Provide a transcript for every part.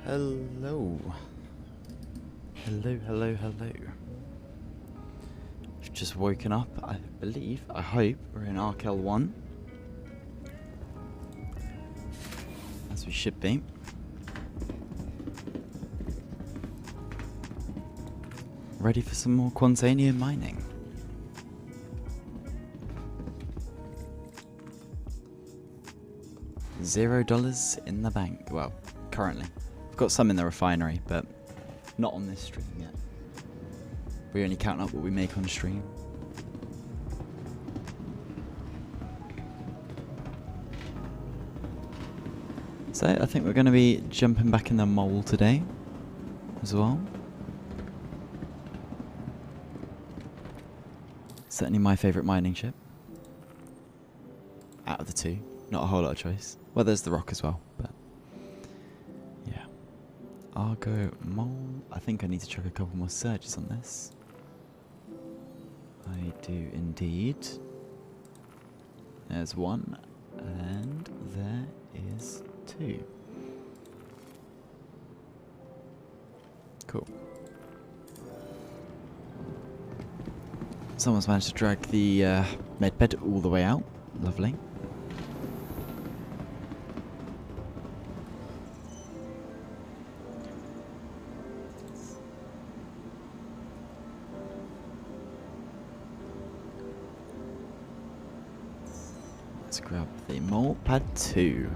Hello. Hello. I've just woken up, I believe, I hope, we're in Arkel 1. As we should be. Ready for some more Quantanium mining. $0 in the bank. Well, currently. I've got some in the refinery, but not on this stream yet. We only count up what we make on stream. So I think we're going to be jumping back in the mole today as well. Certainly my favourite mining ship. Out of the two. Not a whole lot of choice. Well, there's the rock as well, but yeah. Argo mole. I think I need to chuck a couple more surges on this. I do indeed. There's one, and there is two. Cool. Someone's managed to drag the medbed all the way out. Lovely. Let's grab the mole pad 2.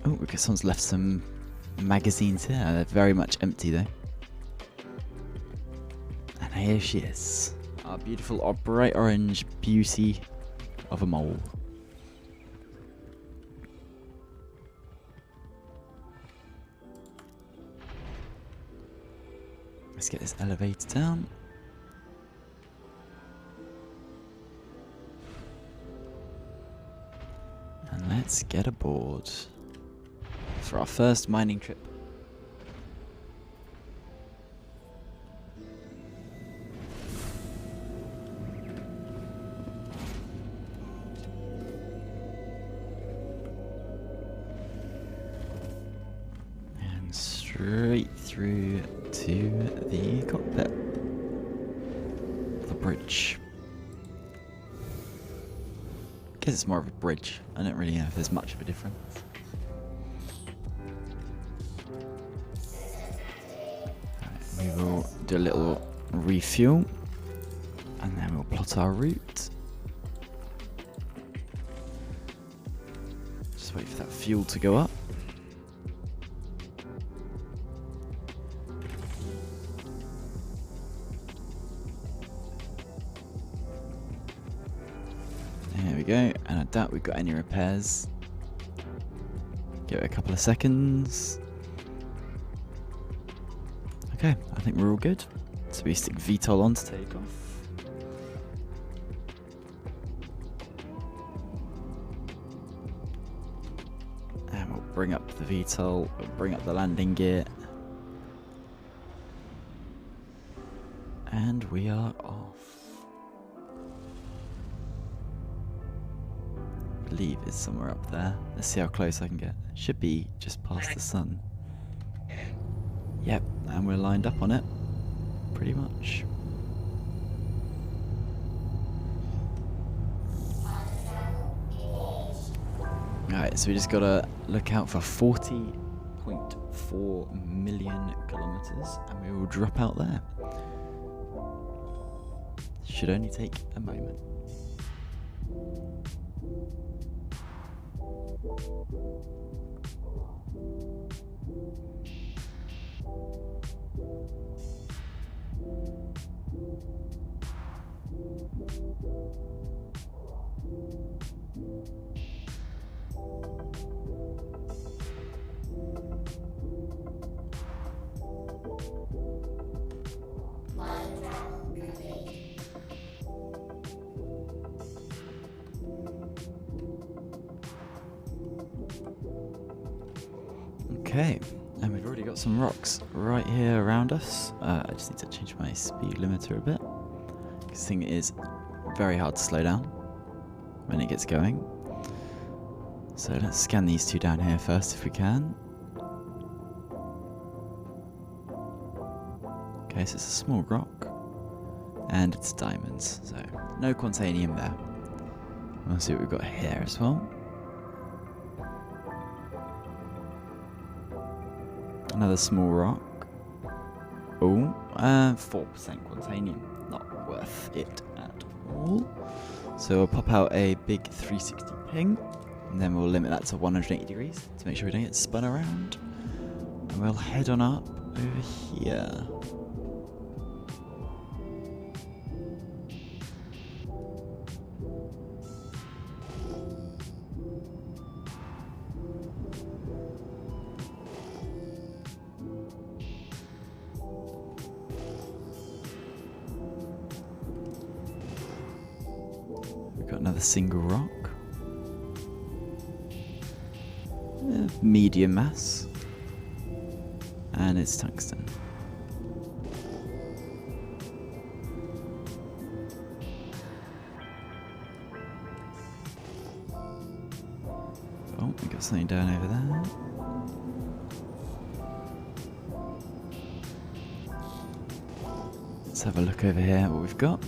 Oh, I guess someone's left some magazines here. They're very much empty though. And here she is. Our beautiful bright orange beauty of a mole. Let's get this elevator down. And let's get aboard for our first mining trip. And straight through to the cockpit. The bridge. I guess it's more of a bridge. I don't really know if there's much of a difference. We will do a little refuel and then we'll plot our route. Just wait for that fuel to go up. There we go, and I doubt we've got any repairs. Give it a couple of seconds. Okay, I think we're all good. So we stick VTOL on to take off. And we'll bring up the VTOL, we'll bring up the landing gear. And we are off. I believe it's somewhere up there. Let's see how close I can get. Should be just past the sun. Yep, and we're lined up on it, pretty much. Alright, so we just gotta look out for 40.4 million kilometers, and we will drop out there. Should only take a moment. Okay, and we've already got some rocks right here around us. I just need to change my speed limiter a bit. This thing is very hard to slow down when it gets going. So let's scan these two down here first if we can. Okay, so it's a small rock. And it's diamonds, so no quantanium there. We'll see what we've got here as well. Another small rock. Oh, 4% quantanium. Not worth it at all. So we'll pop out a big 360 ping. And then we'll limit that to 180 degrees to make sure we don't get spun around. And we'll head on up over here. We've got another single rock. Medium mass, and it's tungsten. Oh, we got something down over there. Let's have a look over here at what we've got.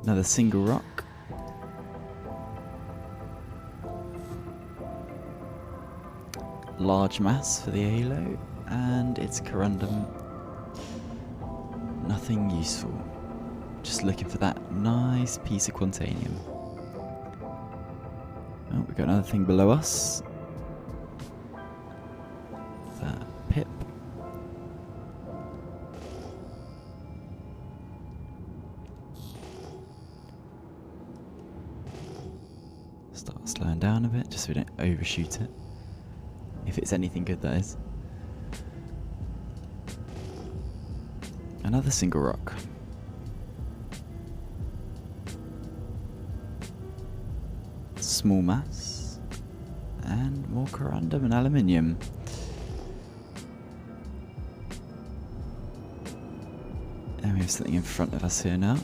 Another single rock. Large mass for the halo, and it's corundum. Nothing useful. Just looking for that nice piece of quantanium. Oh, we've got another thing below us. That pip. Start slowing down a bit, just so we don't overshoot it. If it's anything good, that is. Another single rock. Small mass. And more corundum and aluminium. And we have something in front of us here now.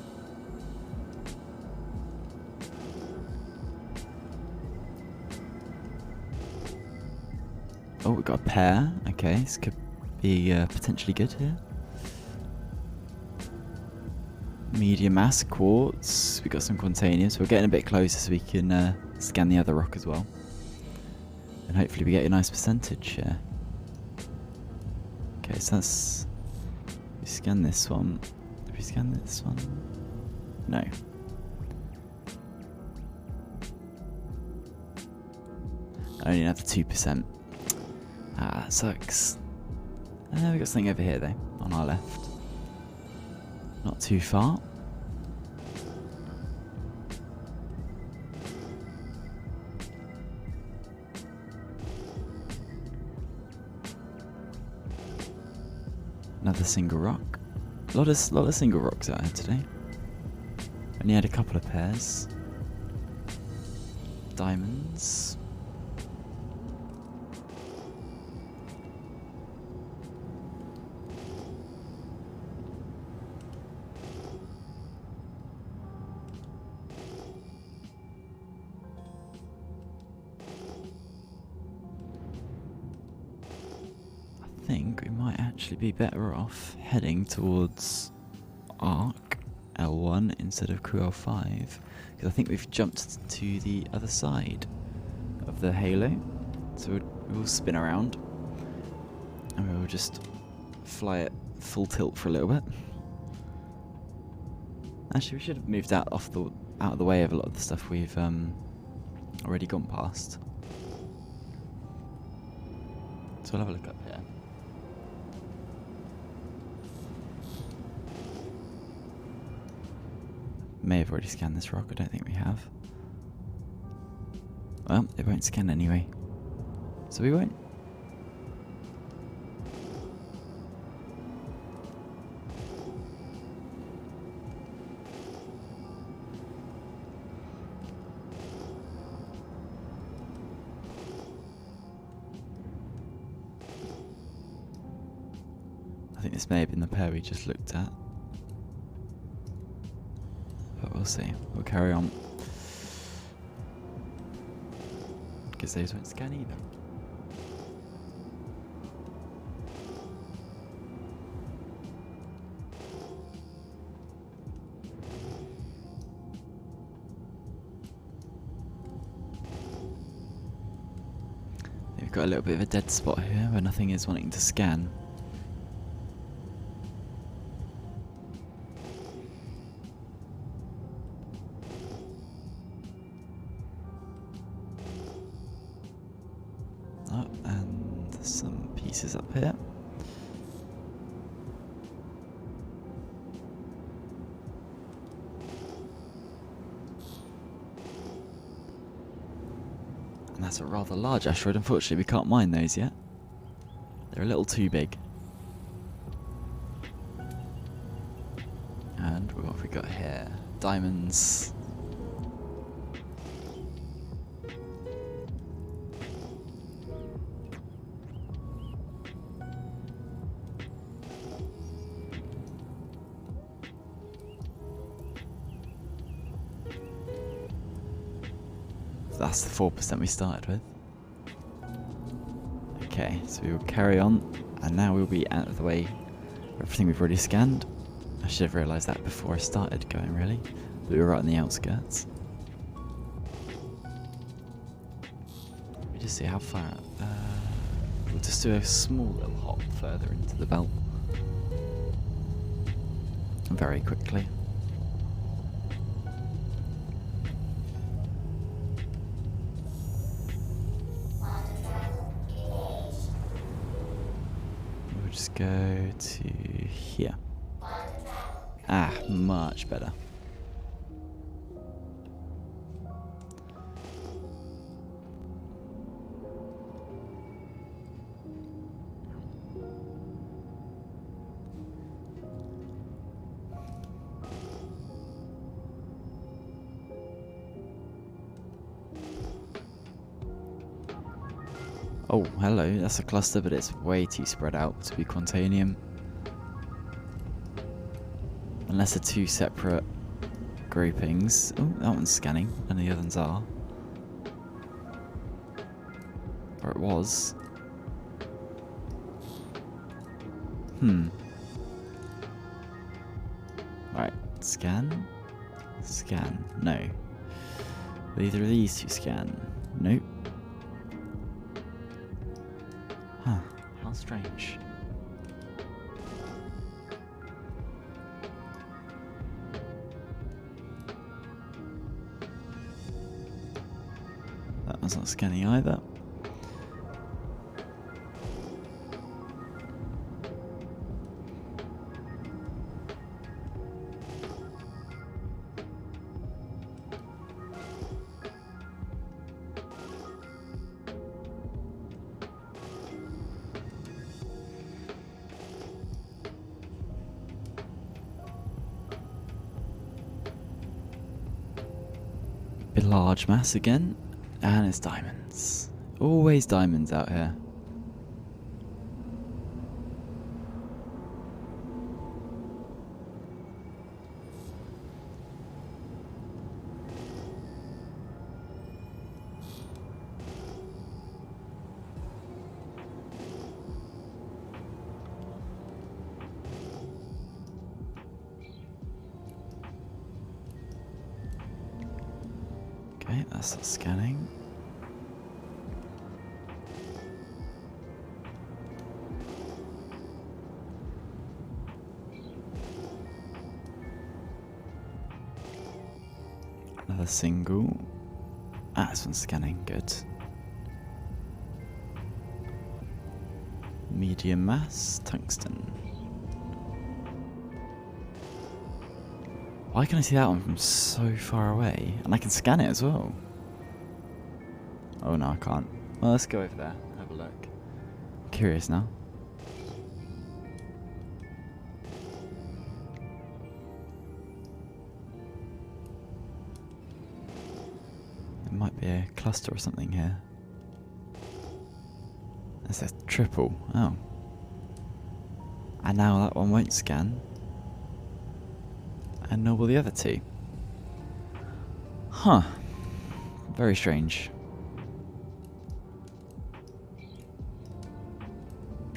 Oh, we've got a pair. Okay, this could be potentially good here. Medium mass quartz. We've got some quantanium, so we're getting a bit closer so we can scan the other rock as well. And hopefully we get a nice percentage here. Okay, so that's... We scan this one. Did we scan this one? No. Only another 2%. Ah, that sucks. We got something over here though, on our left. Not too far. Another single rock. A lot of single rocks out here today. Only had a couple of pairs. Diamonds. I think we might actually be better off heading towards Arc L1 instead of Crew L5, because I think we've jumped to the other side of the halo, so we'll spin around and we'll just fly it full tilt for a little bit. Actually, we should have moved out of the way of a lot of the stuff we've already gone past. So we'll have a look up here. May have already scanned this rock, I don't think we have. Well, it won't scan anyway, so we won't. this may have been the pair we just looked at. But we'll see. We'll carry on. Because those won't scan either. We've got a little bit of a dead spot here where nothing is wanting to scan. Oh, and some pieces up here. And that's a rather large asteroid. Unfortunately, we can't mine those yet. They're a little too big. And what have we got here? Diamonds. That's the 4% we started with. Okay, so we will carry on, and now we'll be out of the way of everything we've already scanned. I should have realised that before I started going, really. But we were right on the outskirts. Let me just see how far out. We'll just do a small little hop further into the belt. Very quickly. Just go to here. Ah, much better. Oh, hello, that's a cluster, but it's way too spread out to be Quantanium. Unless they're two separate groupings. Oh, that one's scanning, and the other ones are. Or it was. Right, scan. Scan. No. Will either of these two scan? Nope. Huh, how strange. That one's not scanning either. Bit large mass again, and it's diamonds. Always diamonds out here. Okay, that's not scanning. Another single. Ah, this one's scanning, good. Medium mass, tungsten. Why can I see that one from so far away? And I can scan it as well. Oh no, I can't. Well, let's go over there and have a look. I'm curious now. There might be a cluster or something here. That's a triple. Oh. And now that one won't scan. And nor will the other two. Huh. Very strange.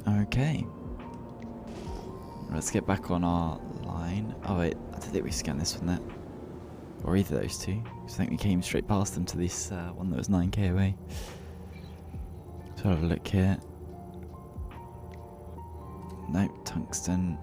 Okay. Let's get back on our line. Oh wait, I don't think we scanned this one yet. Or either of those two. Because I think we came straight past them to this one that was 9k away. So I'll have a look here. Nope, tungsten.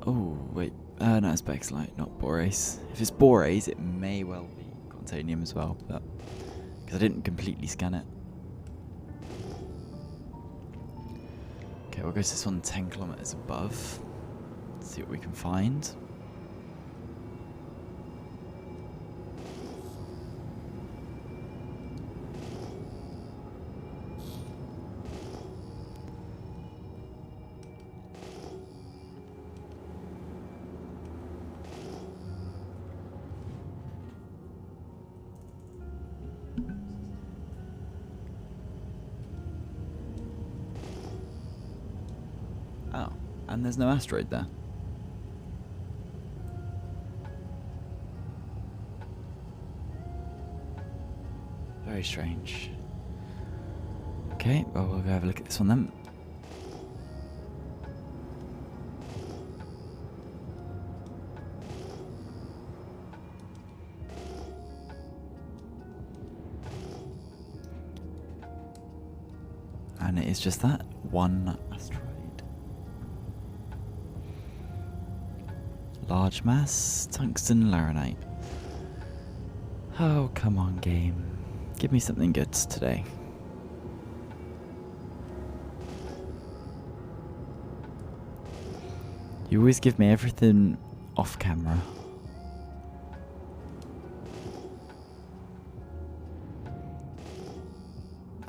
Oh, wait. No, it's Bexlite, not Borace. If it's Borace, it may well be Quantanium as well, but because I didn't completely scan it. Okay, we'll go to this one 10 kilometers above. See what we can find. Oh, and there's no asteroid there. Very strange. Okay, well, we'll go have a look at this one then. And it is just that, one asteroid. Large mass, tungsten laranite. Oh, come on, game. Give me something good today. You always give me everything off camera.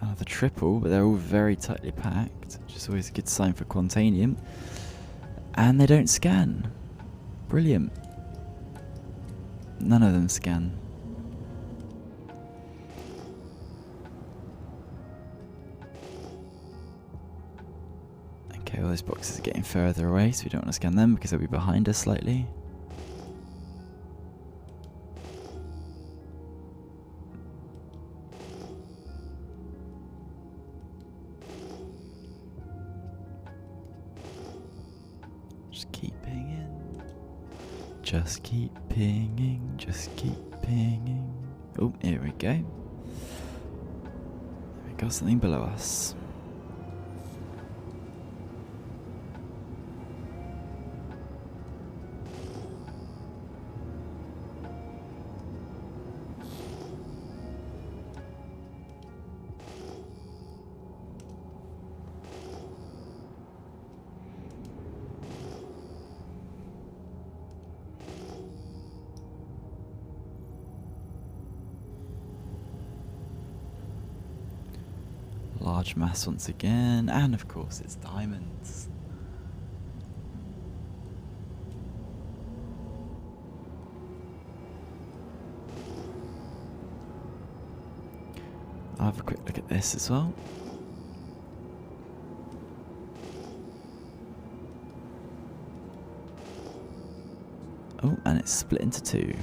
Another triple, but they're all very tightly packed, which is always a good sign for Quantanium. And they don't scan. Brilliant. None of them scan. Okay, well those boxes are getting further away, so we don't want to scan them because they'll be behind us slightly. Just keep pinging. Just keep pinging. Just keep pinging. Oh, here we go. There we go, something below us. Large mass once again, and of course it's diamonds. I'll have a quick look at this as well. Oh, and it's split into two.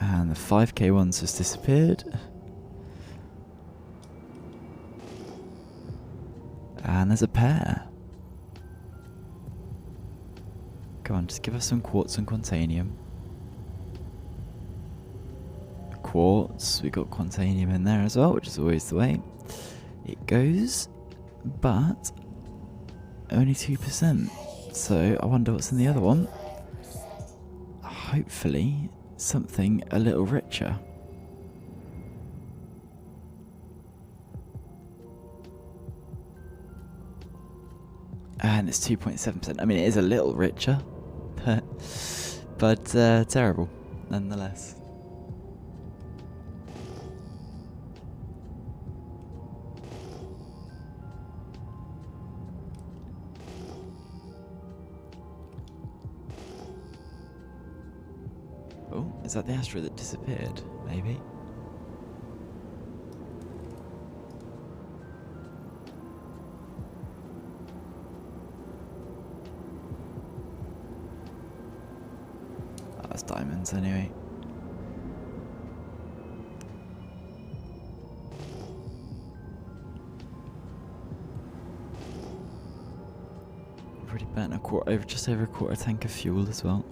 And the 5k ones has disappeared. And there's a pair. Come on, just give us some quartz and Quantanium. Quartz, we got Quantanium in there as well, which is always the way it goes. But only 2%. So I wonder what's in the other one. Hopefully something a little richer. And it's 2.7%. I mean, it is a little richer, but terrible nonetheless. Is that the asteroid that disappeared? Maybe? Oh, that's diamonds anyway. We've already burnt just over a quarter tank of fuel as well.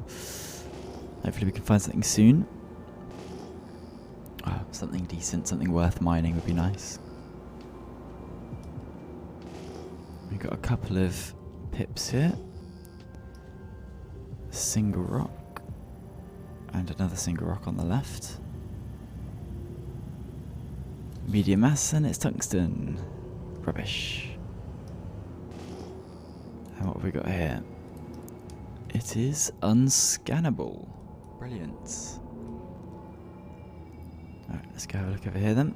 Hopefully we can find something soon. Oh, something decent, something worth mining would be nice. We've got a couple of pips here. A single rock. And another single rock on the left. Medium mass and it's tungsten. Rubbish. And what have we got here? It is unscannable. Brilliant. Alright, let's go have a look over here then.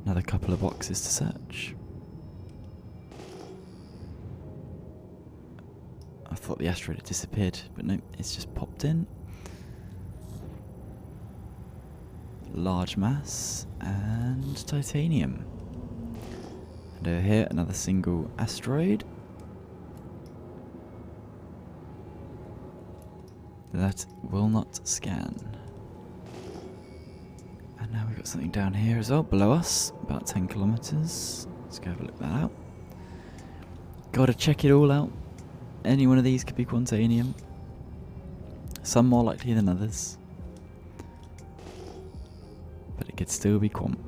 Another couple of boxes to search. I thought the asteroid had disappeared, but no, it's just popped in. Large mass and titanium. And over here, another single asteroid. That will not scan. And now we've got something down here as well, below us, about 10 kilometers. Let's go have a look at that out. Gotta check it all out. Any one of these could be quantanium. Some more likely than others. But it could still be quant.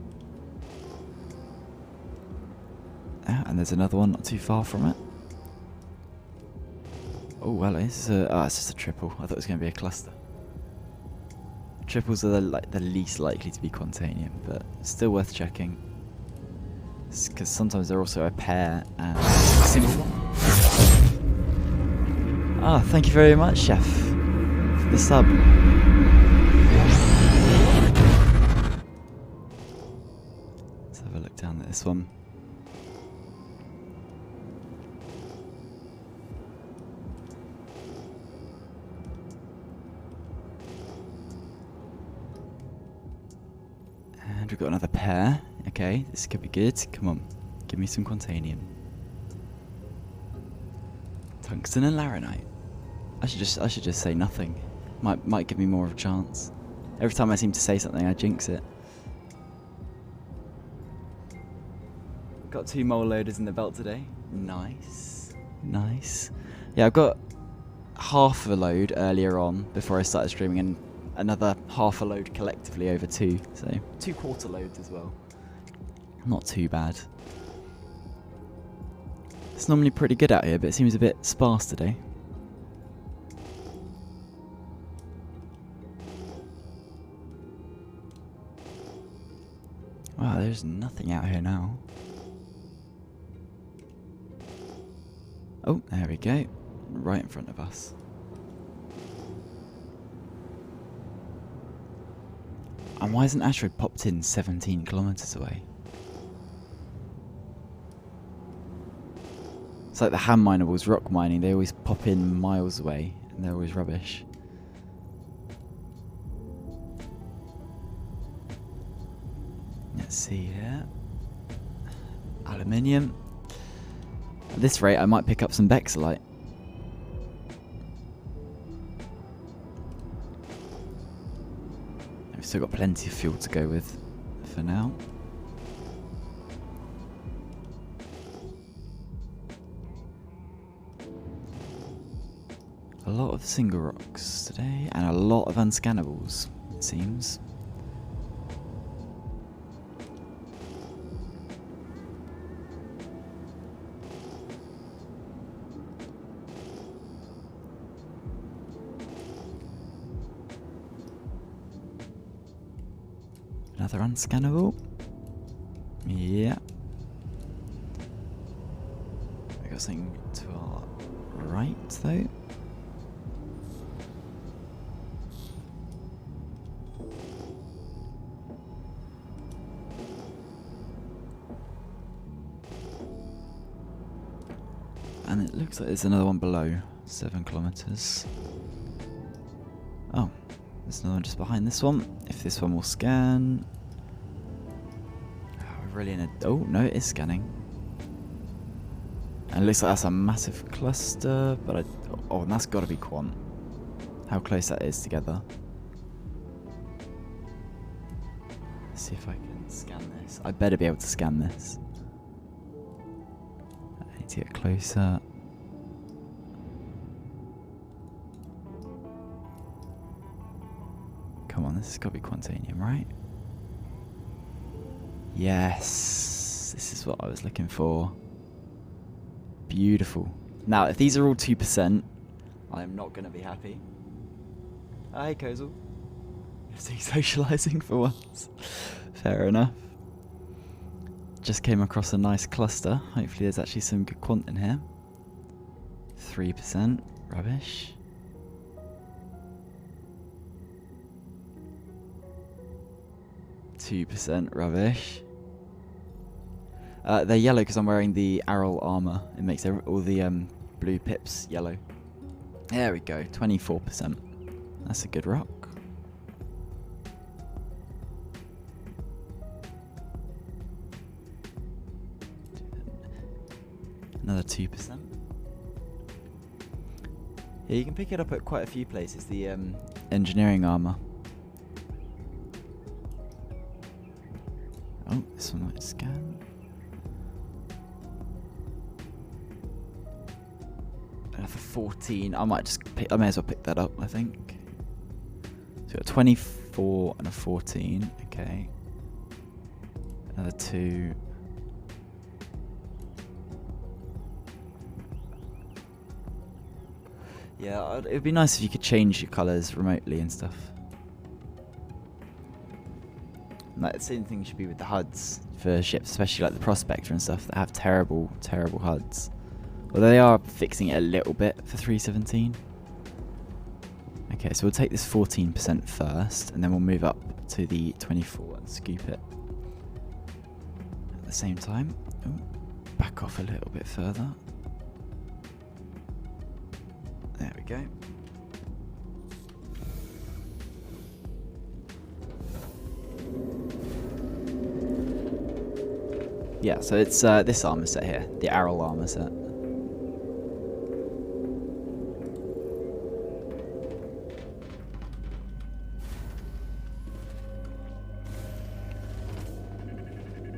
Ah, and there's another one not too far from it. Oh well, it's just a triple. I thought it was going to be a cluster. Triples are the least likely to be quantanium, but still worth checking. Because sometimes they're also a pair and a single one. Ah, thank you very much, Chef, for the sub. Let's have a look down at this one. And we've got another pair. Okay, this could be good. Come on, give me some quantanium. Tungsten and laranite. I should just say nothing. Might give me more of a chance. Every time I seem to say something, I jinx it. Got 2 mole loaders in the belt today. Nice, nice. Yeah, I've got half a load earlier on before I started streaming, and another half a load collectively over 2, so 2 quarter loads as well. Not too bad. It's normally pretty good out here, but it seems a bit sparse today. Wow, there's nothing out here now. Oh, there we go. Right in front of us. And why isn't asteroid popped in 17 kilometers away? It's like the hand minables rock mining, they always pop in miles away and they're always rubbish. Let's see here. Aluminium. At this rate I might pick up some Bexolite. We've still got plenty of fuel to go with for now. A lot of single rocks today, and a lot of unscannables, it seems. Another unscannable. Yeah. We got something to our right though. And it looks like there's another one below. 7 kilometers. Oh, there's another one just behind this one. If this one will scan. Oh, we're really in a. Oh, no, it is scanning. And it looks like that's a massive cluster, but oh, and that's got to be quant. How close that is together. Let's see if I can scan this. I better be able to scan this. I need to get closer. Come on, this has got to be quantanium, right? Yes, this is what I was looking for. Beautiful. Now, if these are all 2%, I'm not going to be happy. Hey, Kozel. Socialising for once. Fair enough. Just came across a nice cluster. Hopefully there's actually some good quant in here. 3%. Rubbish. %, rubbish. They're yellow because I'm wearing the Aral armor. It makes all the blue pips yellow. There we go, 24%. That's a good rock. Another 2%. Yeah, you can pick it up at quite a few places, the engineering armor. Oh, this one might scan. Another 14. I may as well pick that up, I think. So we've got 24 and a 14. Okay. Another 2. Yeah, it would be nice if you could change your colours remotely and stuff. Like, the same thing should be with the HUDs for ships, especially like the Prospector and stuff that have terrible, terrible HUDs. Although they are fixing it a little bit for 317. Okay, so we'll take this 14% first, and then we'll move up to the 24 and scoop it. At the same time, back off a little bit further. There we go. Yeah, so it's this armor set here, the Aral armor set.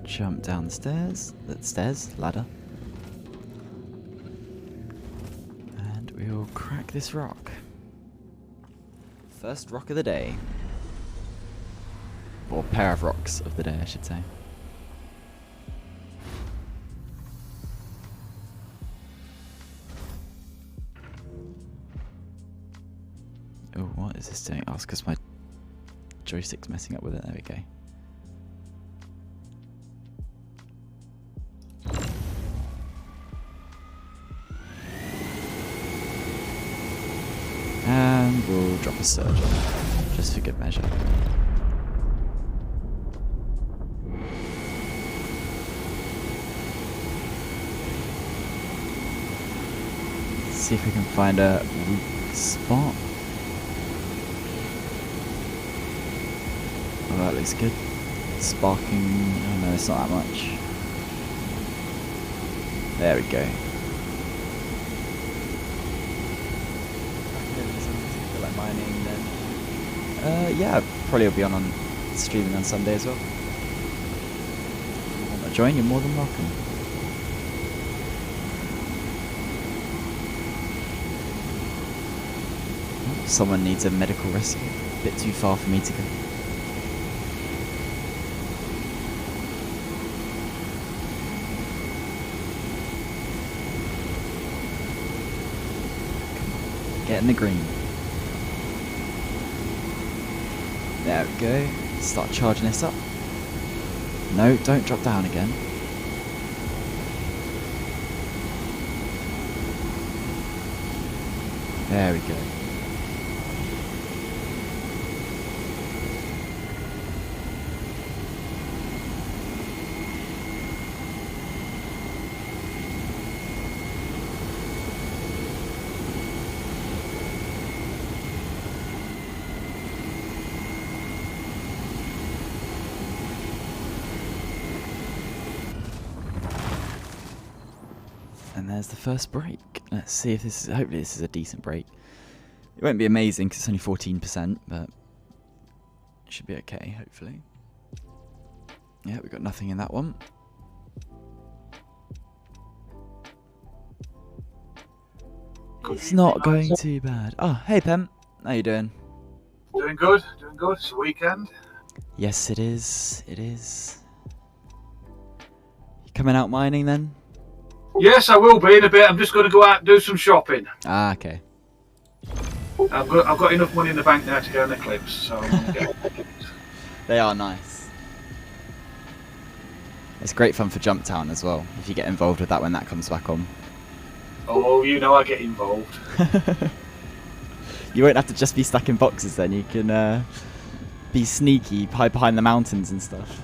Jump down the ladder. And we'll crack this rock. First rock of the day. Or pair of rocks of the day, I should say. Oh, what is this doing? Oh, it's because my joystick's messing up with it. There we go. And we'll drop a surge on it, just for good measure. Let's see if we can find a weak spot. Oh, that looks good. Sparking. Oh no, it's not that much. There we go. Like mining then. Yeah, probably will be on streaming on Sunday as well. If you want to join, you're more than welcome. Someone needs a medical rescue. A bit too far for me to go. Get in the green. There we go. Start charging this up. No, don't drop down again. There we go. there's the first break. Let's see if this is... Hopefully this is a decent break. It won't be amazing because it's only 14%, but it should be okay, hopefully. Yeah, we got nothing in that one. It's not going too bad. Oh, hey Pem. How you doing? Doing good, doing good. It's a weekend. Yes, it is. It is. You coming out mining then? Yes, I will be in a bit. I'm just going to go out and do some shopping. Ah, okay. I've got enough money in the bank now to get an eclipse, so I'm going to get They are nice. It's great fun for Jump Town as well, if you get involved with that when that comes back on. Oh, you know I get involved. You won't have to just be stuck in boxes then, you can be sneaky, hide behind the mountains and stuff.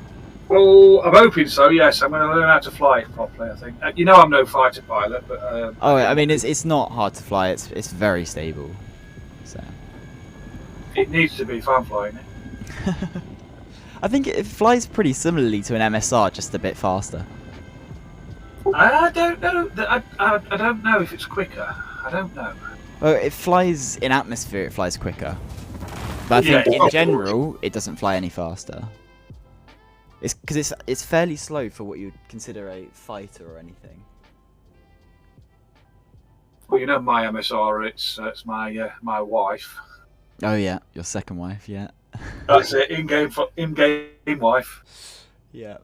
Well, I'm hoping so, yes. I'm going to learn how to fly properly, I think. You know I'm no fighter pilot, but... oh, I mean, it's not hard to fly, it's very stable. So. It needs to be if I'm flying it. I think it flies pretty similarly to an MSR, just a bit faster. I don't know. I don't know if it's quicker. I don't know. Well, it flies in atmosphere, it flies quicker. But I think in general, it doesn't fly any faster. It's because it's fairly slow for what you'd consider a fighter or anything. Well, you know my MSR. It's my wife. Oh yeah, your second wife, yeah. That's it. In-game wife. Yeah.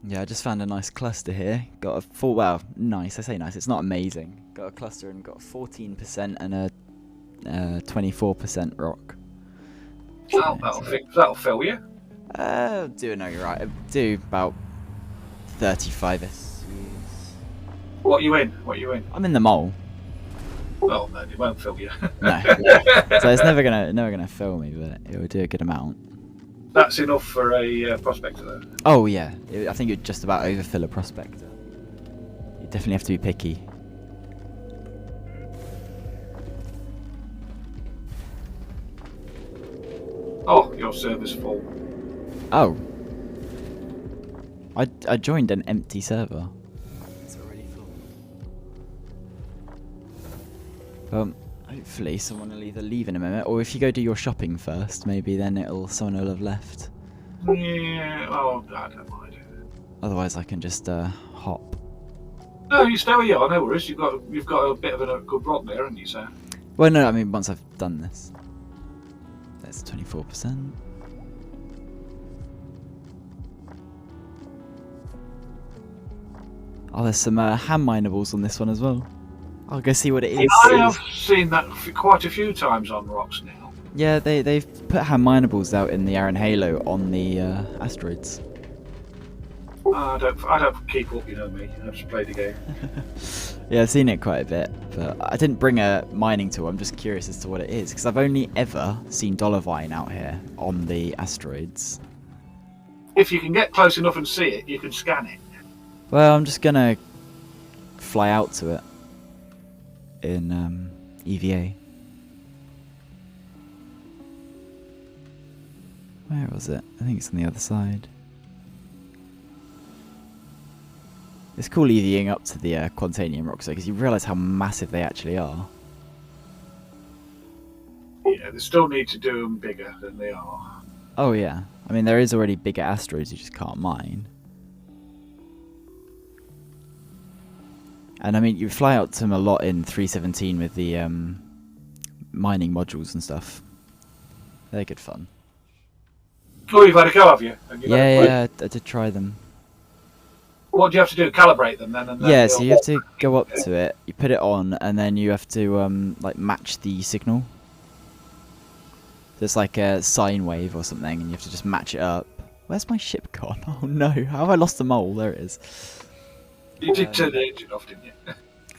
Yeah, I just found a nice cluster here. Got a full, well, nice. I say nice. It's not amazing. Got a cluster and got 14% and a 24% rock. Oh, that'll fill you. Do know you're right. Do about 35 SUs. What you in? I'm in the mole. Well, no, it won't fill you. No. So it's never gonna fill me, but it will do a good amount. That's enough for a prospector, though. Oh yeah, I think you'd just about overfill a prospector. You definitely have to be picky. Oh, your server's full. Oh. I joined an empty server. It's already full. Hopefully someone will either leave in a minute, or if you go do your shopping first, maybe then someone will have left. Yeah, oh, I don't mind. Otherwise I can just hop. No, you stay where you are, no worries. You've got a bit of a good rock there, haven't you, sir? Well, no, I mean once I've done this. That's 24%. Oh, there's some hand minables on this one as well. I'll go see what it is. I have seen that quite a few times on rocks now. Yeah, they've put hand minables out in the Aran Halo on the asteroids. I don't keep up, you know me. I just play the game. Yeah, I've seen it quite a bit, but I didn't bring a mining tool. I'm just curious as to what it is, because I've only ever seen Dollarvine out here on the asteroids. If you can get close enough and see it, you can scan it. Well, I'm just gonna fly out to it in EVA. Where was it? I think it's on the other side. It's cool EVing up to the Quantanium rocks because you realise how massive they actually are. Yeah, they still need to do them bigger than they are. Oh yeah, I mean there is already bigger asteroids you just can't mine. And I mean you fly out to them a lot in 3.17 with the mining modules and stuff. They're good fun. Oh, you've had a go, have you? Yeah, I did try them. What do you have to do? Calibrate them then? And then Yeah, so you have to go up to it, you put it on, and then you have to like match the signal. There's like a sine wave or something, and you have to just match it up. Where's my ship gone? Oh no, how have I lost the mole? There it is. You did turn the engine off, didn't you?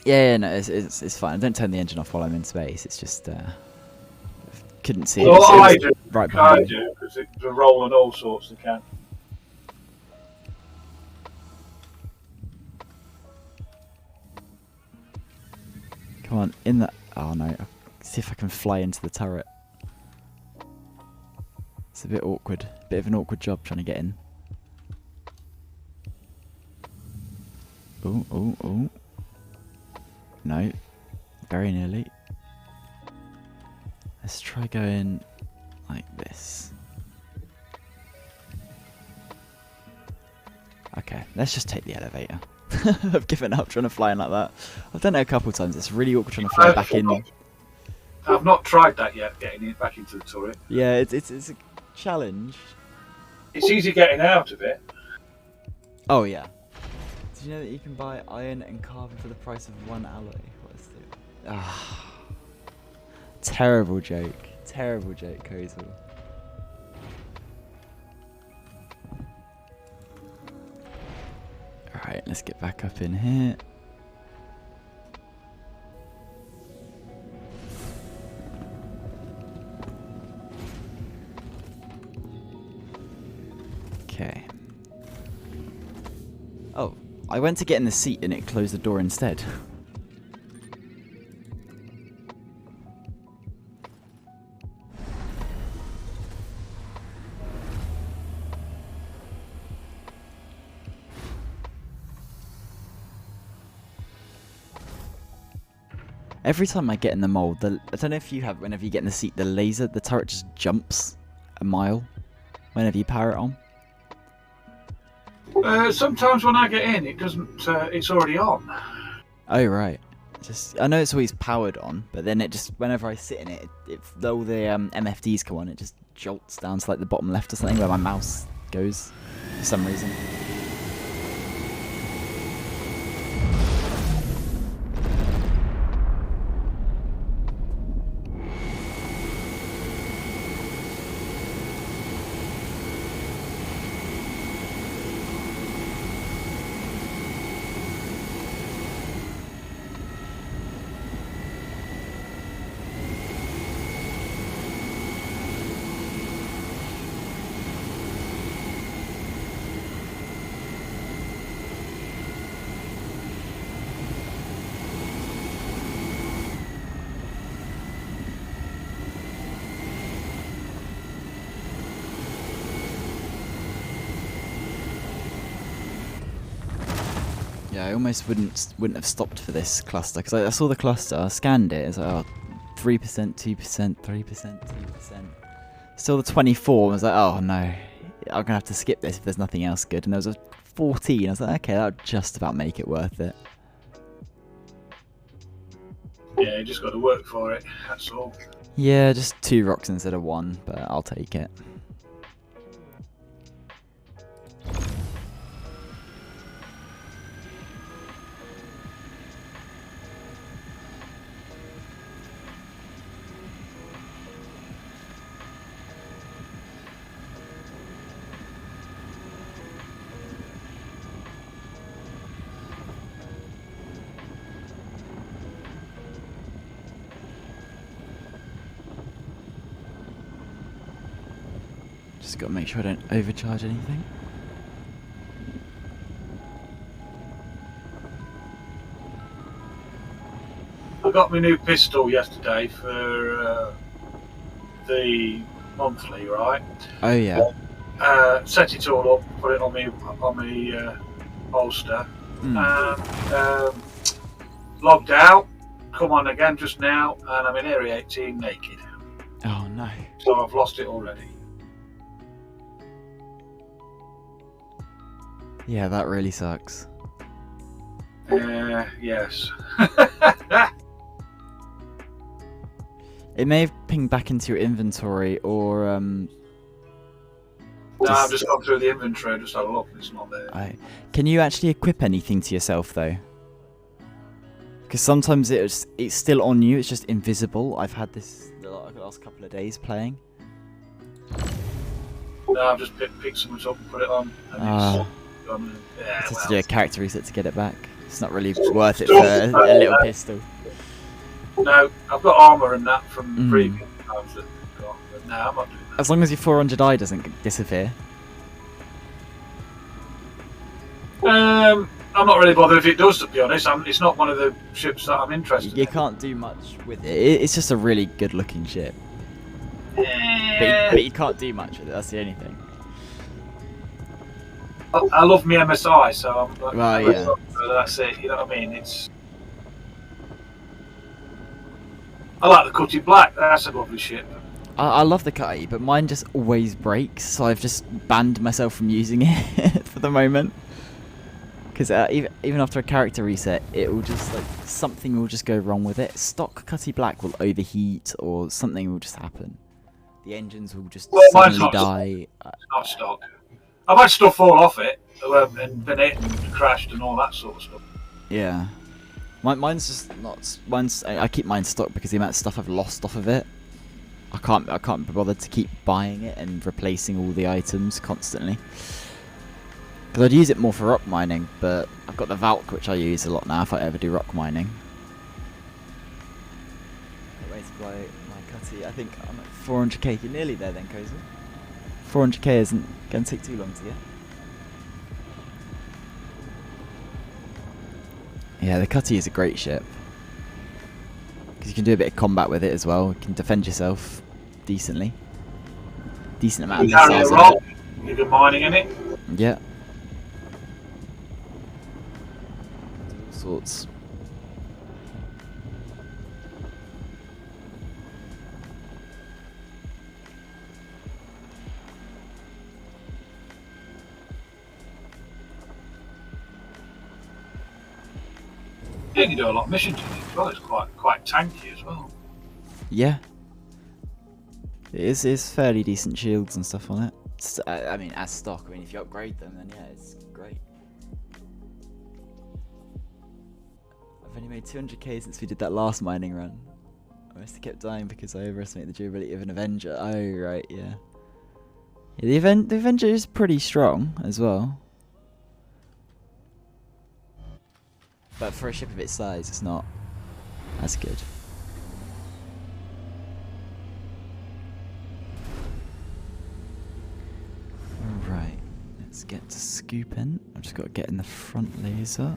Yeah, no, it's fine. I don't turn the engine off while I'm in space. It's just couldn't see it. Well, I do. Right behind I do, because it's rolling all sorts they can. Come on, in the... Oh no, I'll see if I can fly into the turret. It's a bit awkward. Bit of an awkward job trying to get in. Oh, oh, oh. No. Very nearly. Let's try going like this. Okay, let's just take the elevator. I've given up trying to fly in like that. I've done it a couple of times. It's really awkward trying to fly back in. I've not tried that yet, getting it back into the turret. Yeah, it's a challenge. It's easy getting out of it. Oh yeah. Did you know that you can buy iron and carbon for the price of one alloy? What is it? Ah, terrible joke. Terrible joke, Kozel. Alright, let's get back up in here. Okay. Oh, I went to get in the seat and it closed the door instead. Every time I get in the mold, I don't know if you have, whenever you get in the seat, the turret just jumps a mile whenever you power it on. Sometimes when I get in, it doesn't. It's already on. Oh right. I know it's always powered on, but then it just, whenever I sit in it, though the MFDs come on, it just jolts down to like the bottom left or something where my mouse goes for some reason. Yeah, I almost wouldn't have stopped for this cluster, because I saw the cluster, I scanned it, it's like, oh, 3%, 2%, 3%, 2%. Still the 24, I was like, oh no, I'm going to have to skip this if there's nothing else good. And there was a 14, I was like, okay, that would just about make it worth it. Yeah, you just got to work for it, that's all. Yeah, just 2 rocks instead of 1, but I'll take it. Just got to make sure I don't overcharge anything. I got my new pistol yesterday for the monthly, right? Oh yeah. Set it all up, put it on my holster, and logged out. Come on again just now, and I'm in Area 18 naked. Oh no. So I've lost it already. Yeah, that really sucks. Yes. It may have pinged back into your inventory, or No, I've just gone through the inventory, just had a look, and it's not there. Can you actually equip anything to yourself though? Because sometimes it's still on you, it's just invisible. I've had this the last couple of days playing. No, I've just picked something up and put it on. And it's gone. Yeah, Just to do a character reset to get it back. It's not really worth it for a little pistol. No, I've got armour and that from previous times that I've got, but no, I'm not doing that. As long as your 400i doesn't disappear. I'm not really bothered if it does, to be honest. It's not one of the ships that I'm interested in. You can't do much with it. It's just a really good looking ship. But you can't do much with it, that's the only thing. I love me MSI, so I'm like, Well, yeah. that's it. You know what I mean? I like the Cutty Black. That's a lovely ship. I love the Cutty, but mine just always breaks, so I've just banned myself from using it for the moment. Because even after a character reset, it will just, like, something will just go wrong with it. Stock Cutty Black will overheat, or something will just happen. The engines will just suddenly die. It's not stock. I've had stuff fall off it, and been hit and crashed and all that sort of stuff. Yeah. Mine's just not. I keep mine stock because the amount of stuff I've lost off of it. I can't be bothered to keep buying it and replacing all the items constantly. Because I'd use it more for rock mining, but I've got the Valk, which I use a lot now if I ever do rock mining. Way to buy my Cutty. I think I'm at 400k. You're nearly there then, Kozel. 400k isn't going to take too long to get. Yeah, the Cutty is a great ship. Because you can do a bit of combat with it as well. You can defend yourself decently. Decent amount of missiles in it. You can mining in it. Yeah. All sorts. Yeah, you do a lot of missions in it as well. It's quite tanky as well. Yeah. It's fairly decent shields and stuff on it. I mean, as stock, I mean, if you upgrade them, then yeah, it's great. I've only made 200k since we did that last mining run. I must have kept dying because I overestimated the durability of an Avenger. Oh, right, yeah. Yeah, the Avenger is pretty strong as well. But for a ship of its size, it's not as good. Alright, let's get to scooping. I've just got to get in the front laser.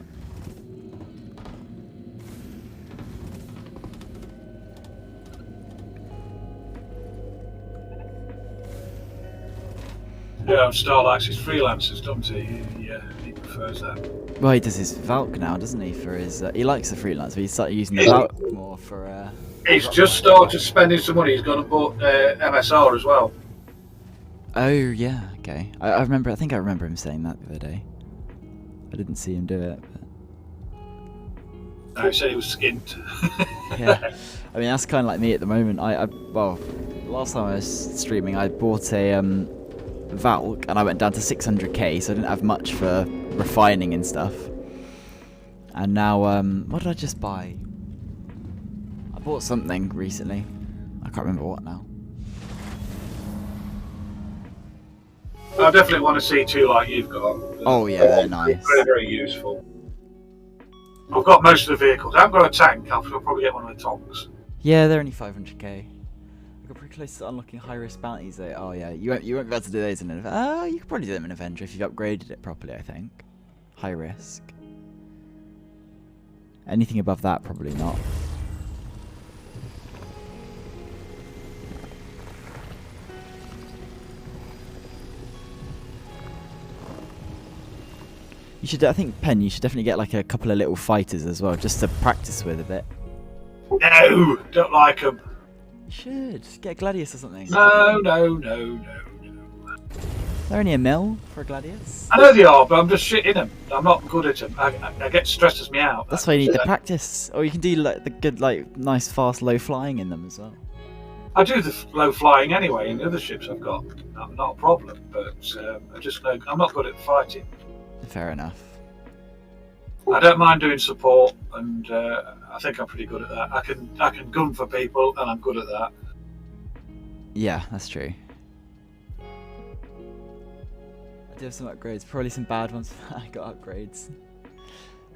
Yeah, Star likes his freelancers, doesn't he? He prefers that. Well, he does his Valk now, doesn't he? For his, he likes the freelance, but he started using the Valk more for. He's just started spending some money. He's gone and bought MSR as well. Oh yeah, okay. I remember. I think I remember him saying that the other day. I didn't see him do it. But... No, he said he was skint. Yeah, I mean that's kind of like me at the moment. Well, last time I was streaming, I bought a Valk and I went down to 600k, so I didn't have much for refining and stuff. And now, what did I just buy? I bought something recently. I can't remember what now. I definitely want to see two like you've got. Oh yeah, they're nice. Very, very useful. I've got most of the vehicles. I haven't got a tank. I'll probably get one of the Tonks. Yeah, they're only 500k. I got pretty close to unlocking high risk bounties though. Oh yeah, you won't be able to do those in an Avenger. You could probably do them in Avenger if you've upgraded it properly, I think. High risk. Anything above that, probably not. You should, I think, Pen, you should definitely get like a couple of little fighters as well, just to practice with a bit. No, don't like them. You should. Just get a Gladius or something. No. They're only a mil for a Gladius. I know they are, but I'm just shitting them. I'm not good at them. I get stresses me out. That's why you need the practice. Or you can do like the good, like nice, fast, low flying in them as well. I do the low flying anyway in the other ships I've got. Not a problem, but I'm not good at fighting. Fair enough. I don't mind doing support, and I think I'm pretty good at that. I can gun for people, and I'm good at that. Yeah, that's true. I do have some upgrades, probably some bad ones. I got upgrades.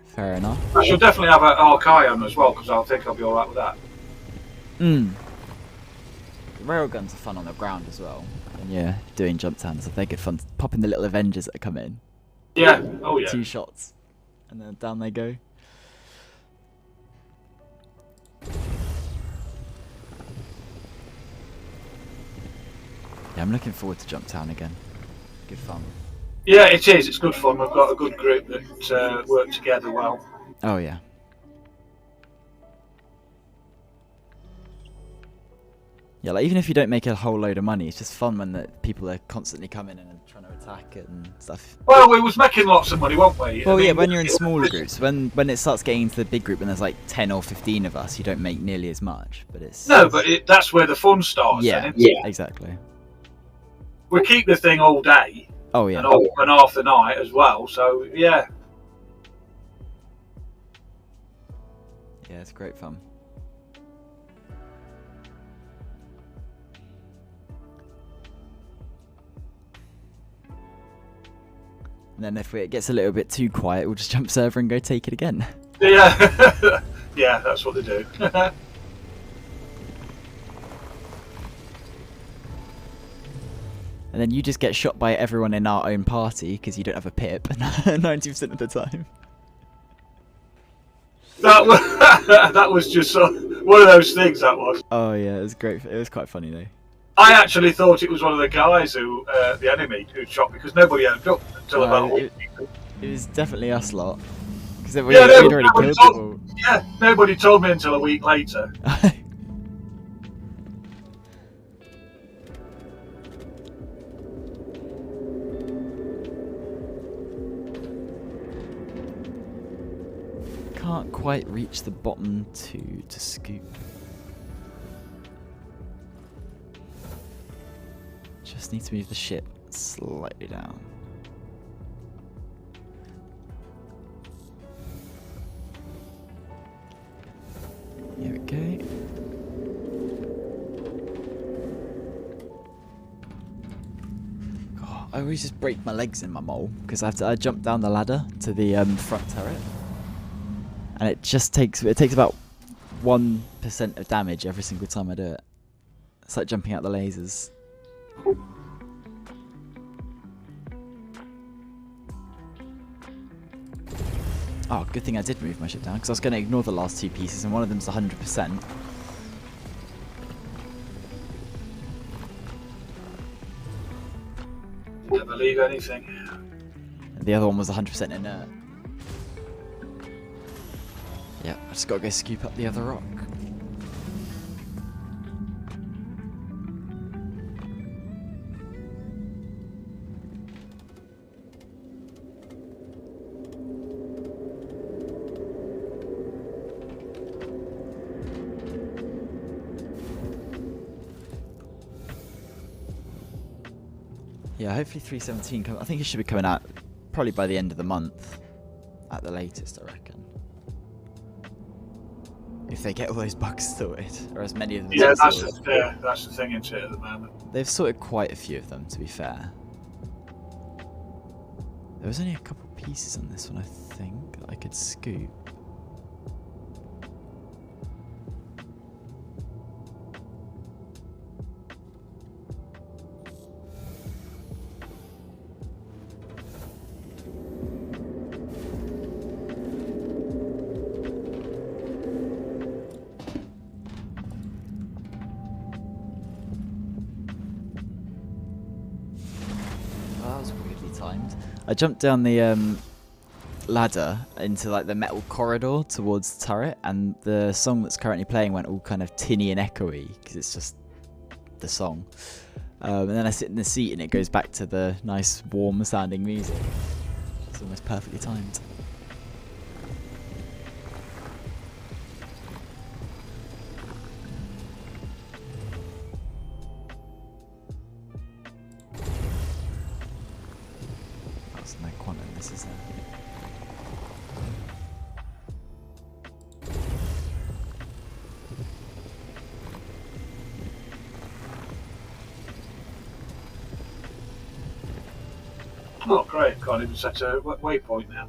Fair enough. I should definitely have an Archaeon as well, because I think I'll be alright with that. The railguns are fun on the ground as well. And yeah, doing jump towns, they're good fun. Popping the little Avengers that come in. Yeah, oh yeah. 2 shots. And then down they go. Yeah, I'm looking forward to Jump Town again. Good fun. Yeah, it is. It's good fun. We've got a good group that work together well. Oh yeah. Yeah, like even if you don't make a whole load of money, it's just fun when the people are constantly coming in and trying to attack it and stuff. Well, we was making lots of money, weren't we? Well, yeah, when you're in smaller groups, when it starts getting into the big group and there's like 10 or 15 of us, you don't make nearly as much. But it's no, but that's where the fun starts. yeah, then, yeah, exactly. We keep the thing all day. Oh yeah, and half the night as well. So yeah. Yeah, it's great fun. And then if it gets a little bit too quiet, we'll just jump server and go take it again. Yeah, yeah, that's what they do. And then you just get shot by everyone in our own party because you don't have a pip 90% of the time. That was just one of those things. That was. Oh yeah, it was great. It was quite funny though. I actually thought it was one of the guys who, the enemy, who shot me because nobody owned up until about a week. It was definitely us lot. Because we'd already killed people. Yeah, nobody told me until a week later. Can't quite reach the bottom two to scoop. Just need to move the ship slightly down. Here we go. God, I always just break my legs in my mole because I jump down the ladder to the front turret, and it takes about 1% of damage every single time I do it. It's like jumping out the lasers. Oh, good thing I did move my ship down, because I was going to ignore the last two pieces, and one of them's 100%. Never leave anything. And the other one was 100% inert. Yeah, I just got to go scoop up the other rock. Yeah, hopefully 317 I think it should be coming out probably by the end of the month. At the latest, I reckon. If they get all those bugs sorted. Or as many of them Yeah, as sorted. that's the thing into it at the moment. They've sorted quite a few of them, to be fair. There was only a couple pieces on this one, I think, that I could scoop. Timed. I jumped down the ladder into like the metal corridor towards the turret, and the song that's currently playing went all kind of tinny and echoey because it's just the song. And then I sit in the seat and it goes back to the nice warm sounding music. It's almost perfectly timed. No quant in this, is there? Oh, great. Can't even set a waypoint now.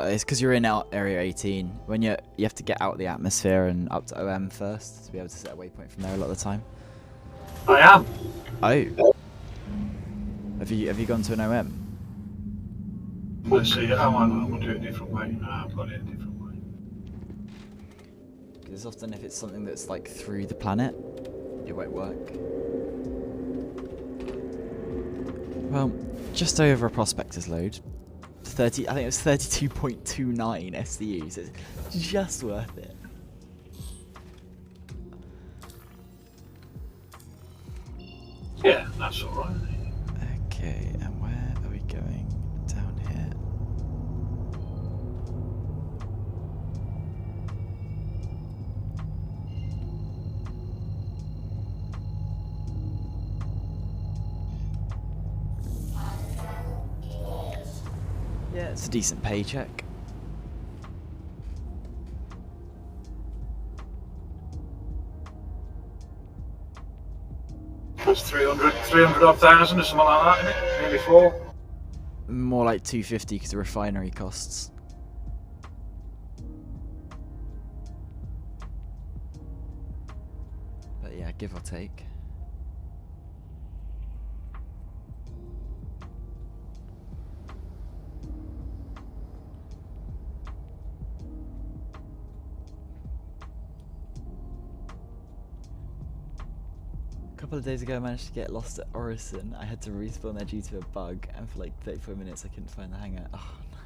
It's because you're in Area 18. When you have to get out of the atmosphere and up to OM first to be able to set a waypoint from there a lot of the time. I am. Oh. Have you gone to an OM? Let's see. I'm going to do it a different way. No, I've got it a different way. Because often if it's something that's like through the planet, it won't work. Well, just over a prospector's load. 30, I think it was 32.29 SDU, so it's just worth it. Yeah, that's alright. Okay, and where are we going? Down here. Yeah, it's a decent paycheck. It's 300 odd thousand or something like that, isn't it? Nearly 4. More like 250 because of refinery costs. But yeah, give or take. A couple of days ago I managed to get lost at Orison. I had to respawn there due to a bug, and for like 34 minutes I couldn't find the hangar. Oh no.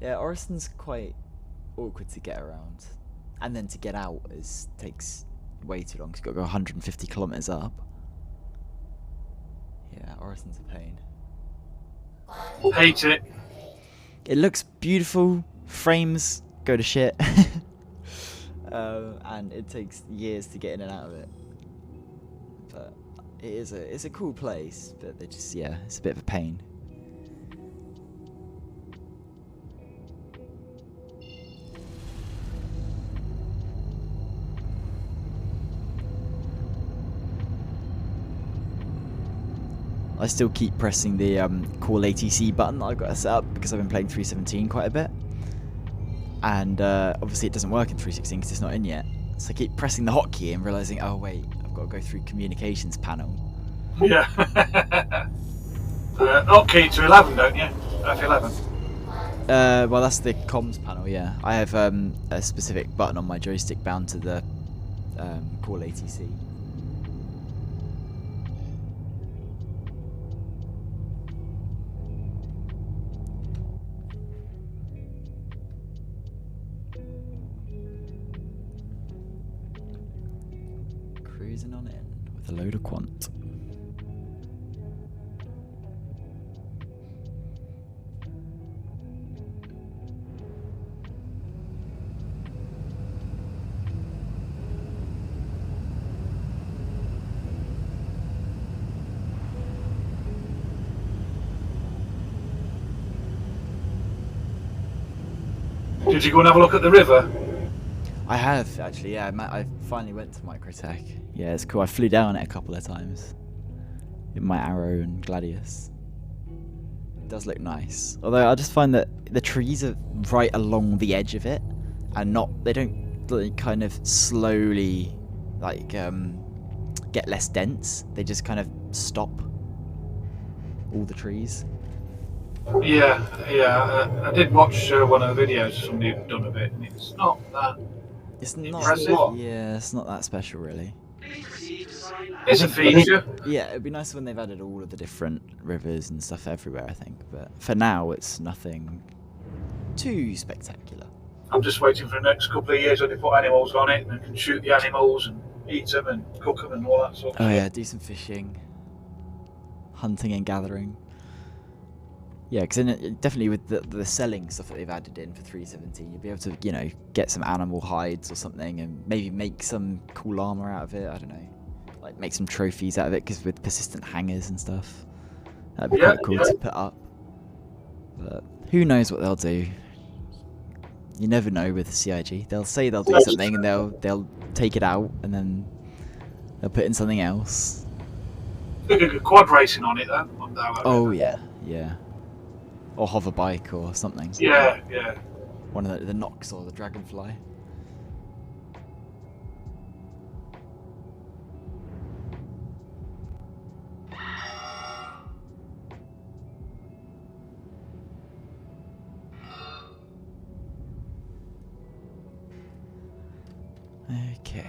Yeah, Orison's quite awkward to get around. And then to get out takes way too long, because you've got to go 150 kilometers up. Yeah, Orison's a pain. Hate it. It looks beautiful, frames go to shit. And it takes years to get in and out of it. But it's a cool place, but they just, yeah, it's a bit of a pain. I still keep pressing the call ATC button that I've got set up because I've been playing 317 quite a bit. And obviously it doesn't work in 316 because it's not in yet. So I keep pressing the hotkey and realising, oh wait, I've got to go through communications panel. Yeah. Hotkey to 11, don't you? F11. Well, that's the comms panel, yeah. I have a specific button on my joystick bound to the call ATC. Cruising on in with a load of quant. Did you go and have a look at the river? I have, actually, yeah. I finally went to Microtech. Yeah, it's cool. I flew down it a couple of times in my Arrow and Gladius. It does look nice. Although I just find that the trees are right along the edge of it, and they don't like, kind of slowly like get less dense. They just kind of stop all the trees. Yeah. I did watch one of the videos somebody had done of it, and it's not that. It's not. Impressive. Yeah, it's not that special, really. It's a feature. Yeah, it'd be nice when they've added all of the different rivers and stuff everywhere, I think. But for now, it's nothing too spectacular. I'm just waiting for the next couple of years when they put animals on it and can shoot the animals and eat them and cook them and all that sort of Oh stuff. yeah, do some fishing, hunting and gathering. Yeah, because definitely with the selling stuff that they've added in for 317, you'll be able to, you know, get some animal hides or something and maybe make some cool armor out of it. I don't know, like make some trophies out of it, because with persistent hangers and stuff, that'd be quite cool to put up. But who knows what they'll do? You never know with the CIG. They'll say they'll do something and they'll take it out and then they'll put in something else. Quad racing on it though. Oh yeah, yeah. Or hover bike or something. Yeah. One of the Nox or the Dragonfly. Okay.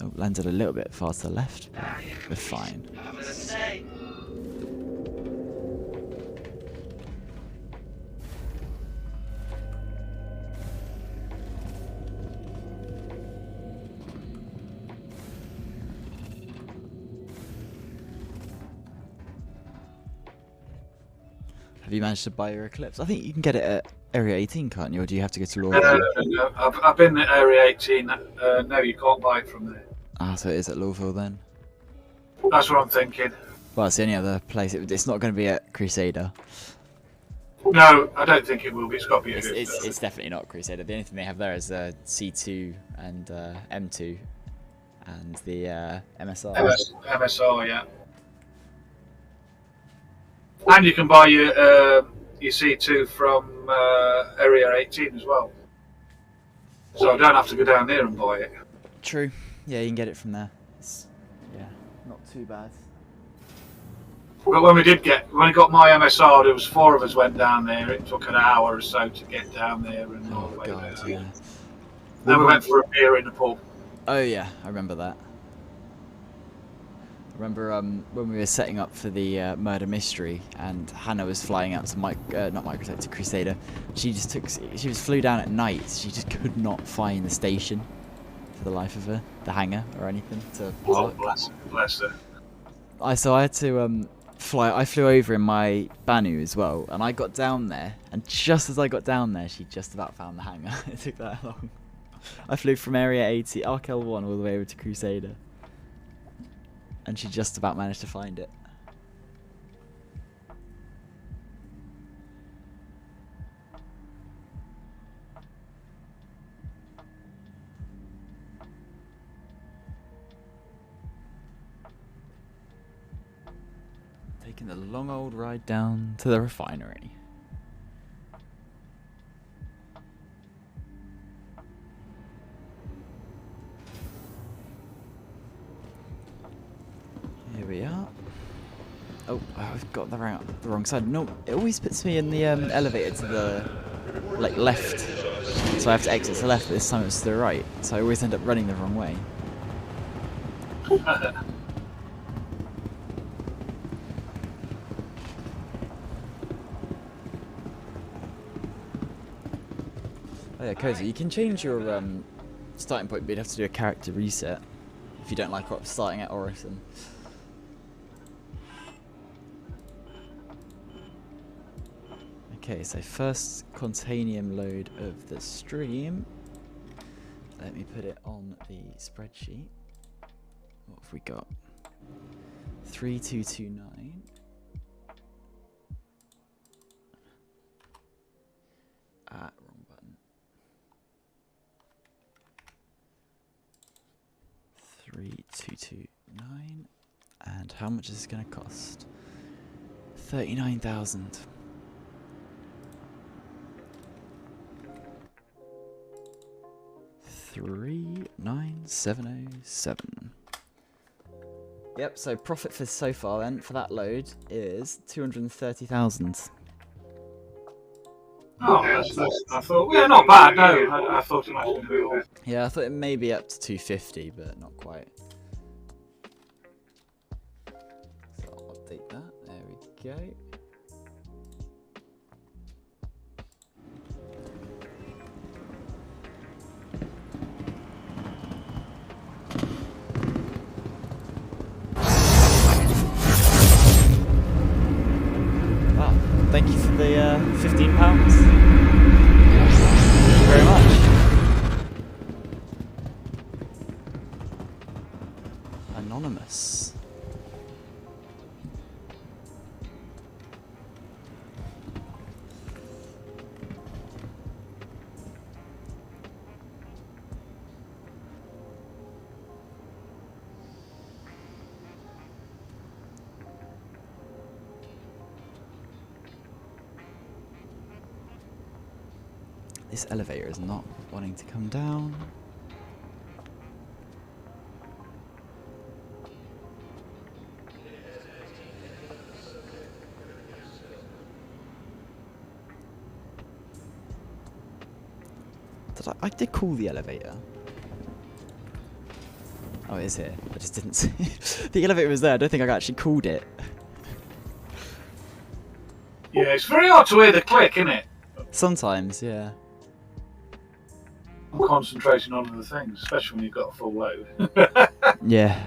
Oh, landed a little bit far to the left, but we're fine. Have you managed to buy your Eclipse? I think you can get it at Area 18, can't you? Or do you have to go to No, Louisville? no. I've been at Area 18. No, you can't buy it from there. Ah, so it is at Louisville then. That's what I'm thinking. Well, it's the only other place. It's not going to be at Crusader. No, I don't think it will be. It's got to be. It's definitely not Crusader. The only thing they have there is C2 and M2 and the MSR. MSR, yeah. And you can buy your C2 from Area 18 as well. So I don't have to go down there and buy it. True. Yeah, you can get it from there. Yeah, not too bad. But when we got my MSR, there was 4 of us went down there. It took an hour or so to get down there and all the way God, there. yeah. Then we went for a beer in the pub. Oh yeah, I remember that. I remember when we were setting up for the murder mystery, and Hannah was flying out to to Crusader. She flew down at night. She just could not find the station for the life of her, the hangar or anything to park. Oh, bless her. So I had to fly. I flew over in my Banu as well, and I got down there. And just as I got down there, she just about found the hangar. It took that long. I flew from Area 80, Arc L1, all the way over to Crusader, and she just about managed to find it. Taking the long old ride down to the refinery. Here we are. Oh, I've got the wrong side. No, it always puts me in the elevator to the left. So I have to exit to the left, but this time it's to the right. So I always end up running the wrong way. Oh yeah, Cozy, you can change your starting point, but you'd have to do a character reset if you don't like what's starting at Orison. Okay, so first Quantanium load of the stream. Let me put it on the spreadsheet. What have we got? 3229. Wrong button. 3229. And how much is this going to cost? 39,000. $3,977. Yep, so profit for so far then for that load is 230,000. Oh, I thought, yeah, not bad. No, I thought it might be more. Yeah, I thought it may be up to 250, but not quite. So I'll update that. There we go. Thank you for the £15. Thank you very much. Anonymous. This elevator is not wanting to come down. I did call the elevator. Oh, it is here. I just didn't see. The elevator was there. I don't think I actually called it. Yeah, it's very hard to hear the click, isn't it? Sometimes, yeah. I'm concentrating on other things, especially when you've got a full load. Yeah.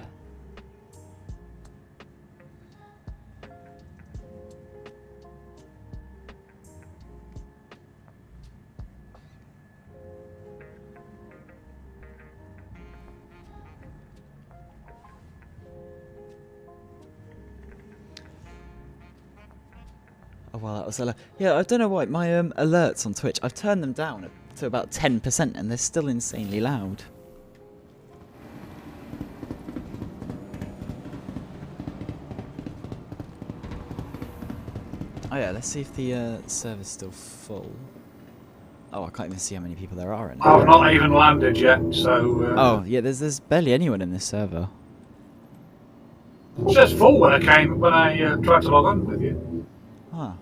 well, that was yeah. I don't know why my alerts on Twitch. I've turned them down to about 10%, and they're still insanely loud. Oh yeah, let's see if the server's still full. Oh, I can't even see how many people there are in it. I've not even landed yet, so... oh, yeah, there's barely anyone in this server. It says full when I tried to log on with you. Huh.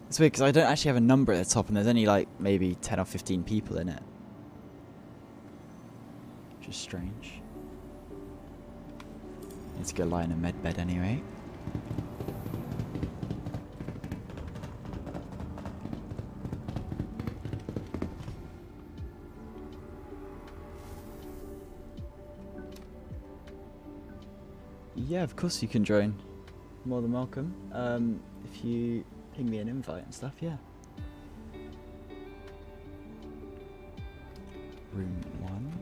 It's weird, because I don't actually have a number at the top, and there's only, like, maybe 10 or 15 people in it. Which is strange. Need to go lie in a med bed anyway. Yeah, of course you can join. More than welcome. If you ping me an invite and stuff, yeah. Room 1.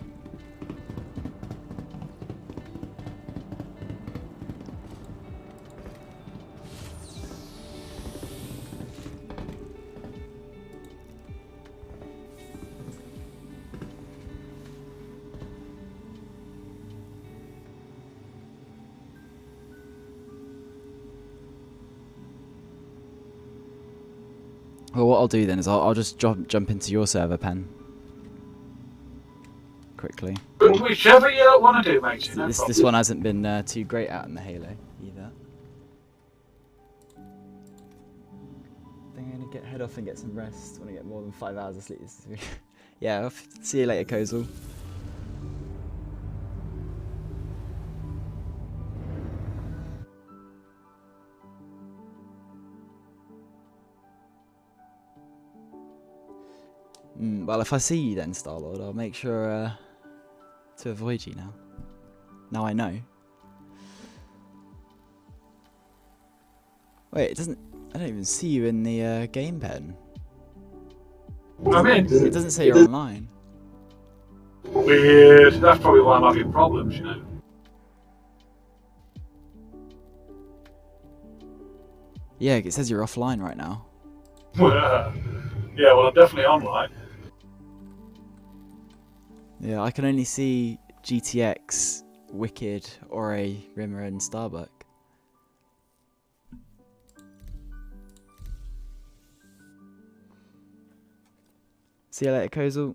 Well, what I'll do then is I'll just jump into your server, Pen. Quickly. Whichever you want to do, mate. No this one hasn't been too great out in the Halo either. I think I'm gonna head off and get some rest. Want to get more than 5 hours of sleep. Yeah, I'll see you later, Kozel. Well, if I see you then, Star-Lord, I'll make sure to avoid you now. Now I know. Wait, it doesn't... I don't even see you in the game pen. I'm in. It doesn't say you're online. Weird. That's probably why I'm having problems, you know. Yeah, it says you're offline right now. Yeah, well, I'm definitely online. Yeah, I can only see GTX, Wicked, Ore, Rimmer, and Starbuck. See you later, Kozel.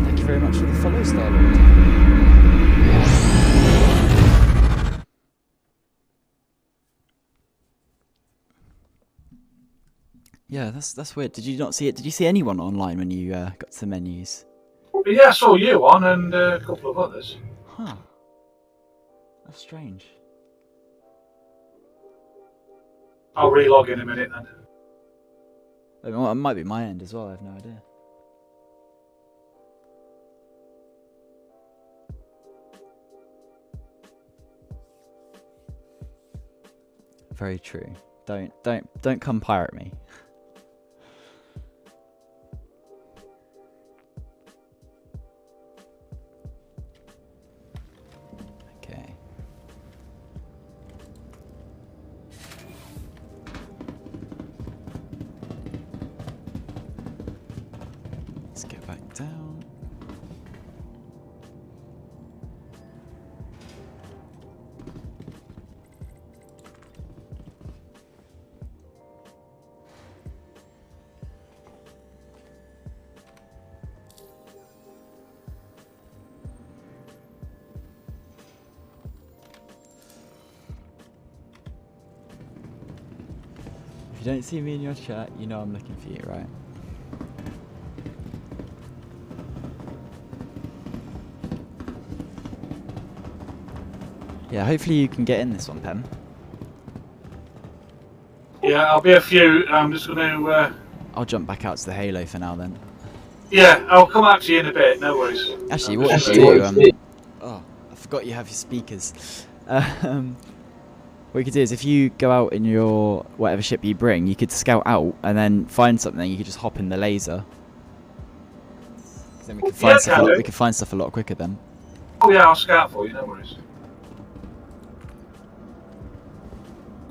Thank you very much for the follow, Starlord. Yeah, that's weird. Did you not see it? Did you see anyone online when you got to the menus? Yeah, I saw you on and a couple of others. Huh. That's strange. I'll relog in a minute then. I mean, well, it might be my end as well. I have no idea. Very true. Don't come pirate me. Okay. Let's get back down. If you don't see me in your chat, you know I'm looking for you, right? Yeah, hopefully you can get in this one, Pem. Yeah, I'll be a few. I'm just going to... I'll jump back out to the Halo for now then. Yeah, I'll come out to you in a bit, no worries. Actually, what you do... oh, I forgot you have your speakers. What you could do is if you go out in your whatever ship you bring, you could scout out and then find something. You could just hop in the laser. 'Cause then we can Yeah, find stuff. can do. We can find stuff a lot quicker then. Oh yeah, I'll scout for you. No worries.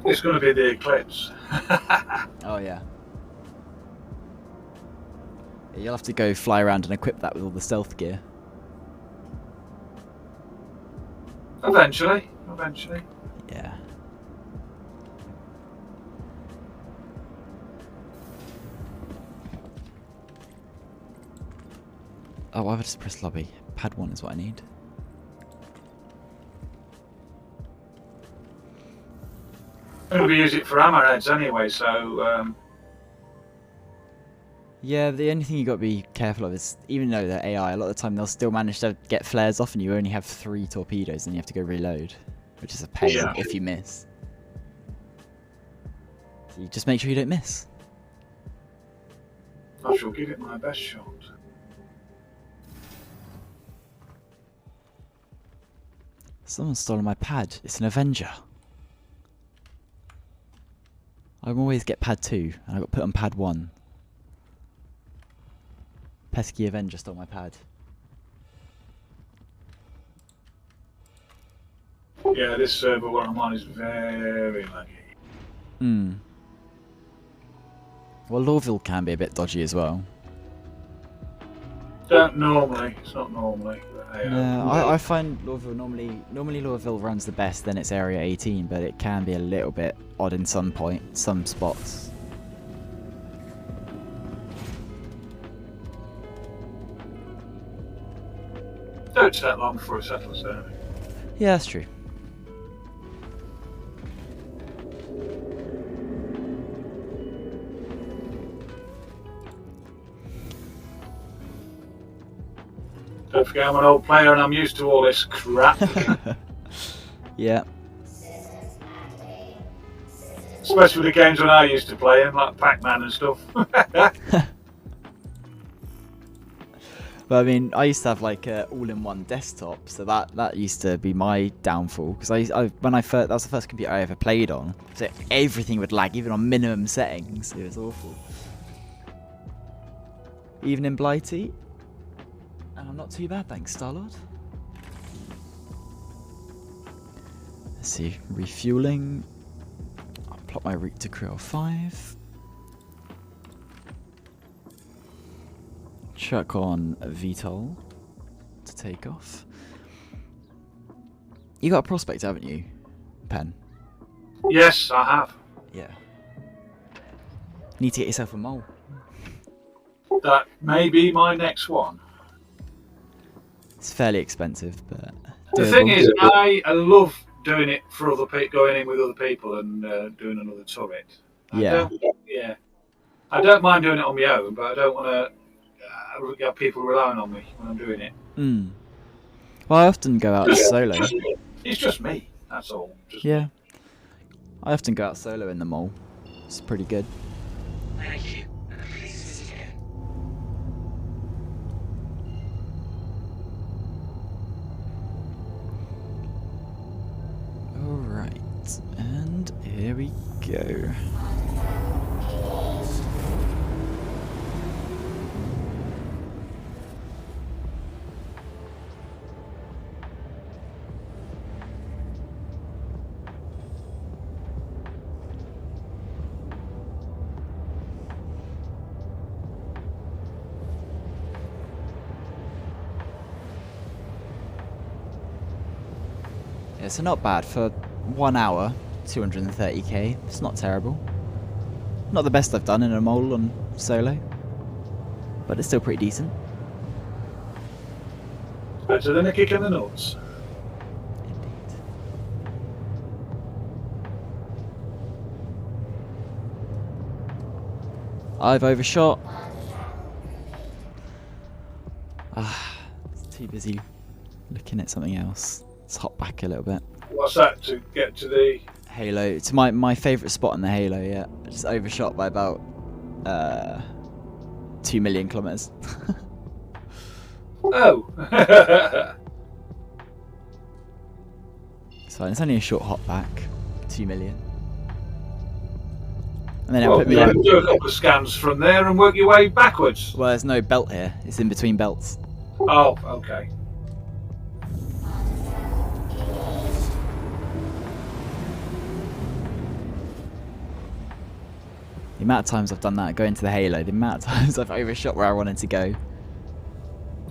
It's going to be the eclipse. Oh yeah. You'll have to go fly around and equip that with all the stealth gear. Eventually. Yeah. Oh, I would just press lobby. Pad 1 is what I need. I'm going to use it for hammerheads anyway, so... Yeah, the only thing you got to be careful of is, even though they're AI, a lot of the time they'll still manage to get flares off and you only have 3 torpedoes and you have to go reload, which is a pain if you miss. So you just make sure you don't miss. I shall give it my best shot. Someone's stolen my pad. It's an Avenger. I always get pad 2 and I got put on pad 1. Pesky Avenger stole my pad. Yeah, this server where I'm on is very laggy. Well, Lawville can be a bit dodgy as well. Don't normally. It's not normally. No, I find Lawville normally Lawville runs the best, then it's Area 18, but it can be a little bit odd in some spots. Don't take long before it settles down. Yeah, that's true. Don't forget I'm an old player and I'm used to all this crap. Yeah. Especially the games when I used to play them, like Pac-Man and stuff. But I mean, I used to have like a all-in-one desktop, so that used to be my downfall. Because that was the first computer I ever played on, so everything would lag, even on minimum settings. It was awful. Even in Blighty, and I'm not too bad, thanks, Starlord. Let's see, refueling. I'll plot my route to Creole 5. Chuck on VTOL to take off. You got a prospect, haven't you, Pen? Yes, I have. Yeah. Need to get yourself a mole. That may be my next one. It's fairly expensive, but The thing is, I love doing it for other people, going in with other people and doing another turret. I don't mind doing it on my own, but I don't want to get people relying on me when I'm doing it. Well, I often go out solo. It's just me, that's all. Yeah. I often go out solo in the mall. It's pretty good. Thank you. Please visit again. Alright, and here we go. Yeah, so not bad for 1 hour, 230k. It's not terrible. Not the best I've done in a mole on solo, but it's still pretty decent. Better than a kick in the nuts. Indeed. I've overshot. It's too busy looking at something else. Let's hop back a little bit. What's that to get to the... Halo. It's my favourite spot in the Halo, yeah. Just overshot by about 2 million kilometres. Oh! So it's only a short hop back. 2 million. And then it Well, put me you on. can do a couple of scans from there and work your way backwards. Well, there's no belt here. It's in between belts. Oh, okay. The amount of times I've done that, going to the Halo, the amount of times I've overshot where I wanted to go.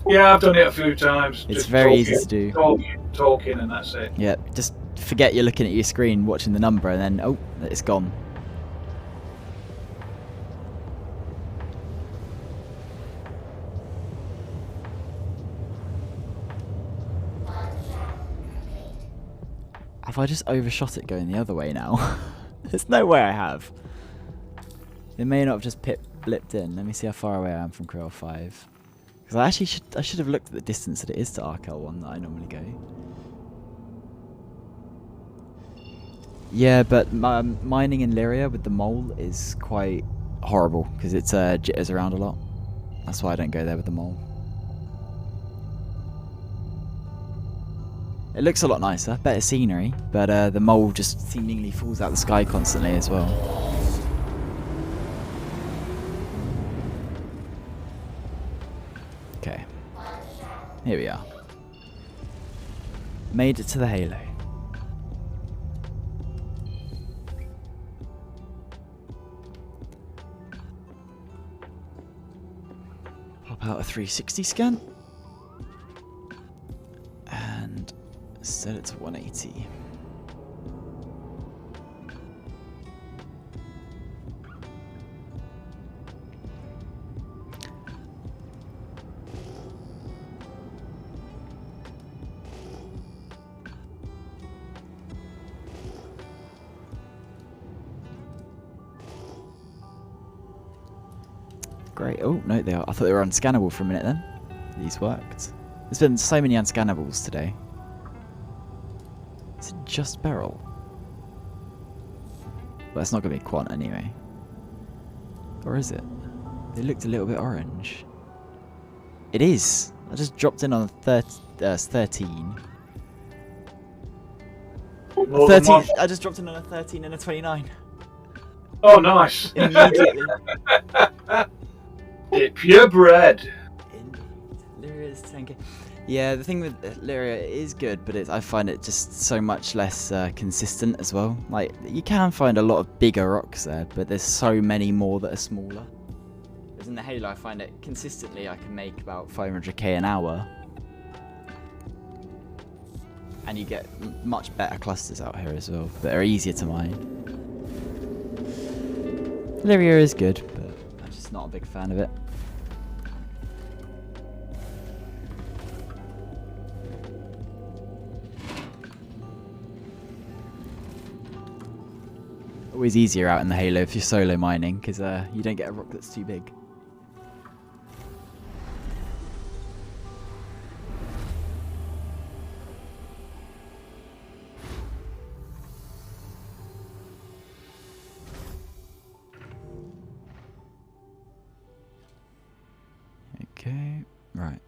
Yeah, I've done it a few times. It's just very talking, easy to do. Talking, and that's it. Yeah, just forget you're looking at your screen, watching the number, and then, oh, it's gone. Have I just overshot it going the other way now? There's no way I have. It may not have just blipped in. Let me see how far away I am from Crew 5. Because I should have looked at the distance that it is to Arc L1 that I normally go. Yeah, but mining in Lyria with the mole is quite horrible because it jitters around a lot. That's why I don't go there with the mole. It looks a lot nicer, better scenery, but the mole just seemingly falls out the sky constantly as well. Okay, here we are. Made it to the Halo. Pop out a 360 scan. And set it to 180. Great. Oh, no, they are. I thought they were unscannable for a minute then. These worked. There's been so many unscannables today. Is it just Beryl? Well, it's not going to be quant anyway. Or is it? They looked a little bit orange. It is! I just dropped in on a 13. More than 13. one. I just dropped in on a 13 and a 29. Oh, nice. Immediately. Dip your bread. Lyria is 10k. Yeah, the thing with Lyria is good, but I find it just so much less consistent as well. Like, you can find a lot of bigger rocks there, but there's so many more that are smaller. Whereas in the Halo, I find it consistently I can make about 500k an hour. And you get much better clusters out here as well, that are easier to mine. Lyria is good, but I'm just not a big fan of it. Always easier out in the Halo if you're solo mining, because you don't get a rock that's too big. Okay, right.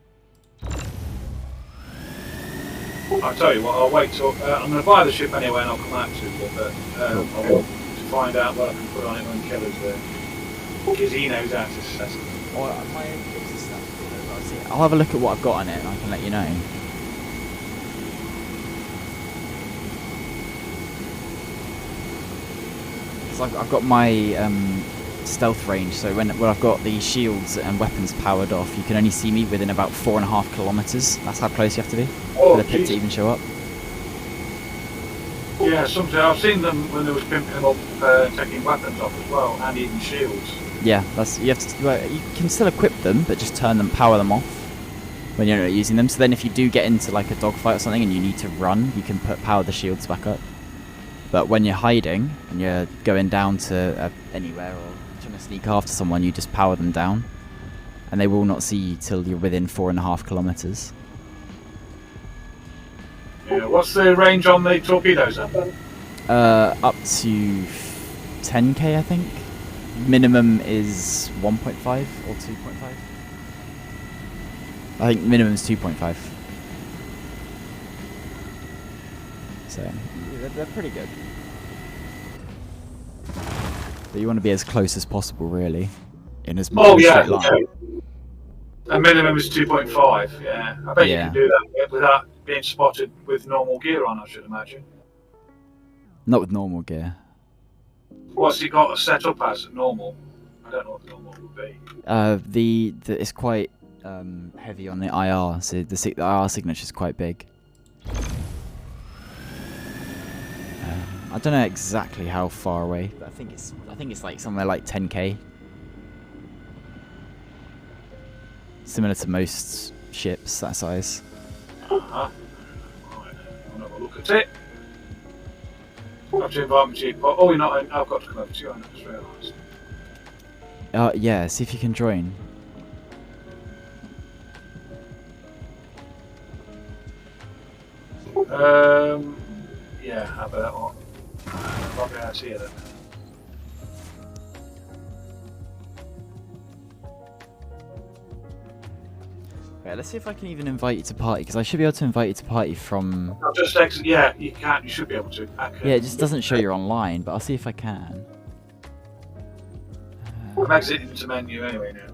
I'll tell you what, I'll wait till... I'm going to buy the ship anyway and I'll come out to it, but I want to find out what I can put on it when Keller's there. Because he knows how to set it. I'll have a look at what I've got on it and I can let you know. So I've got my stealth range, so when I've got the shields and weapons powered off, you can only see me within about 4.5 kilometers. That's how close you have to be for the pit to even show up. Yeah, sometimes I've seen them when they was pimping them up, taking weapons off as well, and even shields. Yeah, you can still equip them, but just power them off when you're not using them. So then if you do get into like a dogfight or something and you need to run, you can power the shields back up. But when you're hiding and you're going down to anywhere or trying to sneak after someone, you just power them down, and they will not see you till you're within 4.5 kilometers. Yeah, what's the range on the torpedoes then? Up to 10k, I think. Minimum is 1.5 or 2.5. I think minimum is 2.5. So they're pretty good. But you want to be as close as possible, really, in as much straight line. A minimum is 2.5. Yeah, I bet you Yeah. can do that without being spotted with normal gear on. I should imagine. Not with normal gear. What's he got set up as normal? I don't know what normal would be. The it's quite heavy on the IR, so the IR signature is quite big. I don't know exactly how far away, but I think it's like somewhere like 10k. Similar to most ships that size. Right, I'll have a look at it. Got to invite me to your pot. Oh, you're not in. I've got to come over to you. I just realised. Yeah, see if you can join. Yeah, how about that one? I'll be out here then. Right, let's see if I can even invite you to party, because I should be able to invite you to party from... I'll just exit. Yeah, you can. You should be able to. Yeah, it just doesn't show you're online, but I'll see if I can. I'm exiting to menu anyway now.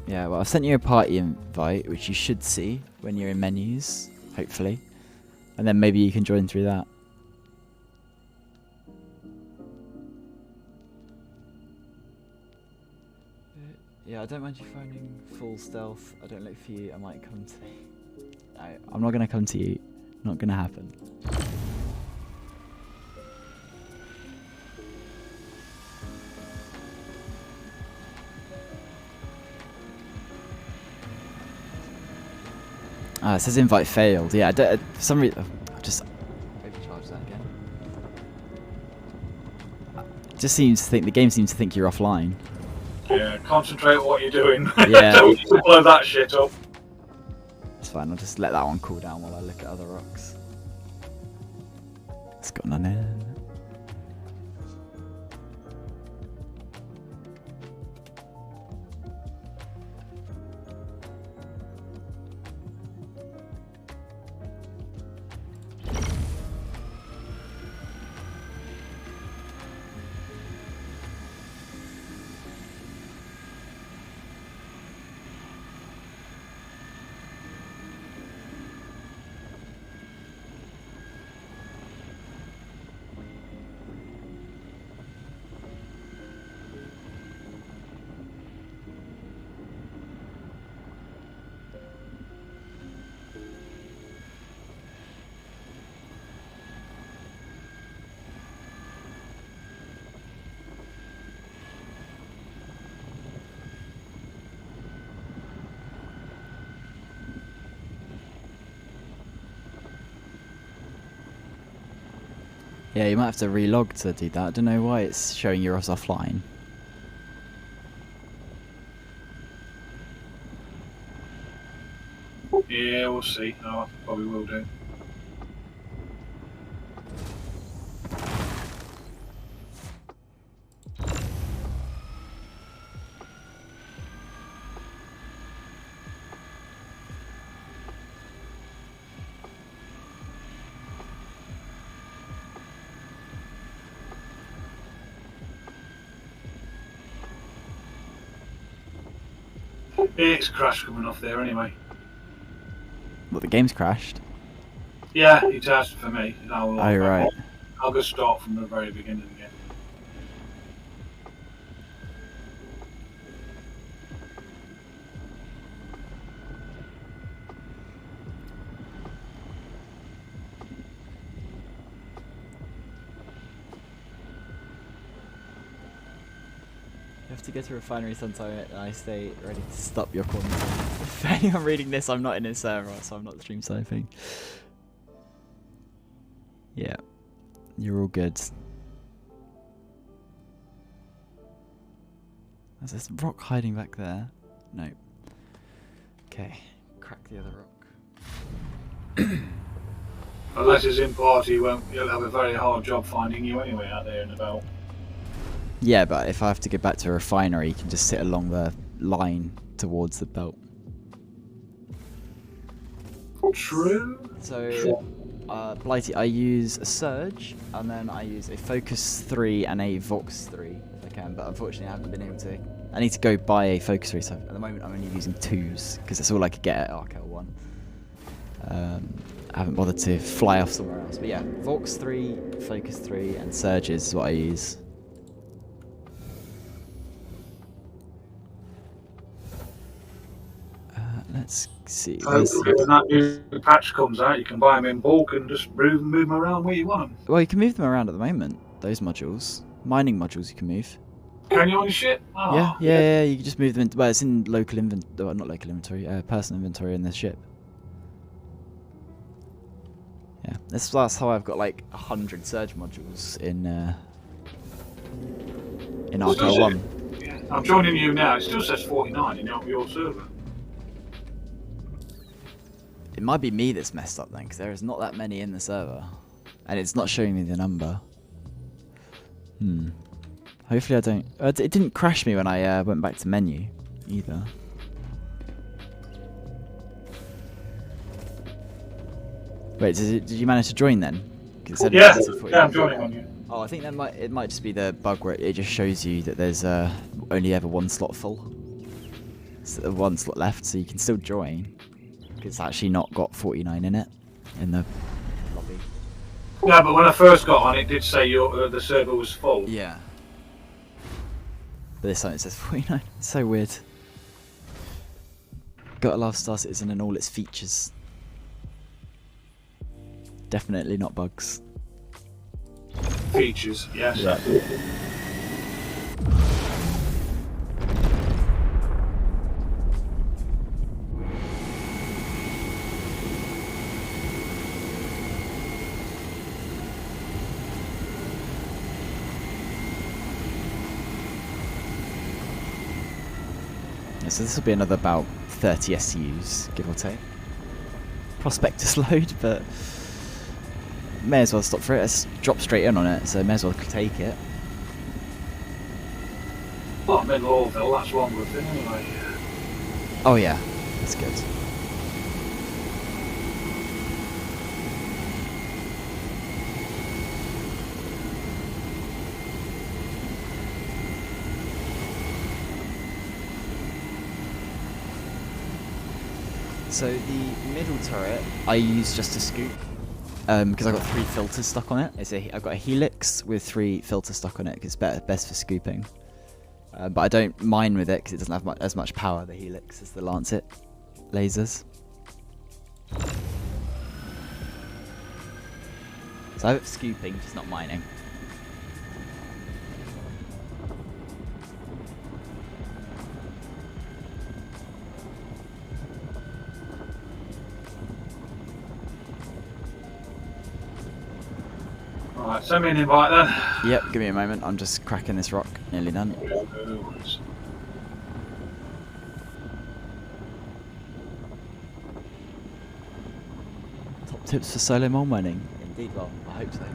Yeah, well, I've sent you a party invite, which you should see when you're in menus, hopefully. And then maybe you can join through that. Yeah, I don't mind you phoning full stealth. I don't look for you. I might come to you. No, I'm not going to come to you. Not going to happen. It says invite failed. Yeah, for some reason, I'll just overcharge that again. Just seems to think the game seems to think you're offline. Yeah, concentrate on what you're doing. Yeah. Don't blow that shit up. It's fine. I'll just let that one cool down while I look at other rocks. It's got none in. Yeah, you might have to relog to do that. I don't know why it's showing you're offline. Yeah, we'll see. No, I probably will do. It's crashed coming off there anyway. What, the game's crashed? Yeah, it has for me. Oh, right. I'll go start from the very beginning again. You have to go to refinery sometime and I stay ready to stop your corner. If anyone reading this, I'm not in a server, so I'm not stream sniping. Yeah, you're all good. There's this rock hiding back there. No. Okay, crack the other rock. Unless it's in party, you'll have a very hard job finding you anyway out there in the belt. Yeah, but if I have to get back to a refinery, you can just sit along the line towards the belt. True. So, Blighty, I use a Surge, and then I use a Focus 3 and a Vox 3 if I can, but unfortunately I haven't been able to I need to go buy a focus ray, so at the moment I'm only using 2s, because that's all I could get at Arc L1. I haven't bothered to fly off somewhere else. But yeah, Vox 3, Focus 3, and Surges is what I use. Let's see. Hopefully when that new patch comes out, you can buy them in bulk and just move them around where you want them. Well, you can move them around at the moment, those modules. Mining modules you can move. Can you on your ship? Oh, Yeah, you can just move them into, well, it's in local inventory, well, not local inventory, personal inventory in the ship. Yeah, that's how I've got like 100 Surge modules in Arc L1. Yeah. I'm joining you now. It still says 49 in your server. It might be me that's messed up then, because there is not that many in the server. And it's not showing me the number. Hopefully I don't... it didn't crash me when I went back to menu, either. Wait, did you manage to join then? Yeah, I'm joining on you. Oh, I think it might just be the bug where it just shows you that there's only ever one slot full. So one slot left, so you can still join. It's actually not got 49 in it in the lobby. Yeah, but when I first got on, it did say the server was full. Yeah. But this time it says 49. It's so weird. Gotta love Star Citizen and all its features. Definitely not bugs. Features, yes. Yeah. So this will be another about 30 SUs, give or take. Prospectus load, but may as well stop for it. Let's drop straight in on it, so may as well take it. Well, I'm in Lawville, that's one good thing anyway. Oh yeah, that's good. So the middle turret I use just to scoop, because I've got 3 filters stuck on it. I've got a helix with 3 filters stuck on it, because it's best for scooping. But I don't mine with it because it doesn't have as much power, the helix, as the Lancet lasers. So I have it for scooping, just not mining. Alright, send me an invite then. Yep, give me a moment. I'm just cracking this rock. Nearly done. Top tips for solo mole mining. Indeed, well, I hope so.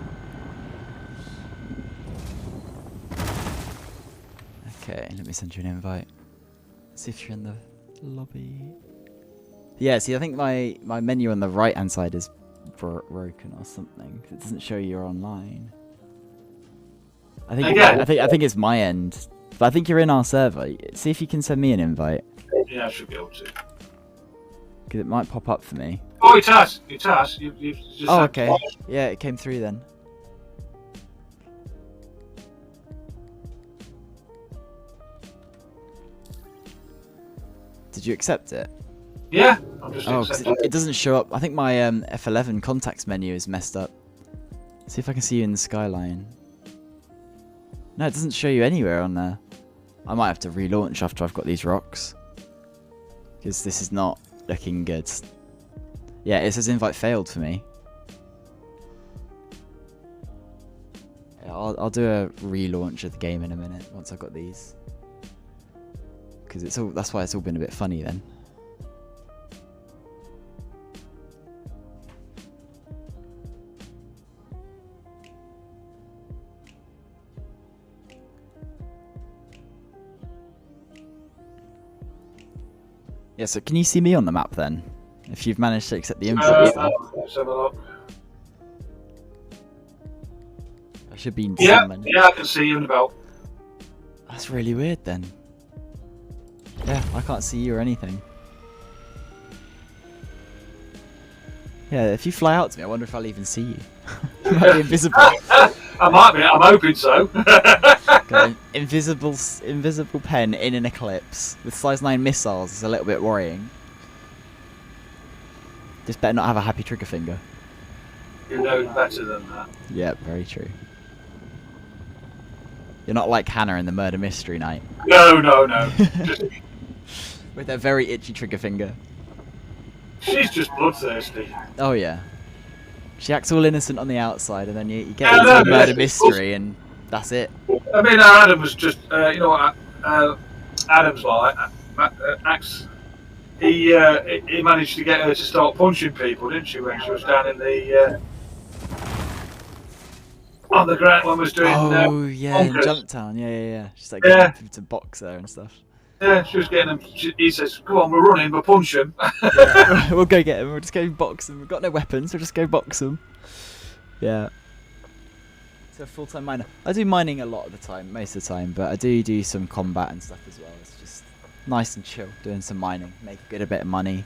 Okay, let me send you an invite. See if you're in the lobby. Yeah, see, I think my menu on the right hand side is broken or something. It doesn't show you're online. I think it's my end, but I think you're in our server. See if you can send me an invite. Yeah, I should be able to. Because it might pop up for me. Oh, it has. It has. You've just Oh, okay. Yeah, it came through then. Did you accept it? Yeah, I'm just Oh, because it doesn't show up. I think my F11 contacts menu is messed up. See if I can see you in the skyline. No, it doesn't show you anywhere on there. I might have to relaunch after I've got these rocks. Because this is not looking good. Yeah, it says invite failed for me. Yeah, I'll do a relaunch of the game in a minute once I've got these. Because that's why it's all been a bit funny then. Yeah, so can you see me on the map then? If you've managed to accept the invite. Let's have a look. I should be in Yeah, someone. yeah, I can see you in the belt. That's really weird then. Yeah, I can't see you or anything. Yeah, if you fly out to me, I wonder if I'll even see you. You might be invisible. I might be. I'm hoping so. Got an invisible pen in an eclipse with size 9 missiles is a little bit worrying. Just better not have a happy trigger finger. You know better than that. Yeah, very true. You're not like Hannah in the Murder Mystery Night. No. Just, With her very itchy trigger finger. she's just bloodthirsty. Oh yeah. She acts all innocent on the outside and then you get into a murder mystery and that's it. I mean, Adam was just, you know what Adam's like. Acts. He managed to get her to start punching people, didn't she, when she was down in the on the ground when we was doing. Oh yeah, in Bonkers. Jumptown. Yeah. She's like Yeah. getting to box her and stuff. Yeah, she was getting him. He says, "Go on, we're running, but punch him." We'll go get him. We'll just go box him. We've got no weapons. We'll just go box him. Yeah. So full-time miner. I do mining a lot of the time, most of the time, but I do some combat and stuff as well. It's just nice and chill doing some mining, make a bit of money.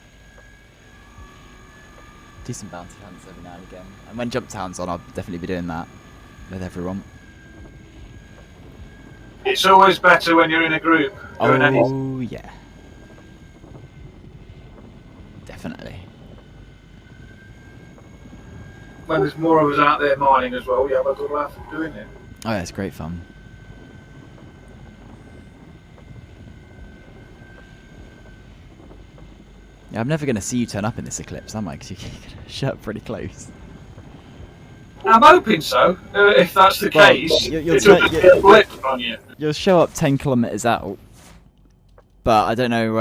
Do some bounty hunts every now and again. And when Jumptown's on, I'll definitely be doing that with everyone. It's always better when you're in a group. Doing anything. Oh yeah. Definitely. When there's more of us out there mining as well, we have a good laugh doing it. Oh yeah, it's great fun. Yeah, I'm never going to see you turn up in this eclipse, am I? Because you're going to show up pretty close. I'm hoping so. If that's the Well, case, you'll it doesn't get a blip on you. You'll show up 10 kilometers out, but I don't know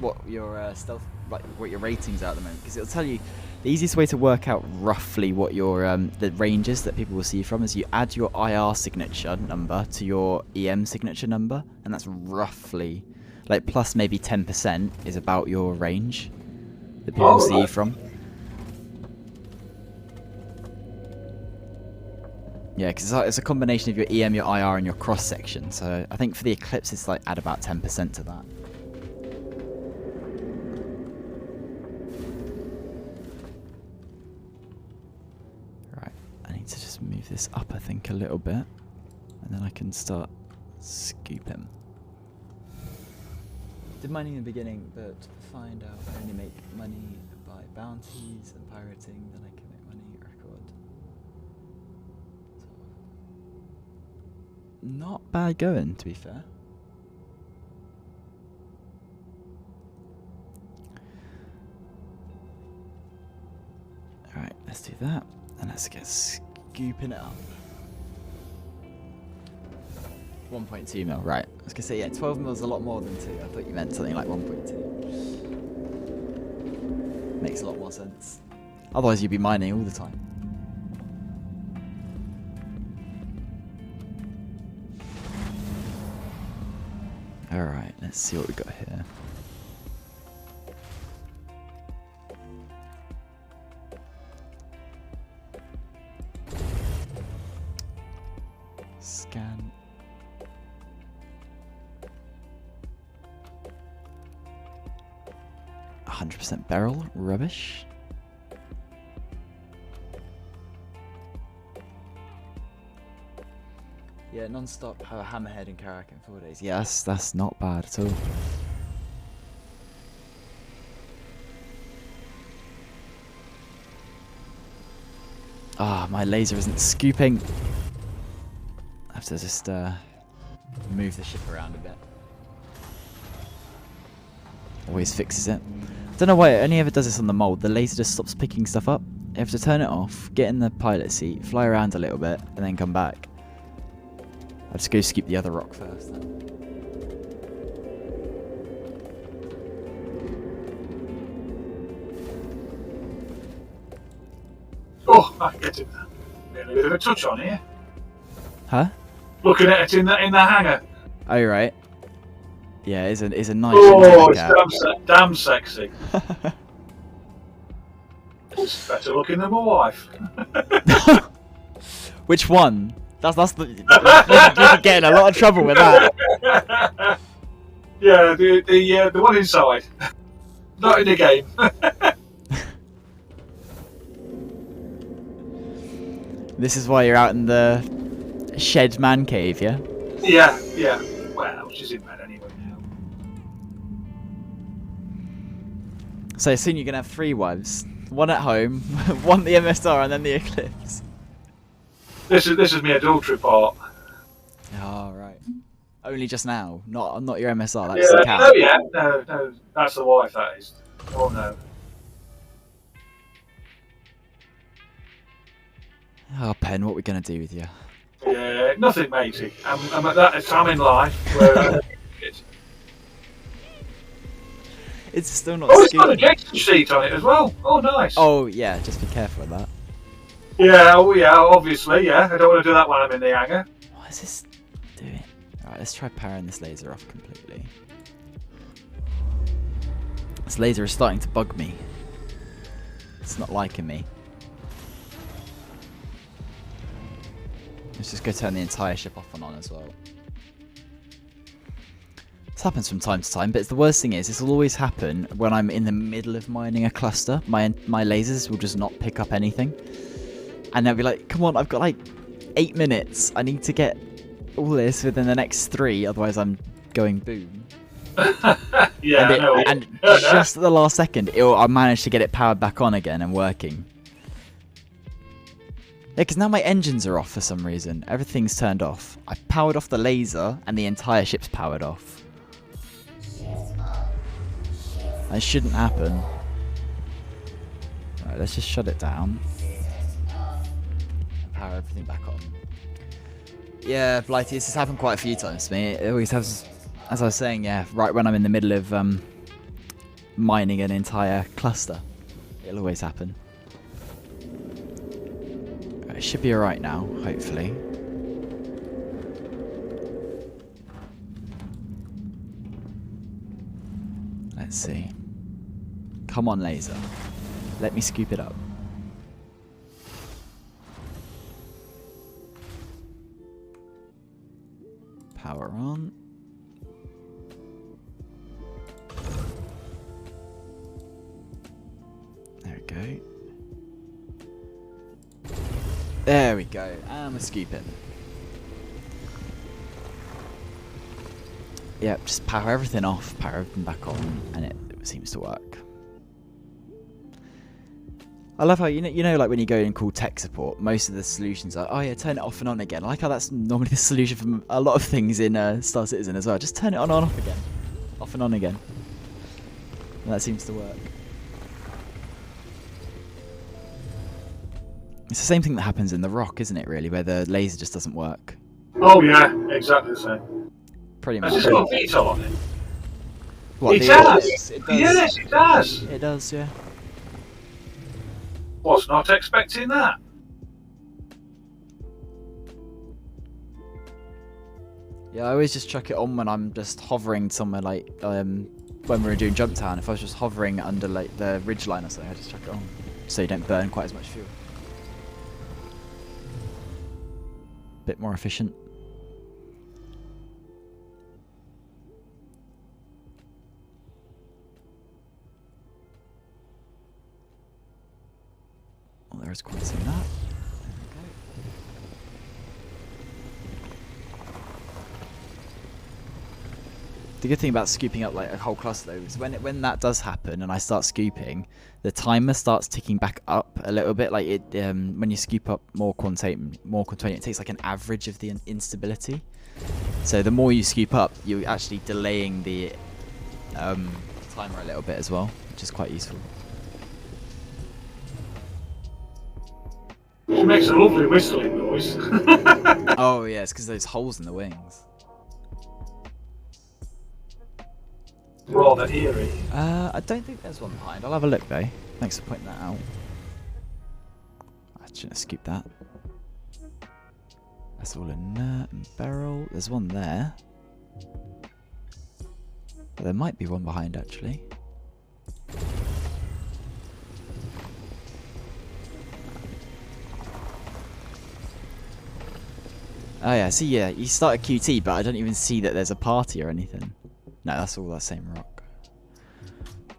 what your stealth, like what your ratings are at the moment, because it'll tell you the easiest way to work out roughly what your the ranges that people will see you from is you add your IR signature number to your EM signature number, and that's roughly like plus maybe 10% is about your range that people will see you from. Yeah, because it's a combination of your EM, your IR, and your cross section. So I think for the eclipse, it's like add about 10% to that. Right, I need to just move this up, I think, a little bit, and then I can start scooping. Did mining in the beginning, but find out I only make money by bounties and pirating, then I can make money record. Not bad going, to be fair. Alright, let's do that. And let's get scooping it up. 1.2 mil, right. I was going to say, yeah, 12 mil is a lot more than 2. I thought you meant something like 1.2. Makes a lot more sense. Otherwise, you'd be mining all the time. Alright, let's see what we got here. Scan. %, barrel, rubbish. Yeah, non-stop have a hammerhead in Karak in 4 days. Yes, that's not bad at all. Ah, my laser isn't scooping. I have to just move the ship around a bit. Always fixes it. Don't know why it only ever does this on the mold. The laser just stops picking stuff up. You have to turn it off, get in the pilot seat, fly around a little bit, and then come back. I'll just go scoop the other rock first then. Oh, I get it. Getting a bit of a touch on here. Huh? Looking at it in the hangar. Oh, right. Yeah, it's a nice Oh, antenna it's damn sexy. It's better looking than my wife. Which one? That's the. You could get in a lot of trouble with that. Yeah, the one inside, not in the game. This is why you're out in the shed man cave, yeah? Yeah, yeah. Well, she's in bed anyway now. So soon you're gonna have 3 wives. One at home, one the MSR, and then the Eclipse. This is my adultery part. Oh, right. Only just now, not your MSR, that's Yeah, the cat. no, yeah, no, that's the wife. That is. Oh no. Oh, Pen, what are we gonna do with you? Yeah, nothing, matey. I'm at that time in life where. It's still not Oh, it's got a scooping. ejection seat on it as well. Oh, nice. Oh, yeah, just be careful of that. Yeah, oh yeah, obviously, yeah. I don't want to do that when I'm in the hangar. What is this doing? Alright, let's try powering this laser off completely. This laser is starting to bug me. It's not liking me. Let's just go turn the entire ship off and on as well. This happens from time to time, but the worst thing is, this will always happen when I'm in the middle of mining a cluster. My lasers will just not pick up anything. And they'll be like, come on, I've got like 8 minutes. I need to get all this within the next 3, otherwise I'm going boom. Yeah, and I know. and just at the last second, I managed to get it powered back on again and working. Yeah, because now my engines are off for some reason. Everything's turned off. I've powered off the laser, and the entire ship's powered off. That shouldn't happen. Alright, let's just shut it down. Power everything back on. Yeah, Blighty, this has happened quite a few times to me. It always has, as I was saying, yeah, right when I'm in the middle of mining an entire cluster. It'll always happen. It should be alright now, hopefully. Let's see. Come on, laser. Let me scoop it up. Power on. There we go. There we go. And we're scooping. Yep, just power everything off, power everything back on, and it seems to work. I love how, you know, like when you go and call tech support, most of the solutions are, oh yeah, turn it off and on again. I like how that's normally the solution for a lot of things in Star Citizen as well. Just turn it on and off again. Off and on again. And that seems to work. It's the same thing that happens in The Rock, isn't it, really, where the laser just doesn't work. Oh yeah, exactly the same. Pretty much. Has it got a VTOL on it? What, It the does. Eclipse? It does. Yes, it does. It does, yeah. Was not expecting that. Yeah, I always just chuck it on when I'm just hovering somewhere, like when we were doing Jump Town. If I was just hovering under like the ridgeline or something, I just chuck it on, so you don't burn quite as much fuel. Bit more efficient. Well, there's quite some of that. There we go. The good thing about scooping up like a whole cluster though is when that does happen and I start scooping, the timer starts ticking back up a little bit. Like it when you scoop up more quantanium, it takes like an average of the instability. So the more you scoop up, you're actually delaying the timer a little bit as well, which is quite useful. It makes a lovely whistling noise. Oh yeah, it's because those holes in the wings. Rather eerie. I don't think there's one behind. I'll have a look though. Thanks for pointing that out. I shouldn't have scooped that. That's all inert and barrel. There's one there. But there might be one behind actually. Oh yeah, see, yeah, you start a QT, but I don't even see that there's a party or anything. No, that's all that same rock.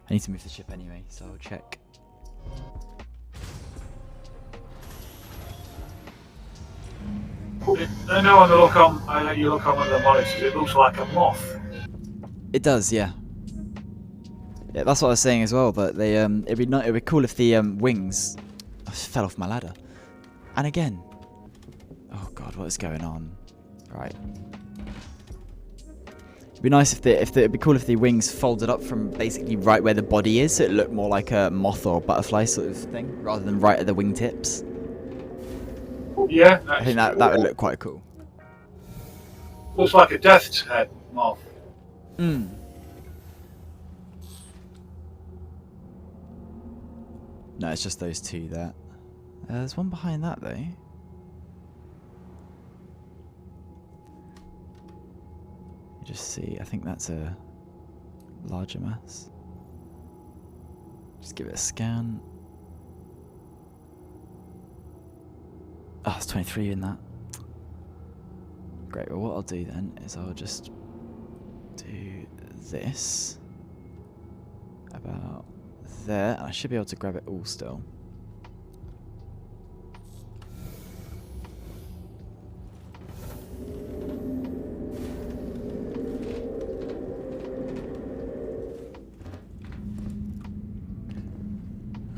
I need to move the ship anyway, so I'll check. I know on the look on, I let you look on one of the monitors, it looks like a moth. It does, yeah. Yeah, that's what I was saying as well. But they, it'd be cool if the wings fell off my ladder. And again, oh god, what is going on? Right. It'd be nice if it'd be cool if the wings folded up from basically right where the body is, so it looked more like a moth or butterfly sort of thing, rather than right at the wingtips. Yeah, I think that would look quite cool. Looks like a death's head moth. Hmm. No, it's just those two there. There's one behind that though. You just see, I think that's a larger mass. Just give it a scan. Oh, it's 23 in that. Great, well what I'll do then is I'll just do this about there, and I should be able to grab it all still.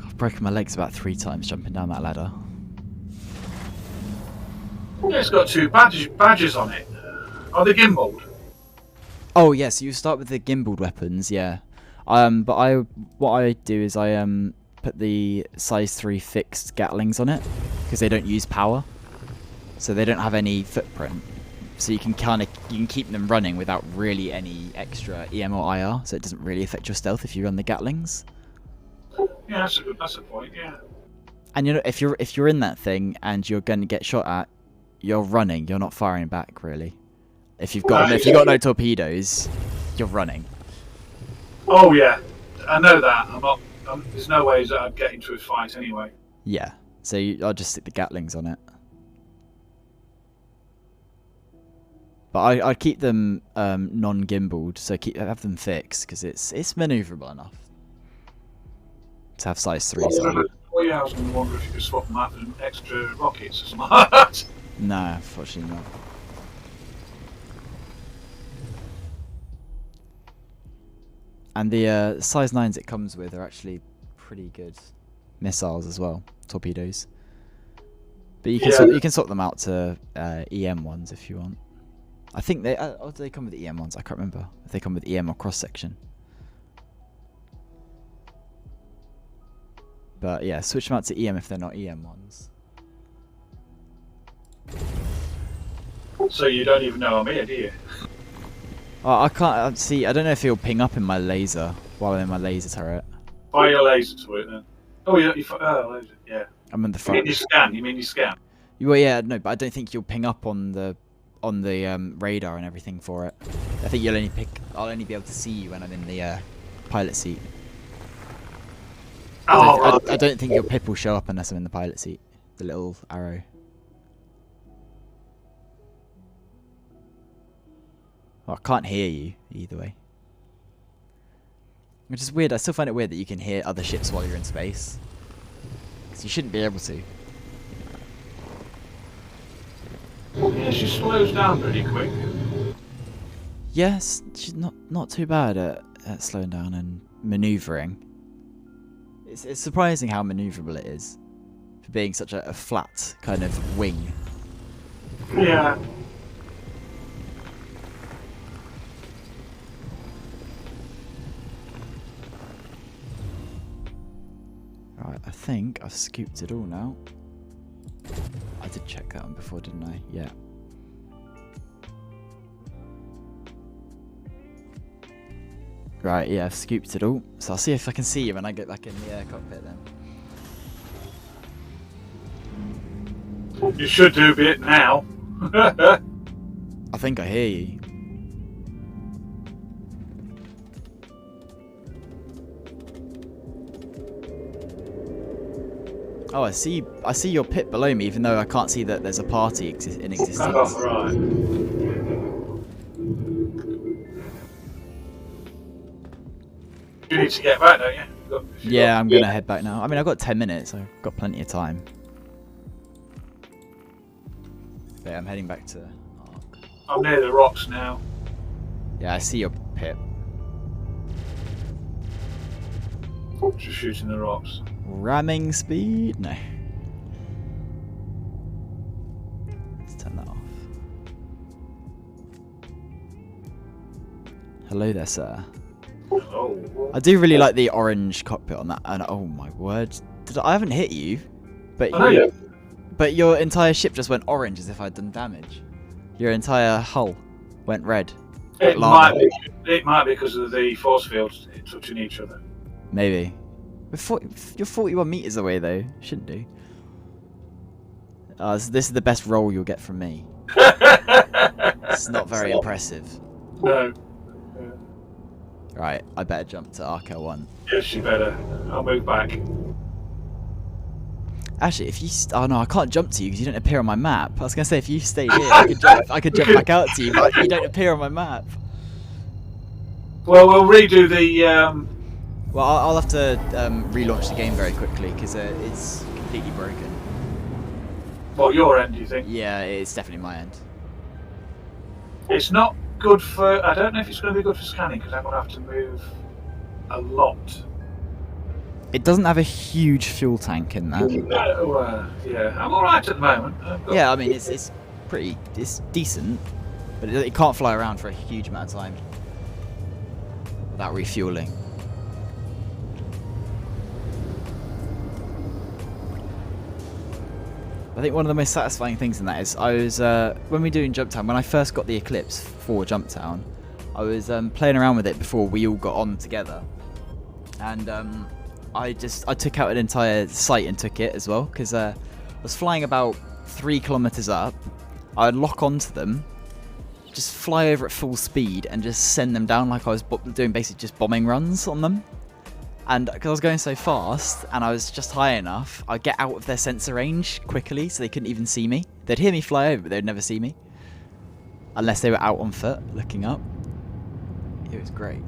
I've broken my legs about 3 times jumping down that ladder. Yeah, it's got 2 badges on it. Are they gimbaled? Oh yes, yeah, so you start with the gimbaled weapons, yeah. But what I do is I put the size 3 fixed Gatlings on it because they don't use power, so they don't have any footprint. So you can keep them running without really any extra EM or IR, so it doesn't really affect your stealth if you run the Gatlings. Yeah, that's a point. Yeah. And you know, if you're in that thing and you're going to get shot at, you're running. You're not firing back really. If you've got no torpedoes, you're running. Oh yeah, I know that. There's no ways that I'd get into a fight anyway. Yeah, so I'll just stick the Gatlings on it. But I keep them non-gimbaled, so have them fixed because it's manoeuvrable enough to have size 3s on. Well, yeah, I was going to wonder if you could swap them out for extra rockets or something like that. No, unfortunately not. And the size 9s it comes with are actually pretty good missiles as well, torpedoes. But you can swap them out to EM ones if you want. I think they do they come with the EM ones? I can't remember if they come with EM or cross section. But yeah, switch them out to EM if they're not EM ones. So you don't even know I'm here, do you? Oh, I can't see. I don't know if he'll ping up in my laser while I'm in my laser turret. Fire your laser to it then. Oh, laser, yeah. I'm in the front. You mean you scan? Well, yeah, no, but I don't think you'll ping up on the radar and everything for it. I think I'll only be able to see you when I'm in the pilot seat. I don't think your pip will show up unless I'm in the pilot seat. The little arrow. Oh, I can't hear you either way. Which is weird. I still find it weird that you can hear other ships while you're in space. Because you shouldn't be able to. Yeah, she slows down pretty quick. Yes, she's not too bad at slowing down and manoeuvring. It's surprising how manoeuvrable it is for being such a flat kind of wing. Yeah. Right, I think I've scooped it all now. I did check that one before, didn't I? Yeah. Right, yeah, I've scooped it all. So I'll see if I can see you when I get back in the cockpit then. You should do a bit now. I think I hear you. Oh, I see your pit below me, even though I can't see that there's a party in existence. Oh, right. need to get back, don't you? Yeah, I'm gonna head back now. I mean, I've got 10 minutes. I've got plenty of time. But yeah, I'm heading back to Ark. I'm near the rocks now. Yeah, I see your pip. Just shooting the rocks. Ramming speed? No. Let's turn that off. Hello there, sir. Oh. I do really like the orange cockpit on that. And oh my word, I haven't hit you, but but your entire ship just went orange as if I'd done damage. Your entire hull went red. It might be because of the force fields touching each other. Maybe. You're 41 meters away though. Shouldn't do. So this is the best roll you'll get from me. It's not very impressive. No. Right, I better jump to Ark L1. Yes, you better. I'll move back. Actually, if you... oh no, I can't jump to you because you don't appear on my map. I was going to say, if you stay here, I could jump back out to you, but you don't appear on my map. Well, we'll redo the... Well, I'll have to relaunch the game very quickly because it's completely broken. What, your end, do you think? Yeah, it's definitely my end. It's not good for... I don't know if it's going to be good for scanning because I'm going to have to move a lot. It doesn't have a huge fuel tank in that. Yeah, I'm alright at the moment. Yeah, I mean, it's decent, but it can't fly around for a huge amount of time without refueling. I think one of the most satisfying things in that is I was when we were doing Jumptown, when I first got the Eclipse for Jumptown, I was playing around with it before we all got on together, and I took out an entire site and took it as well because I was flying about 3 kilometers up. I'd lock onto them, just fly over at full speed and just send them down like I was doing basically just bombing runs on them. And because I was going so fast and I was just high enough, I'd get out of their sensor range quickly so they couldn't even see me. They'd hear me fly over, but they'd never see me. Unless they were out on foot, looking up. It was great.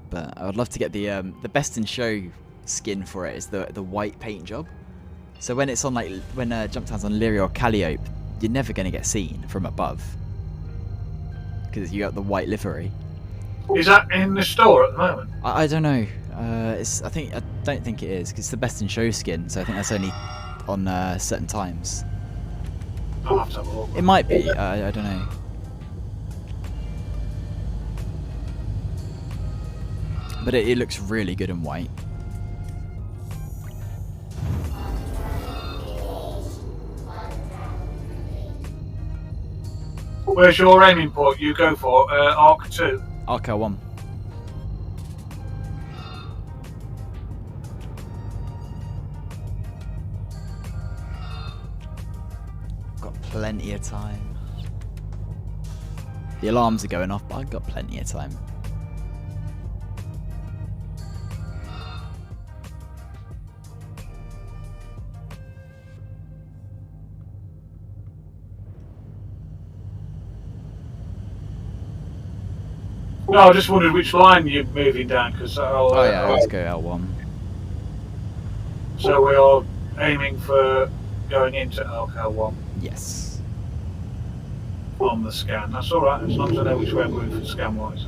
But I would love to get the best in show skin for it is the white paint job. So when it's on when Jumptown's on Lyria or Calliope, you're never going to get seen from above. Because you got the white livery. Is that in the store at the moment? I don't know. I don't think it is because it's the best in show skin. So I think that's only on certain times. I'll have to have a look. It might be. I don't know. But it looks really good in white. Where's your aiming point? You go for Arc 2. Arc L1. Got plenty of time. The alarms are going off, but I've got plenty of time. No, I just wondered which line you're moving down because oh yeah, let's go L1. So we are aiming for going into L1 Yes. on the scan. That's all right, as long as I know which way I'm moving for scan wise.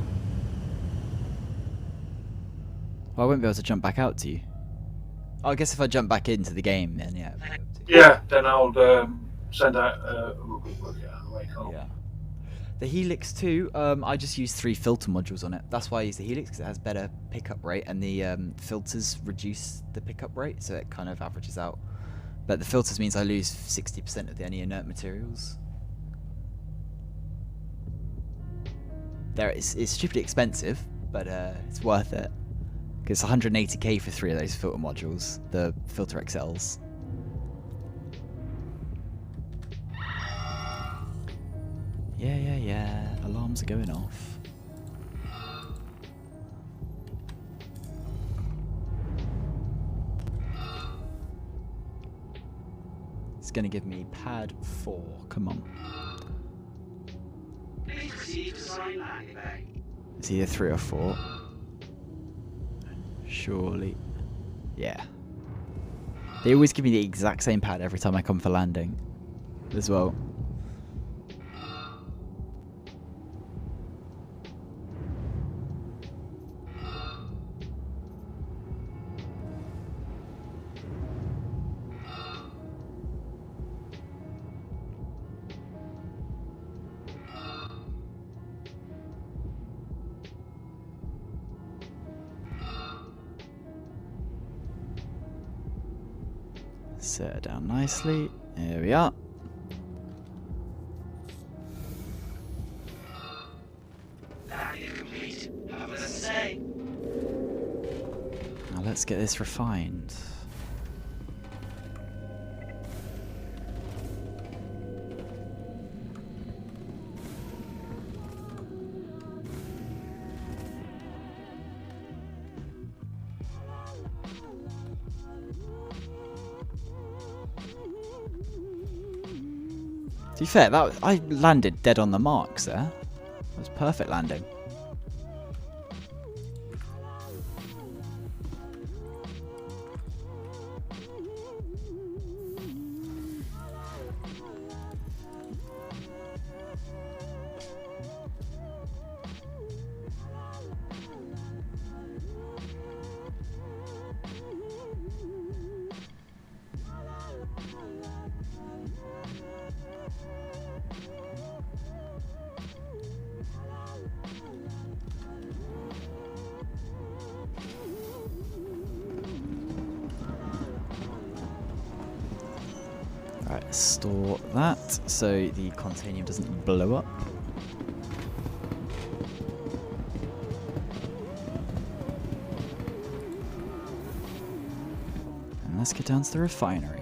Well, I won't be able to jump back out to you. Oh, I guess if I jump back into the game, then yeah. Yeah, then I'll send out wake-up. Yeah. The Helix 2, I just use 3 filter modules on it. That's why I use the Helix, because it has better pickup rate, and the filters reduce the pickup rate, so it kind of averages out. But the filters means I lose 60% of any inert materials. It's stupidly expensive, but it's worth it. Because it's 180k for 3 of those filter modules, the Filter XLs. Yeah. Alarms are going off. It's going to give me pad 4. Come on. Please proceed to sign landing bay. It's either 3 or 4. Surely. Yeah. They always give me the exact same pad every time I come for landing. As well. Set it down nicely. Here we are. Value complete. Have a nice day. Now let's get this refined. To be fair, I landed dead on the marks there. It was perfect landing. Right, store that so the container doesn't blow up. And let's get down to the refinery.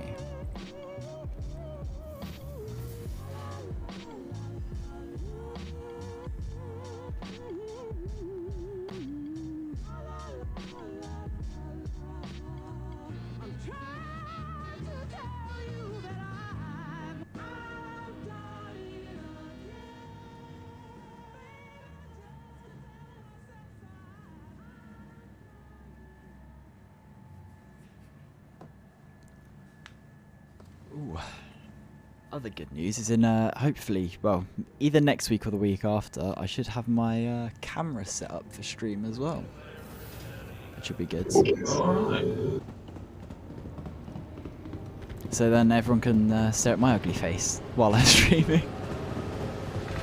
Ooh. Other good news is in hopefully, well, either next week or the week after, I should have my camera set up for stream as well. Which should be good. Alright. So then everyone can stare at my ugly face while I'm streaming.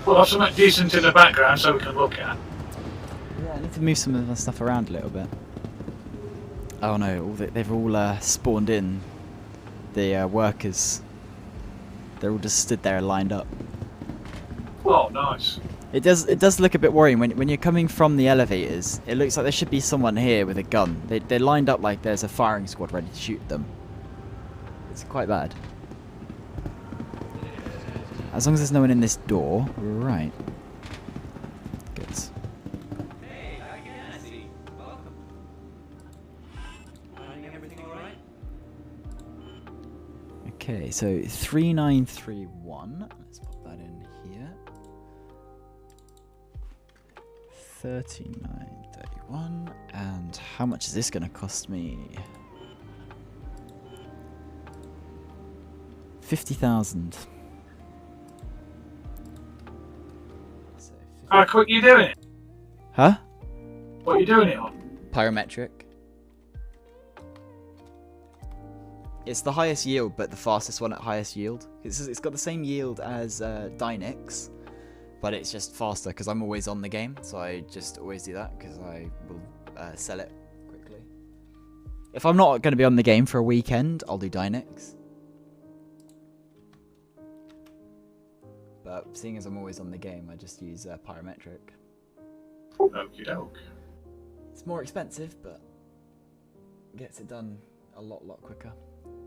Well, have something decent in the background so we can look at. Yeah, I need to move some of the stuff around a little bit. Oh no, they've all spawned in. The workers. They're all just stood there lined up. Oh, nice. It does look a bit worrying when you're coming from the elevators. It looks like there should be someone here with a gun. They're lined up like there's a firing squad ready to shoot them. It's quite bad. As long as there's no one in this door, we're right. Good. Hey, Nancy. Welcome. Finding everything all right? Okay, so 3931. Let's pop that in here. 3931. And how much is this going to cost me? 50,000. How quick you doing it? Huh? What are you doing it on? Pyrometric. It's the highest yield, but the fastest one at highest yield. It's got the same yield as Dynix, but it's just faster because I'm always on the game. So I just always do that because I will sell it quickly. If I'm not going to be on the game for a weekend, I'll do Dynix. But seeing as I'm always on the game, I just use Pyrometric. Okie doke. It's more expensive, but gets it done a lot quicker.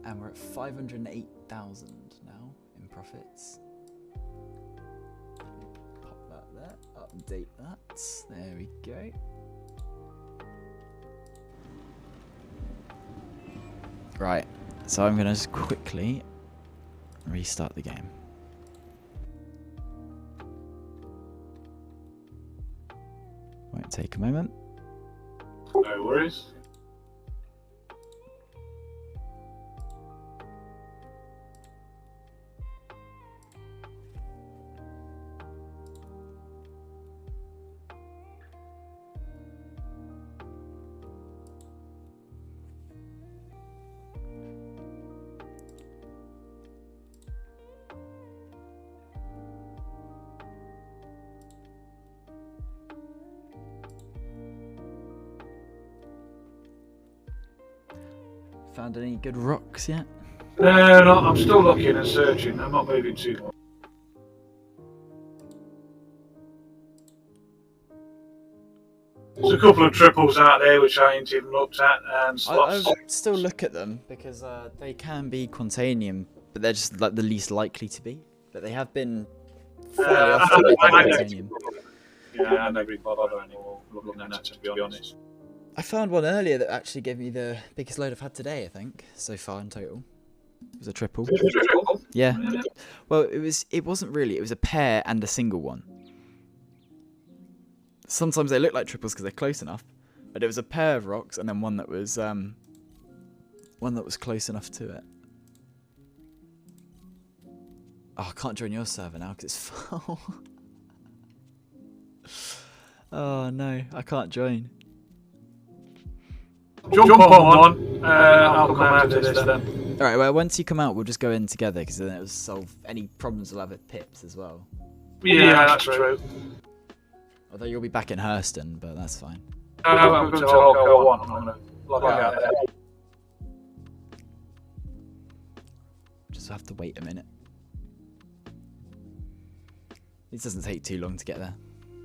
And we're at 508,000 now in profits. Pop that there, update that. There we go. Right, so I'm gonna just quickly restart the game. Won't take a moment. No worries. Found any good rocks yet? No, I'm still looking and searching. I'm not moving too much. There's a couple of triples out there which I ain't even looked at, and slots. I still look at them because they can be quantanium, but they're just like the least likely to be. But they have been fairly often quantanium. Yeah, I never even bother anymore looking at it, to be honest. I found one earlier that actually gave me the biggest load I've had today, I think, so far in total. It was a triple. Triple? Yeah. Well, it wasn't really. It was a pair and a single one. Sometimes they look like triples because they're close enough, but it was a pair of rocks and then one that was close enough to it. Oh, I can't join your server now because it's full. Oh no, I can't join. Jump on one. I'll come out of this then. Alright, well, once you come out, we'll just go in together because then it'll solve any problems we'll have at Pips as well. Yeah, that's true. Although you'll be back in Hurston, but that's fine. No, I'm going to Hardcore 1. I'm going to log out there. Just have to wait a minute. This doesn't take too long to get there.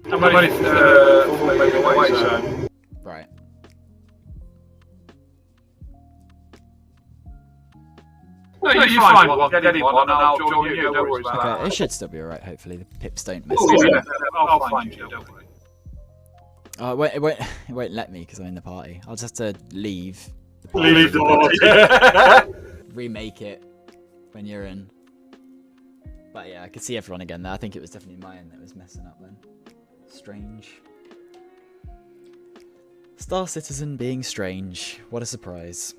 I'm only 4 minutes away, so... Right. No, you find one, get in one, and I'll join you, don't worry about that. Okay, it should still be alright, hopefully. The Pips don't mess Oh, it yeah, up. I'll find you, don't worry. Oh, it won't let me because I'm in the party. I'll just have to leave. Leave the party. Remake it when you're in. But yeah, I could see everyone again there. I think it was definitely mine that was messing up then. Strange. Star Citizen being strange. What a surprise.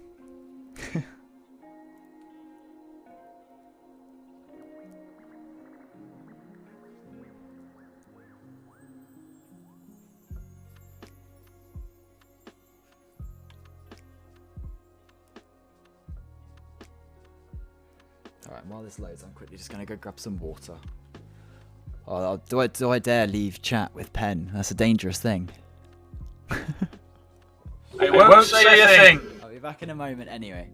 Alright, while this loads, I'm quickly just going to go grab some water. Oh, do I dare leave chat with Pen? That's a dangerous thing. I won't say a thing. I'll be back in a moment anyway.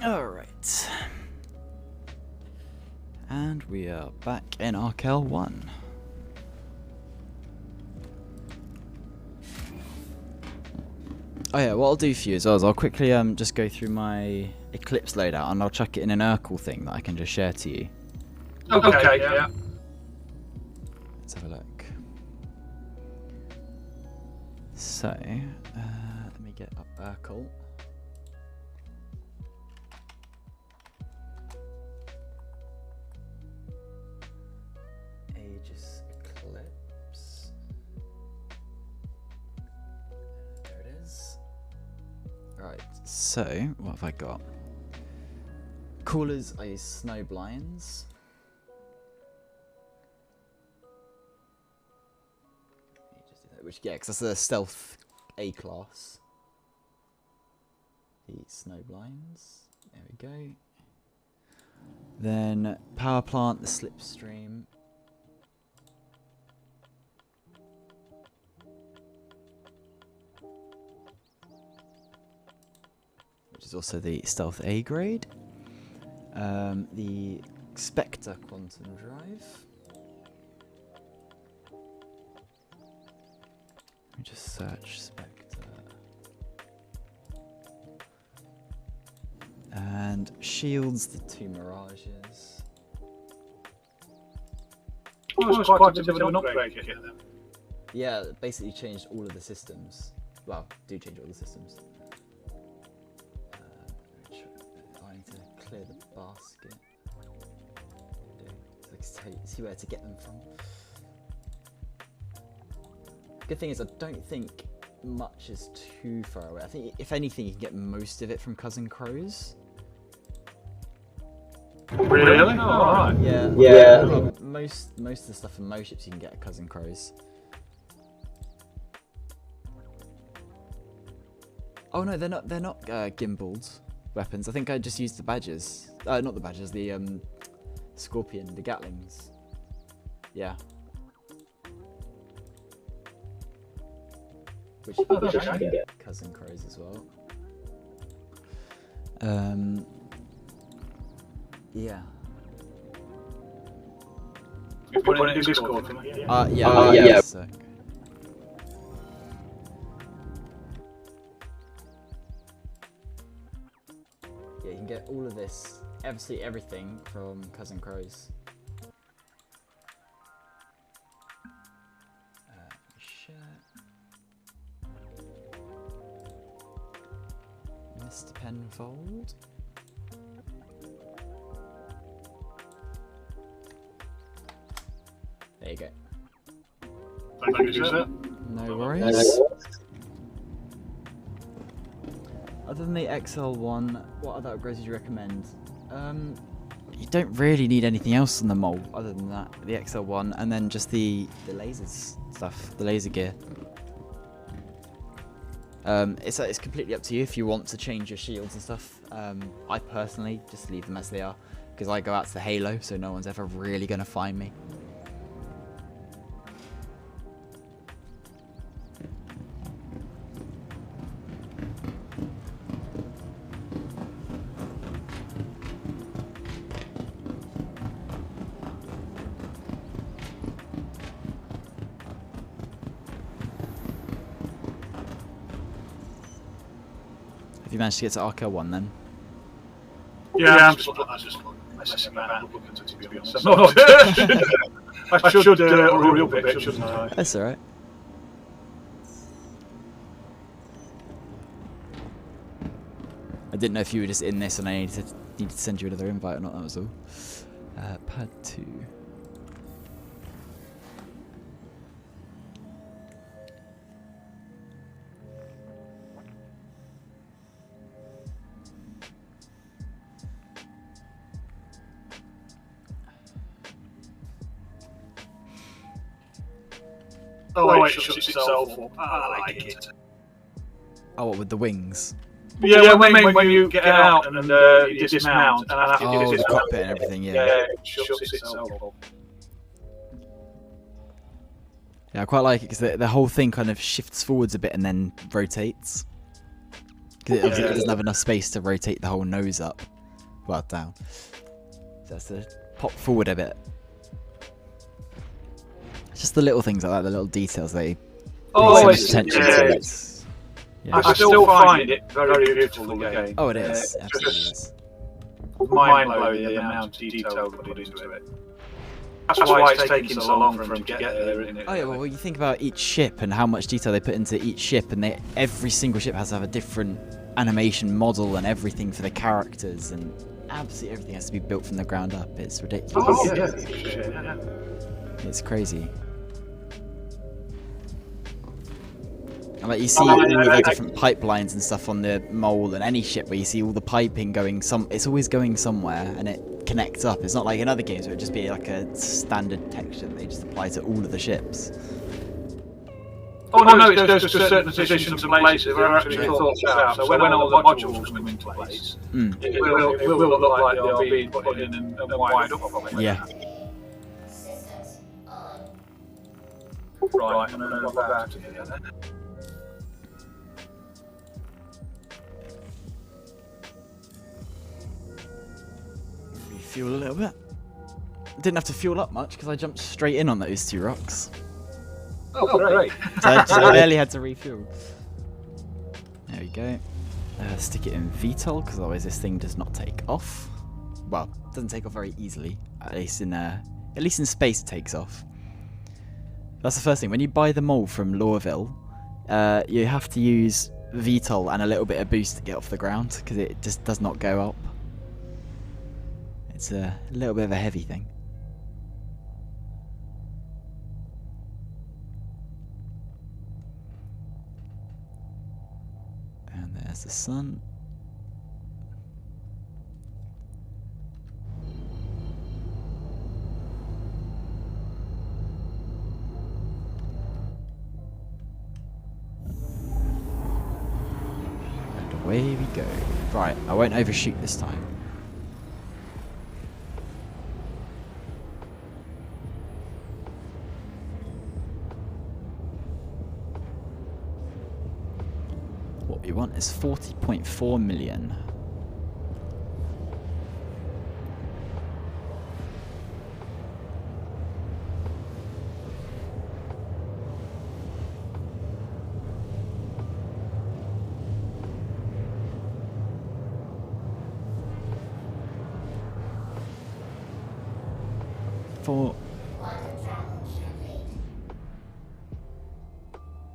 Alright. And we are back in Arkel 1. Oh yeah, what I'll do for you as well is I'll quickly just go through my Eclipse loadout and I'll chuck it in an Urkel thing that I can just share to you. Okay, yeah. Let's have a look. So, let me get up Urkel. Aegis Eclipse. So, what have I got? Coolers, I use snow blinds. Which, yeah, because that's a stealth A class. The snow blinds. There we go. Then power plant, the slipstream. Which is also the stealth A grade. The Spectre quantum drive. Let me just search Spectre. And shields, the 2 mirages. Oh, it's quite a bit of an upgrade. Yeah, basically changed all of the systems. Well, do change all the systems. I need to clear the basket. See where to get them from. Good thing is, I don't think much is too far away. I think, if anything, you can get most of it from Cousin Crows. Really? Oh, alright. Yeah. Yeah. I think most of the stuff from most ships you can get at Cousin Crows. Oh no, they're not gimbaled weapons. I think I just used the badges. Not the badges. The Scorpion, the Gatlings. Yeah. Which you can get Cousin Crows as well. Yeah. You put it in Discord for me? Yeah. So. Yeah, you can get all of this, absolutely everything from Cousin Crows. Mr. Penfold. There you go. Thank you, sir. No worries. Other than the XL1, what other upgrades would you recommend? You don't really need anything else on the mole other than that. The XL1, and then just the lasers stuff, the laser gear. It's completely up to you if you want to change your shields and stuff. I personally just leave them as they are, because I go out to the Halo, so no one's ever really going to find me. Have you managed to get to Arco 1 then? Yeah, I'm just messing around looking at it, to be honest. I should hurry up a bit, shouldn't I? That's alright. I didn't know if you were just in this and I needed to send you another invite or not, that was all. Pad 2. Oh, it shuts itself up. I like it. Oh, what, with the wings? Yeah, when you get out and you dismount, and after you Oh, the dismount, cockpit and everything, yeah. yeah, it shuts itself up. Yeah, I quite like it because the whole thing kind of shifts forwards a bit and then rotates. Because it doesn't have enough space to rotate the whole nose up. Well, down. So that's to pop forward a bit. It's just the little things like that, the little details they Oh, so much it's, attention yeah, to. it's, I still find it very beautiful, the game. Oh, it is. Yeah, Absolutely is. mind-blowing the amount of detail put into it. That's why it's taking so long for them to get there, isn't it? Oh yeah, well you think about each ship and how much detail they put into each ship, and every single ship has to have a different animation model and everything for the characters, and absolutely everything has to be built from the ground up. It's ridiculous. Oh, yeah. It's crazy. And like you see all the different pipelines and stuff on the mole, and any ship where you see all the piping going it's always going somewhere, and it connects up. It's not like in other games where it'd just be like a standard texture that they just apply to all of the ships. Oh no, it goes to certain positions and places where actually thought out. So when all the modules come into place, it will look like they're being put in and wired up properly. Yeah. Right, I'm going to log out again then. Refuel a little bit. Didn't have to fuel up much because I jumped straight in on those 2 rocks. Oh, great. So I barely had to refuel. There we go. Stick it in VTOL because otherwise this thing does not take off. Well, it doesn't take off very easily. At least in space it takes off. That's the first thing. When you buy the mold from Lorville, you have to use VTOL and a little bit of boost to get off the ground because it just does not go up. It's a little bit of a heavy thing. And there's the sun. And away we go. Right, I won't overshoot this time. What we want is 40.4 million.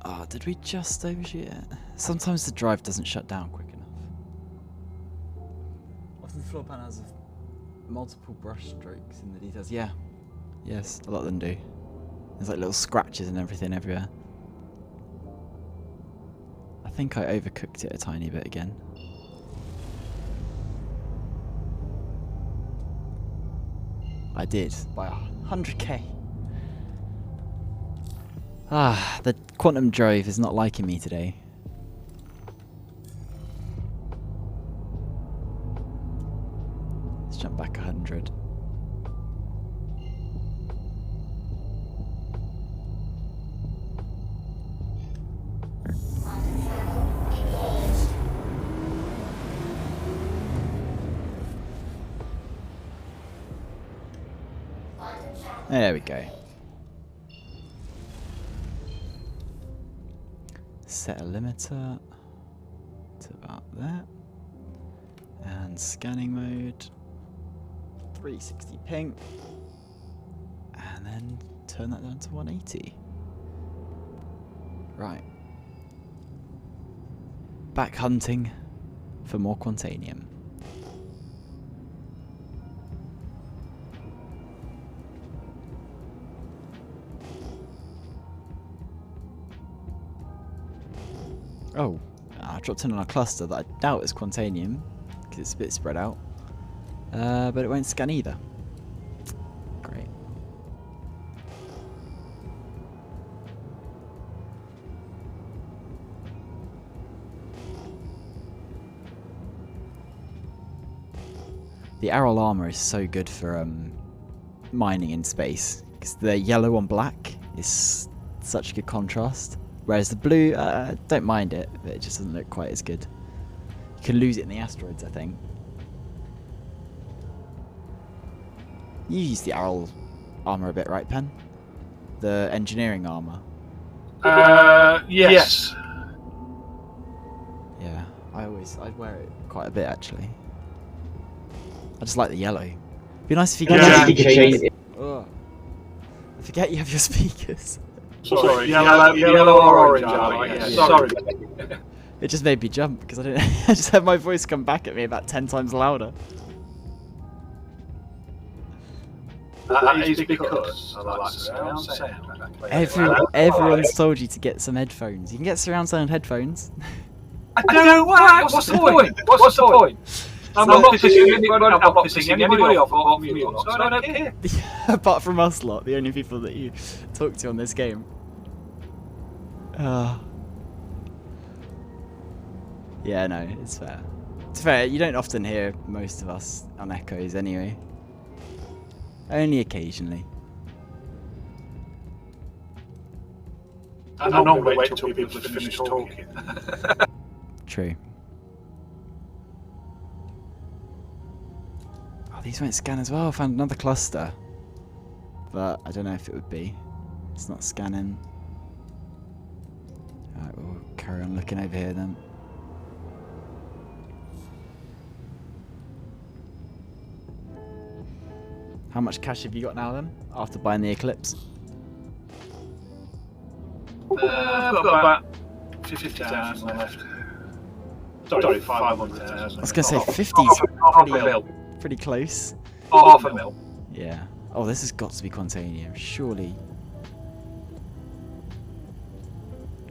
Oh, did we just overshoot it? Sometimes the drive doesn't shut down quick enough. Often the floor pan has multiple brush strokes in the details. Yeah. Yes, a lot of them do. There's like little scratches and everything everywhere. I think I overcooked it a tiny bit again. I did, by 100k. Ah, the quantum drive is not liking me today. Let's jump back 100. There we go. Set a limiter to about that. And scanning mode. 360 ping. And then turn that down to 180. Right. Back hunting for more Quantanium. Oh, I dropped in on a cluster that I doubt is Quantanium, because it's a bit spread out. But it won't scan either. Great. The Aral armor is so good for mining in space, because the yellow on black is such a good contrast. Whereas the blue, don't mind it, but it just doesn't look quite as good. You can lose it in the asteroids, I think. You use the Aral armor a bit, right, Pen? The engineering armor. Yes. Yeah, I'd wear it quite a bit actually. I just like the yellow. It'd be nice if you could change it. Oh. I forget you have your speakers. Sorry, yellow or orange. Yeah. Sorry. It just made me jump because I just had my voice come back at me about 10 times louder. That is because I like surround sound. Everyone's told you to get some headphones. You can get surround sound headphones. I don't want. What's the point? What's the point? I'm not pissing anybody off apart from you lot, so I don't care. Apart from us lot, the only people that you talk to on this game. Yeah, no, it's fair. It's fair, you don't often hear most of us on echoes anyway. Only occasionally. I normally wait until people have finished talking. True. Oh, these won't scan as well. I found another cluster. But I don't know if it would be. It's not scanning. Alright, we'll carry on looking over here then. How much cash have you got now then, after buying the Eclipse? I've got about 50,000 left. Sorry, 500,000. I was going to say 50's pretty close. Half a mil. Yeah. Oh, this has got to be Quantanium, surely.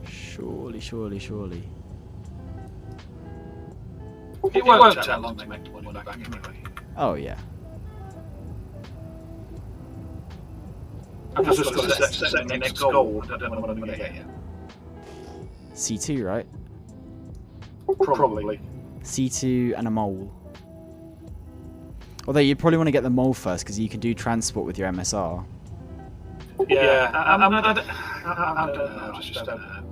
Surely. It won't take long to make the money back anyway. Oh, yeah. I'm just going to set the next goal. I don't know what I'm going to get yet. C2, right? Probably. C2 and a mole. Although you'd probably want to get the mole first because you can do transport with your MSR. Yeah, I don't know. I just don't know.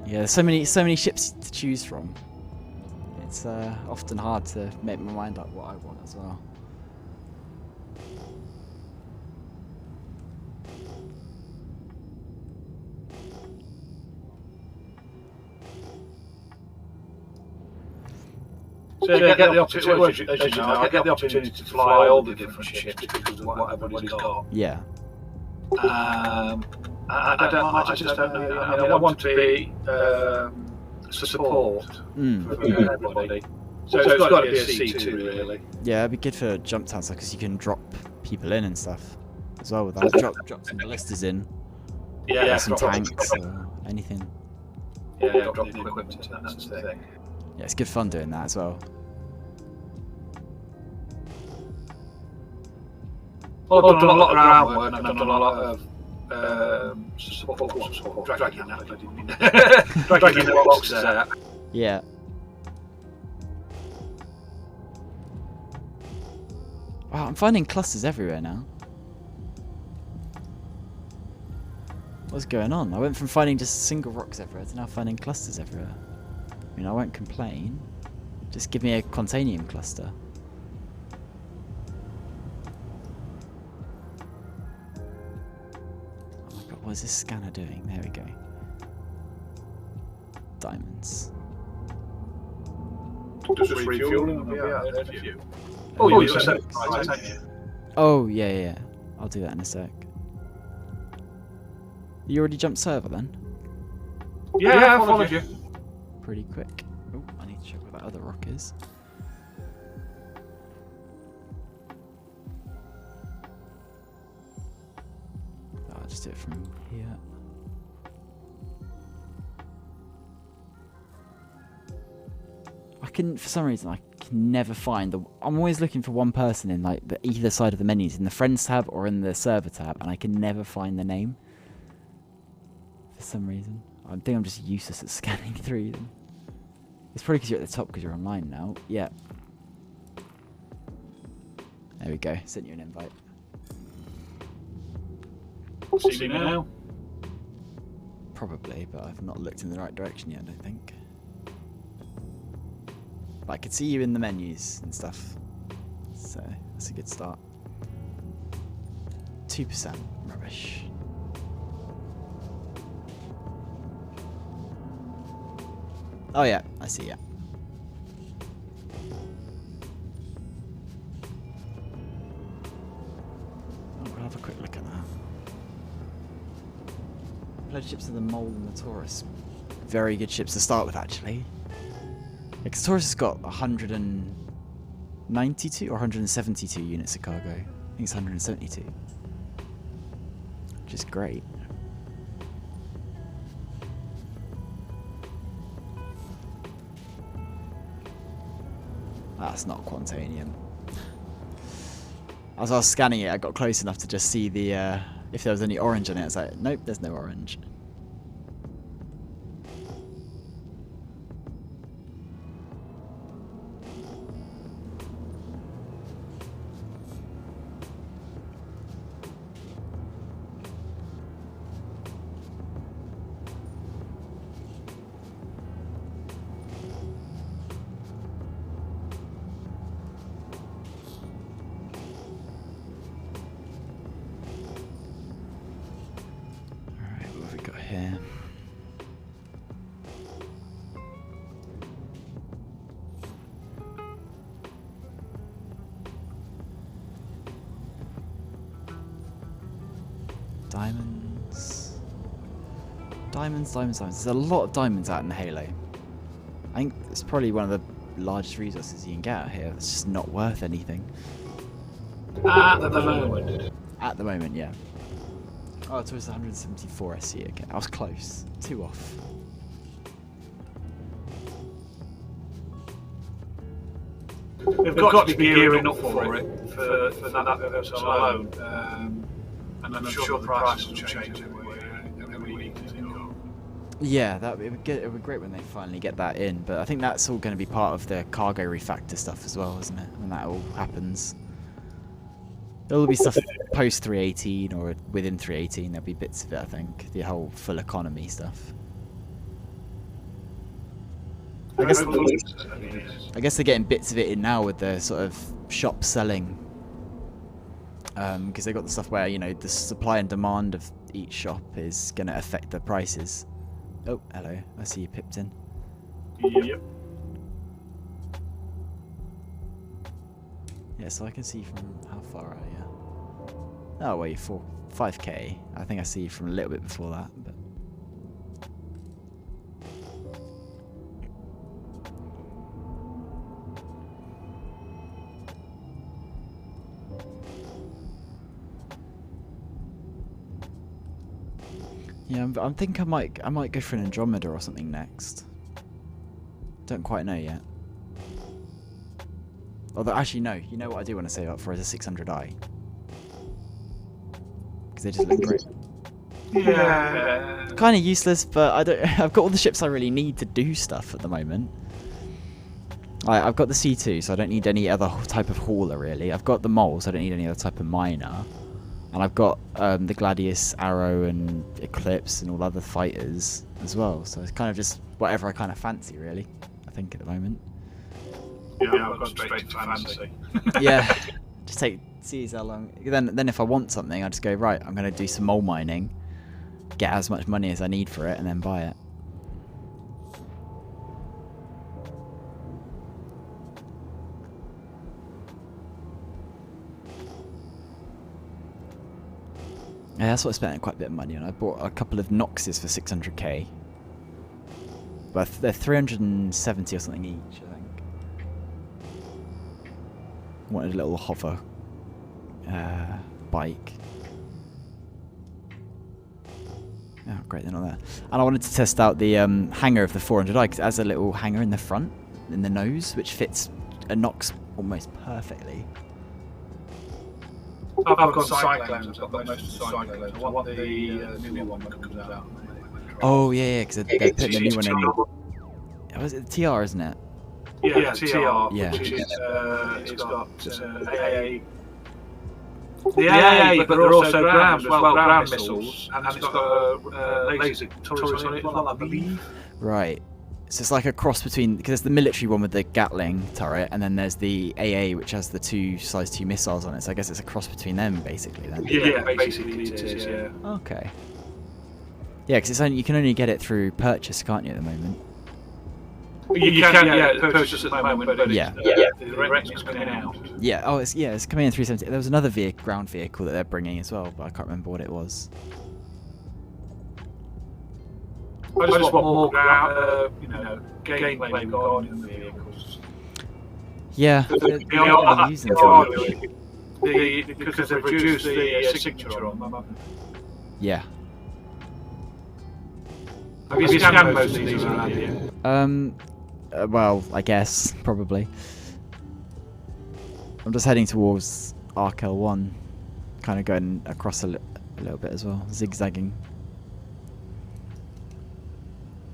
Yeah, there's so many ships to choose from. It's often hard to make my mind up what I want as well. So I get the opportunity, as you know, I get the opportunity to fly all the different ships because of what everybody's got. Yeah. I just don't know. I mean, I want to be support for everybody. So it's got to be a C2 really. Yeah, it'd be good for jump towns because you can drop people in and stuff as well with that. Drop some ballistas in. Yeah, some tanks or anything. Yeah, drop the equipment. That's the thing. Yeah, it's good fun doing that as well. Well, I've done a lot of groundwork and I've done a lot of support, dragging the boxes out. Yeah. Wow, I'm finding clusters everywhere now. What's going on? I went from finding just single rocks everywhere to now finding clusters everywhere. I mean, I won't complain. Just give me a Quantanium cluster. Oh my god, what is this scanner doing? There we go. Diamonds. Just refueling them. Yeah, oh, you said it right, haven't you? Oh, yeah. I'll do that in a sec. You already jumped server then? Yeah, I followed you. Pretty quick. Oh, I need to check where that other rock is. I'll just do it from here. For some reason, I can never find I'm always looking for one person in like either side of the menus, in the friends tab or in the server tab, and I can never find the name. For some reason. I think I'm just useless at scanning through them. It's probably because you're at the top because you're online now. Yeah. There we go. Sent you an invite. See me now? Probably, but I've not looked in the right direction yet, I don't think. But I could see you in the menus and stuff. So, that's a good start. 2%. Rubbish. Oh yeah, I see, yeah. Oh, we'll have a quick look at that. Pledge ships are the Mole and the Taurus. Very good ships to start with, actually. Because Taurus has got 192 or 172 units of cargo. think it's 172, which is great. That's not Quantanium. As I was scanning it, I got close enough to just see the if there was any orange on it. It's like, nope, there's no orange. Here. Diamonds. Diamonds. There's a lot of diamonds out in the Halo. I think it's probably one of the largest resources you can get out here. It's just not worth anything. At the moment. At the moment, yeah. Oh, it was 174 SC. Okay, I was close. 2 off. We've got to be gearing up for it, for that purpose alone. And I'm sure the price will change every week. Yeah, it would be great when they finally get that in. But I think that's all going to be part of the cargo refactor stuff as well, isn't it? When that all happens. There'll be stuff post 318 or within 318. There'll be bits of it, I think. The whole full economy stuff. I guess they're getting bits of it in now with the sort of shop selling. Because they've got the stuff where, you know, the supply and demand of each shop is going to affect the prices. Oh, hello. I see you pipped in. Yep. Yeah, so I can see from how far are you? Oh, wait, 5k. I think I see you from a little bit before that, but. Yeah, I'm thinking I might go for an Andromeda or something next. Don't quite know yet. Although, actually, no. You know what I do want to save up for is a 600i. Because they just look great. Yeah. Kind of useless, but I don't. I've got all the ships I really need to do stuff at the moment. I've got the C2, so I don't need any other type of hauler really. I've got the Mole, so I don't need any other type of miner. And I've got the Gladius, Arrow, and Eclipse, and all other fighters as well. So it's kind of just whatever I kind of fancy, really. I think at the moment. Yeah, I've gone straight to fancy. Yeah, just see how long. Then if I want something, I just go right. I'm going to do some mole mining, get as much money as I need for it, and then buy it. Yeah, that's what I spent quite a bit of money on. I bought a couple of Noxes for 600k. But they're 370 or something each, I think. Wanted a little hover bike. Oh, great, they're not there. And I wanted to test out the hanger of the 400i, because it has a little hanger in the front, in the nose, which fits a Nox almost perfectly. I've got Cyclones. I've got most of the Cyclones. I want the new one that comes out. Oh, yeah, because they're putting the new one in. Oh, is it the TR, isn't it? Yeah, TR. Yeah. Which is, it's got AA. The AA, but they're also ground as well, ground missiles. And it's got a laser turret on it, I believe. Right. So it's like a cross between, because there's the military one with the Gatling turret, and then there's the AA, which has the two size 2 missiles on it. So I guess it's a cross between them, basically. Then. Yeah, basically it is. Yeah. Okay. Yeah, because you can only get it through purchase, can't you, at the moment? You can purchase at the moment, but yeah, the rent's coming out. Yeah. Oh, it's coming in 370. There was another ground vehicle that they're bringing as well, but I can't remember what it was. I just want more ground, gameplay regarding the vehicles. Yeah, they're not really using them for much. because they've reduced the signature on them. Yeah. Have you scanned most of these around here? Well, I guess probably. I'm just heading towards Arc L1, kind of going across a little bit as well, zigzagging.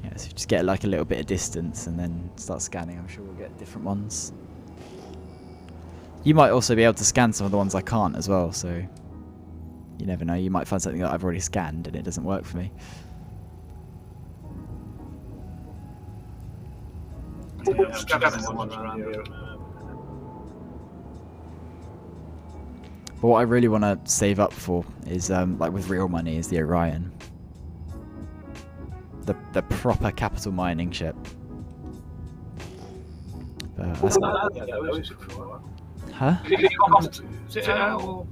Yeah, so just get like a little bit of distance and then start scanning. I'm sure we'll get different ones. You might also be able to scan some of the ones I can't as well, so you never know. You might find something that I've already scanned and it doesn't work for me. Yeah, I'm scanning the ones around here. But what I really want to save up for is, like with real money, is the Orion. The proper capital mining ship. Huh?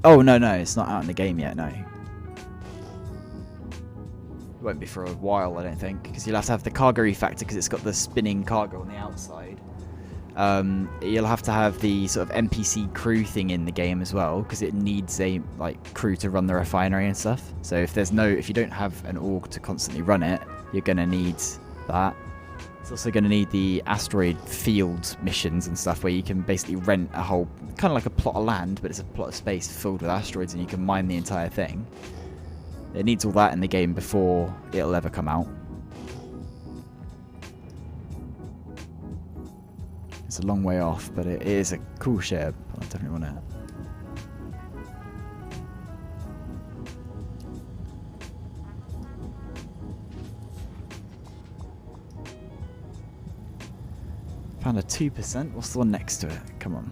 Oh, no, it's not out in the game yet, no. It won't be for a while, I don't think, because you'll have to have the cargo refactor because it's got the spinning cargo on the outside. You'll have to have the sort of NPC crew thing in the game as well, because it needs a crew to run the refinery and stuff. So if you don't have an org to constantly run it, you're gonna need that. It's also gonna need the asteroid field missions and stuff, where you can basically rent a whole kind of like a plot of land, but it's a plot of space filled with asteroids, and you can mine the entire thing. It needs all that in the game before it'll ever come out. It's a long way off, but it is a cool ship. I definitely want it. Found a 2%. What's the one next to it? Come on.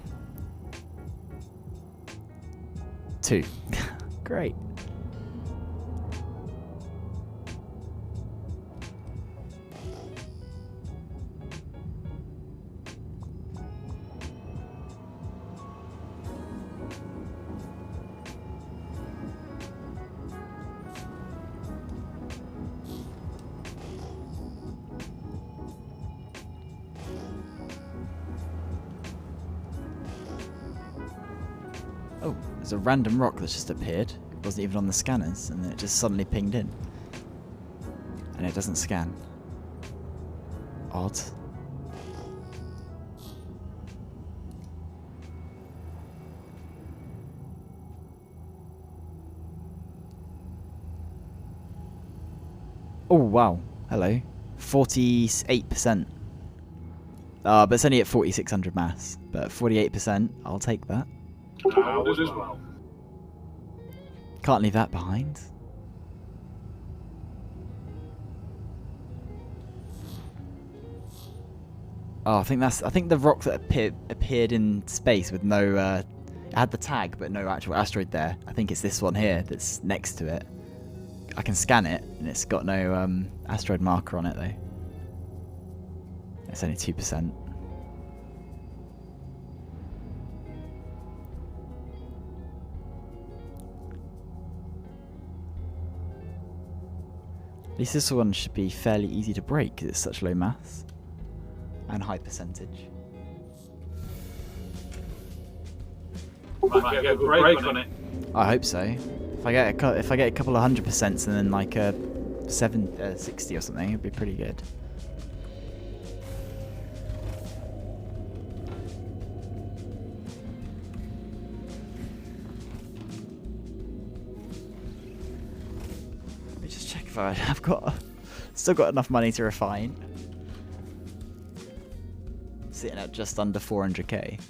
2. Great. Oh, there's a random rock that's just appeared. It wasn't even on the scanners, and then it just suddenly pinged in. And it doesn't scan. Odd. Oh, wow. Hello. 48%. But it's only at 4600 mass. But 48%, I'll take that. As well. Can't leave that behind. Oh, I think the rock that appeared in space with no it had the tag but no actual asteroid there. I think it's this one here that's next to it. I can scan it and it's got no asteroid marker on it though. It's only 2%. At least this one should be fairly easy to break because it's such low mass and high percentage. Might get a good break on it. I hope so. If I get a couple of 100% and then like a 60 or something, it'd be pretty good. Let me just check if I've still got enough money to refine. Sitting at just under 400k.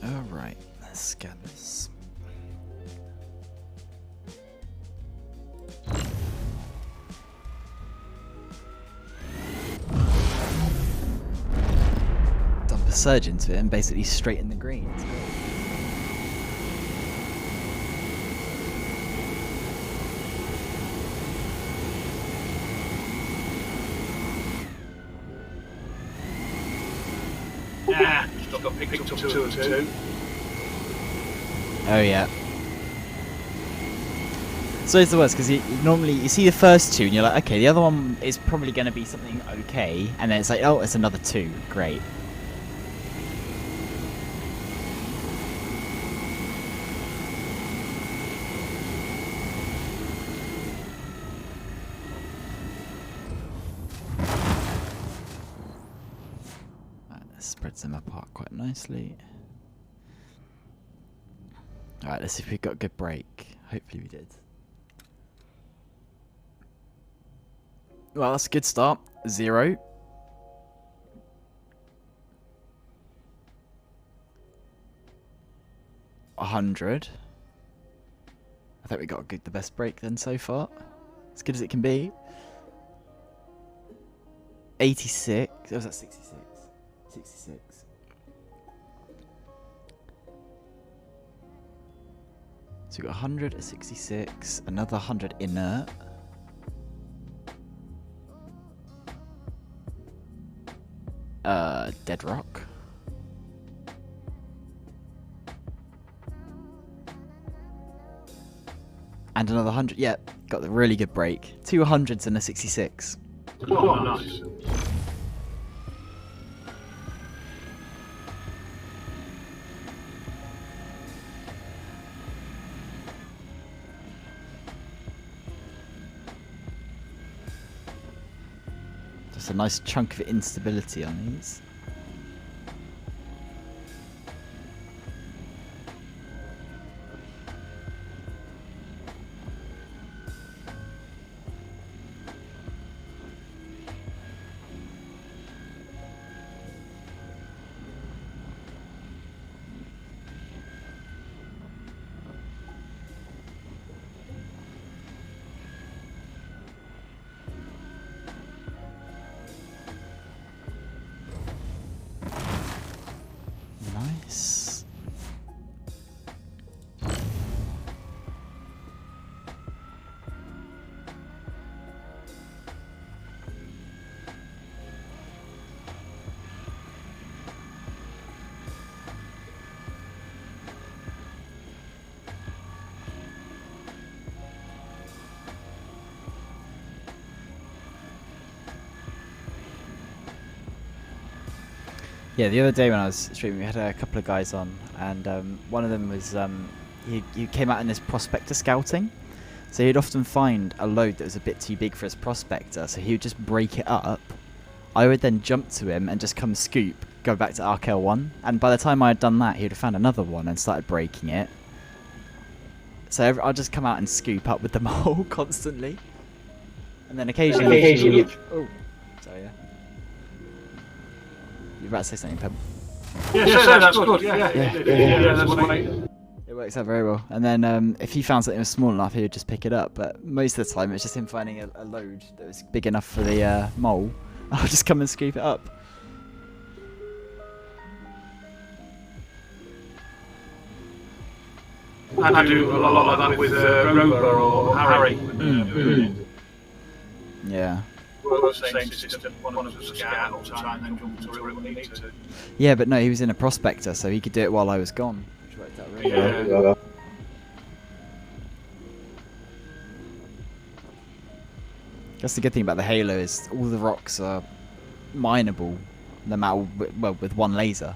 Alright, let's scan this. Dump a surge into it and basically straighten the green. Yeah, still got picked up 2 and 2. Oh yeah, So it's the worst because normally you see the first two and you're like, okay, the other one is probably going to be something okay, and then it's like, oh, it's another 2. Great. That spreads them apart quite nicely. Alright, let's see if we got a good break. Hopefully we did. Well, that's a good start. 0. $100. I think we got the best break then so far. As good as it can be. 86. Oh, was that 66? 66. So we got 100 at 66, another 100 inert. Dead rock. And another 100. Yeah, got the really good break. 2 hundreds and a 66. Oh, nice. Just a nice chunk of instability on these. Nice. Yeah, the other day when I was streaming, we had a couple of guys on, and one of them was he came out in this prospector scouting, so he'd often find a load that was a bit too big for his prospector, so he would just break it up. I would then jump to him and just come scoop, go back to Arkel 1, and by the time I had done that, he would have found another one and started breaking it. So I'll just come out and scoop up with the mole constantly, and then occasionally. Oh, sorry. Yeah. You're about to say something, Peb. Yeah, that's good. Yeah, that's great. It works out very well. And then if he found something was small enough, he would just pick it up. But most of the time, it's just him finding a load that was big enough for the mole. I'll just come and scoop it up. I do a lot like that with Rover or Harry. Yeah. Same system. One of us scout all the time and then jump to it when we need to. Yeah, but no, he was in a prospector, so he could do it while I was gone, which worked out really well. Yeah. That's the good thing about the Halo is all the rocks are mineable, no matter with one laser.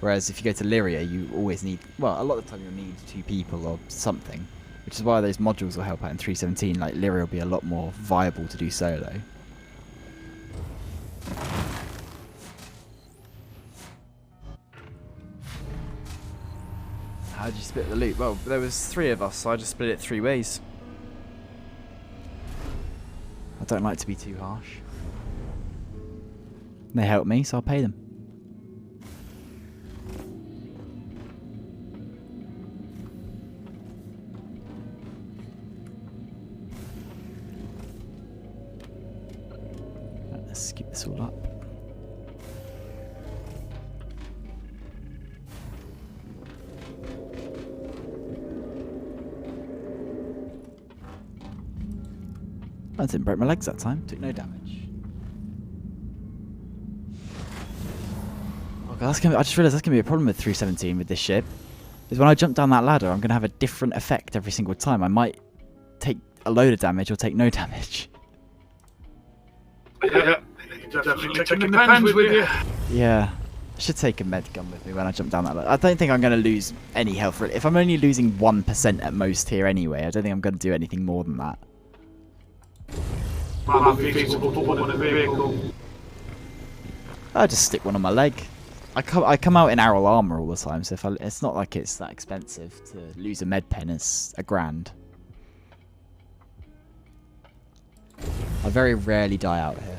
Whereas if you go to Lyria, you always need, well, a lot of the time you'll need 2 people or something, which is why those modules will help out in 317. Like Lyria will be a lot more viable to do solo. How did you split the loot? Well, there was 3 of us, so I just split it 3 ways. I don't like to be too harsh. They help me, so I'll pay them. Right, let's skip this all up. I didn't break my legs that time. Took no damage. Okay, I just realised that's gonna be a problem with 317 with this ship. Is when I jump down that ladder, I'm gonna have a different effect every single time. I might take a load of damage or take no damage. Yeah, definitely taking the pens with you. Yeah, I should take a med gun with me when I jump down that ladder. I don't think I'm going to lose any health. If I'm only losing 1% at most here anyway, I don't think I'm going to do anything more than that. Might be feasible to put one in a vehicle. I'll just stick one on my leg. I come out in arrow armor all the time, so it's not like it's that expensive to lose a med pen. It's $1,000. I very rarely die out here.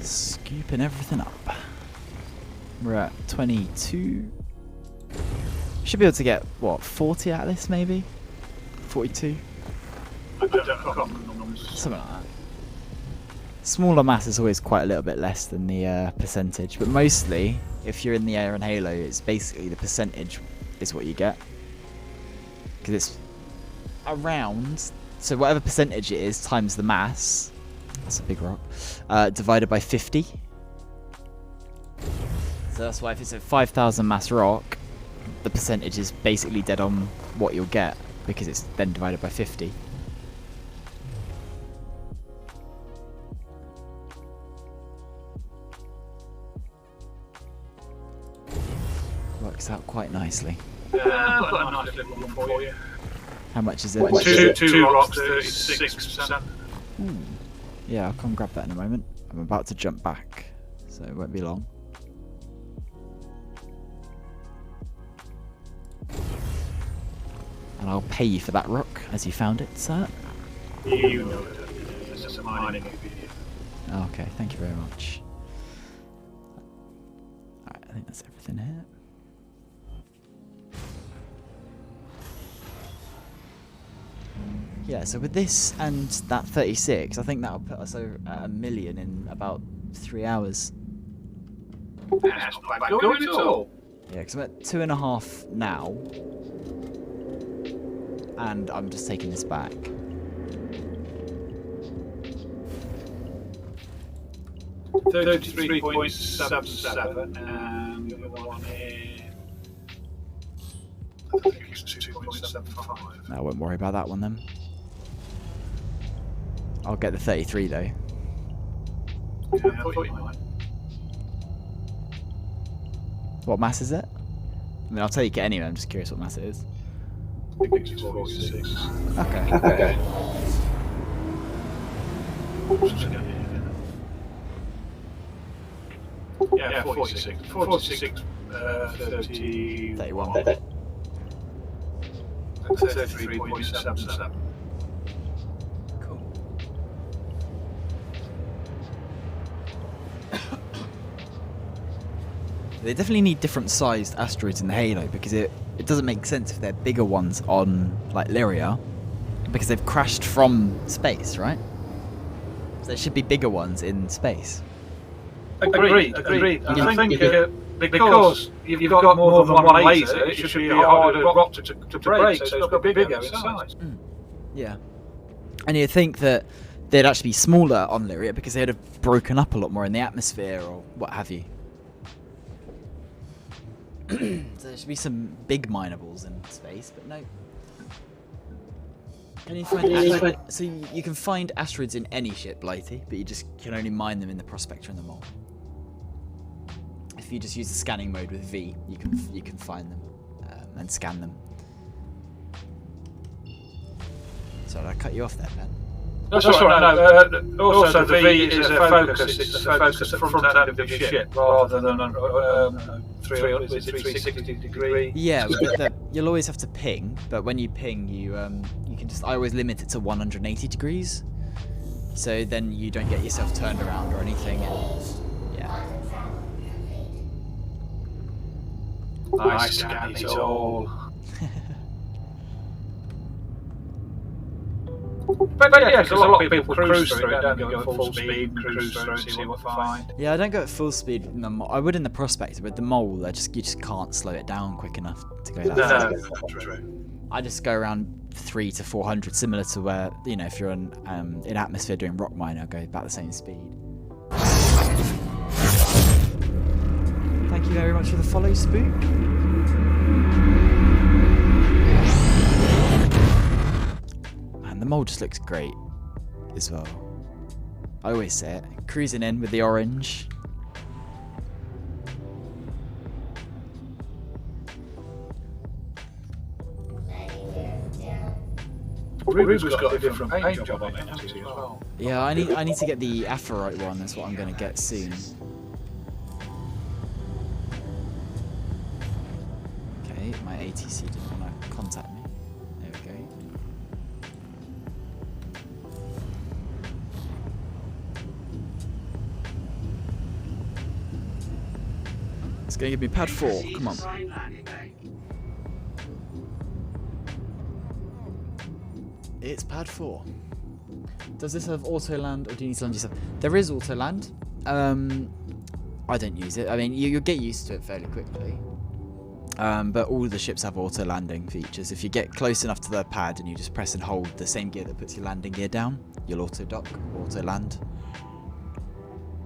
Scooping everything up. We're at 22. Should be able to get, what, 40 out of this maybe? 42? Something like that. Smaller mass is always quite a little bit less than the percentage, but mostly, if you're in the air in Halo, it's basically the percentage is what you get. Because it's around, so whatever percentage it is times the mass, that's a big rock, divided by 50. So that's why if it's a 5,000 mass rock, the percentage is basically dead on what you'll get, because it's then divided by 50. Works out quite nicely. Yeah, I've got a nice little one for you. How much is it? Two rocks, 36%. Yeah, I'll come grab that in a moment. I'm about to jump back, so it won't be long. And I'll pay you for that rock as you found it, sir. You know it. It's a mining video. Okay, thank you very much. Alright, I think that's everything here. Yeah, so with this and that 36, I think that'll put us over at 1 million in about 3 hours. That's not bad going at all. Yeah, because I'm at 2.5 now. And I'm just taking this back. $33.77, and the other one is, I think it's 2.75. I won't worry about that one then. I'll get the 33 though. Yeah, I thought you might. What mass is it? I mean, I'll take it anyway, I'm just curious what mass it is. I think it's 46. Okay. Yeah, 46. 46, 30... 31. 33.77. Cool. They definitely need different sized asteroids in the Halo because it doesn't make sense if they're bigger ones on like Lyria because they've crashed from space, right? So there should be bigger ones in space. Agreed. I think because you've got more than one laser, it should be a harder rock to break, so it's got to be bigger in size. Yeah. And you'd think that they'd actually be smaller on Lyria because they'd have broken up a lot more in the atmosphere or what have you. So there should be some big minables in space, but no. Can you find so you can find asteroids in any ship, Blighty, but you just can only mine them in the prospector and the mole. If you just use the scanning mode with V, you can find them and scan them. So did I cut you off there, Ben? That's all right. No, also the V is a focus. It's a focus at the front end of the ship rather than 360 degree. Yeah, but you'll always have to ping, but when you ping, you can just. I always limit it to 180 degrees, so then you don't get yourself turned around or anything. Yeah. Nice scan it all. But yeah, because a lot of people cruise through it, don't go at full speed, cruise through and see what they find. Yeah, I don't go at full speed. I would in the Prospector, but the Mole, you just can't slow it down quick enough to go that fast. No, that's true. I just go around 300 to 400, similar to where, if you're in atmosphere doing rock mine, I'll go about the same speed. Thank you very much for the follow, Spook. Man, the Mole just looks great as well. I always say it. Cruising in with the orange. Ruby's got a different paint job on it, hasn't he, as well? Yeah, I need to get the Aphorite one. That's what I'm going to get soon. Okay, my ATC didn't want to contact me. There we go. It's going to give me pad 4. Come on. It's pad 4. Does this have auto land, or do you need to land yourself? There is auto land. I don't use it. I mean, you'll get used to it fairly quickly. But all the ships have auto landing features. If you get close enough to the pad and you just press and hold the same gear that puts your landing gear down, you'll auto dock, auto land.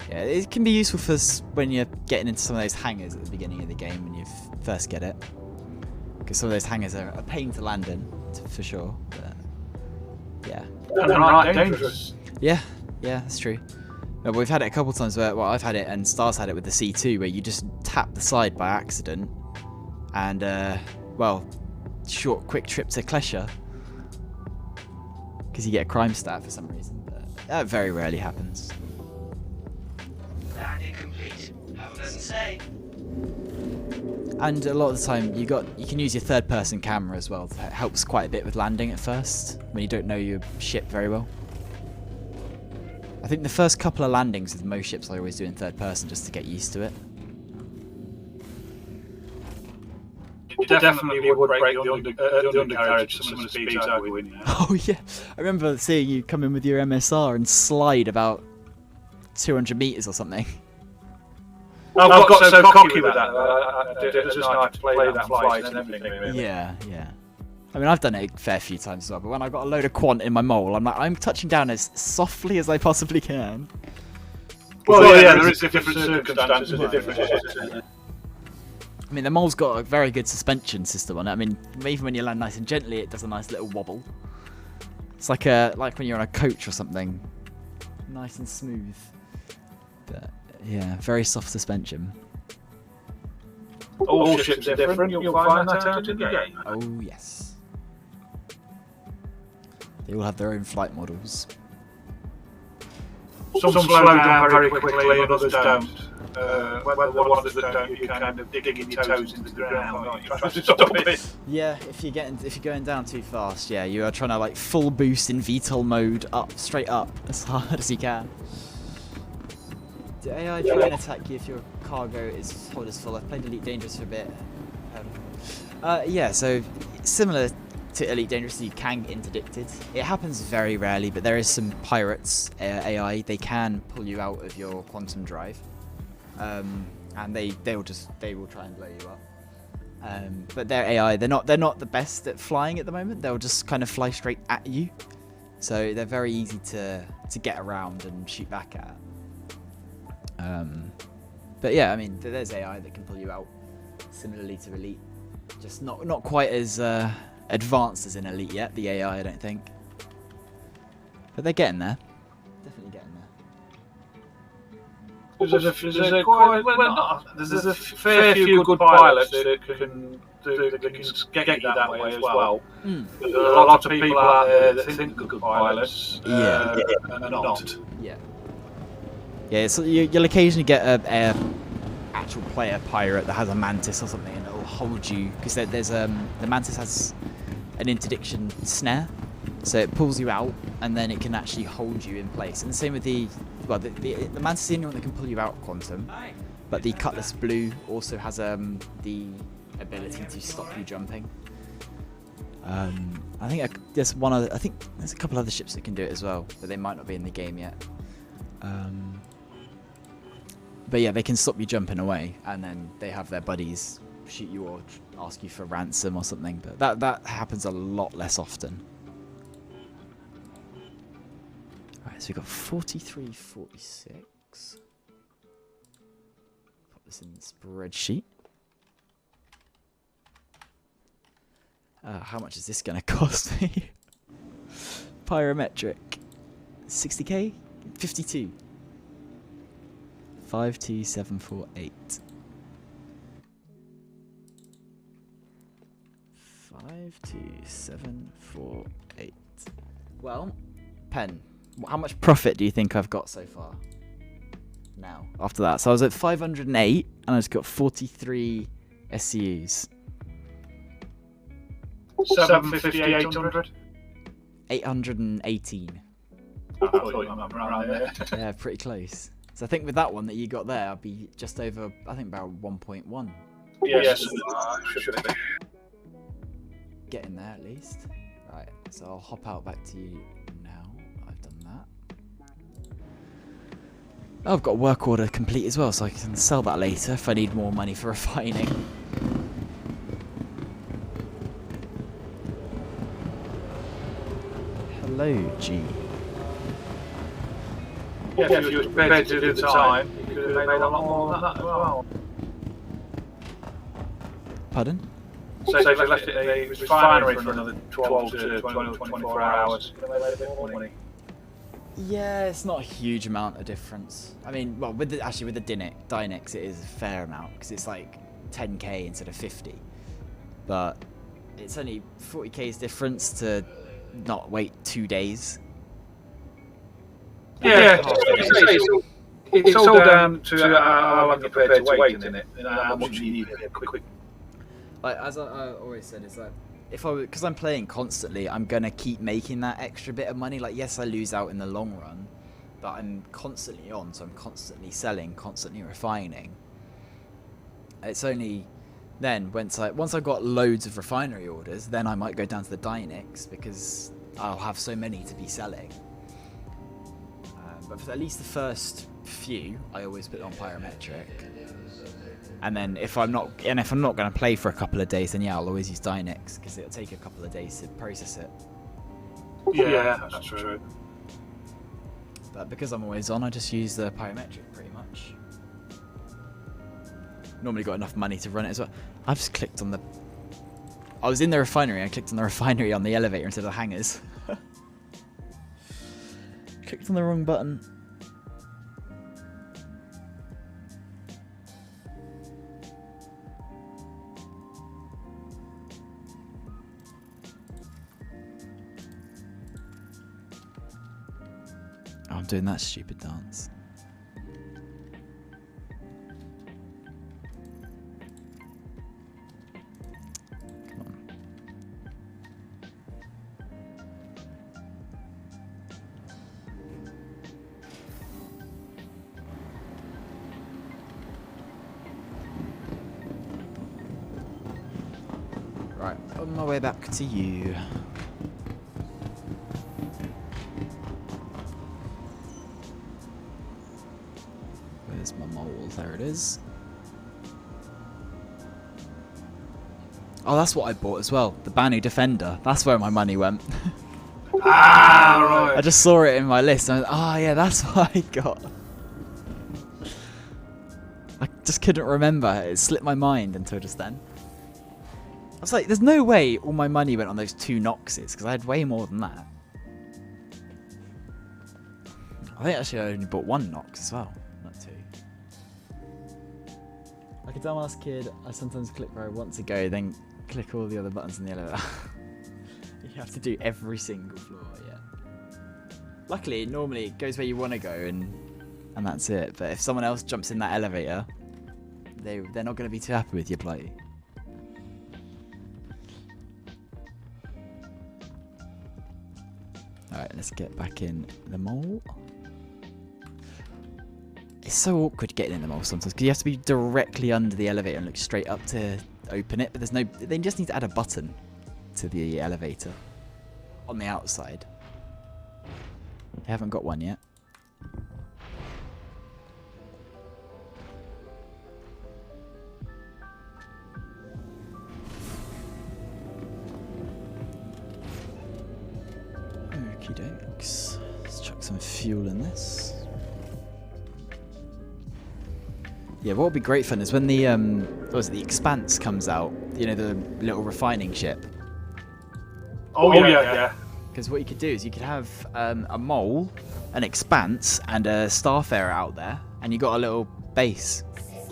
Yeah, it can be useful for when you're getting into some of those hangars at the beginning of the game when you first get it, because some of those hangars are a pain to land in, for sure. But yeah. And they're right dangerous. Yeah, that's true. But we've had it a couple times where, I've had it and Star's had it with the C2, where you just tap the side by accident, and quick trip to Klesha, because you get a crime stat for some reason. But that very rarely happens. Landing complete. Have a pleasant stay. And a lot of the time, you can use your third-person camera as well. That helps quite a bit with landing at first, when you don't know your ship very well. I think the first couple of landings with most ships I always do in third person just to get used to it. It definitely would break the undercarriage to some of the speeds I go in. Yeah. Oh yeah, I remember seeing you come in with your MSR and slide about 200 meters or something. I've got so cocky with that. It's just nice to play that flight and everything. Really. Yeah. I mean, I've done it a fair few times as well, but when I've got a load of quant in my mole, I'm touching down as softly as I possibly can. Well, yeah, there is different circumstances with different ships. I mean, the mole's got a very good suspension system on it. I mean, even when you land nice and gently, it does a nice little wobble. It's like when you're on a coach or something, nice and smooth. But yeah, very soft suspension. All ships are different. You'll find that out in the game. Oh yes. They all have their own flight models. Some slow down very quickly and others don't. When the ones that don't, you're kind of digging your toes into the ground, aren't you? Trying to stop it. Yeah, if you're going down too fast, yeah, you are trying to like full boost in VTOL mode, straight up as hard as you can. Do AI try and attack you if your cargo is holders full? I've played Elite Dangerous for a bit. Yeah, so similar to Elite Dangerous, you can get interdicted. It happens very rarely, but there is some pirates AI. They can pull you out of your quantum drive, and they will try and blow you up. But their AI, they're not the best at flying at the moment. They'll just kind of fly straight at you, so they're very easy to get around and shoot back at. But yeah, I mean, there's AI that can pull you out, similarly to Elite. Just not quite as advanced as in Elite yet, the AI, I don't think. But they're getting there. Definitely getting there. There's a fair few good pilots that can get you that way as well. There's a lot of people out there that think they're good pilots and not. Yeah. Yeah, so you'll occasionally get a actual player pirate that has a mantis or something, and it'll hold you because there's the mantis has an interdiction snare, so it pulls you out and then it can actually hold you in place. And the same with the mantis is the only one that can pull you out of quantum, but the cutlass blue also has the ability to stop you jumping. I think there's one other. I think there's a couple other ships that can do it as well, but they might not be in the game yet. But yeah, they can stop you jumping away, and then they have their buddies shoot you or ask you for ransom or something. But that happens a lot less often. Alright, so we've got 43, 46. Put this in the spreadsheet. How much is this going to cost me? Pyrometric. 60k? 52. 52748. 52748. Well, Pen, how much profit do you think I've got so far? Now, after that. So I was at 508 and I just got 43 SCUs. 750, 800. 818. Yeah, pretty close. So I think with that one that you got there, I'd be just over, I think about 1.1. Yes, should be. Getting there at least. Right, so I'll hop out back to you now. I've done that. Oh, I've got a work order complete as well, so I can sell that later if I need more money for refining. Hello, G. Yeah, if you were prepared to do the time, you could have made a lot more than that as well. Pardon? So if you left it in the refinery for another 12 to 24 hours, you could have made a bit more money. Yeah, it's not a huge amount of difference. I mean, well, with the Dynex, it is a fair amount because it's like 10k instead of 50. But it's only 40k's difference to not wait 2 days. Yeah, it's all down to how long you're prepared to wait, isn't it? And how much you need it quick. Like as I always said, it's like because I'm playing constantly, I'm gonna keep making that extra bit of money. Like yes, I lose out in the long run, but I'm constantly on, so I'm constantly selling, constantly refining. It's only then once I've got loads of refinery orders, then I might go down to the Dynex because I'll have so many to be selling. But for at least the first few, I always put it on pyrometric. And then if I'm not going to play for a couple of days, then yeah, I'll always use Dynex because it'll take a couple of days to process it. Yeah, that's true. But because I'm always on, I just use the pyrometric pretty much. Normally got enough money to run it as well. I just clicked on the. I was in the refinery. I clicked on the refinery on the elevator instead of the hangars. Clicked on the wrong button. Oh, I'm doing that stupid dance. Come on. Right, on my way back to you. Where's my mole? There it is. Oh, that's what I bought as well. The Banu Defender. That's where my money went. Right. I just saw it in my list. And I was, oh yeah, that's what I got. I just couldn't remember. It slipped my mind until just then. I was like, there's no way all my money went on those 2 Noxes, because I had way more than that. I think actually I only bought 1 Nox as well, not 2. Like a dumbass kid, I sometimes click where I want to go, then click all the other buttons in the elevator. You have to do every single floor, yeah. Luckily, normally it goes where you want to go, and that's it. But if someone else jumps in that elevator, they're not going to be too happy with your Blighty. Alright, let's get back in the mole. It's so awkward getting in the mole sometimes because you have to be directly under the elevator and look straight up to open it, but there's no. They just need to add a button to the elevator on the outside. They haven't got one yet. Okie dokes. Let's chuck some fuel in this. Yeah, what would be great fun is when the the Expanse comes out. You know, the little refining ship. Oh yeah. Because what you could do is you could have a mole, an Expanse, and a Starfarer out there, and you got a little base.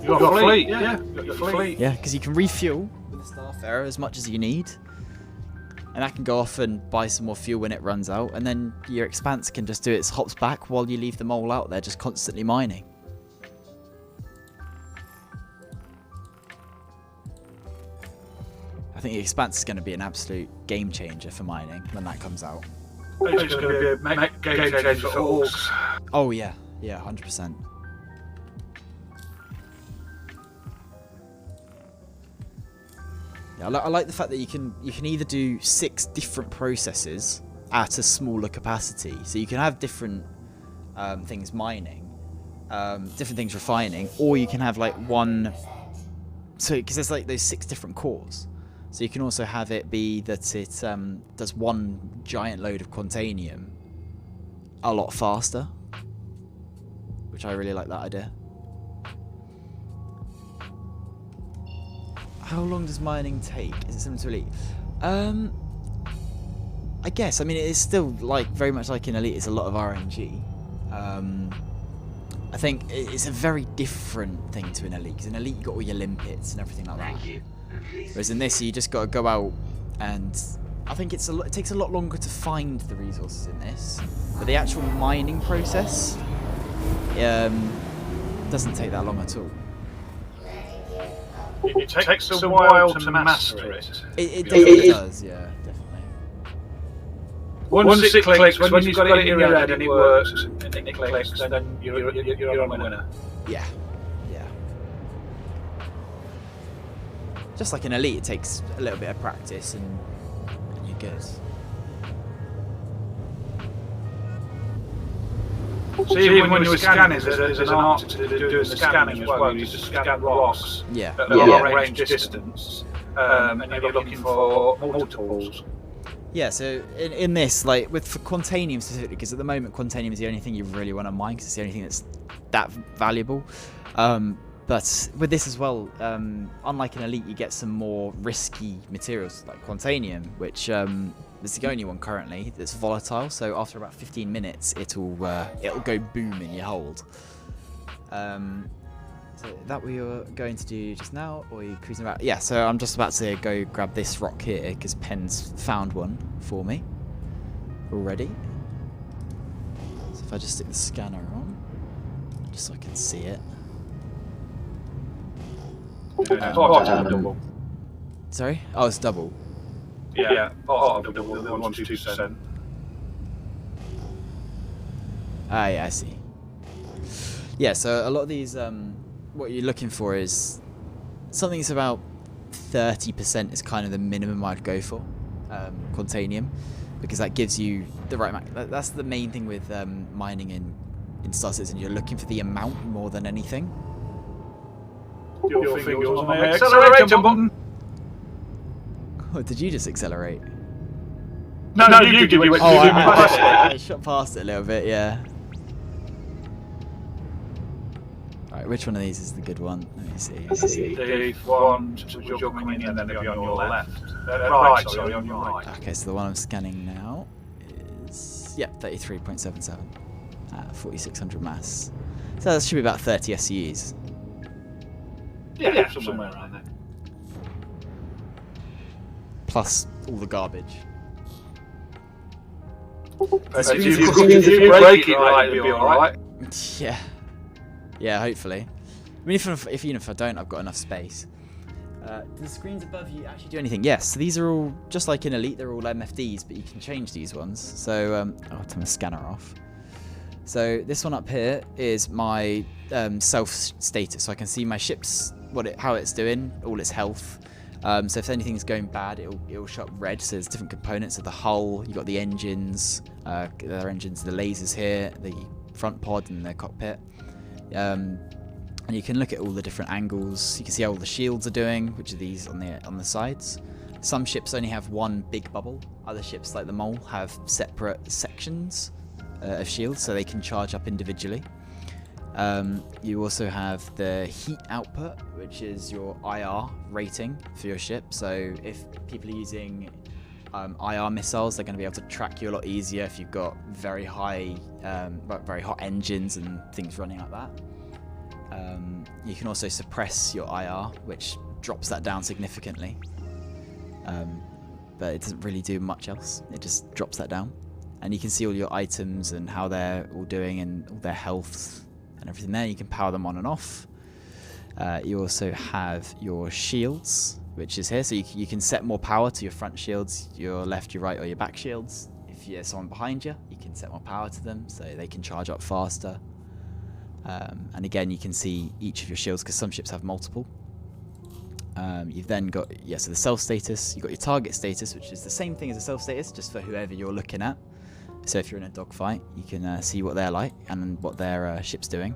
You got a fleet, yeah. You got your fleet. Yeah, because you can refuel with the Starfarer as much as you need, and that can go off and buy some more fuel when it runs out, and then your Expanse can just do its hops back while you leave the mole out there, just constantly mining. I think the Expanse is going to be an absolute game changer for mining when that comes out. It's just going to be a game changer for orcs. Oh yeah, 100%. Yeah, I like the fact that you can either do 6 different processes at a smaller capacity, so you can have different things mining, different things refining, or you can have like one. So because there's like those 6 different cores. So you can also have it be that it does one giant load of Quantanium a lot faster, which I really like that idea. How long does mining take? Is it similar to Elite? I guess. I mean, it is still like very much like in Elite. It's a lot of RNG. I think it's a very different thing to an Elite. Because in Elite you got all your limpets and everything like that. Thank you. Whereas in this, you just got to go out, and I think it takes a lot longer to find the resources in this. But the actual mining process doesn't take that long at all. It takes a while to master it. It definitely does, yeah, definitely. Once it clicks, when you've got it in your head and it works, and it clicks, then you're on a winner. Yeah. Just like an Elite, it takes a little bit of practice and you're good. So even when you're scanning, there's an art to doing the scanning as well. You just scan rocks at a long range distance, and you're looking for multiples. Yeah, so in this, like for Quantanium specifically, because at the moment Quantanium is the only thing you really want to mine, because it's the only thing that's that valuable. But with this as well, unlike an Elite, you get some more risky materials like Quantanium, which is the only one currently that's volatile. So after about 15 minutes, it'll go boom in your hold. So that we were going to do just now, or are you cruising about? Yeah. So I'm just about to go grab this rock here because Penn's found one for me already. So if I just stick the scanner on, just so I can see it. Double. Sorry? Oh, it's double. Yeah, part of double, 1 to 2%. Ah, yeah, I see. Yeah, so a lot of these, what you're looking for is something that's about 30% is kind of the minimum I'd go for, Quantanium, because that gives you the right amount. That's the main thing with mining in Star Citizen. You're looking for the amount more than anything. Your fingers on the accelerator button. Oh, did you just accelerate? No, you did. I shot past it a little bit, yeah. Alright, which one of these is the good one? Let me see. The one to you're coming in and then it'll be on your left. Right, sorry, on your right. Okay, so the one I'm scanning now is, 33.77 at 4600 mass. So that should be about 30 SCUs. Yeah, somewhere around there. Plus all the garbage. If you break it right, it'll be alright. Yeah, hopefully. mean, even if I don't, I've got enough space. Do the screens above you actually do anything? Yes. So these are all, just like in Elite, they're all MFDs, but you can change these ones. So, I'll turn my scanner off. So this one up here is my self status. So I can see my ship's, how it's doing, all its health. So if anything's going bad, it'll show up red. So there's different components of the hull. You've got the engines, the lasers here, the front pod and the cockpit. And you can look at all the different angles. You can see how all the shields are doing, which are these on the sides. Some ships only have one big bubble. Other ships, like the Mole, have separate sections of shields, so they can charge up individually. You also have the heat output, which is your IR rating for your ship. So if people are using IR missiles, they're going to be able to track you a lot easier if you've got very high, very hot engines and things running like that. You can also suppress your IR, which drops that down significantly. But it doesn't really do much else. It just drops that down. And you can see all your items and how they're all doing and all their health and everything there. You can power them on and off. You also have your shields, which is here. So you can set more power to your front shields, your left, your right, or your back shields. If there's someone behind you, you can set more power to them so they can charge up faster. And again, you can see each of your shields because some ships have multiple. You've then got, so the self status, you've got your target status, which is the same thing as a self status, just for whoever you're looking at. So if you're in a dogfight, you can see what they're like and what their ship's doing.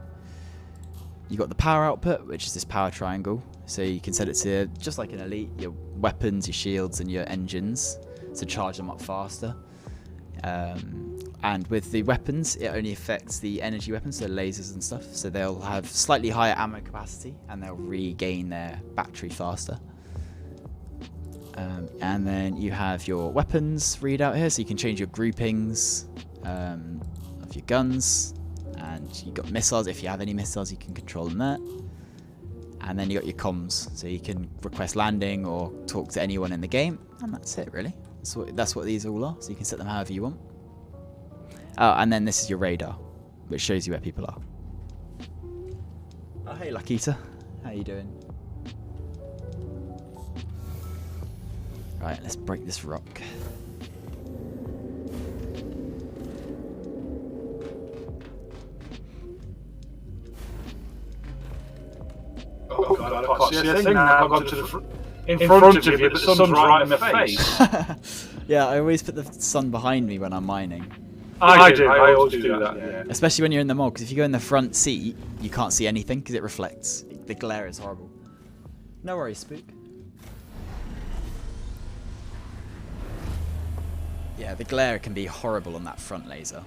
You've got the power output, which is this power triangle. So you can set it to, just like an Elite, your weapons, your shields, and your engines to charge them up faster. And with the weapons, it only affects the energy weapons, so lasers and stuff. So they'll have slightly higher ammo capacity and they'll regain their battery faster. And then you have your weapons readout here, so you can change your groupings of your guns. And you've got missiles. If you have any missiles, you can control them there. And then you got your comms, so you can request landing or talk to anyone in the game. And that's it, really. That's what these all are, so you can set them however you want. Oh, and then this is your radar, which shows you where people are. Oh, hey, Lakita. How you doing? Right, let's break this rock. Oh, God, I can't see a thing now. I've gone to in front of you, but the sun's right in my face. Yeah, I always put the sun behind me when I'm mining. I do. I always do that. Yeah. Especially when you're in the mod, because if you go in the front seat, you can't see anything because it reflects. The glare is horrible. No worries, Spook. Yeah, the glare can be horrible on that front laser.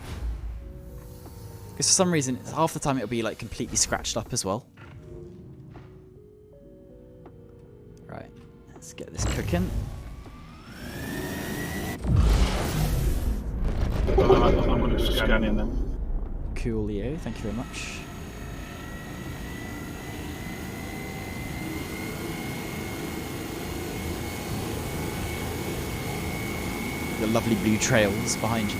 Because for some reason, half the time it'll be like completely scratched up as well. Right, let's get this cooking. I'm going to scan in them. Coolio, thank you very much. The lovely blue trails behind you.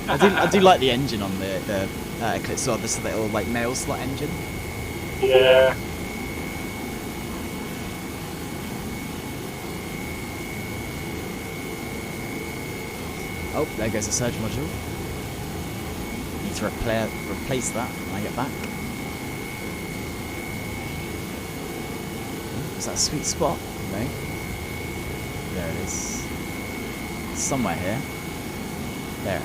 I do like the engine on the Eclipse, so this little like mail slot engine. Yeah. Oh, there goes the surge module. Need to replace that when I get back. Is that a sweet spot? No. There it is. Somewhere here. There.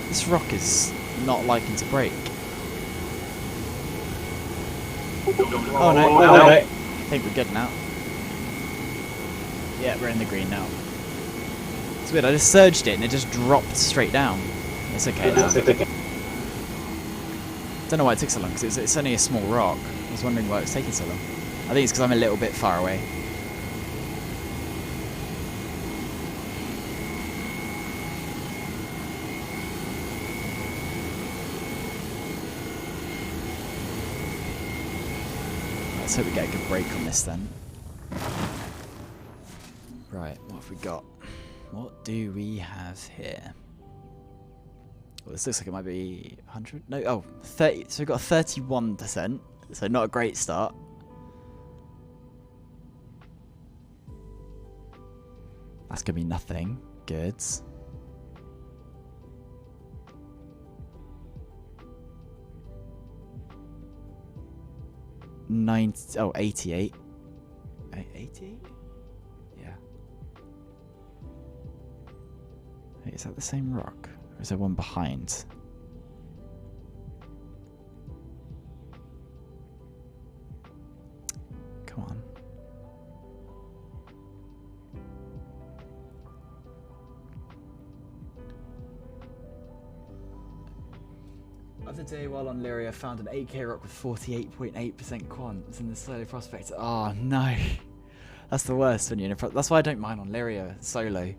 This rock is not liking to break. Oh no. I think we're good now. Yeah, we're in the green now. It's weird, I just surged it and it just dropped straight down. It's okay now. Don't know why it took so long, because it's only a small rock. I was wondering why it was taking so long. I think it's because I'm a little bit far away. Let's hope we get a good break on this then. Right, what have we got? What do we have here? Well, this looks like it might be 100. No, oh, 30. So we've got a 31%. So not a great start. That's going to be nothing. Good. 88. 88? Yeah. Wait, is that the same rock? Or is there one behind? Come on. Other day while on Lyria, found an 8k rock with 48.8% quant. It's in the solo prospect. Oh no. That's the worst when you're in a that's why I don't mind on Lyria solo.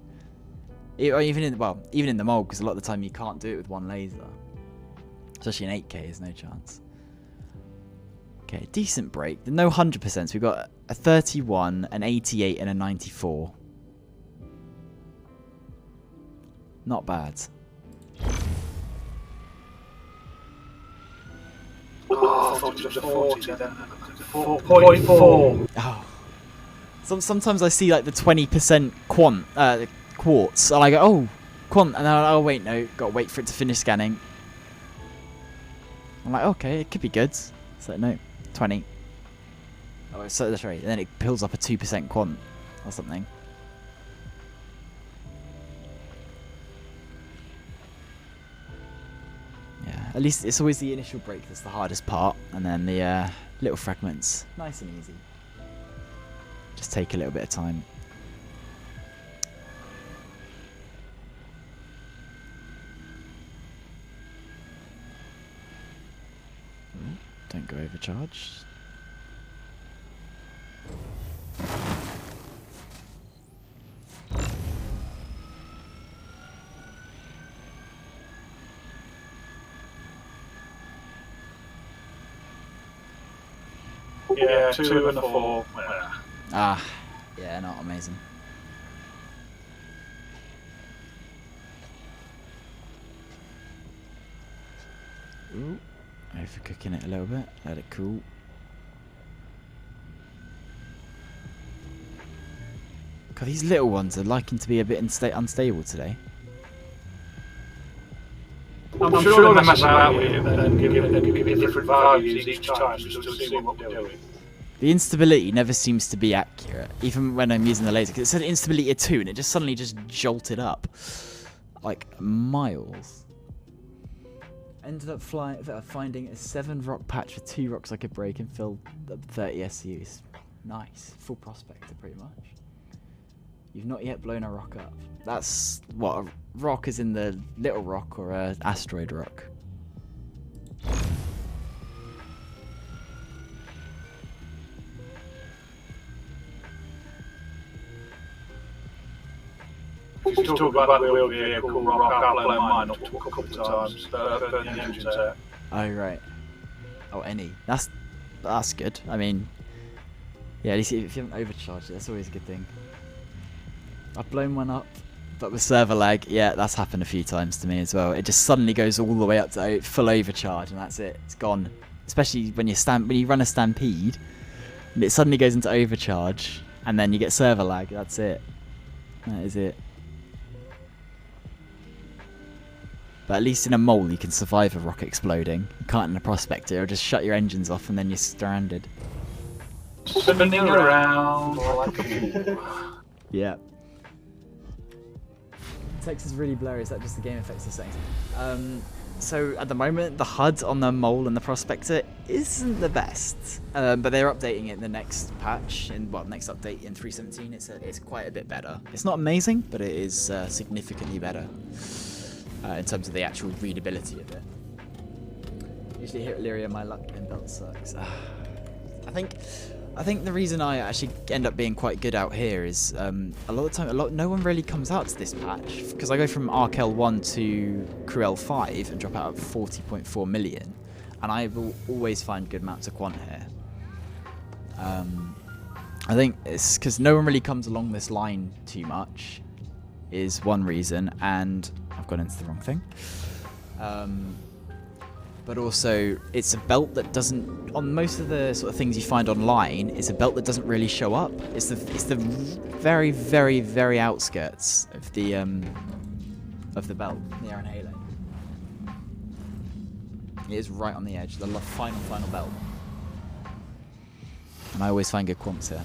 Even in the mold, because a lot of the time you can't do it with one laser. Especially in 8k, there's no chance. Okay, decent break. No 100%. So we've got a 31, an 88, and a 94. Not bad. Oh, I thought it was a 40 then. 4.4. Oh. Sometimes I see like the 20% quant, quartz, and I go, oh, quant, and then oh wait, no, gotta wait for it to finish scanning. I'm like, okay, it could be good. So no, 20. Oh, so that's right. And then it builds up a 2% quant or something. Yeah, at least it's always the initial break that's the hardest part, and then the little fragments, nice and easy. Just take a little bit of time. Don't go overcharged. Yeah, 2 and a 4. Yeah. Ah, yeah, not amazing. Ooh, overcooking it a little bit. Let it cool. God, these little ones are liking to be a bit unstable today. I'm sure they mess about with it and give you different values each time just to see what we're doing. The instability never seems to be accurate, even when I'm using the laser. Because it said instability of 2, and it just suddenly just jolted up, like miles. Ended up finding a 7 rock patch with 2 rocks I could break and fill up 30 SUs. Nice, full prospector pretty much. You've not yet blown a rock up. That's what a rock is in the little rock or a asteroid rock. He's talking about the wheeled vehicle rock. I've blown mine up to a couple of times. The engine's out. Oh right. Oh, any. That's good. I mean, yeah. At least if you haven't overcharged it, that's always a good thing. I've blown one up, but with server lag, yeah, that's happened a few times to me as well. It just suddenly goes all the way up to full overcharge, and that's it. It's gone. Especially when you run a stampede, and it suddenly goes into overcharge, and then you get server lag. That's it. That is it. But at least in a mole you can survive a rocket exploding. You can't in a prospector, it'll just shut your engines off and then you're stranded. Spinning around like a fool. Yeah. Text is really blurry, is that just the game effects you're saying? So at the moment the HUD on the mole and the prospector isn't the best. But they're updating it in the next patch, next update in 3.17, it's quite a bit better. It's not amazing, but it is significantly better. In terms of the actual readability of it. Usually here at Lyria, my luck in belt sucks. I think the reason I actually end up being quite good out here is a lot of the time, no one really comes out to this patch because I go from Arc L1 to Crew L5 and drop out at 40.4 million, and I will always find good amounts of quant here. I think it's because no one really comes along this line too much, is one reason, and I've gone into the wrong thing. But also, it's a belt that doesn't, on most of the sort of things you find online, it's a belt that doesn't really show up. It's the very, very, very outskirts of the belt, the Iron Halo. It is right on the edge, the final belt. And I always find good quants here.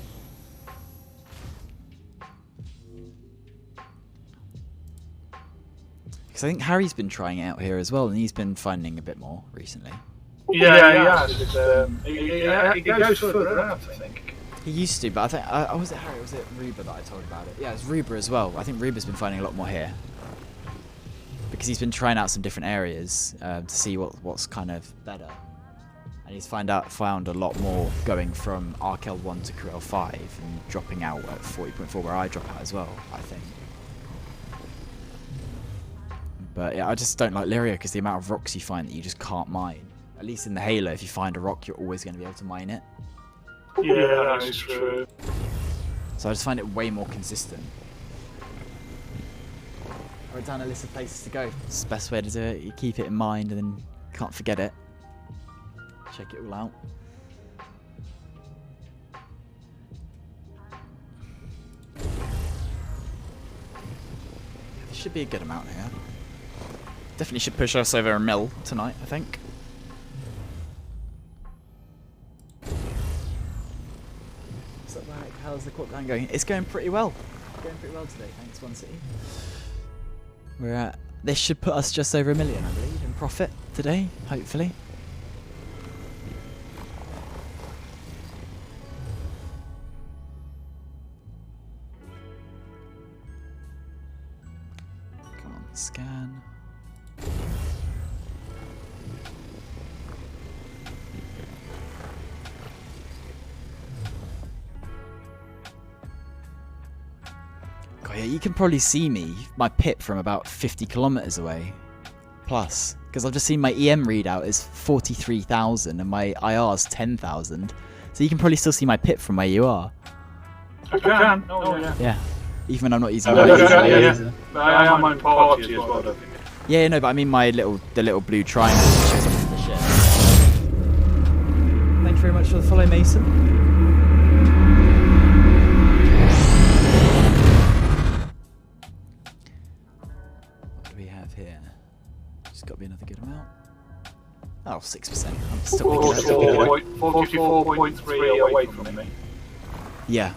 Because I think Harry's been trying it out here as well, and he's been finding a bit more recently. Yeah. He goes further out, I think. He used to, but I think... was it Harry or was it Reba that I told about it? Yeah, it's Reba as well. I think Reba's been finding a lot more here. Because he's been trying out some different areas to see what's kind of better. And he's found a lot more going from Arc L1 to Crew L5 and dropping out at 40.4 where I drop out as well, I think. But yeah, I just don't like Lyria because the amount of rocks you find that you just can't mine. At least in the Halo, if you find a rock, you're always going to be able to mine it. Yeah, that's true. So I just find it way more consistent. I wrote down a list of places to go. It's the best way to do it. You keep it in mind and then you can't forget it. Check it all out. There should be a good amount here. Definitely should push us over a mil tonight, I think. So like, how's the quad line going? It's going pretty well. Going pretty well today, thanks One City. We're at... This should put us just over $1 million, I believe, in profit today, hopefully. Come on, scan. God, yeah, you can probably see my pit from about 50 kilometers away, plus, because I've just seen my EM readout is 43,000 and my IR is 10,000, so you can probably still see my pit from where you are. I can. Oh yeah. Yeah, even when I'm not using Yeah. laser. I am on party as well. Don't think. Yeah, no, but I mean the little blue triangle that shows up in the ship. Thank you very much for the follow, Mason. Here. Just got to be another good amount. Oh, 6%. I'm still picking it up. 44.3 away from me. Yeah.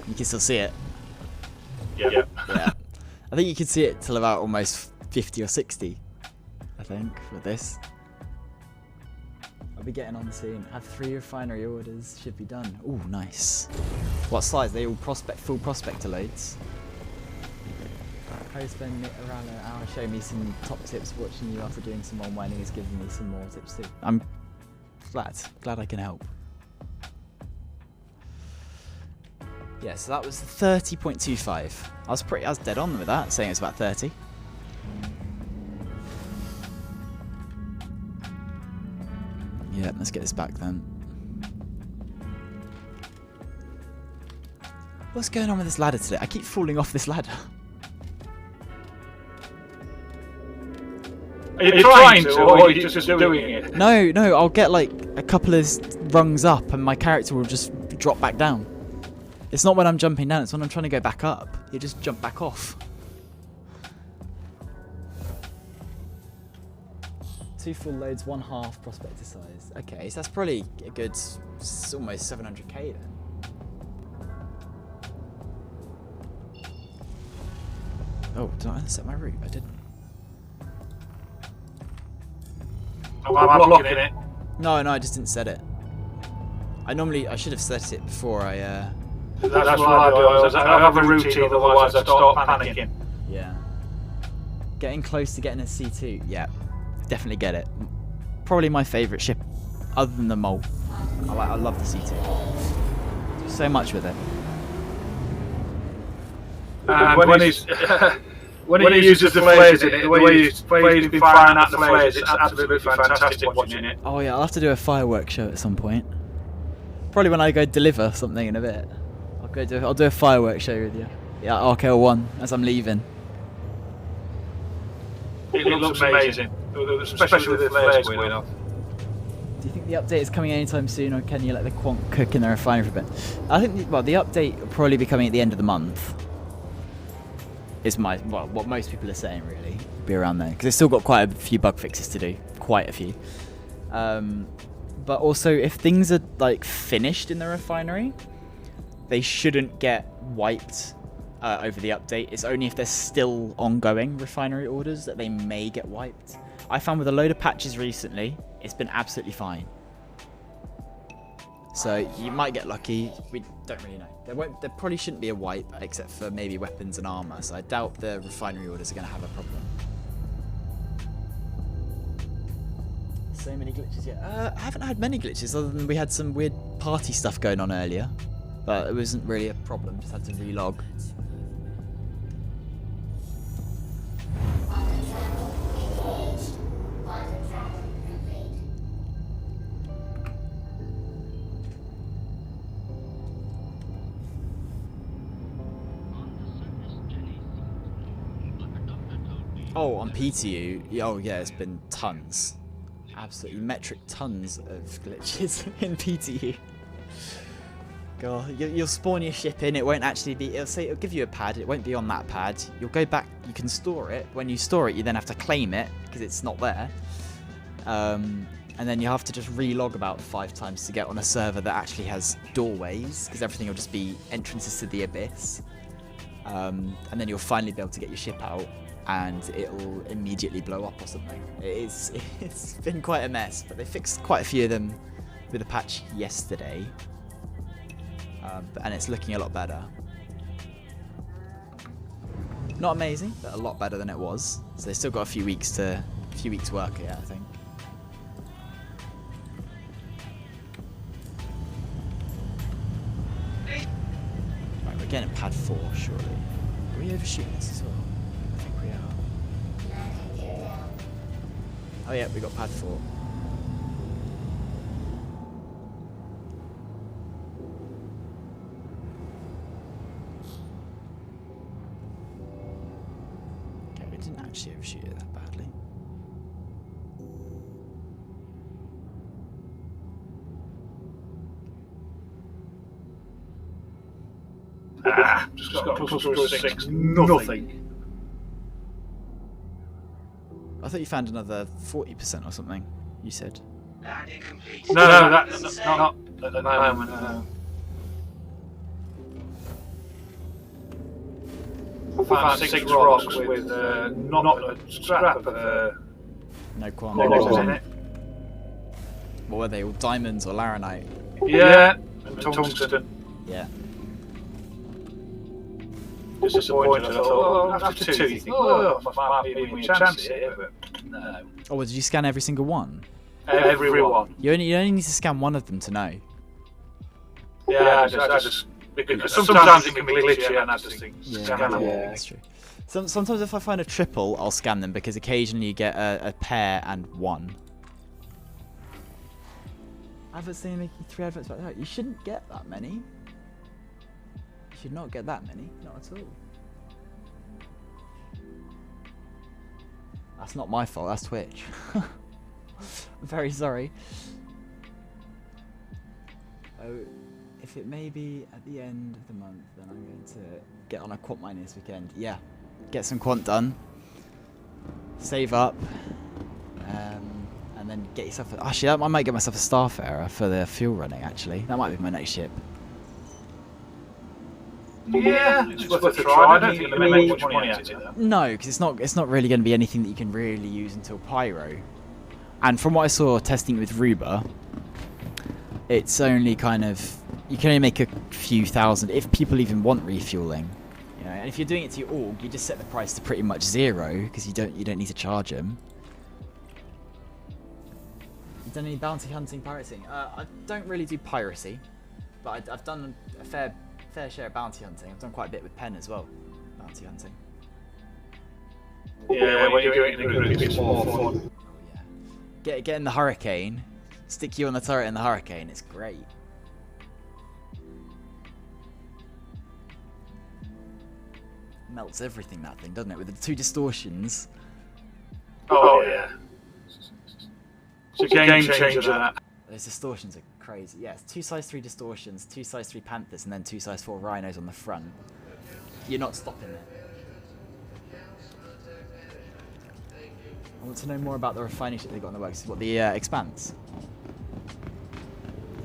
You can still see it. Yeah. Yeah. I think you can see it till about almost 50 or 60. I think, with this. I'll be getting on soon. Have 3 refinery orders. Should be done. Ooh, nice. What size? They all full prospector loads. Harry spent around an hour showing me some top tips. Watching you after doing some more mining has given me some more tips too. I'm glad I can help. Yeah, so that was 30.25. I was dead on with that, saying it's about 30. Yeah, let's get this back then. What's going on with this ladder today? I keep falling off this ladder. Are you trying to, or are you just doing it? No, I'll get like a couple of rungs up and my character will just drop back down. It's not when I'm jumping down, it's when I'm trying to go back up. You just jump back off. 2 full loads, 1/2 prospector size. Okay, so that's probably a good, almost 700k then. Oh, did I set my route? I didn't. I'm blocking it. No, I just didn't set it. I should have set it before I, That's what I do. I have a routine, otherwise I start panicking. Yeah. Getting close to getting a C2. Yeah, definitely get it. Probably my favourite ship, other than the Mole. I love the C2. Do so much with it. And when he uses the flares in it, the way he's been firing out the flares, it's absolutely fantastic watching it. Oh yeah, I'll have to do a fireworks show at some point. Probably when I go deliver something in a bit. I'll do a fireworks show with you. Yeah, RKL1 as I'm leaving. It looks amazing, especially with the flares going off. Do you think the update is coming anytime soon, or can you let the quant cook in the refinery for a bit? I think the update will probably be coming at the end of the month. Is what most people are saying, really. Be around there because they've still got quite a few bug fixes to do, quite a few. But also, if things are like finished in the refinery, they shouldn't get wiped over the update. It's only if there's still ongoing refinery orders that they may get wiped. I found with a load of patches recently, it's been absolutely fine. So you might get lucky. We don't really know. There probably shouldn't be a wipe except for maybe weapons and armor. So I doubt the refinery orders are going to have a problem. So many glitches yet. I haven't had many glitches other than we had some weird party stuff going on earlier. But it wasn't really a problem, just had to relog. Oh, on PTU? Oh yeah, it's been tons. Absolutely metric tons of glitches in PTU. God, you'll spawn your ship in, it won't actually be, it'll give you a pad, it won't be on that pad. You'll go back, you can store it. When you store it, you then have to claim it, because it's not there. And then you have to just relog about 5 times to get on a server that actually has doorways, because everything will just be entrances to the abyss. And then you'll finally be able to get your ship out, and it'll immediately blow up or something. It's been quite a mess, but they fixed quite a few of them with a patch yesterday. And it's looking a lot better. Not amazing, but a lot better than it was. So they still got a few weeks work here, I think. Right, we're getting pad 4, surely. Are we overshooting this as well? I think we are. Oh yeah, we got pad 4. Didn't actually overshoot it that badly. Just got plus 6, nothing. I thought you found another 40% or something, you said. Landing complete. No, that's not at the moment, no. I found 6 rocks with not a scrap of No quant. in it. What were they, all diamonds or laranite? Yeah, and tungsten. Yeah. Disappointed. I thought, well, after 2, you think, oh, I might be a chance here, but no. Oh, did you scan every single one? Everyone. You only need to scan one of them to know. Yeah, I just because sometimes it can be glitchy and I just think scan them all. Yeah, that's true. Sometimes if I find a triple, I'll scan them because occasionally you get a pair and 1. Adverts saying making 3 adverts like that. You shouldn't get that many. You should not get that many. Not at all. That's not my fault. That's Twitch. I'm very sorry. Oh, if it may be at the end of the month, then I'm going to get on a quant mining this weekend. Yeah, get some quant done. Save up. And then get yourself... Actually, I might get myself a Starfarer for the fuel running, actually. That might be my next ship. Yeah, it's worth a try. I don't think you're going to make much money out of it. No, because it's not really going to be anything that you can really use until Pyro. And from what I saw testing with Ruba, it's only kind of... You can only make a few thousand, if people even want refueling. You know, and if you're doing it to your org, you just set the price to pretty much 0, because you don't need to charge them. You done any bounty hunting, pirating? I don't really do piracy, but I've done a fair share of bounty hunting. I've done quite a bit with Pen as well, bounty hunting. Yeah, when you're doing it, it's more fun. Oh yeah. Get in the Hurricane, stick you on the turret in the Hurricane, it's great. melts everything, that thing, doesn't it? With the 2 distortions. Oh yeah. It's a game changer, that. Those distortions are crazy. Yeah, it's 2 size 3 distortions, 2 size 3 panthers, and then 2 size 4 rhinos on the front. You're not stopping it. I want to know more about the refining ship they got in the works. What, the Expanse?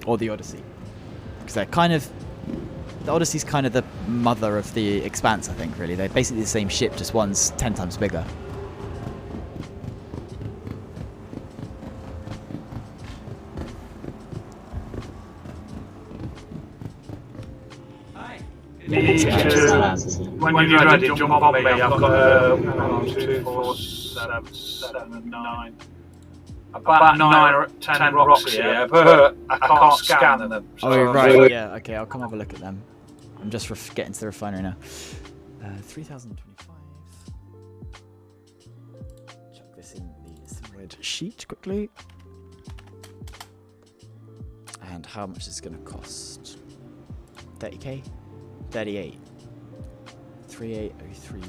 Or the Odyssey? Because they're kind of... The Odyssey's kind of the mother of the Expanse, I think, really. They're basically the same ship, just one's 10 times bigger. When you're ready, jump on me. I've got 1, 2, 4, 7, 9. About 9 or 10 rocks here, but I can't scan them. So oh, right. Yeah, okay, I'll come have a look at them. I'm just getting to the refinery now. 3025. Chuck this in the spread sheet quickly. And how much is it going to cost? 30k? 38. 38031.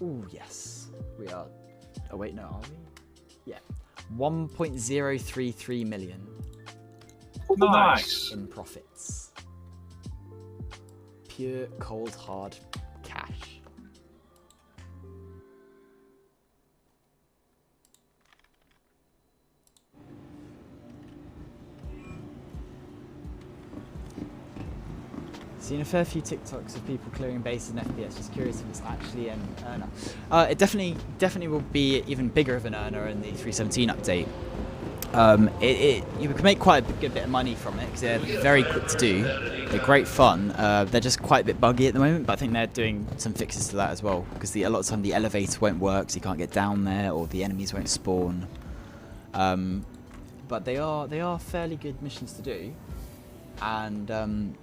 Ooh, yes. We are... Oh, wait, no, are we? Yeah. 1.033 million. Nice. In profits. Pure, cold, hard cash. Seen a fair few TikToks of people clearing bases in FPS. Just curious if it's actually an earner. It definitely will be even bigger of an earner in the 317 update. You can make quite a good bit of money from it because they're very quick to do. They're great fun. They're just quite a bit buggy at the moment, but I think they're doing some fixes to that as well because a lot of time the elevator won't work, so you can't get down there, or the enemies won't spawn. But they are fairly good missions to do, and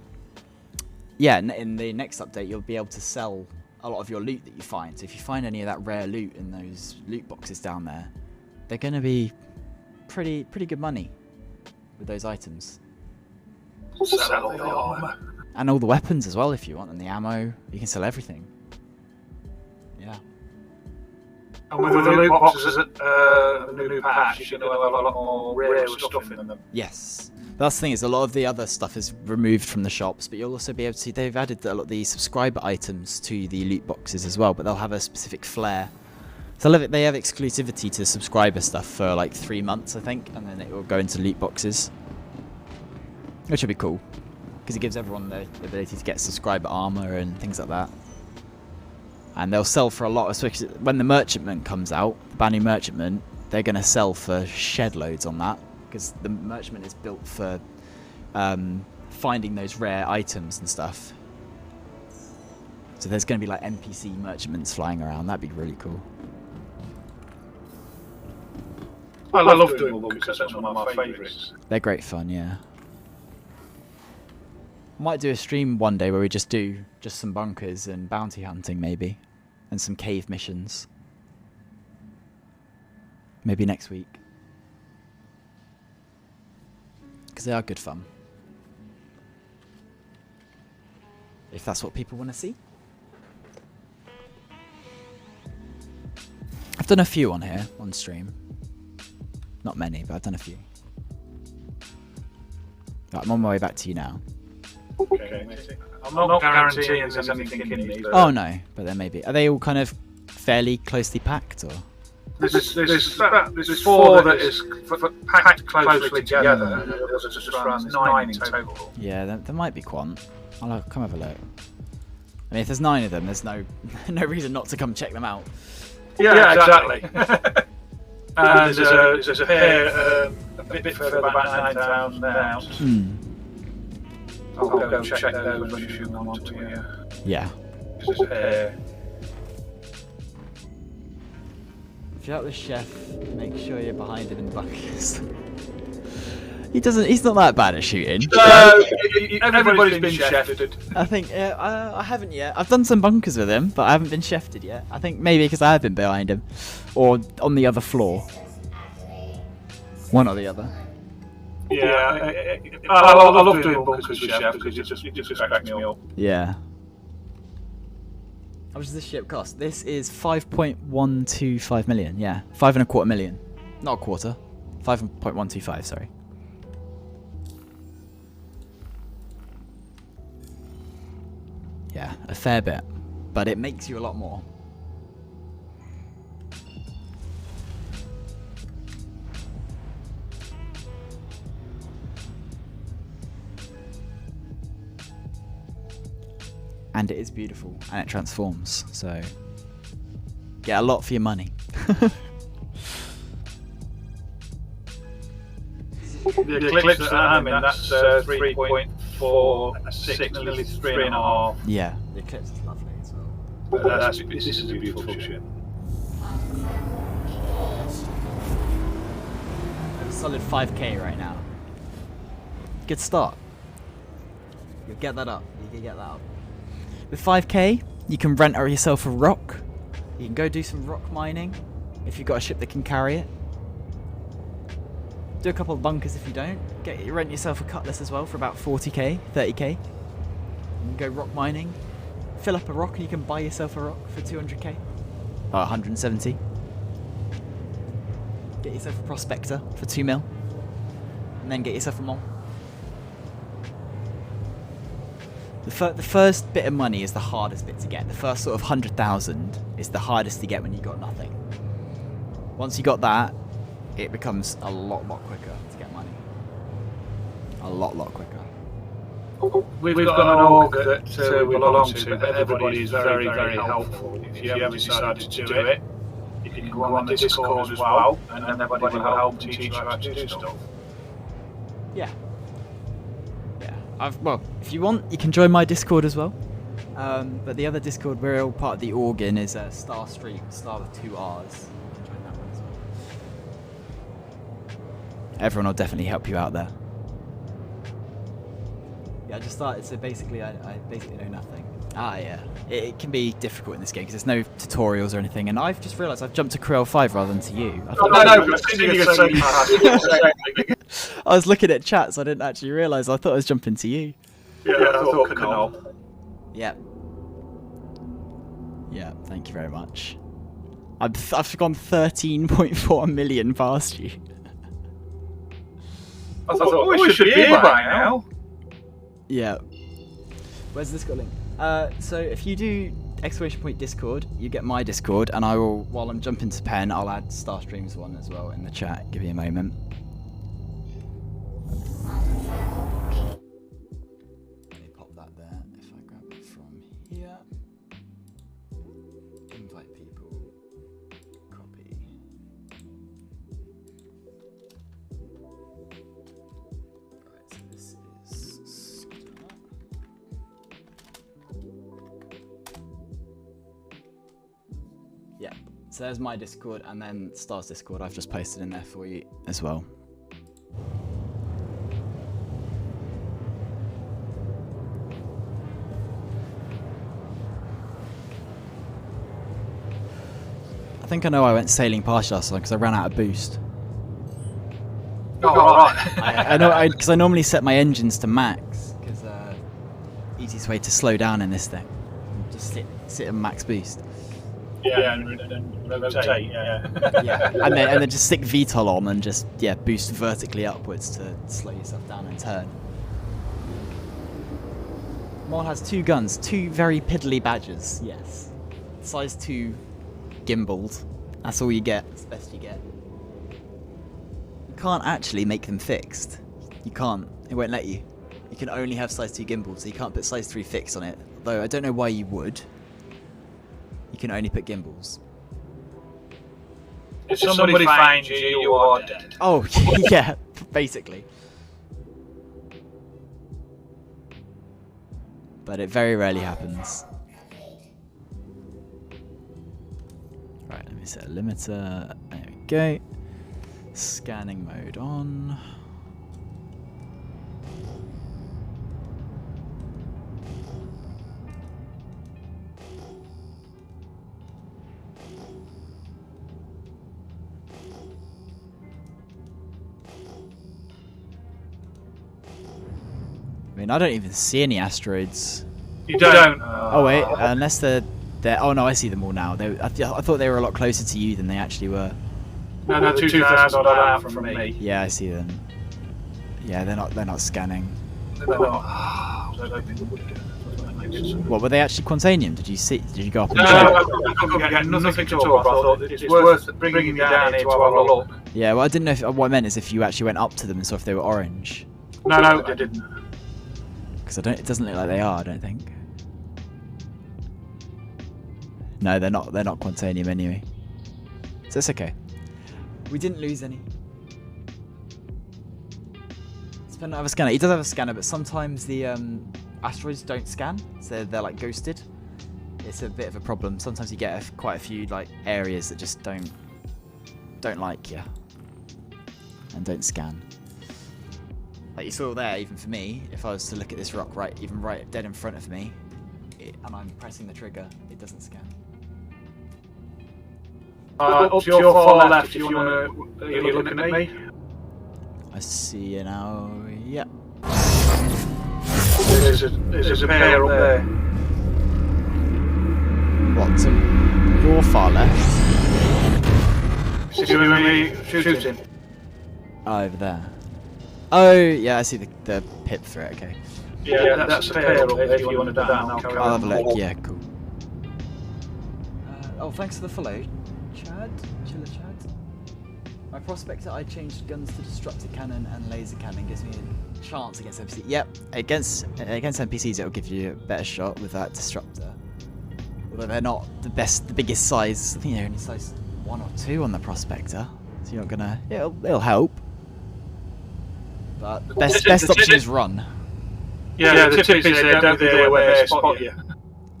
yeah, in the next update, you'll be able to sell a lot of your loot that you find. So if you find any of that rare loot in those loot boxes down there, they're going to be pretty good money with those items. Sell the armor. And all the weapons as well, if you want, and the ammo. You can sell everything. Yeah. And with the loot boxes at the new patch, you're going to have a lot more rare stuff in them. Yes. That's the thing, is a lot of the other stuff is removed from the shops, but you'll also be able to see they've added a lot of the subscriber items to the loot boxes as well, but they'll have a specific flair. So they have exclusivity to subscriber stuff for like 3 months, I think, and then it will go into loot boxes. Which will be cool, because it gives everyone the ability to get subscriber armor and things like that. And they'll sell for a lot, especially when the merchantman comes out, the brand new merchantman, they're going to sell for shed loads on that. Because the merchantman is built for finding those rare items and stuff. So there's going to be like NPC merchantmans flying around. That'd be really cool. I love doing them because that's one of my favourites. They're great fun, yeah. Might do a stream one day where we just do some bunkers and bounty hunting maybe. And some cave missions. Maybe next week. Because they are good fun. If that's what people want to see. I've done a few on here, on stream. Not many, but I've done a few. Right, I'm on my way back to you now. Okay, I'm not guaranteeing there's anything in these. Oh no, but there may be. Are they all kind of fairly closely packed, or? There's 4 that is packed closely together, and there's just around 9 in total. Yeah, there might be quant. I'll come have a look. I mean, if there's 9 of them, there's no reason not to come check them out. Yeah, exactly. And there's a pair a bit further back, 9,000 ounces. I'll go check those when you want to. Yeah. There's a pair. If you're out with Chef, make sure you're behind him in the bunkers. He's not that bad at shooting. Everybody's been chefted. I think, I haven't yet. I've done some bunkers with him, but I haven't been chefted yet. I think maybe because I have been behind him. Or on the other floor. One or the other. I love doing bunkers with Chef because it just cracks me up. Yeah. How much does this ship cost? This is 5.125 million. Yeah, 5.25 million. Not a quarter. 5.125. Sorry. Yeah, a fair bit, but it makes you a lot more. And it is beautiful, and it transforms, so get a lot for your money. The eclipse that I'm in, that's 3.46, nearly 3.5. Yeah, the eclipse is lovely as well. But this is a beautiful ship. A solid 5k right now. Good start. You'll get that up. You can get that up. With 5k, you can rent yourself a rock. You can go do some rock mining if you've got a ship that can carry it. Do a couple of bunkers if you don't. Rent yourself a cutlass as well for about 40k, 30k. You can go rock mining. Fill up a rock and you can buy yourself a rock for 200k. Or 170. Get yourself a prospector for 2 mil. And then get yourself a mole. The first bit of money is the hardest bit to get. The first sort of 100,000 is the hardest to get when you got nothing. Once you got that, it becomes a lot quicker to get money. A lot quicker. We've got an org that we belong to, but everybody is very helpful. If you ever decided to do it, you can go on the Discord as well, and everybody will help teach you how to do stuff. Yeah. Well, if you want, you can join my Discord as well. But the other Discord we're all part of the organ is Starstream, Star with 2 R's. You can join that one as well. Everyone will definitely help you out there. Yeah, I just started, so basically I basically know nothing. Yeah. It can be difficult in this game because there's no tutorials or anything, and I've just realised I've jumped to Creel 5 rather than to you. I was looking at chat, so I didn't actually realise. I thought I was jumping to you. Yeah, I thought Canal. Yeah. Yeah, thank you very much. I've gone 13.4 million past you. I thought we should be here by now. Yeah. Where's this got link? So if you do exclamation point Discord, you get my Discord, and I will, while I'm jumping to pen, I'll add Starstream's one as well in the chat. Give me a moment. Let me pop that there. If I grab it from here, invite people, copy. Right, so this is. Yeah, so there's my Discord, and then Star's Discord I've just posted in there for you as well. I think I know I went sailing past last time because I ran out of boost. Oh, right. I know, because I normally set my engines to max, because easiest way to slow down in this thing. Just sit at max boost. Yeah, and rotate, yeah. Yeah, and then just stick VTOL on and just boost vertically upwards to slow yourself down and turn. Mon has 2 guns, 2 very piddly badgers. Yes, size 2 gimbaled. That's all you get. That's the best you get. You can't actually make them fixed. You can't. It won't let you. You can only have size 2 gimbals, so you can't put size 3 fixed on it. Though I don't know why you would. You can only put gimbals. If somebody finds you, you are dead. Oh, yeah, basically. But it very rarely happens. Right, let me set a limiter. There we go. Scanning mode on. mean, I don't even see any asteroids. You don't? Oh wait, unless they're... Oh no, I see them all now. I thought they were a lot closer to you than they actually were. No, they're 2,000 out from me. Yeah, I see them. Yeah, they're not scanning. They're not. What, were they actually Quantanium? Did you go up and No, check? I couldn't get nothing at all. I thought it's worth bringing you down here to have a look. Yeah, well, I didn't know if... What I meant is if you actually went up to them and saw if they were orange. No, I didn't. Because it doesn't look like they are, I don't think. No, they're not Quantanium anyway. So it's okay. We didn't lose any. Spend have a scanner. He does have a scanner, but sometimes the asteroids don't scan, so they're like ghosted. It's a bit of a problem. Sometimes you get quite a few like areas that just don't like you and don't scan. Like you saw there, even for me, if I was to look at this rock right dead in front of me, and I'm pressing the trigger, it doesn't scan. Up to your far left, if you want to. Are you looking at me? I see you now. Yeah. There's a pair up there. What? To your far left? See you and me shooting. Oh, over there. Oh, yeah, I see the pip through it. Okay. Yeah, that's a pair up there. If you want to down, I'll have a look. Yeah, cool. Oh, thanks for the follow, Chad. Chiller Chad. My prospector, I changed guns to destructor cannon and laser cannon. Gives me a chance against NPCs. Yep, against NPCs, it'll give you a better shot with that disruptor. Although they're not the biggest size. I think they're only size 1 or 2 on the prospector, so you're not gonna. It'll help. But the best option is run. Yeah, the tip is they don't dare where they spot you.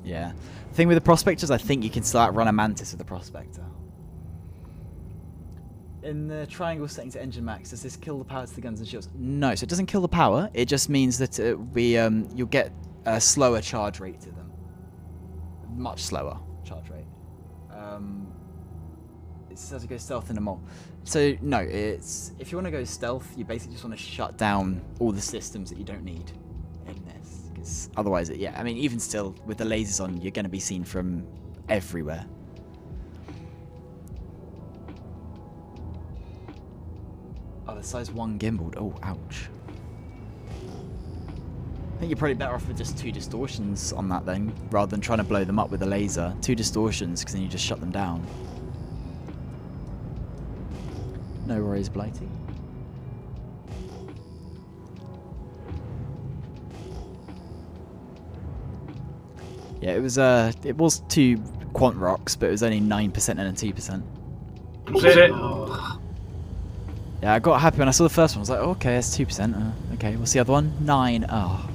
Yeah. The thing with the prospectors, I think you can start run a mantis with the prospector. In the triangle setting to engine max, does this kill the power to the guns and shields? No, so it doesn't kill the power. It just means that you'll get a slower charge rate to them. Much slower charge rate. It says to go stealth in a mole. So no, it's if you want to go stealth, you basically just want to shut down all the systems that you don't need in this, because otherwise, I mean, even still with the lasers on, you're going to be seen from everywhere. Oh, the size 1 gimbaled. Oh, ouch. I think you're probably better off with just 2 distortions on that then, rather than trying to blow them up with a laser. 2 distortions, because then you just shut them down. No worries, Blighty. Yeah, it was 2 quant rocks, but it was only 9% and a 2%. Was it? Yeah, I got happy when I saw the first one. I was like, oh, okay, that's 2%. Okay, what's the other one? 9. Oh,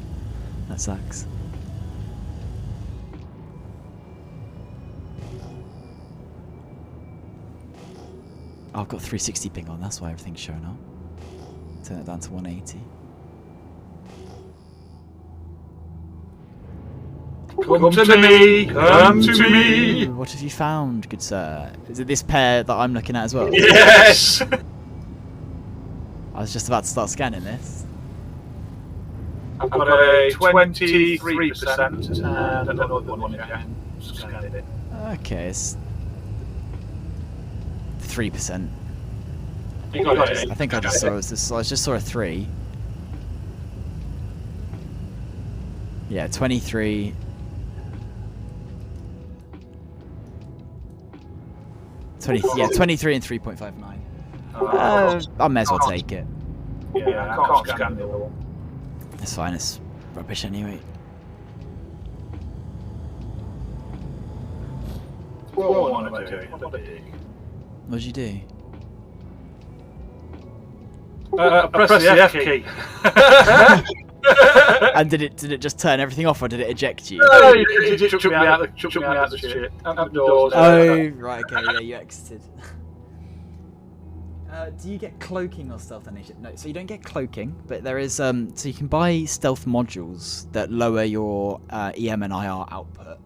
that sucks. Oh, I've got 360 ping on, that's why everything's showing up. Turn it down to 180. Come to me! Come to me! What have you found, good sir? Is it this pair that I'm looking at as well? Yes! I was just about to start scanning this. I've got a 23% and another one again. Scanned it. Okay, it's 3%. You got it. I think I just saw a 3. Yeah, 23. 23 and 3.59. I may as well take it. Yeah, I can't scan the other one. It's fine, it's rubbish anyway. What am I doing? What did you do? Press the F key. And did it just turn everything off, or did it eject you? No, you took me out of the shit. Out the doors. Oh, right, okay, yeah, you exited. Do you get cloaking or stealth on Egypt? No, so you don't get cloaking, but there is, so you can buy stealth modules that lower your EM and IR output.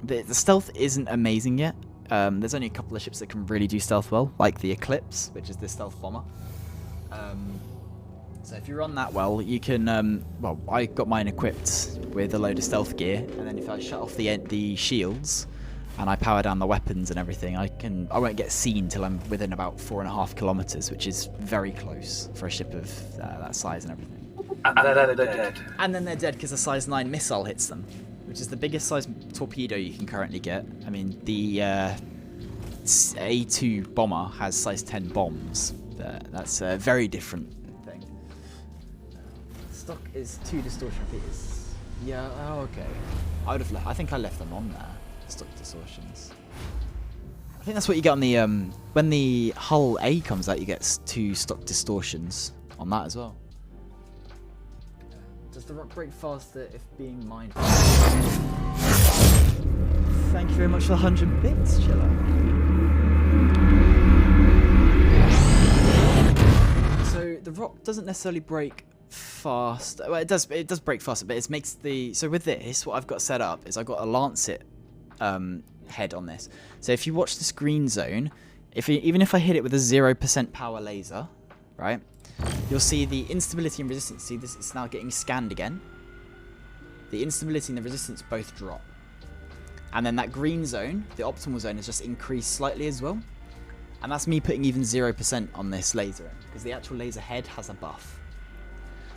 The stealth isn't amazing yet. There's only a couple of ships that can really do stealth well, like the Eclipse, which is the stealth bomber. So if you're on that well, you can, well, I got mine equipped with a load of stealth gear, and then if I shut off the shields, and I power down the weapons and everything, I won't get seen till I'm within about 4.5 kilometers, which is very close for a ship of that size and everything. And then they're dead. And then they're dead because a size 9 missile hits them, which is the biggest size torpedo you can currently get. I mean, the A2 bomber has size 10 bombs. That's a very different thing. Stock is 2 distortion repeaters. Yeah. Oh, okay. I think I left them on there. Stock distortions. I think that's what you get on the when the hull A comes out. You get 2 stock distortions on that as well. Does the rock break faster if being mined? Thank you very much for the 100 bits, Chiller. So the rock doesn't necessarily break fast. Well, it does break faster, but it makes the so with this, what I've got set up is I've got a Lancet head on this. So if you watch this green zone, even if I hit it with a 0% power laser, right, you'll see the instability and resistance. See this? It's now getting scanned again. The instability and the resistance both drop, and then that green zone, the optimal zone, has just increased slightly as well. And that's me putting even 0% on this laser because the actual laser head has a buff.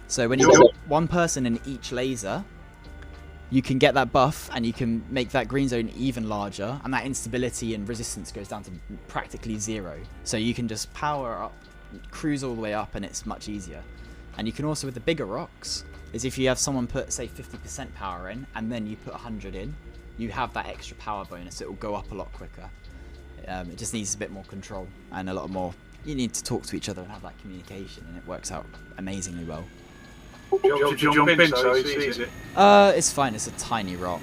So when you put one person in each laser, you can get that buff and you can make that green zone even larger, and that instability and resistance goes down to practically 0. So you can just power up, cruise all the way up, and it's much easier. And you can also, with the bigger rocks, is if you have someone put, say, 50% power in, and then you put 100 in, you have that extra power bonus. It will go up a lot quicker. It just needs a bit more control and a lot more. You need to talk to each other and have that communication, and it works out amazingly well. Jump in so he sees it. It's fine. It's a tiny rock.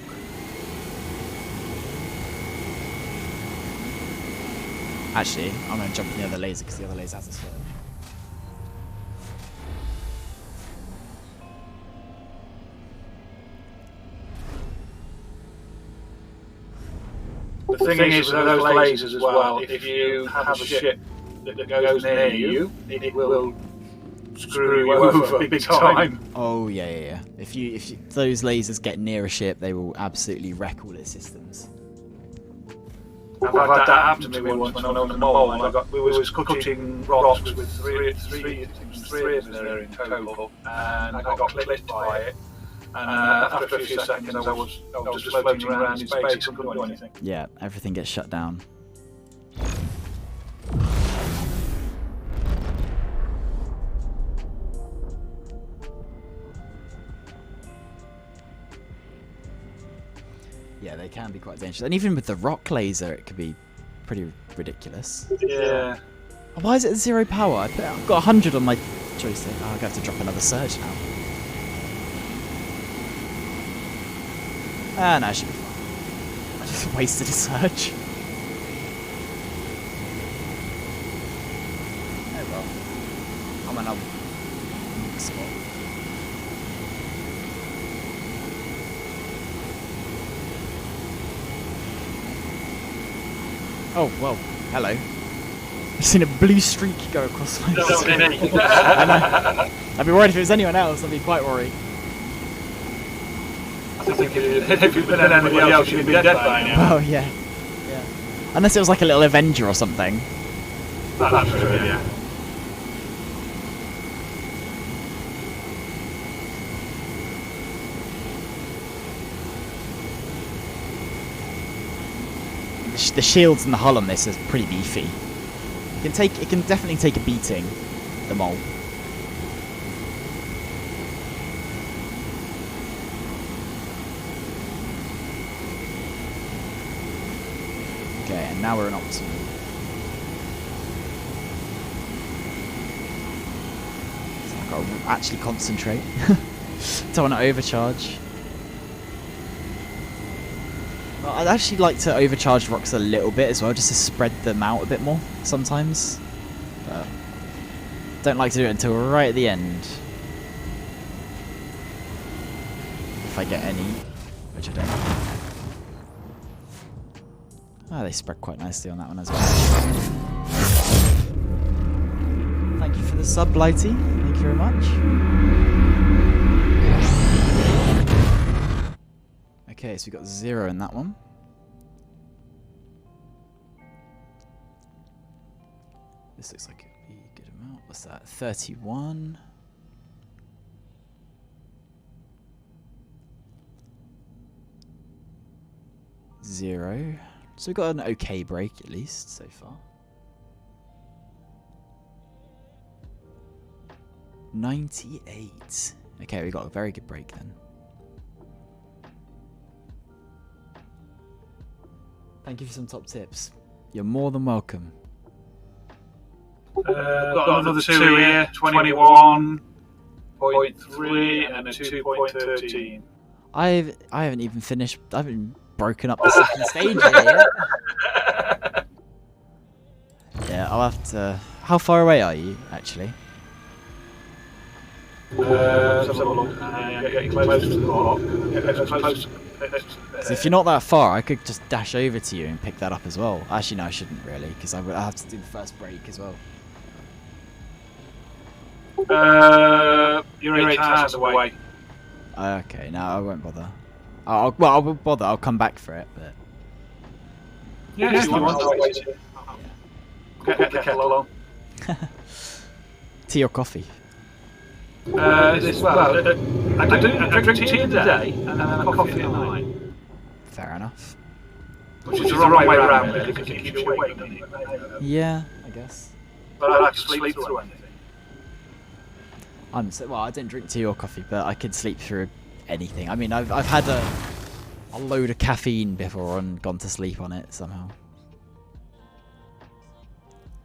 Actually, I'm going to jump in the other laser because the other laser has a surge. The thing is, with those lasers as well, if you have a ship that goes near you, it will screw you over big time. Oh yeah. If those lasers get near a ship, they will absolutely wreck all its systems. I've had that happen to me once when I was on the mole. We was cutting rocks with three of us there in total, and I got clipped by it. And after a few seconds, I was just floating around in space and couldn't do anything. Yeah, everything gets shut down. Yeah, they can be quite dangerous. And even with the rock laser, it could be pretty ridiculous. Yeah. Why is it 0 power? I've got 100 on my joystick. Oh, I'm going to have to drop another surge now. No, I should be fine. I just wasted a surge. Oh well. I'm on a spot. Oh, well, hello. I've seen a blue streak go across my screen. I know. I'd be worried if it was anyone else, I'd be quite worried. I think if you'd been anybody else, you'd be dead by now. Oh, yeah. Unless it was like a little Avenger or something. That's true, yeah. The shields and the hull on this is pretty beefy. It can definitely take a beating, the mole. Okay, and now we're in optimal. So I've got to actually concentrate. Don't want to overcharge. Well, I'd actually like to overcharge rocks a little bit as well, just to spread them out a bit more sometimes. But don't like to do it until right at the end. If I get any, which I don't. Oh, they spread quite nicely on that one as well. Thank you for for the sub, Blighty. Thank you very much. Okay, so we got 0 in that one. This looks like it'd be a good amount. What's that? 31. Zero. So we've got an okay break at least so far. 98. Okay, we got a very good break then. Thank you for some top tips. You're more than welcome. Got another 2 here, 21.3 and a 2.13. I haven't even finished. I haven't broken up the second stage yet. Yeah, I'll have to. How far away are you actually? Let's have a look. Getting close to the top. So if you're not that far, I could just dash over to you and pick that up as well. Actually, no, I shouldn't really, because I have to do the first break as well. You're 8 hours away. Okay, no, I won't bother. I will bother. I'll come back for it, but. Yeah, you want to wait. Get the kettle on. Tea or coffee? I do drink tea in the day and then a coffee at night. Fair enough. Which is the wrong way around, really, because it keeps you awake, doesn't it? Yeah, I guess. But I like to sleep through anything. Well, I don't drink tea or coffee, but I could sleep through anything. I mean, I've had a load of caffeine before and gone to sleep on it somehow.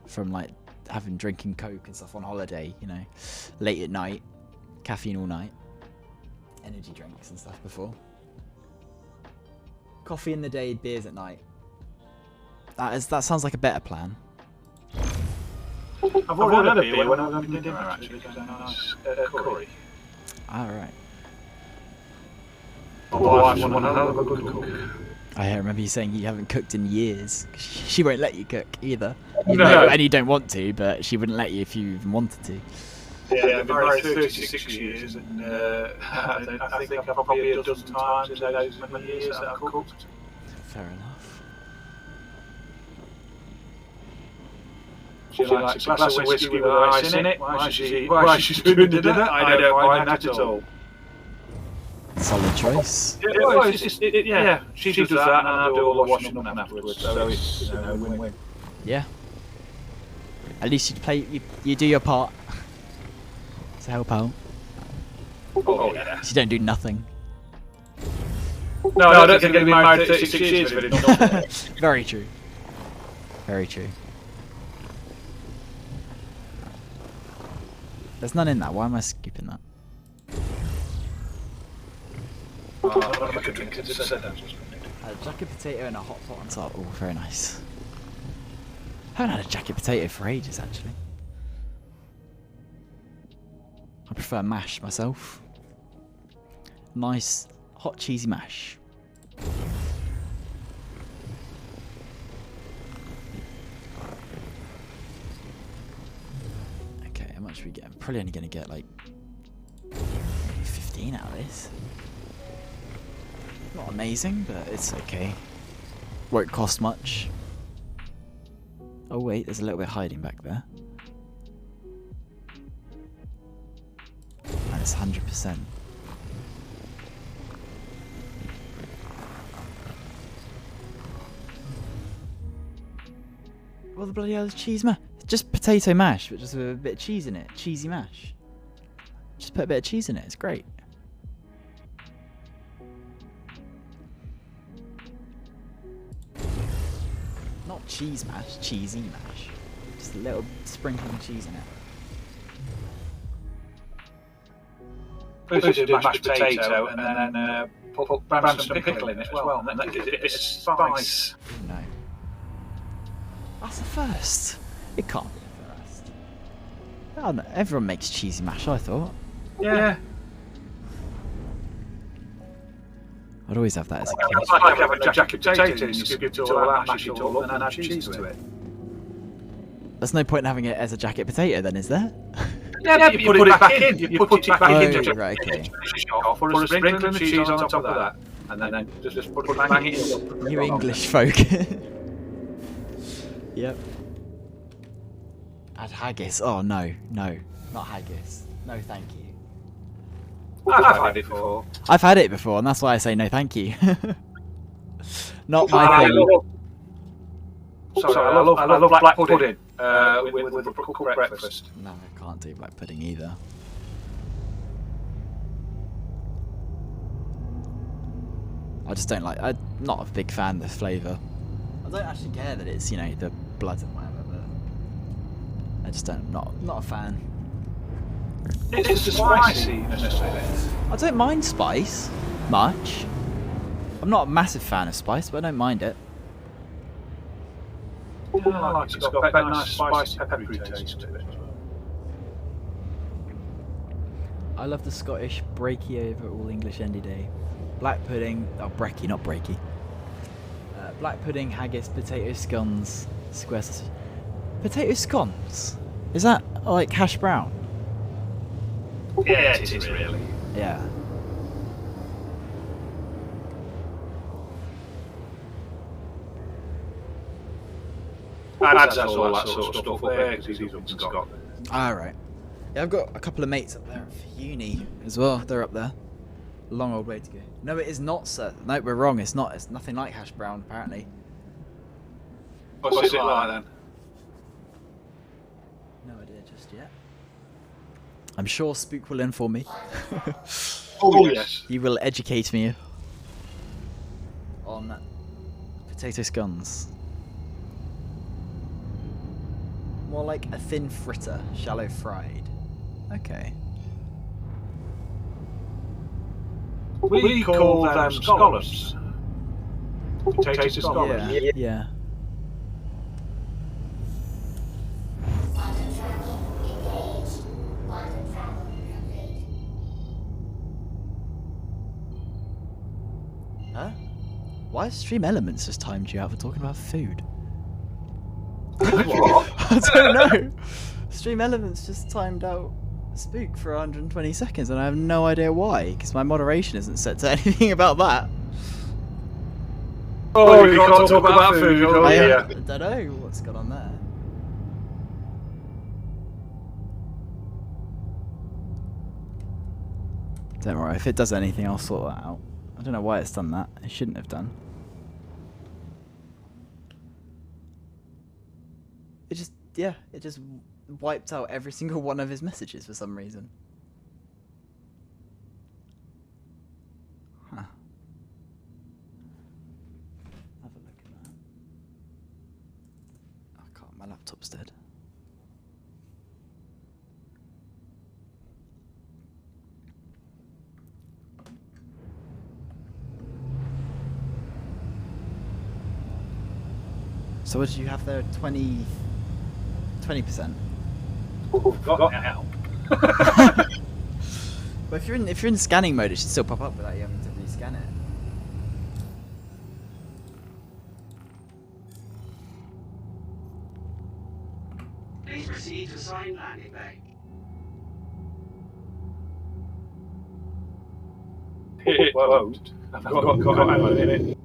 From like drinking Coke and stuff on holiday, you know, late at night, caffeine all night, energy drinks and stuff before. Coffee in the day, beers at night. That sounds like a better plan. I've already had a beer when I was having dinner, actually, because I nice curry. Alright. My wife's one hell of a good cook. I remember you saying you haven't cooked in years. She won't let you cook either. No. And you don't want to, but she wouldn't let you if you even wanted to. Yeah, I've been married 36 years, and I think I've probably a dozen times in those many years that I've cooked. Fair enough. She likes a glass of whiskey with ice in it. Why she's doing dinner, I don't mind that at all. Solid choice. Yeah, she does that, and I do all the washing up afterwards. So it's win-win. Yeah. At least you do your part to help out. Oh yeah. You don't do nothing. No, I don't think I've been married 36 years if it's not. Very true. Very true. There's none in that. Why am I skipping that? I could drink it. A jacket potato and a hot pot on top. Oh, very nice. I haven't had a jacket potato for ages, actually. I prefer mash myself. Nice, hot, cheesy mash. Okay, how much are we getting? Probably only going to get like 15 out of this. Not amazing, but it's okay. Won't cost much. Oh wait, there's a little bit hiding back there. And it's 100%. What the bloody hell is cheese mash? Just potato mash, but just with a bit of cheese in it. Cheesy mash. Just put a bit of cheese in it, it's great. Not cheese mash, cheesy mash. Just a little sprinkling of cheese in it. First you do mashed potato and then put Branston pickle in it as well, and that gives it a bit of spice. No. That's a first. It can't be a first. Oh, no, everyone makes cheesy mash, I thought. Yeah. I'd always have that as a kid. It's like having a jacket potato and you skip all that, mash it all up, and then add cheese to it. There's no point in having it as a jacket potato then, is there? Yeah, but you put it back in. You put it back into right, okay. put a sprinkle and cheese on top of that, and then just put it bang it in. You English folk. Yep. Add haggis. Oh no, no, not haggis. No, thank you. I've had it before. I've had it before, and that's why I say no, thank you. Not my thing. Sorry, I love black pudding with a cooked breakfast. No, I can't do black pudding either. I just don't like. I'm not a big fan of the flavour. I don't actually care that it's, you know, the blood and whatever, but I just don't. Not a fan. It's the spiciness of it. I don't mind spice much. I'm not a massive fan of spice, but I don't mind it. I like it. It's got a nice spicy, peppery taste to it. I love the Scottish breaky over all English any day. Black pudding, oh breaky, not breaky. Black pudding, haggis, potato scones, square sausage. Potato scones? Is that like hash brown? Yeah, it is really. Yeah. Adds all that sort of stuff up there because he's up in Scotland. Alright. Yeah, I've got a couple of mates up there for uni as well. They're up there. A long old way to go. No, it is not, sir. No, we're wrong. It's not. It's nothing like hash brown, apparently. What's it like then? No idea just yet. I'm sure Spook will inform me. Oh yes. He will educate me on potato scones. More like a thin fritter, shallow fried. Okay. We call them scallops. Potato scallops. Yeah. Huh? Why has Stream Elements just timed you out for talking about food? What? I don't know. Stream Elements just timed out Spook for 120 seconds, and I have no idea why, because my moderation isn't set to anything about that. Oh, you can't talk about food. Oh, I yeah. don't know what's gone on there. Don't worry, if it does anything, I'll sort that out. I don't know why it's done that. It shouldn't have done. It just, yeah, it just wiped out every single one of his messages for some reason. Huh. Have a look at that. I can't, my laptop's dead. So what did you have there? 20%? Got now. But if you're in scanning mode, it should still pop up without you having to rescan it. Please proceed to assigned landing bay. It won't. I've got a minute.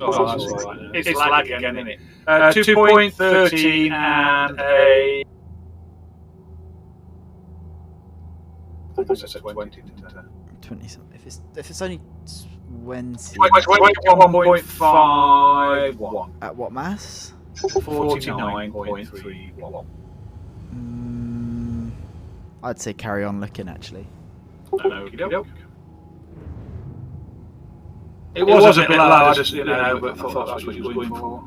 Oh, that's right. It's lag again, isn't it? 2.13 and a... I think I said 20, didn't I? 20 something. If it's only 20. 21.51. At what mass? 49.31. I'd say carry on looking actually. Okey-doke. It was a bit low, I just, but I thought that's what you were going for.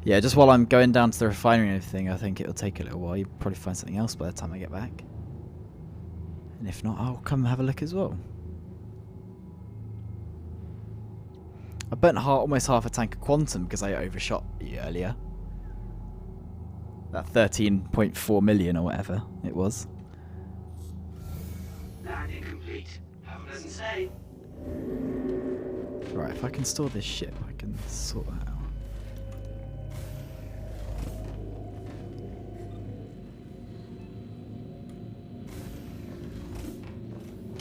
Yeah, just while I'm going down to the refinery and everything, I think it'll take a little while. You'll probably find something else by the time I get back. And if not, I'll come have a look as well. I burnt almost half a tank of quantum because I overshot you earlier. That 13.4 million or whatever it was. Landing complete. Have a pleasant stay. Right, if I can store this ship, I can sort that out.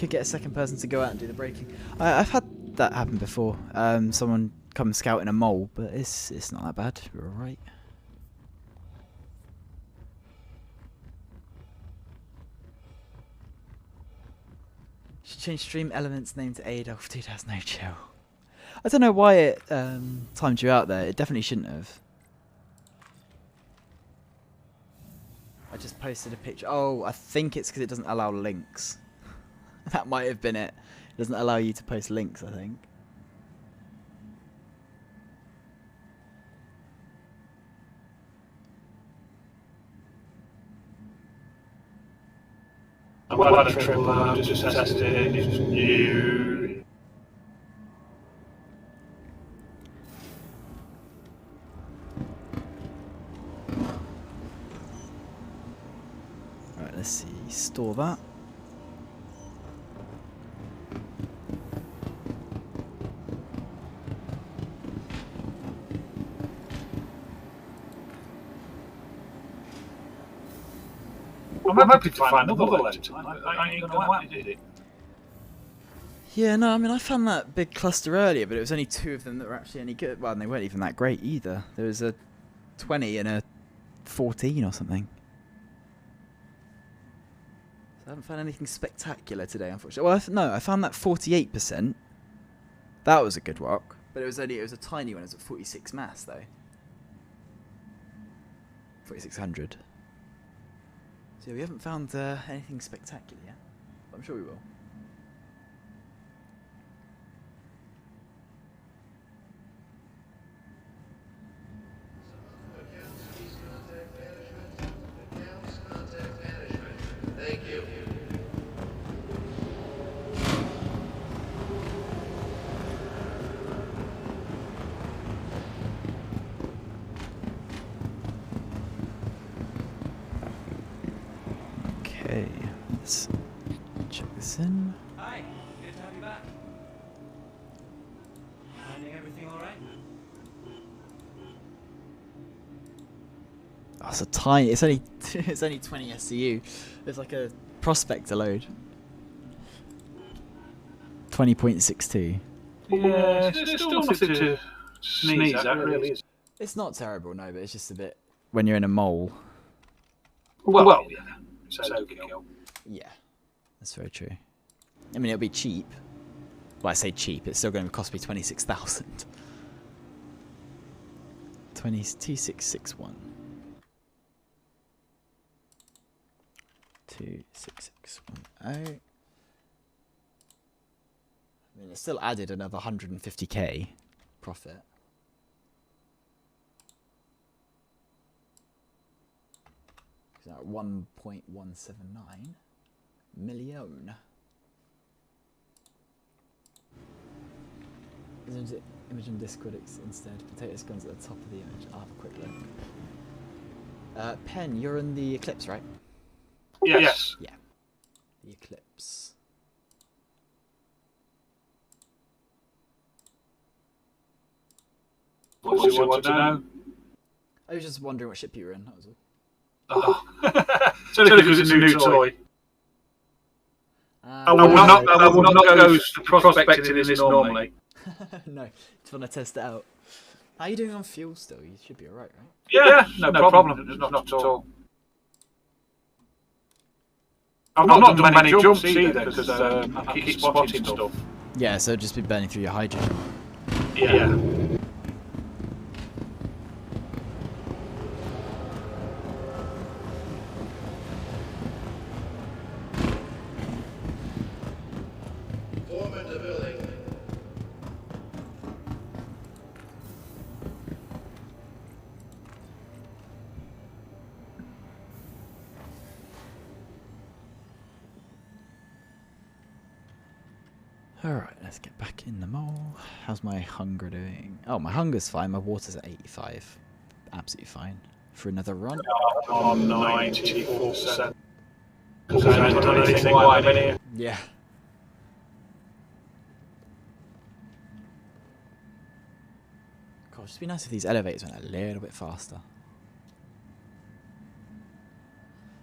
could get a second person to go out and do the braking. I've had that happen before. Someone come scout in a mole, but it's not that bad. We're alright. Should change stream elements name to Adolf. Dude, that's no chill. I don't know why it timed you out there. It definitely shouldn't have. I just posted a picture. Oh, I think it's because it doesn't allow links. That might have been it. It doesn't allow you to post links, I think. What a triple R, just tested it, it's new. Right, let's see. Store that. I'm happy to find another left. I ain't gonna want to do it. Yeah, no, I mean, I found that big cluster earlier, but it was only 2 of them that were actually any good. Well, and they weren't even that great either. There was a 20 and a 14 or something. So I haven't found anything spectacular today, unfortunately. Well, no, I found that 48%. That was a good rock, but it was a tiny one. It was at 46 mass though. 4600. So yeah, we haven't found anything spectacular yet, but I'm sure we will. Thank you. Okay, let's check this in. Hi, good to have you back. Finding everything all right? Oh, it's a tiny. It's only it's only 20 SCU. There's like a prospector load. 20.62. Yeah, it's still nothing to sneeze at, really, is it? It's not terrible, no, but it's just a bit when you're in a mole. Well, yeah. So overkill. Yeah, that's very true. I mean, it'll be cheap. Well, I say cheap. It's still going to cost me 26,000. 2661. 26610. I mean, it still added another 150k profit. It's now at 1.179 million. Image on Discord instead. Potato guns at the top of the image. I'll have a quick look. Pen, you're in the Eclipse, right? Yes. Yeah. The Eclipse. What do you want to know? I was just wondering what ship you were in, that was all. Oh. So because it's a new toy. I I will not go prospecting in this normally. No, just want to test it out. How are you doing on fuel still? You should be alright, right? Yeah, no problem. Not at all. I've not done many jumps either because I keep spotting stuff. Yeah, so just be burning through your hydrogen. Yeah. Form into building. Alright, let's get back in the mole. How's my hunger doing? Oh, my hunger's fine. My water's at 85. Absolutely fine. For another run. On 94%. Because I haven't done anything while I'm in here. Yeah. Gosh, it'd be nice if these elevators went a little bit faster.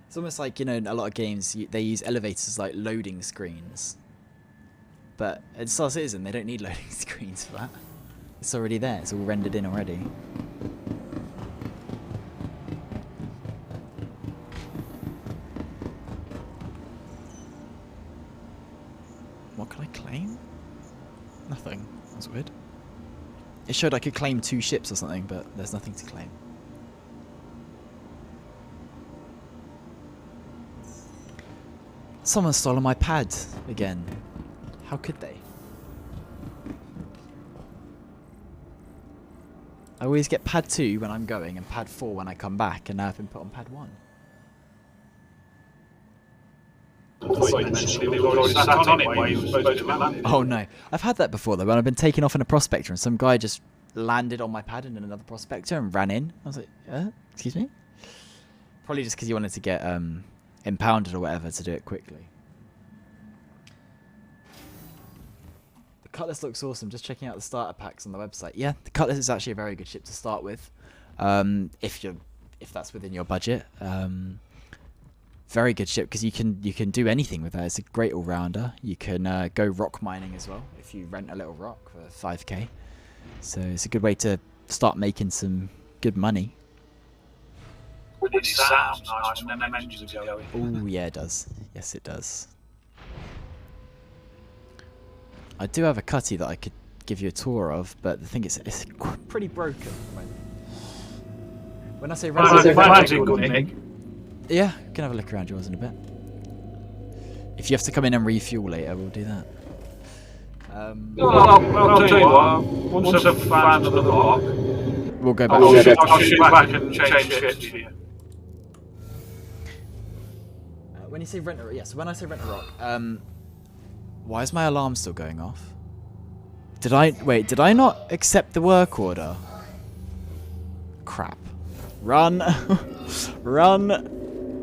It's almost like, you know, in a lot of games, they use elevators as like loading screens. but in Star Citizen they don't need loading screens for that. It's already there. It's all rendered in already. What can I claim? Nothing. That's weird. It showed I could claim 2 ships or something, but there's nothing to claim. Someone's stolen my pad again. How could they? I always get pad 2 when I'm going and pad 4 when I come back, and now I've been put on pad 1. Oh no, I've had that before though, when I've been taken off in a prospector and some guy just landed on my pad in another prospector and ran in. I was like, excuse me? Probably just because he wanted to get impounded or whatever to do it quickly. The Cutlass looks awesome. Just checking out the starter packs on the website. Yeah, the Cutlass is actually a very good ship to start with, if that's within your budget. Very good ship because you can do anything with that. It's a great all-rounder. You can go rock mining as well if you rent a little rock for 5k. So it's a good way to start making some good money. It sounds nice when them engines are going. Oh yeah, it does. Yes, it does. I do have a cutty that I could give you a tour of, but the thing is, it's pretty broken. When I say yeah, we can have a look around yours in a bit. If you have to come in and refuel later, we'll do that. I'll tell you what, once I've found another lock, we'll go back. I'll shoot back and change ships for you. When you say rent a so when I say rent a rock, why is my alarm still going off? Did I not accept the work order? Crap. Run. Run.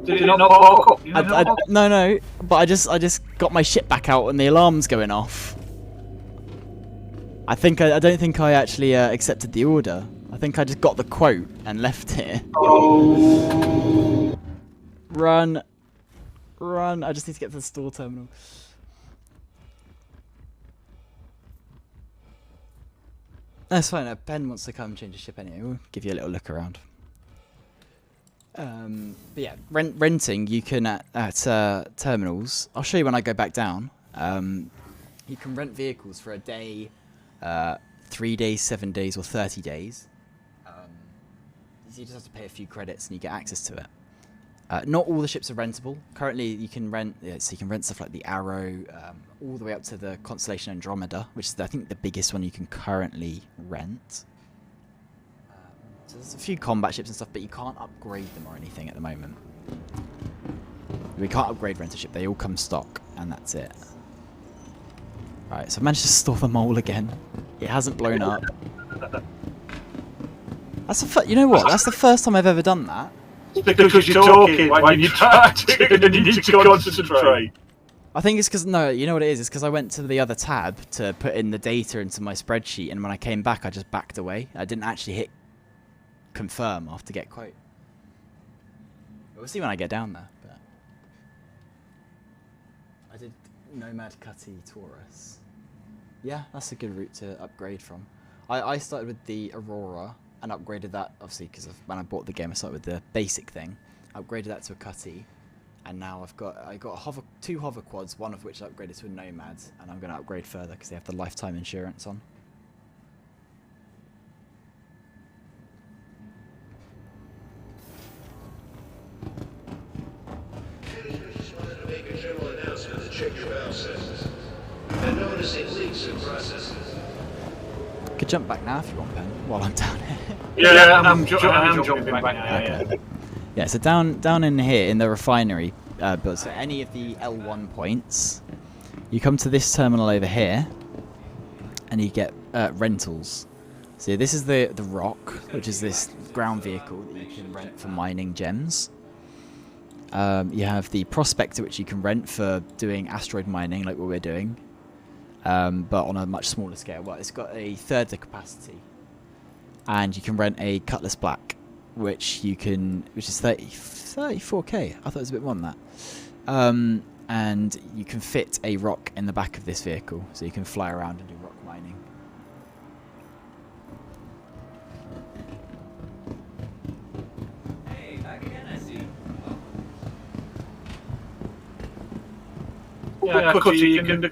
Did you not park up? No, but I just got my shit back out and the alarm's going off. I don't think I actually accepted the order. I think I just got the quote and left it. Oh. Run. I just need to get to the store terminal. That's fine. Ben wants to come change his ship anyway. We'll give you a little look around. But yeah, renting you can at terminals. I'll show you when I go back down. You can rent vehicles for a day, 3 days, 7 days, or 30 days. You just have to pay a few credits and you get access to it. Not all the ships are rentable. Currently, you can rent stuff like the Arrow, all the way up to the Constellation Andromeda, which is I think the biggest one you can currently rent. So there's a few combat ships and stuff, but you can't upgrade them or anything at the moment. We can't upgrade rent a ship. They all come stock, and that's it. Right, so I've managed to store the mole again. It hasn't blown up. You know what? That's the first time I've ever done that. Because you're talking when you're tactic and you need to concentrate. I think it's because, no, you know what it is? It's because I went to the other tab to put in the data into my spreadsheet, and when I came back, I just backed away. I didn't actually hit confirm after get quote. We'll see when I get down there. But I did Nomad Cutty Taurus. Yeah, that's a good route to upgrade from. I started with the Aurora and upgraded that, obviously, because when I bought the game, I started with the basic thing. Upgraded that to a Cutty, and now I got 2 hover quads, one of which I upgraded to a Nomad, and I'm going to upgrade further because they have the lifetime insurance on. Just wanted to make a general announcement to check your valve systems. I'm noticing leaks in processes. Could jump back now if you want, Ben, while I'm down here. Yeah, I'm jumping back now. Okay. Yeah, so down in here in the refinery build, so any of the L1 points, you come to this terminal over here, and you get rentals. So this is the Rock, which is this ground vehicle that you can rent for mining gems. You have the Prospector, which you can rent for doing asteroid mining, like what we're doing. But on a much smaller scale. Well, it's got a third the capacity, and you can rent a Cutlass Black, which is 34k. I thought it was a bit more than that. and you can fit a rock in the back of this vehicle, so you can fly around and do rock mining. Hey, back again, I see. Yeah, Cutty, you can do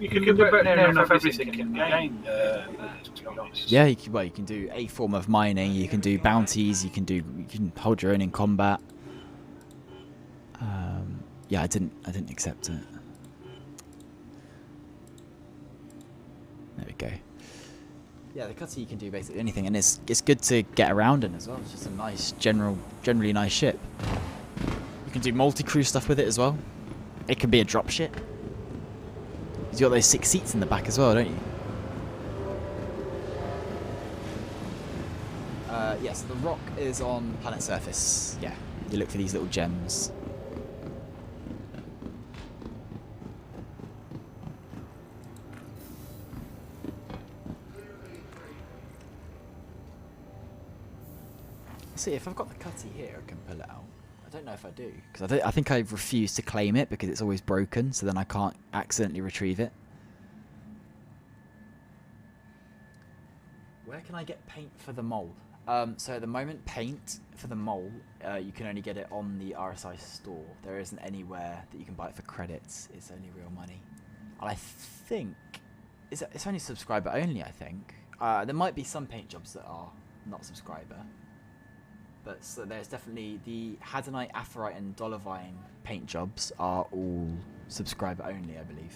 about near enough everything in the game, to be honest. Yeah, you can do a form of mining. You can do bounties. You can hold your own in combat. Yeah, I didn't accept it. There we go. Yeah, the Cutty you can do basically anything, and it's good to get around in as well. It's just a nice generally nice ship. You can do multi-crew stuff with it as well. It can be a drop ship. You've got those 6 seats in the back as well, don't you? Yeah, so the rock is on the planet surface. Yeah, you look for these little gems. See, if I've got the Cutty here, I can pull it out. I don't know if I do, because I think I refuse to claim it because it's always broken, so then I can't accidentally retrieve it. Where can I get paint for the mole? So at the moment, paint for the mole, you can only get it on the RSI store. There isn't anywhere that you can buy it for credits. It's only real money. And I think it's only subscriber only. I think there might be some paint jobs that are not subscriber. But so there's definitely the Hadanite, Aphorite, and Dolivine paint jobs are all subscriber only, I believe.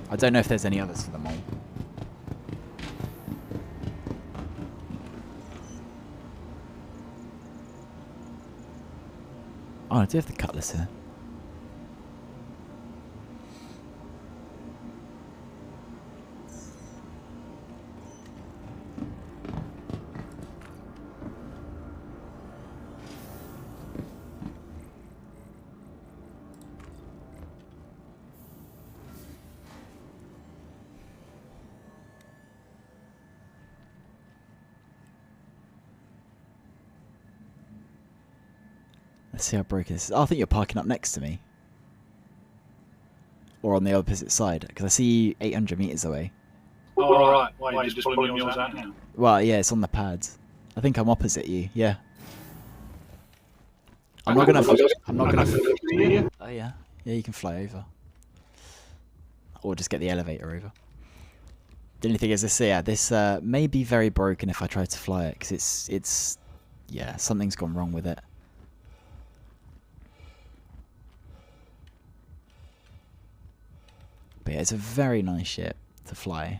I don't know if there's any others for the mole. Oh, I do have the cutlass here. Let's see how broken this is. Oh, I think you're parking up next to me. Or on the opposite side, because I see you 800 metres away. Oh, all right. Why are you just pulling yours out now? Well, yeah, it's on the pads. I think I'm opposite you, yeah. I'm not gonna... Oh, yeah. Yeah, you can fly over. Or just get the elevator over. The only thing is this, yeah, this may be very broken if I try to fly it, because it's... Yeah, something's gone wrong with it. But yeah, it's a very nice ship to fly.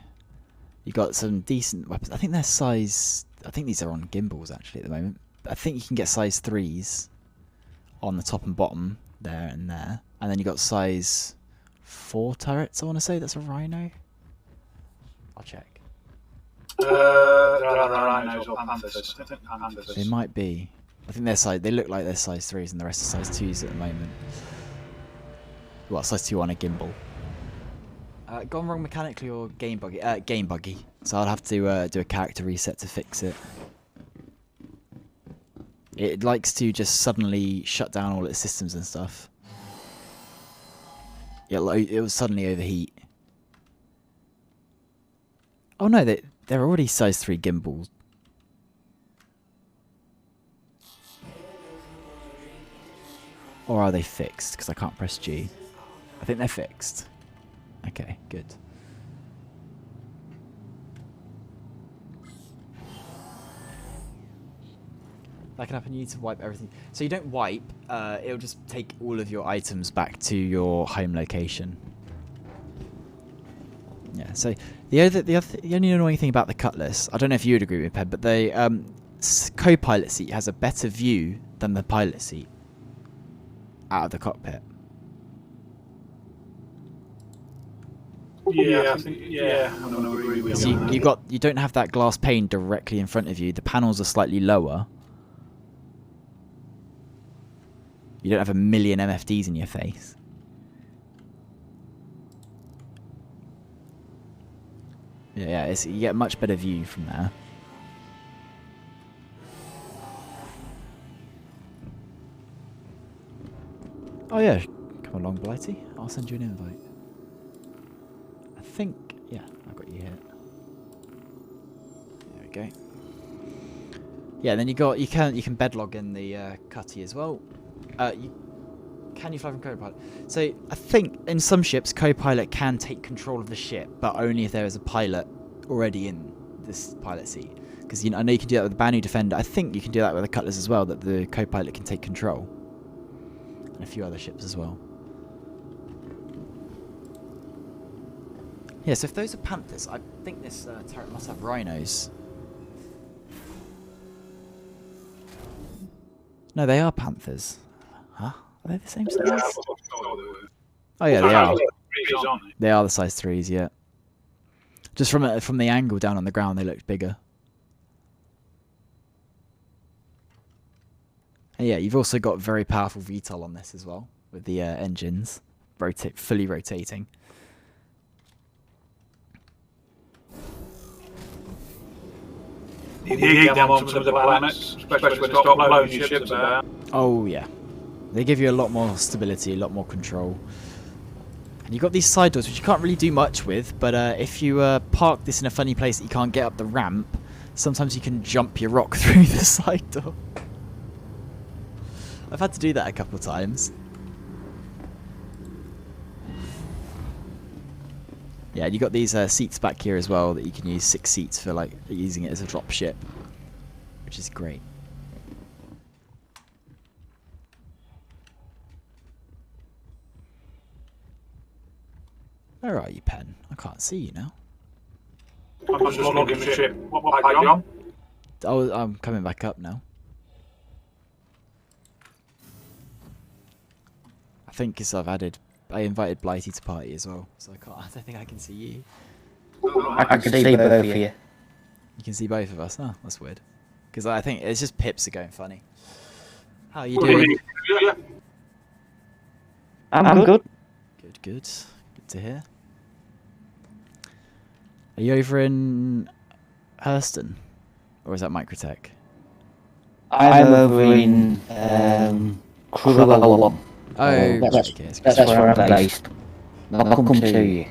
You got some decent weapons. I think they're size... I think these are on gimbals actually at the moment. I think you can get size 3s on the top and bottom there and there. And then you got size 4 turrets, I want to say. That's a Rhino. I'll check. There are rhinos or panthers. I think panthers. They might be. I think they look like they're size 3s and the rest are size 2s at the moment. Well, size 2 on a gimbal. Gone wrong mechanically or game buggy? Game buggy. So I'll have to do a character reset to fix it. It likes to just suddenly shut down all its systems and stuff. Yeah, it will suddenly overheat. Oh no, they're already size 3 gimbals. Or are they fixed? Because I can't press G. I think they're fixed. Okay, good. That can happen. You need to wipe everything. So you don't wipe. It'll just take all of your items back to your home location. Yeah. So the only annoying thing about the Cutlass, I don't know if you would agree with Ped, but the co-pilot seat has a better view than the pilot seat out of the cockpit. Yeah, I think, yeah, I don't agree with So you. you don't have that glass pane directly in front of you. The panels are slightly lower. You don't have a million MFDs in your face. Yeah, you get a much better view from there. Oh yeah, come along, Blighty. I'll send you an invite. I think, yeah, I've got you here. There we go. Yeah, then you can bedlog in the cutty as well. Can you fly from co-pilot? So I think in some ships, co-pilot can take control of the ship, but only if there is a pilot already in this pilot seat. Because I know you can do that with the Banu Defender. I think you can do that with the Cutlers as well, that the co-pilot can take control. And a few other ships as well. Yeah, so if those are Panthers, I think this turret must have rhinos. No, they are Panthers. Huh? Are they the same size? Oh yeah, they are. They are the size 3s, yeah. Just from the angle down on the ground, they look bigger. And yeah, you've also got very powerful VTOL on this as well, with the engines fully rotating. You dig them on some of the planets, especially when they stop blowing your ships about. Oh yeah, they give you a lot more stability, a lot more control. And you've got these side doors, which you can't really do much with, but if you park this in a funny place that you can't get up the ramp, sometimes you can jump your rock through the side door. I've had to do that a couple of times. Yeah, you got these seats back here as well that you can use 6 seats for like using it as a drop ship, which is great. Where are you, Pen? I can't see you now. I'm just logging the ship. What are you on? Oh, I'm coming back up now. I think because I invited Blighty to party as well, so I don't think I can see you. I can see both of you. You can see both of us? Oh, that's weird. Because I think it's just pips are going funny. How are you doing? I'm good. Good, good. Good to hear. Are you over in Hurston? Or is that Microtech? I'm over in Cruella. Oh, that's, okay. that's where I'm based. I'll come to you.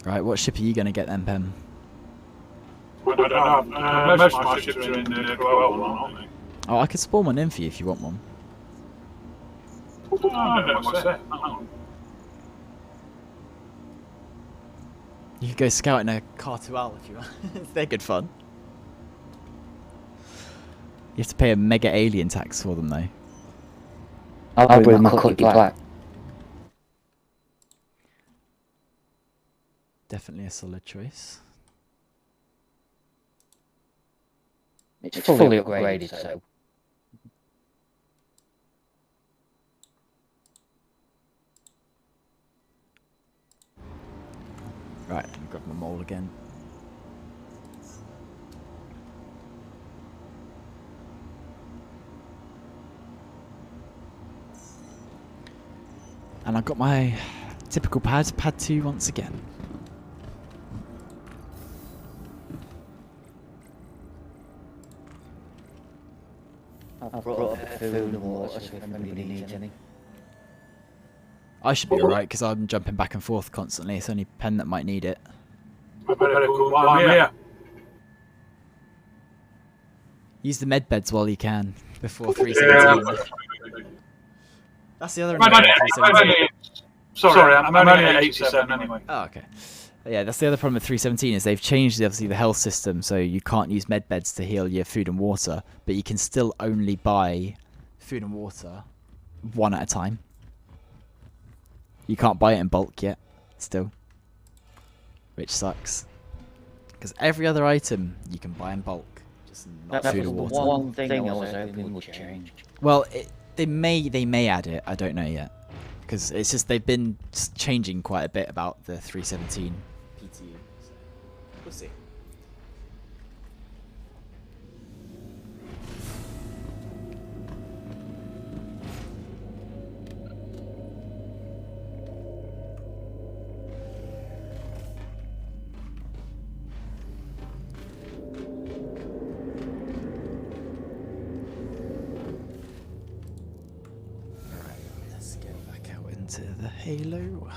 Right, what ship are you going to get then, Pem? I don't know. Most of my ships are in Cruella, aren't they? Oh, I could spawn one in for you if you want one. I don't know what's that. You could go scout in a Car2L if you want. They're good fun. You have to pay a mega alien tax for them though. I'll bring my cookie black. Definitely a solid choice. It's fully upgraded, so. Right, let me grab my mole again. And I've got my typical pad 2 once again. I've brought a bit of food and water so if anybody needs any. I should be alright because I'm jumping back and forth constantly. It's only Pen that might need it. I better come while I'm here. Use the med beds while you can before 317. That's the other one. Sorry, I'm only at 87 anyway. Oh, okay. Yeah, that's the other problem with 317 is they've changed obviously the health system, so you can't use med beds to heal your food and water, but you can still only buy food and water one at a time. You can't buy it in bulk yet, still, which sucks. Because every other item you can buy in bulk, just not food or water. One thing I was hoping would change. Well, they may add it. I don't know yet, because it's just they've been changing quite a bit about the 317 PTU. So we'll see. to the Halo.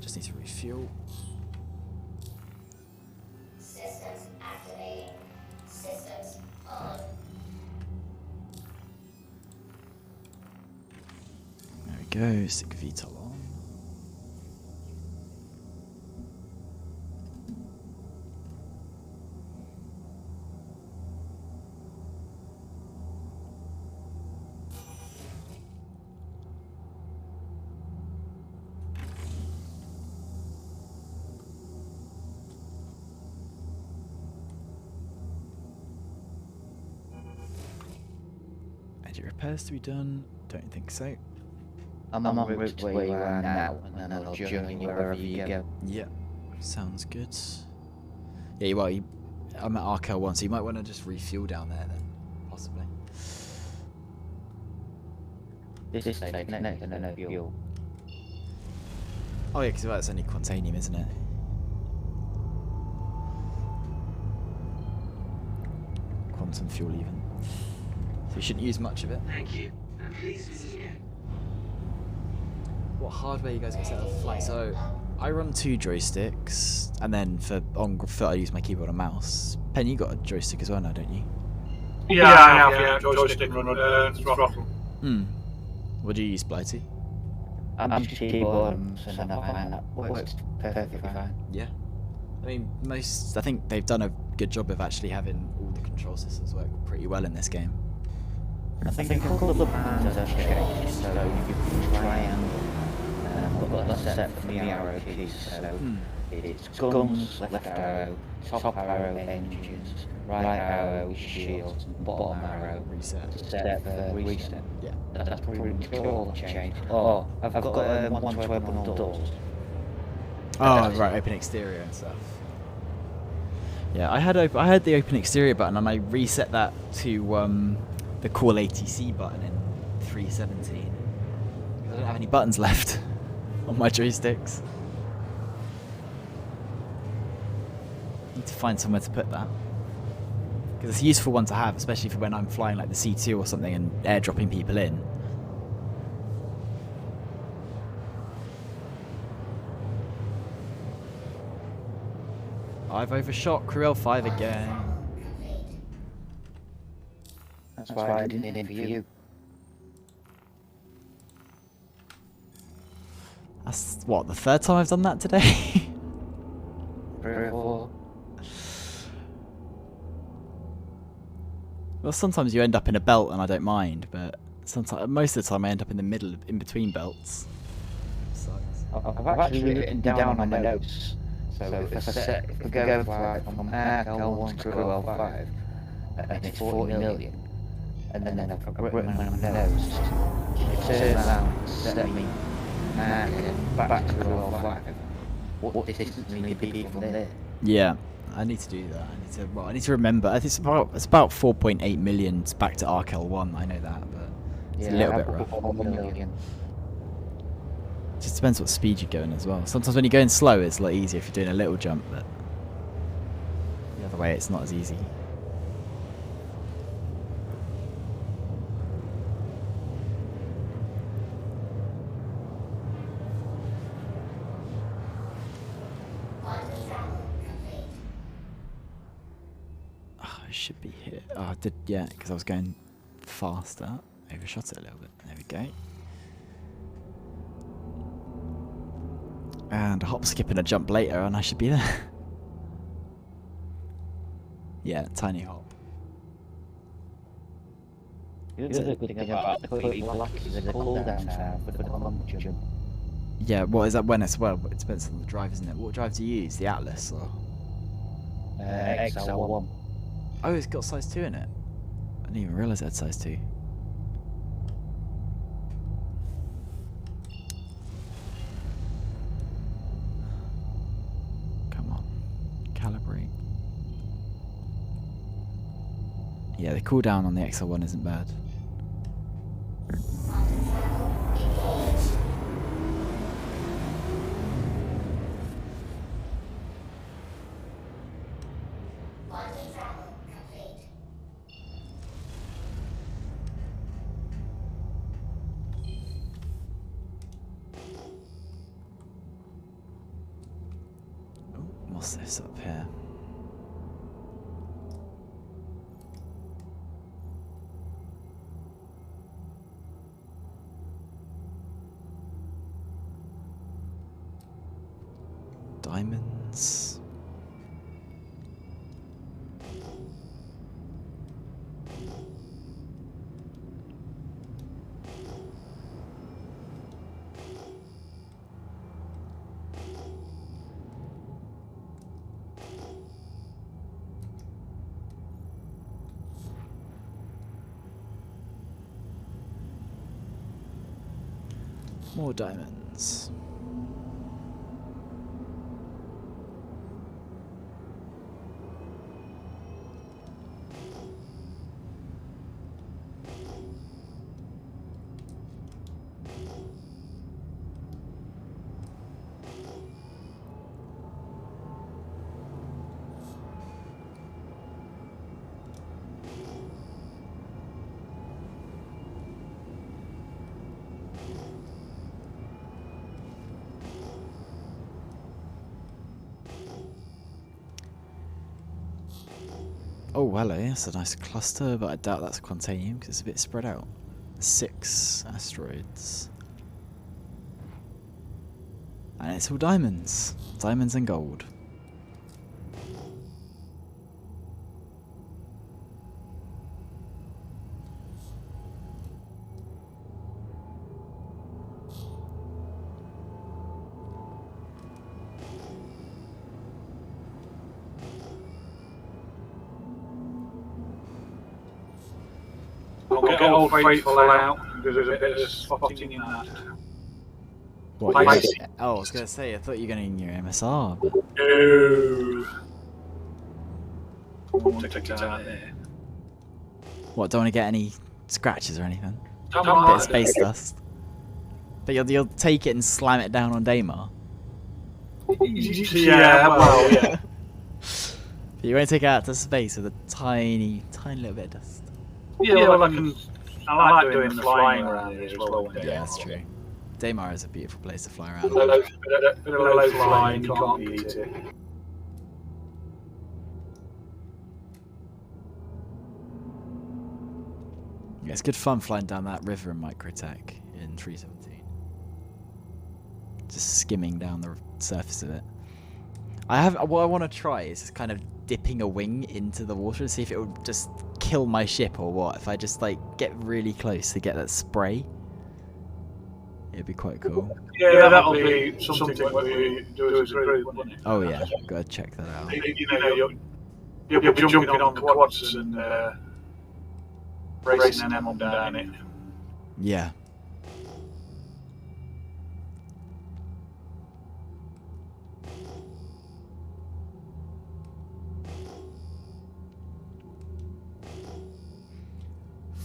Just need to refuel. Systems activating. Systems on. There we go, stick VTOL on. Any repairs to be done? Don't think so. I'm on route to where you are now, and then I'll join you wherever you go. Yeah, sounds good. Yeah, well, I'm at Arkel 1, so you might want to just refuel down there then, possibly. This is taking it, and then fuel. Oh yeah, because that's only quantanium, isn't it? Quantum fuel even. So you shouldn't use much of it. Thank you. And please visit again. What hardware you guys got set up for flight? So I run 2 joysticks, and then on foot I use my keyboard and mouse. Pen, you got a joystick as well now, don't you? Yeah, I have. Yeah, joystick and throttle. What do you use, Blighty? I'm just keyboard and I find that works perfectly fine. Yeah. I mean, I think they've done a good job of actually having all the control systems work pretty well in this game. I think a couple of the bands have changed, so you can try and I've got that set for the arrow keys, so it's guns, left arrow, top arrow, engines, right arrow, shields, and bottom arrow, Reset. set for reset. Yeah. That's pretty much all that's changed. Oh, I've got one to open all doors. Oh, right, open exterior and stuff. Yeah, I had the open exterior button, and I reset that to the call ATC button in 317. I don't have any buttons left on my joysticks. Need to find somewhere to put that, because it's a useful one to have, especially for when I'm flying like the C2 or something and airdropping people in. I've overshot Crew L5 again. That's why I didn't in for you. That's what, the 3rd time I've done that today? 3 or 4. Well, sometimes you end up in a belt and I don't mind, but most of the time I end up in the middle, in between belts. Sucks. I've actually written down on my notes. So if I go flight from L1 to L5, and it's 40 million, and then I've written on my notes, it turns around, set me back to L5. What distance need to be from there? Yeah, I need to do that. I need to remember. I think it's about 4.8 million back to Arkel 1. I know that, but it's a little bit rough. 4 million. Just depends what speed you're going as well. Sometimes when you're going slow, it's a lot easier if you're doing a little jump, but the other way, it's not as easy. Oh, I should be here. Oh, I did, yeah, because I was going faster. Overshot it a little bit. There we go. And a hop, skip, and a jump later, and I should be there. Yeah, tiny hop. The other good thing about the quick block is the cooldown time for the long jump. Yeah, what is that when it's, well, it depends on the drive, isn't it? What drive do you use? The Atlas or? XL1. Oh, it's got size 2 in it. I didn't even realise it had size 2. Come on. Calibrate. Yeah, the cooldown on the XL1 isn't bad. What's this up here? Diamonds. More diamonds. Oh, hello, that's a nice cluster, but I doubt that's Quantanium because it's a bit spread out. 6 asteroids. And it's all diamonds. Diamonds and gold. I'll get old faithful out. There's a bit of spotting in that. What? I You see. oh, I was gonna say, I thought you were gonna in your MSR, but No. Take it out there. what? Don't want to get any scratches or anything. Come Bit of on. space dust. But you'll take it and slam it down on Daymar. Yeah, well, yeah. But you won't take it out to space with a tiny, tiny little bit of dust. Yeah, well, I like doing the flying around here as well. Yeah, that's true. Daymar is a beautiful place to fly around. Bit of low flying, you can't beat it. Yeah, it's good fun flying down that river in Microtech in 317. Just skimming down the surface of it. What I want to try is kind of dipping a wing into the water to see if it would just kill my ship or what. If I just like get really close to get that spray, it'd be quite cool. Yeah, that'll be something that we do as a group, wouldn't it? Oh yeah, gotta check that out. You know, you'll be jumping on the quads and racing them up down it. Yeah.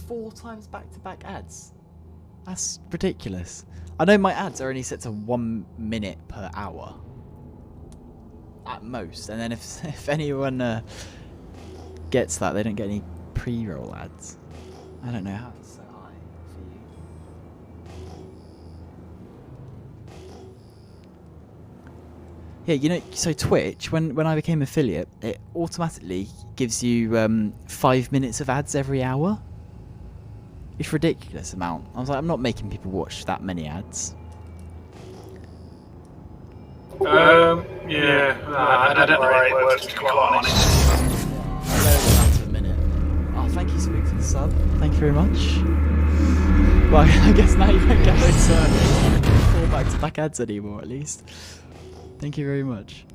Four times back-to-back ads. That's ridiculous. I know my ads are only set to 1 minute per hour. At most. And then if anyone gets that, they don't get any pre-roll ads. I don't know how it's so high for you. Yeah, you know, so Twitch, when I became affiliate, it automatically gives you 5 minutes of ads every hour. It's a ridiculous amount. I was like, I'm not making people watch that many ads. Yeah, I don't know how it works, to be quite honest. Ads a minute. Oh, thank you, Spook, for the sub. Thank you very much. Well, I guess now you don't get those 4 back-to-back ads anymore, at least. Thank you very much.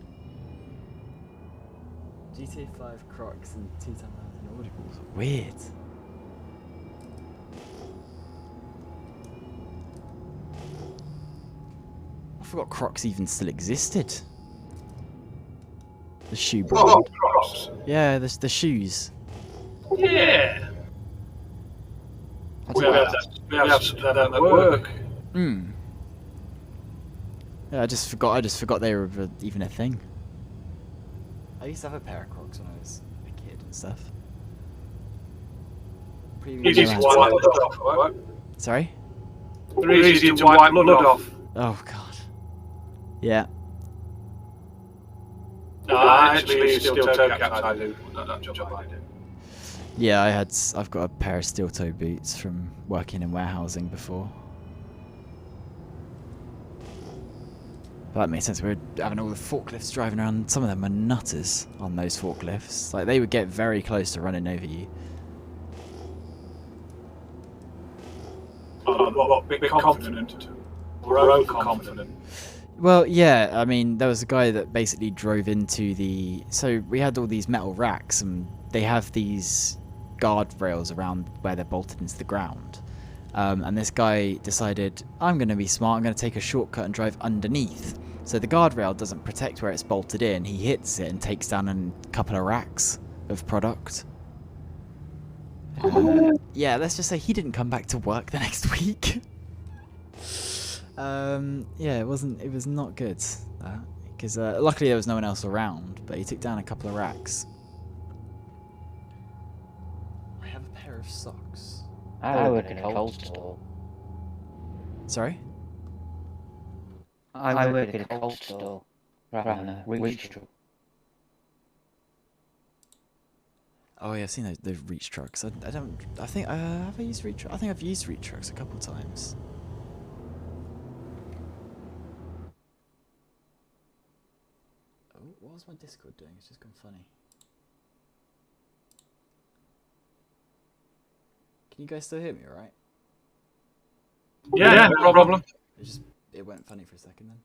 GTA 5 Crocs and 2 10,000 audibles. Weird. I forgot Crocs even still existed. The shoe brand. Oh, Crocs. Yeah, the shoes. Yeah. I We don't know. have that at work. Hmm. Yeah, I just forgot they were even a thing. I used to have a pair of Crocs when I was a kid and stuff. Easy to wipe blood off, right? Sorry? They're easy to wipe blood off. Oh god. Yeah. No, actually, steel toe caps I do. That job I do. Yeah, I've got a pair of steel toe boots from working in warehousing before. But that makes sense. We're having all the forklifts driving around. Some of them are nutters on those forklifts. Like, they would get very close to running over you. What, big confident? Or overconfident? Well, yeah, I mean, there was a guy that basically drove into the... So we had all these metal racks, and they have these guardrails around where they're bolted into the ground. And this guy decided, I'm going to be smart, I'm going to take a shortcut and drive underneath. So the guardrail doesn't protect where it's bolted in. He hits it and takes down a couple of racks of product. Yeah, let's just say he didn't come back to work the next week. Yeah, it was not good, because luckily there was no one else around, but he took down a couple of racks. I have a pair of socks. I work in a cold store. Sorry? I work in a cold store. Rather than a reach truck. Oh yeah, I've seen those reach trucks. I think have I used reach trucks? I think I've used reach trucks a couple of times. Oh, what was my Discord doing? It's just gone funny. Can you guys still hear me, alright? Yeah, no problem. It went funny for a second then.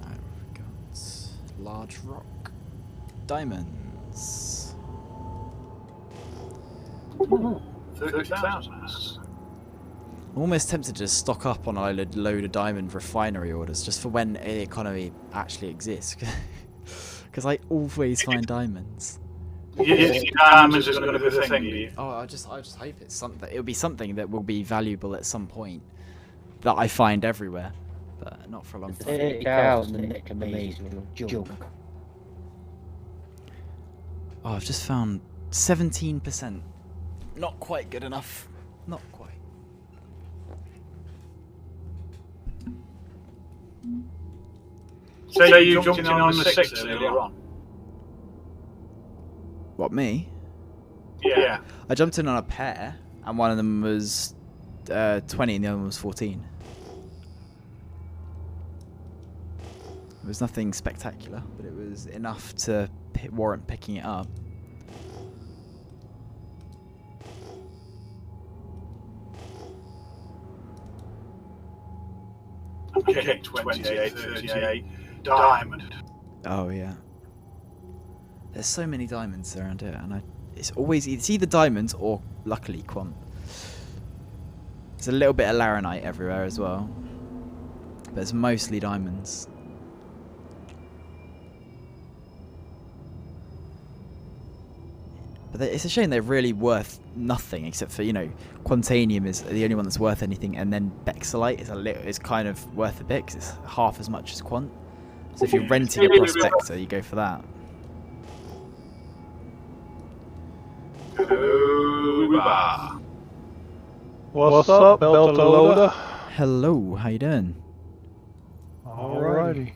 I've got large rock, diamonds. 30,000. I'm almost tempted to just stock up on a load of diamond refinery orders just for when the economy actually exists. Because I always find diamonds. Diamonds is going to be the thing, do you? Oh, I just hope it's something. It'll be something that will be valuable at some point that I find everywhere, but not for a long time. 30,000 it can be junk. Oh, I've just found 17%. Not quite good enough. Not quite. So you jumped in on the 6 earlier on? What, me? Yeah. I jumped in on a pair, and one of them was 20 and the other one was 14. It was nothing spectacular, but it was enough to warrant picking it up. Okay, 28, 38, diamond. Oh yeah. There's so many diamonds around here, and it's either diamonds or, luckily, quant. There's a little bit of laranite everywhere as well, but it's mostly diamonds. But it's a shame they're really worth nothing, except for, Quantanium is the only one that's worth anything, and then Bexolite is kind of worth a bit, because it's half as much as Quant. So if you're renting a Prospector, you go for that. What's up, Beltaloda? Hello, how you doing? Alrighty.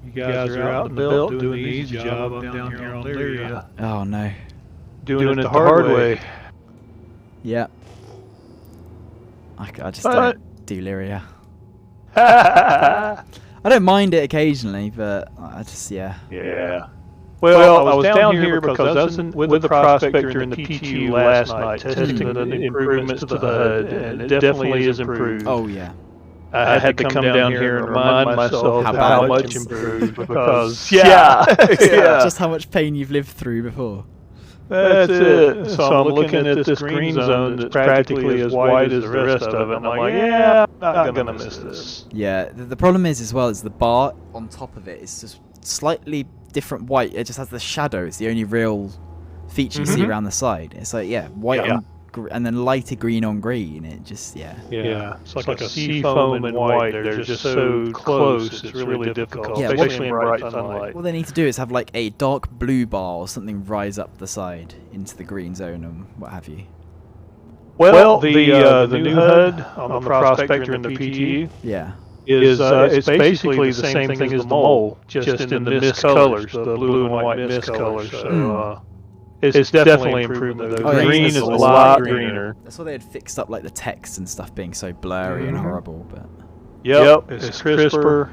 You guys are out in the belt doing the easy job. I'm down here on Lyria. Oh no. Doing it the hard way. Yeah. I just don't do Lyria. Yeah. I don't mind it occasionally, but I just, yeah. Well, I was down here because I was with the prospector in the PTU last night testing the improvements to the HUD, and it definitely is improved. Oh, yeah. I had to come down here and remind myself how much improved because, Just how much pain you've lived through before. That's it. So I'm looking at this green zone that's practically as wide as the rest of it. I'm like, yeah, I'm not going to miss this. Yeah, the problem is, as well, is the bar on top of it is just slightly different white. It just has the shadow. It's the only real feature you see around the side. It's like, white on and then lighter green on green. It just Yeah, it's like a sea foam and white. They're just so close. It's really difficult, Yeah, especially in bright sunlight. What they need to do is have like a dark blue bar or something rise up the side into the green zone and what have you. Well, the new HUD on the Prospector and the PTU is it's basically the same thing as the mole, just in the mist colors, the blue and white mist colors. So it's definitely improved. The green is a lot greener. That's why they had fixed up like the text and stuff being so blurry and horrible. But Yep, it's crisper.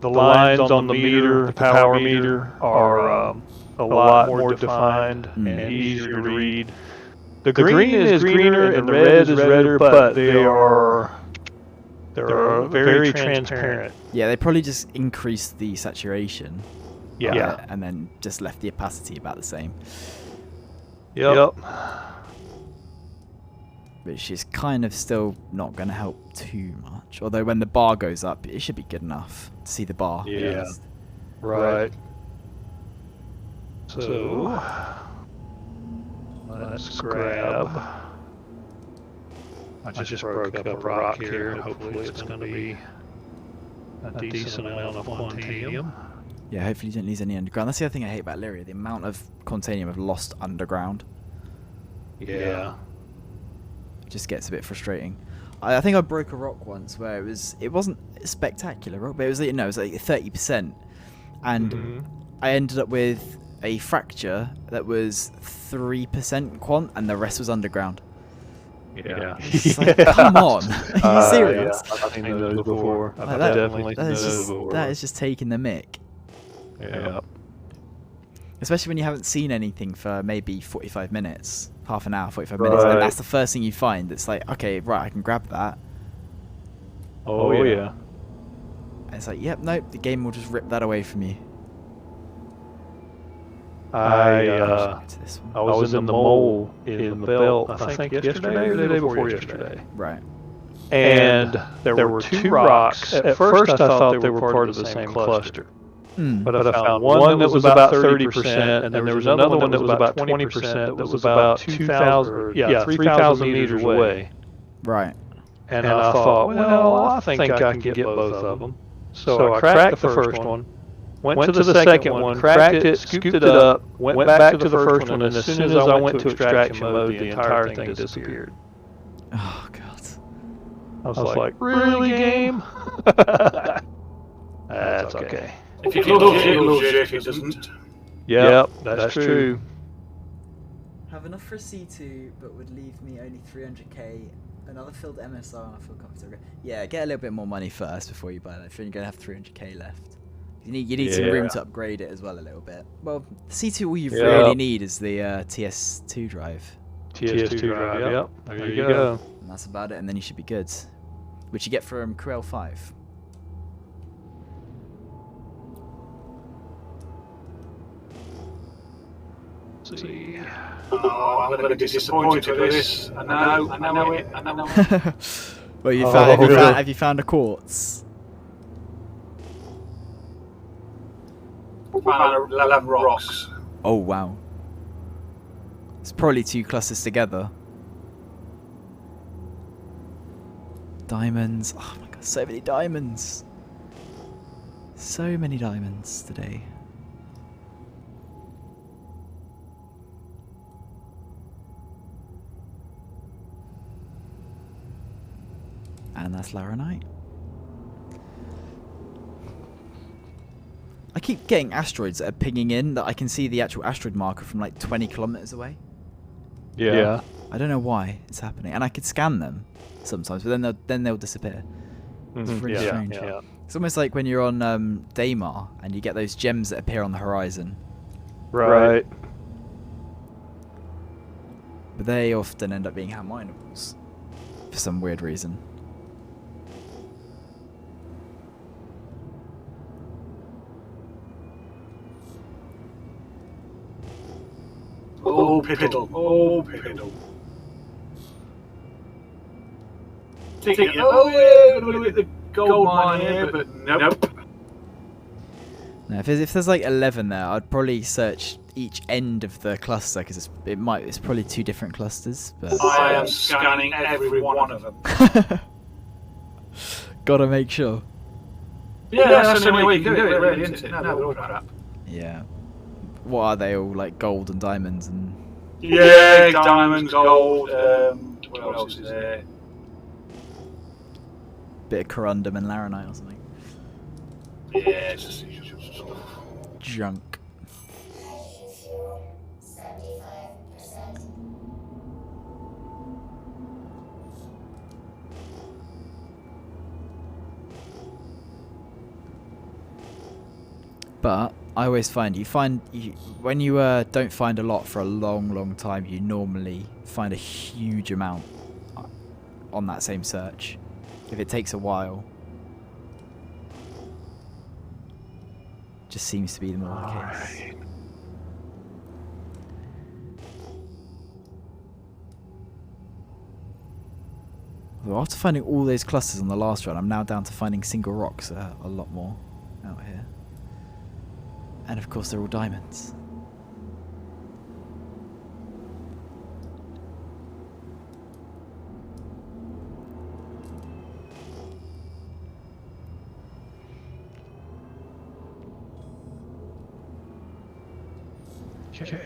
The lines on the meter, the power meter, are a lot more defined and easier to read. The green is greener and the red is redder, but they're very transparent. Yeah, they probably just increased the saturation. Yeah. And then just left the opacity about the same. Yep. Which is kind of still not going to help too much. Although when the bar goes up, it should be good enough to see the bar. Yeah. Right. So let's grab. I just broke up a rock here, and hopefully it's going to be a decent amount of quantanium. Yeah, hopefully you don't lose any underground. That's the other thing I hate about Lyria, the amount of quantanium I've lost underground. Yeah. It just gets a bit frustrating. I think I broke a rock once where it wasn't a spectacular rock, but it was like 30%. And I ended up with a fracture that was 3% quant and the rest was underground. Yeah. It's like, come on. Are you serious? Yeah. I've seen those before. Like that is just taking the mick. Yeah. Especially when you haven't seen anything for maybe 45 minutes, half an hour, 45 minutes, and that's the first thing you find. It's like, okay, right, I can grab that. Oh yeah. And it's like, yep, nope, the game will just rip that away from you. I was in the mole in the belt, I think yesterday or the day before yesterday. Right. And there were two rocks. At first I thought they were part of the same cluster. But I found one that was about 30%, and then there was another one that was about 20% that was about 3,000 meters away. Right. And I thought, well, I think I can get both of them. So I cracked the first one, went to the second one, cracked it, scooped it up, went back to the first one, and as soon as I went to extraction mode, the entire thing disappeared. Oh, God. I was like, really, game? That's okay. If you can look, it looks if it doesn't. Yep, that's true. Have enough for a C2, but would leave me only 300k. Another filled MSR and I feel comfortable. Yeah, get a little bit more money first before you buy that. If you're going to have 300k left. You need some room to upgrade it as well a little bit. Well, the C2, all you really need is the TS2 drive. TS2 drive, yep. There you go. And that's about it, and then you should be good. Which you get from Cruel 5. See. Oh, I'm going to be disappointed with this. I know it. Well, have you found a quartz? Found 11 rocks. Oh, wow. It's probably 2 clusters together. Diamonds. Oh my god, so many diamonds. So many diamonds today. And that's Laranite. I keep getting asteroids that are pinging in that I can see the actual asteroid marker from like 20 kilometers away. Yeah. I don't know why it's happening, and I could scan them sometimes, but then they'll disappear. It's really strange. Yeah. It's almost like when you're on Daymar and you get those gems that appear on the horizon. Right. But they often end up being hand minables for some weird reason. Oh, piddle. Oh, piddle. Thinking, oh yeah, going to hit the gold mine here, but nope. No, if there's like 11 there, I'd probably search each end of the cluster because it's probably 2 different clusters. But I am scanning every one of them. gotta make sure. Yeah, that's the only way you can do it, really, isn't it? No, they're all crap. Yeah. What are they all like? Gold and diamonds and. Yeah, diamonds, gold. What else is there? Bit of corundum and laranite or something. Yeah, it's just the usual stuff. Junk. Hydrogen fuel, 75%. But I always find when you don't find a lot for a long time, you normally find a huge amount on that same search. If it takes a while, just seems to be the more the case. Well, after finding all those clusters on the last run, I'm now down to finding single rocks a lot more out here. And of course they're all diamonds. Okay.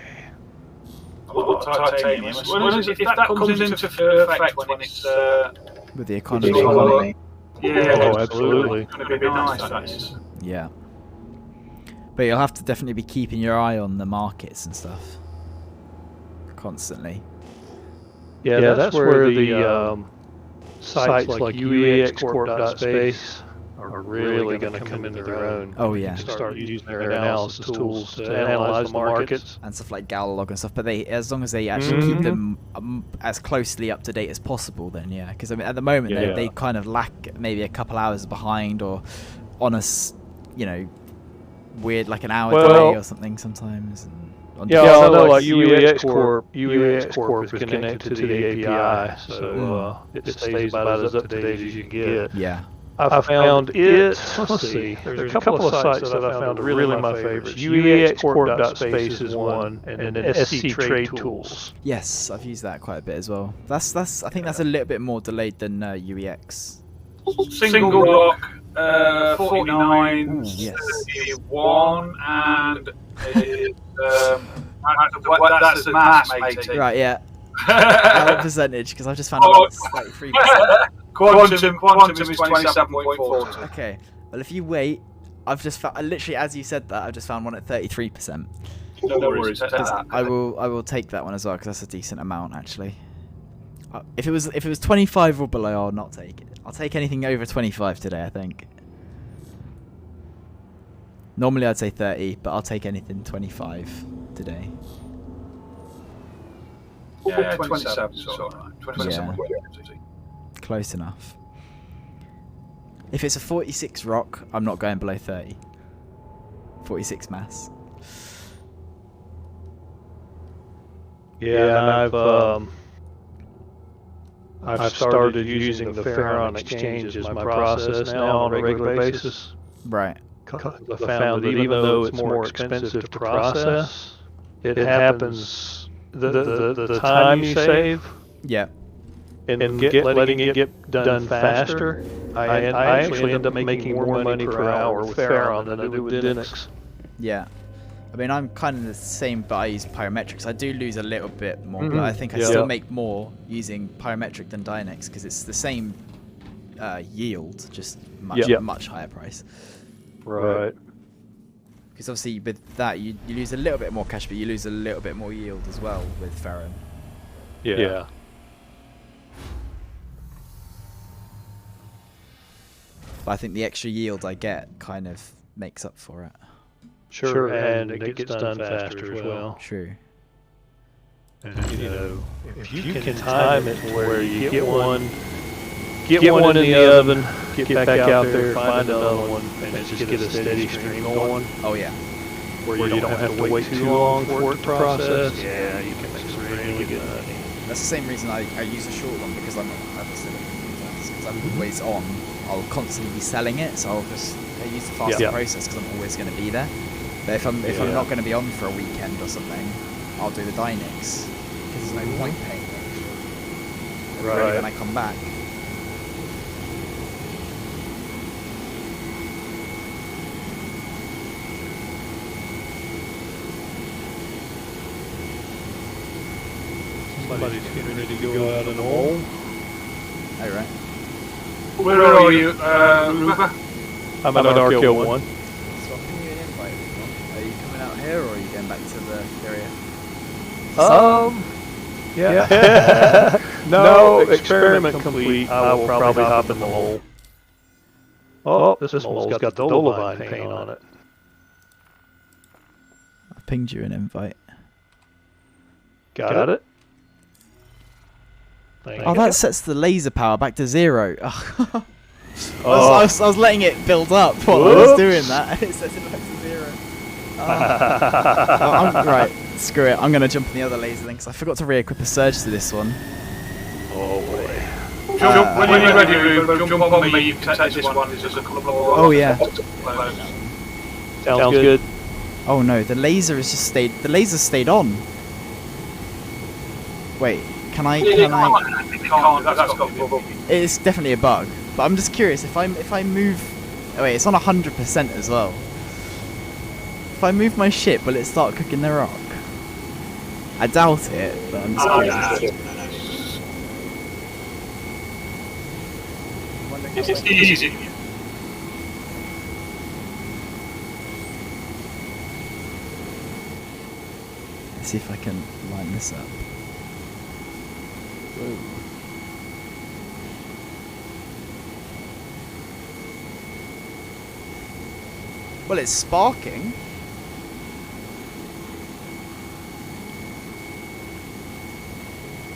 Titanium. If that comes into effect when it's With the economy. yeah, Oh, absolutely. It's going to be nice. That is. Yeah. But you'll have to definitely be keeping your eye on the markets and stuff. Constantly. Yeah, that's where the sites like uexcorp.space are really going to come into their own. Oh yeah. Start using their analysis tools to analyze the markets. And stuff like Galilog and stuff, but as long as they actually keep them as closely up to date as possible, then yeah. Because I mean, at the moment they kind of lack maybe a couple hours behind, or on weird like an hour delay or something sometimes. And although like uexcorp is connected to the API, so it stays about as up to date as you can get. Yeah. I found it. Let's see. There's a couple of sites that I found are really my favorites. uexcorp.space is one, and then SC Trade Tools. Yes, I've used that quite a bit as well. That's I think that's a little bit more delayed than UEX. Single rock, 49, yes. 31, and that's the mass, matey. Right, yeah. What percentage? Because I just found out it's 33%. Quantum is 27.42. Okay, well if you wait, I've just found, literally as you said that, I've just found one at 33%. No worries. I will take that one as well because that's a decent amount actually. If it was 25 or below, I'll not take it. I'll take anything over 25 today, I think. Normally I'd say 30, but I'll take anything 25 today. Yeah, 27. 27. Close enough. If it's a 46 rock, I'm not going below 30. 46 mass. Yeah, and I've started using the Ferron Exchange as my process now on a regular basis. Right. I found that even though it's more expensive to process, it happens the time you save. Yeah. And letting it get done faster, I actually end up making more money per hour with Ferron than I do with Dynix. Yeah. I mean, I'm kind of the same, but I use Pyrometrics. I do lose a little bit more, but I think I still make more using Pyrometric than Dynix because it's the same yield, just much higher price. Right. Because obviously with that, you lose a little bit more cash, but you lose a little bit more yield as well with Ferron. Yeah. But I think the extra yield I get kind of makes up for it. Sure, and it gets done faster as well. True. And if you can time it where you get one in the oven, get back out there, find another one, and just get a steady stream going. Oh yeah. Where you don't have to wait too long for it to process. Yeah, you can make some really good money. That's the same reason I use a short one because I'm always on. I'll constantly be selling it, so I use the faster process because I'm always going to be there. But if I'm not going to be on for a weekend or something, I'll do the Dynex because there's no point paying extra. It'll be ready when I come back. Somebody's getting ready to go out in the hole. Oh, right. Where are you, Ruba? I'm at RKO1. So I'll ping you an invite. Are you coming out here or are you going back to the area? Yeah. No, experiment complete. I will probably hop in the hole. Oh, this mole's got the Dolomine paint on it. I pinged you an invite. Got it? Thank Oh, you. that sets the laser power back to 0. Oh. I was letting it build up while I was doing that, and it sets it back to 0. Right, screw it. I'm going to jump in the other laser then, because I forgot to re-equip a surge to this one. Oh, boy. Jump, when you're ready, Ruba, jump on me. You can take this one. There's just a couple of more. Oh, yeah. Sounds good. Oh no, the laser has just stayed. The laser stayed on. Wait, can I? That's got bubble. It's definitely a bug. But I'm just curious if I move. Oh wait, it's on 100% as well. If I move my ship, will it start cooking the rock? I doubt it, but I'm just curious. It's easy. Let's see if I can line this up. Whoa. Well, it's sparking.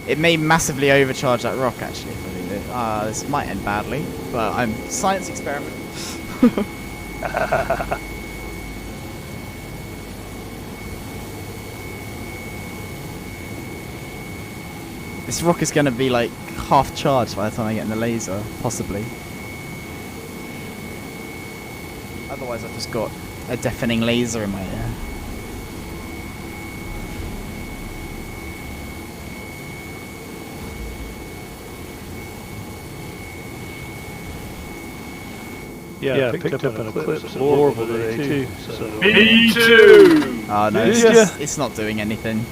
It may massively overcharge that rock, actually, if I leave it. This might end badly, but I'm science experiment. This rock is going to be like half charged by the time I get in the laser, possibly. Otherwise, I've just got a deafening laser in my ear. Yeah, I picked up an eclipse at Orbital today too. So. Me too! Oh no, it's not doing anything.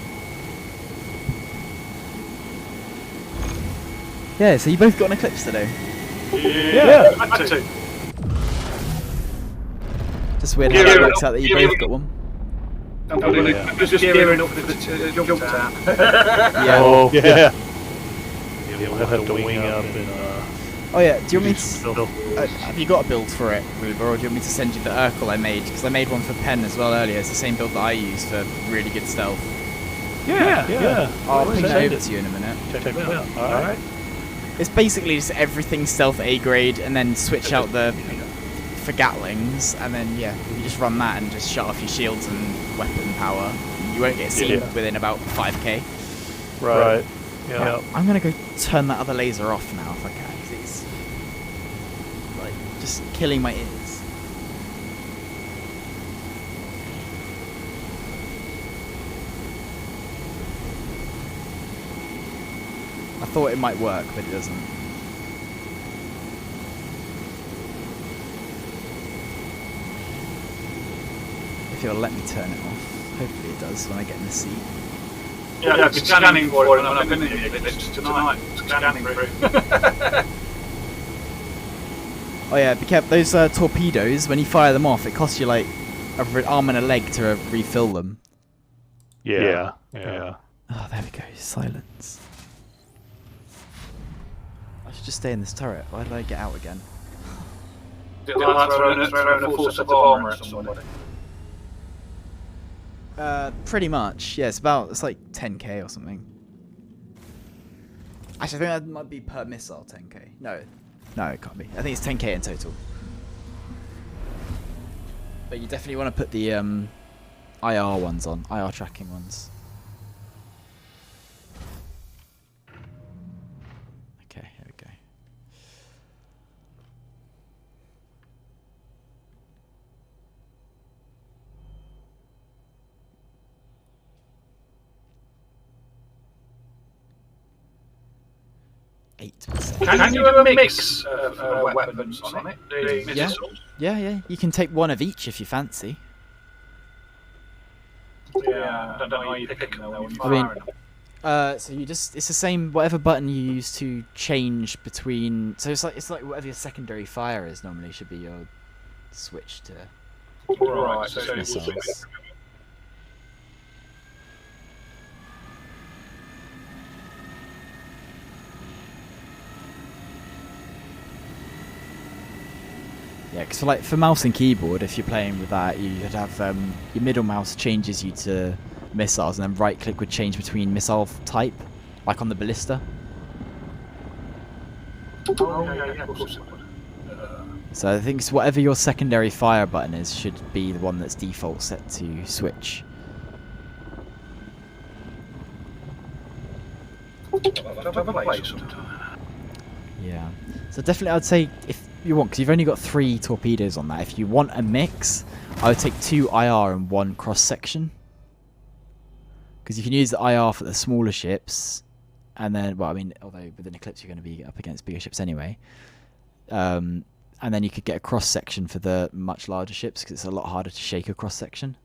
Yeah, so you both got an eclipse today. Yeah, I too. Just weird how it works out that you both got one. I'm just gearing up for the jump out. Yeah. Oh, yeah. We'll have to wing up and... Oh yeah, do you want me to... have you got a build for it, Ruba, or do you want me to send you the Urkel I made? Because I made one for Pen as well earlier. It's the same build that I use for really good stealth. Yeah. I'll ping it over to you in a minute. Check it out. Alright. It's basically just everything stealth A grade, and then switch out the... for Gatlings, and then yeah, you just run that and just shut off your shields and weapon power. You won't get seen within about 5k. Right. Yeah. I'm gonna go turn that other laser off now if I can, because it's like just killing my ears. I thought it might work, but it doesn't. If it'll let me turn it off. Hopefully it does when I get in the seat. Yeah, I've been scanning for it and I've been in the eclipse tonight. Scanning through. Oh yeah, be careful. Those torpedoes, when you fire them off, it costs you like an arm and a leg to refill them. Yeah. Oh, there we go. Silence. I should just stay in this turret. Why did I get out again? Did I throw a full set of armour at somebody? Pretty much. Yeah, it's like 10k or something. Actually, I think that might be per missile 10k. No, it can't be. I think it's 10k in total. But you definitely want to put the IR ones on, IR tracking ones. Okay, here we go. 8%. Can you do a mix of weapons on it? The Yeah. missiles? Yeah. You can take one of each if you fancy. Yeah, I don't know how you pick them though when you're I mean, firing them. So it's the same whatever button you use to change between. So it's like whatever your secondary fire is normally should be your switch to Right, so missiles. Yeah, because for mouse and keyboard, if you're playing with that, you'd have your middle mouse changes you to missiles, and then right click would change between missile type, like on the ballista. yeah, of course it would. So I think it's whatever your secondary fire button is should be the one that's default set to switch. Yeah. So definitely I'd say if you want, because you've only got 3 torpedoes on that, if you want a mix, I would take 2 IR and 1 cross section. Because you can use the IR for the smaller ships, and then, well, I mean, although with an Eclipse you're going to be up against bigger ships anyway. And then you could get a cross section for the much larger ships, because it's a lot harder to shake a cross section.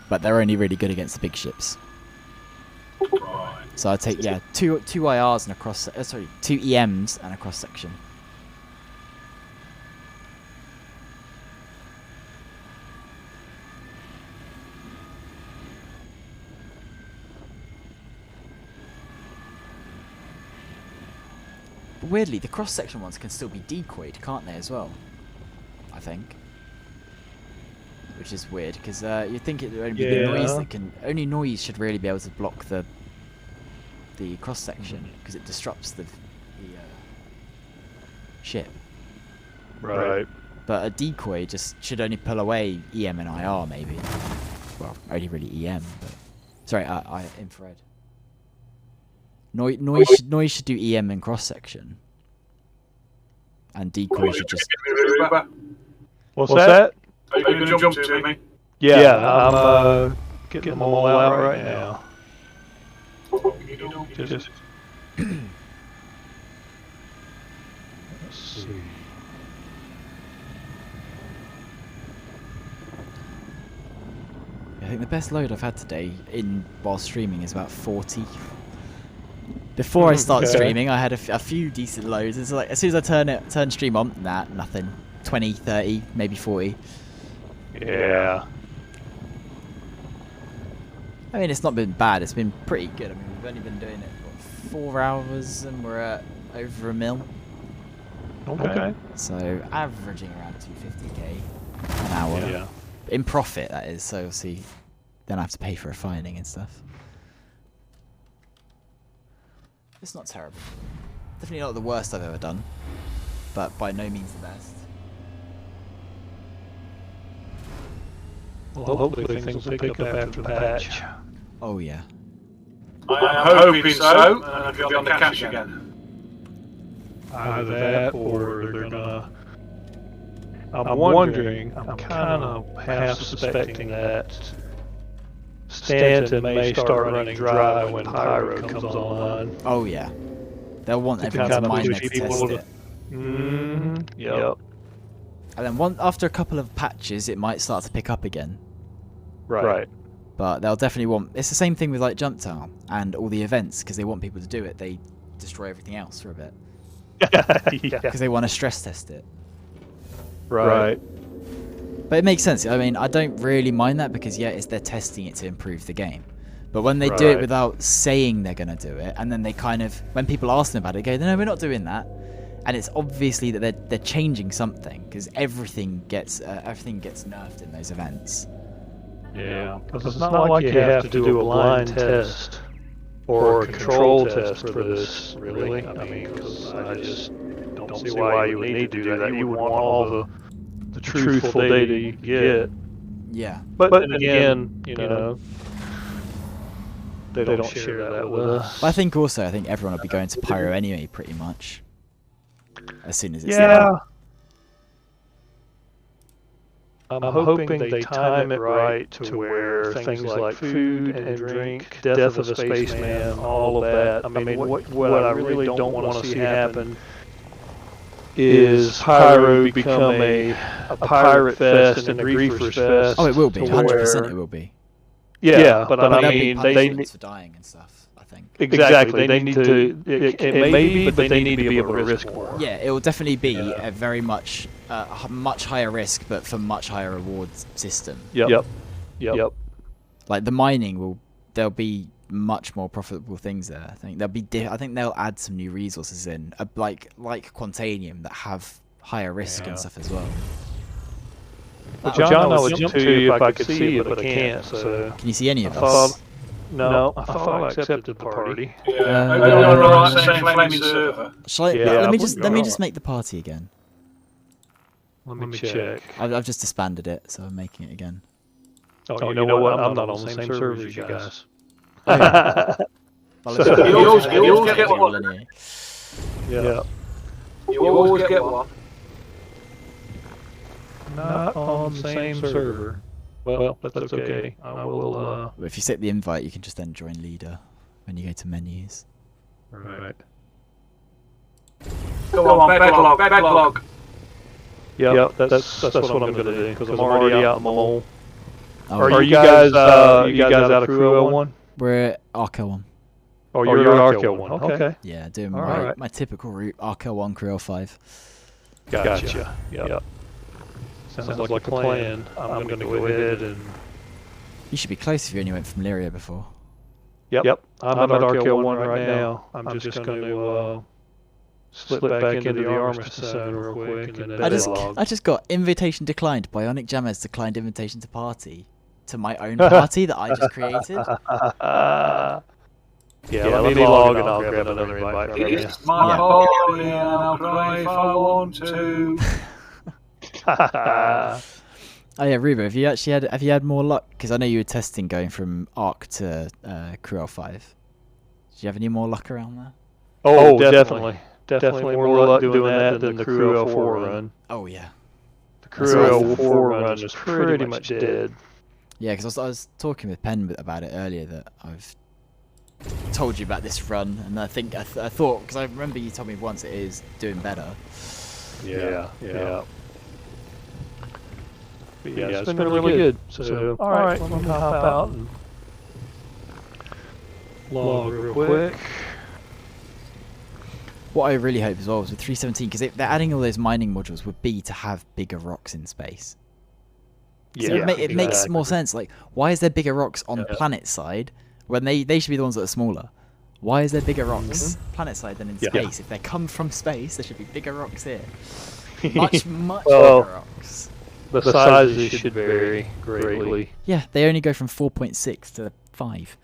But they're only really good against the big ships. So I'd take, yeah, two IRs and a cross, 2 EMs and a cross section. But weirdly, the cross section ones can still be decoyed, can't they, as well? I think. Which is weird, because you'd think it would only be the noise that can. Only noise should really be able to block the cross section, because it disrupts the ship. Right. But a decoy just should only pull away EM and IR, maybe. Well, only really EM, but sorry, infrared. Noise should do EM and cross section, and decoy should just. What's that? Are you going to jump to me? Yeah, I'm getting them all out right now. Just let's see. I think the best load I've had today while streaming is about 40. Before I start streaming, I had a few decent loads. It's like as soon as I turn stream on, nothing. 20, 30, maybe 40. Yeah. I mean, it's not been bad. It's been pretty good. I mean, we've only been doing it for 4 hours, and we're at over 1 mil. Okay. So averaging around 250k an hour. Yeah. In profit, that is. So obviously, then I have to pay for refining and stuff. It's not terrible. Definitely not the worst I've ever done, but by no means the best. Well, hopefully things will pick up after the patch. Oh yeah. I'm hoping so, and I'll be on the cash again. Either that, or they're gonna. I'm wondering. I'm kind of half suspecting that Stanton may start running dry when Pyro comes online. Oh yeah. They'll want everyone to mine next to test it. Yep. And then after a couple of patches, it might start to pick up again. Right. But they'll definitely want. It's the same thing with like Jump Tower and all the events, because they want people to do it. They destroy everything else for a bit because they want to stress test it. Right. But it makes sense. I mean, I don't really mind that, because they're testing it to improve the game. But when they do it without saying they're gonna do it, and then they kind of, when people ask them about it, go, "No, we're not doing that." And it's obviously that they're changing something, because everything gets nerfed in those events. Yeah, because it's not like you have to do a blind test or a control test for this, really. I mean, because I just don't see why you would need to do that. You would want all the truthful data you get. Yeah. But then again, you know, they don't share that with us. But I think everyone will be going to Pyro anyway, pretty much. As soon as it's there. I'm hoping they time it right to where things like food and drink, death of a spaceman, all of that. I mean, what I really don't want to see happen is Pyro become a pirate fest and a griefers fest. Oh, it will be. to 100% where- it will be. Yeah, but I there'll mean, be they punishments for dying and stuff, I think. exactly. They need to. It may be, but they need to be able to risk more. Yeah, it will definitely be a very much much higher risk, but for much higher reward system. Yep. Like the mining there'll be much more profitable things there. I think I think they'll add some new resources in, like Quantanium that have higher risk and stuff as well. Well, John, I would jump to you if I could see it, but I can't. So Can you see any of I us? thought, no, I thought I accepted the party. Yeah. Maybe on the right same flaming server. Shall I, Yeah, let me just make the party again. Let me check. I've just disbanded it, so I'm making it again. Oh, you know what? I'm not on the same server as you guys. Well, So- You always get one. anyway. Yeah. You always get one. Not on the same server. Well, that's okay. I will, If you set the invite, you can just then join leader when you go to menus. right. Go on, backlog. Yep, that's what I'm gonna do, because I'm already out in the mole. Oh, Are you guys out of Crew 01? we're at Arco 1. Oh, you're Arco 1. Okay. Yeah, doing All my, right. my typical route, Arco 1, Crew 5. Gotcha. Yep. Sounds like a plan. I'm gonna go ahead and... You should be close if you only went from Lyria before. Yep. I'm at Arco 1 right now. I'm just gonna slip back into the Armistice Zone real quick and then I just got invitation declined. Bionic Jam has declined invitation to party. To my own party that I just created. Yeah, let me log and I'll grab another invite from you. It's my party and I'll cry if I want to. Oh yeah, Rubo, have you had more luck? Because I know you were testing going from Arc to Crew 5. Did you have any more luck around there? Oh, definitely. Definitely more luck doing that than the Crew 04 run. Oh yeah. The Crew 04 run is pretty much dead. Yeah, because I was talking with Penn about it earlier that I've told you about this run, and I think I thought, because I remember you told me once it is doing better. Yeah. But yeah, it's been really good. So all right, let me hop out and log real quick. What I really hope as well was with 317, because they're adding all those mining modules, would be to have bigger rocks in space. So it makes more sense. Like, why is there bigger rocks on planet side when they should be the ones that are smaller? Why is there bigger rocks planet side than in space? If they come from space, there should be bigger rocks here. Much bigger rocks. The sizes should vary greatly. Yeah, they only go from 4.6 to 5.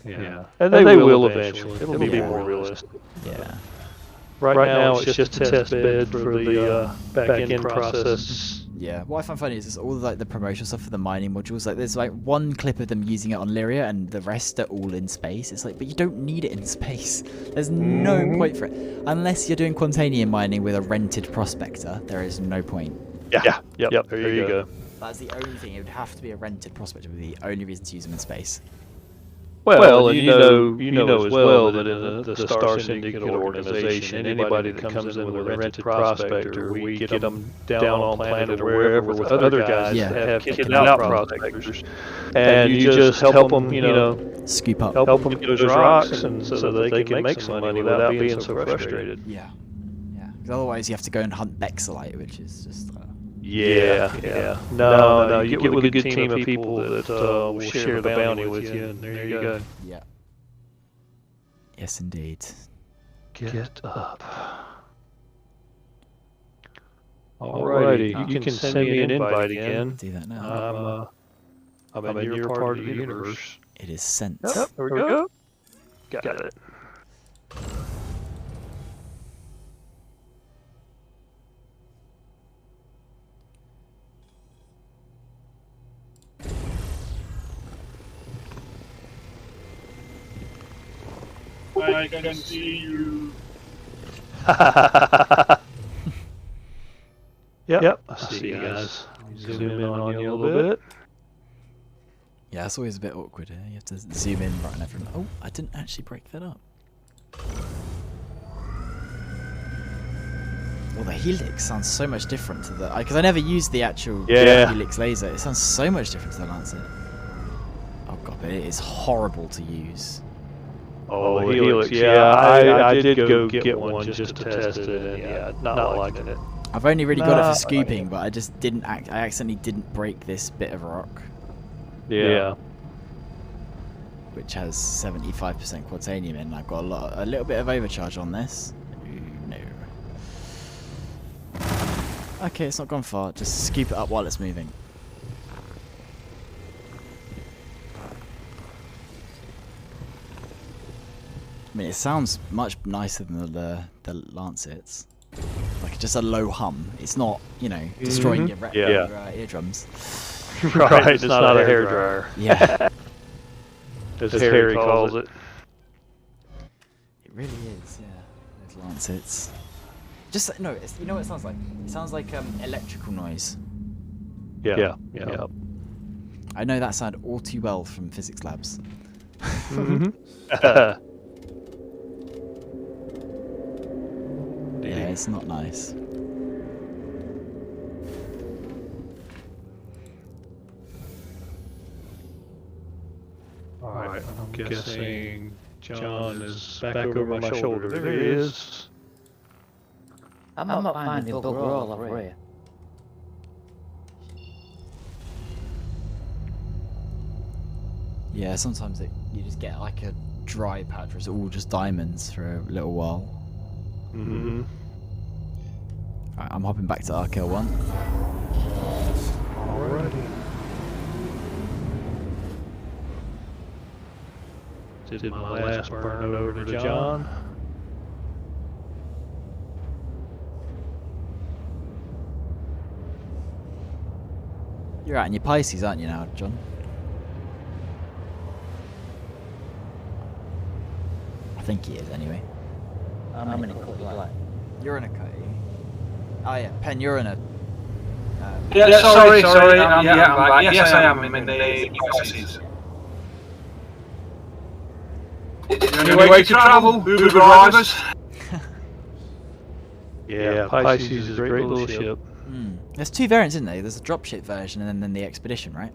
Yeah, and they will eventually. It'll be more realistic. Yeah. Right now, it's just a test bed for the back-end process. Yeah, what I find funny is just all the promotional stuff for the mining modules. Like, there's like one clip of them using it on Lyria, and the rest are all in space. It's like, but you don't need it in space. There's no point for it unless you're doing Quantanium mining with a rented prospector. There is no point. Yep. There you go. That's the only thing. It would have to be a rented prospector. Would be the only reason to use them in space. Well, and you know as well that in the Star Syndicate organization, anybody that comes in with a rented prospector, we get them down on planet or wherever with other guys that have kitted out prospectors, and you just help them, Scoop up. help them get those rocks, and so that they can make some money without being so frustrated. Yeah. Because otherwise, you have to go and hunt Bexelite, which is just. Yeah. No. You get with a good team of people that will share the bounty with you, and there you go. Yeah. Yes, indeed. Get up. Alrighty, you can send me an invite again. Do that now. I'm in your part of the universe. It is sent. Yep, there we go. Got it. I can see you. Yep. I see you guys. Zoom in on you a little bit. Yeah, it's always a bit awkward here. You have to zoom in right on everyone. Oh, I didn't actually break that up. Well, the Helix sounds so much different to the... Because I never used the actual Helix laser. It sounds so much different to the Lancet. Oh god, but it is horrible to use. Oh, the Helix, yeah. I did go get one just to test it, and yeah, not liking it. I've only really got it for scooping, but I just didn't... I accidentally didn't break this bit of rock. Yeah. Which has 75% quantanium in. I've got a little bit of overcharge on this. No. Okay, it's not gone far. Just scoop it up while it's moving. I mean, it sounds much nicer than the Lancets. Like just a low hum. It's not, destroying your eardrums. Right, it's not a hairdryer. Yeah. As Harry calls it. It really is, yeah. Those Lancets. Just, no, you know what it sounds like? It sounds like electrical noise. Yeah. I know that sound all too well from physics labs. Yeah, it's not nice. Alright, I'm guessing John is back over my shoulder. There he is. I'm not finding bugger all over here. Yeah, sometimes you just get like a dry patch where it's all just diamonds for a little while. Mm-hmm. Alright, I'm hopping back to RKL1. Alrighty. Did my last burn over to John. You're out in your Pisces, aren't you now, John? I think he is, anyway. I'm in a cut light. You're in a cut. Oh yeah, Pen, you're in a... Yeah, sorry. I'm back. Yes, I am in the Pisces. Any way to travel? Uber drivers? Yeah, Pisces is a great little ship. There's two variants, isn't there? There's a dropship version and then the Expedition, right?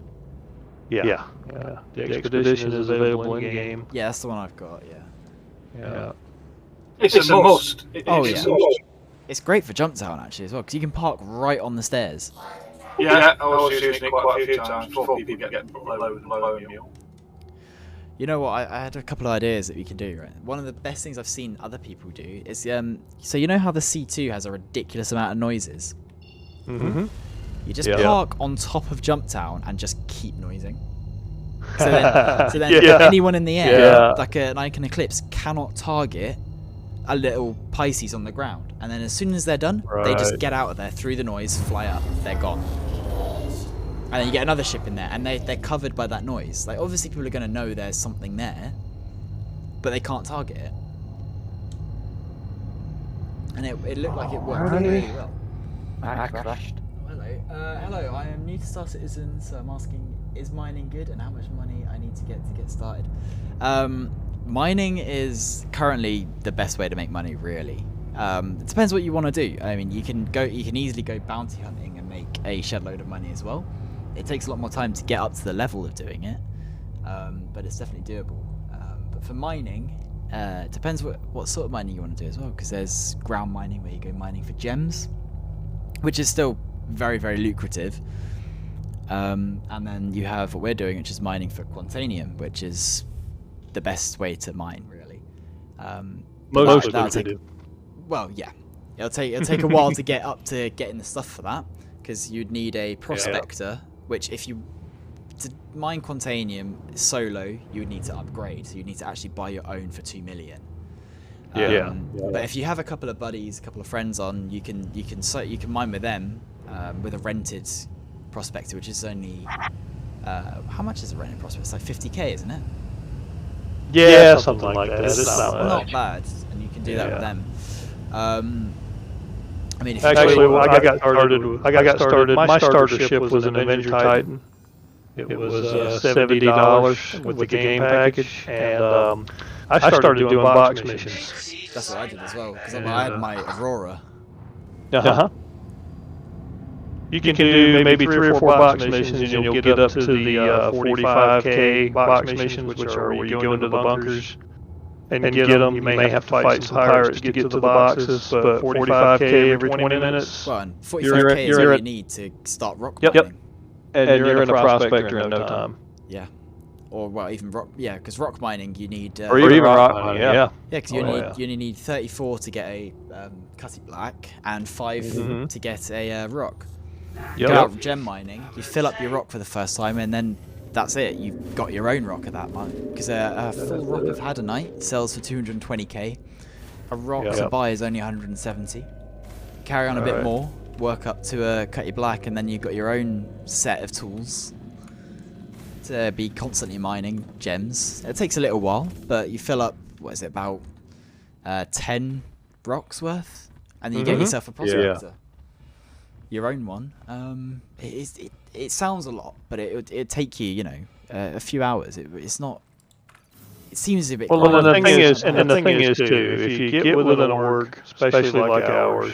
Yeah. The Expedition is available in game. Yeah, that's the one I've got, Yeah. It's a must. It's great for jump town actually as well, because you can park right on the stairs. Yeah, I was using it quite a few times before people get below you. You know what? I had a couple of ideas that we can do. Right, one of the best things I've seen other people do is so you know how the C2 has a ridiculous amount of noises. Mm-hmm. You just park on top of Jump Town and just keep noising. So then anyone in the air, like an Icon Eclipse, cannot target a little Pisces on the ground. And then as soon as they're done, they just get out of there through the noise, fly up, they're gone. And then you get another ship in there, and they're covered by that noise. Like, obviously people are going to know there's something there, but they can't target it. And it looked like it worked really well. I crashed. Hello, I am new to Star Citizen, so I'm asking, is mining good and how much money I need to get started? Mining is currently the best way to make money, really. It depends what you want to do. I mean, you can easily go bounty hunting and make a shed load of money as well. It takes a lot more time to get up to the level of doing it, but it's definitely doable. But for mining, it depends what sort of mining you want to do as well, because there's ground mining where you go mining for gems, which is still very, very lucrative. And then you have what we're doing, which is mining for quantanium, which is the best way to mine, really. Most lucrative. Well, yeah, it'll take a while to get up to getting the stuff for that, because you'd need a prospector, which to mine quantanium solo, you would need to upgrade, so you'd need to actually buy your own for 2 million. But if you have a couple of buddies, a couple of friends on, you can mine with them with a rented prospector, which is only how much is a rented prospector? It's like 50k, isn't it? Yeah, something like that. It's not bad, and you can do that with them. I mean, if Actually, I got started. My starter ship was an Avenger Titan. It was $70 with the game package, and I started doing box missions. that's what I did as well, because I had my Aurora. Uh-huh. You can do maybe 3 or 4 box missions, and you'll get up to the 45K box missions, which are where you go into the bunkers and get them. You may have to fight some pirates to get to the boxes, but 45K every 20 minutes. Well, and 45k is all you need to start rock mining. Yep. And you're in a prospector in no time. Yeah. Or, well, even rock... Yeah, because rock mining, you need... Or even rock mining, yeah. Yeah, because you only need 34 to get a cutty black and 5 to get a rock. Yep. Go out gem mining, you fill up your rock for the first time, and then that's it. You've got your own rock at that point. Because a full rock of Hadonite sells for 220k. A rock to buy is only 170. Carry on a bit more, work up to a cutty black, and then you've got your own set of tools to be constantly mining gems. It takes a little while, but you fill up, what is it, about 10 rocks worth, and then you get yourself a prospector. Your own one. It sounds a lot, but it'd take you, a few hours. It's not. It seems a bit. Well, the thing is too, if you get with an org, especially like ours,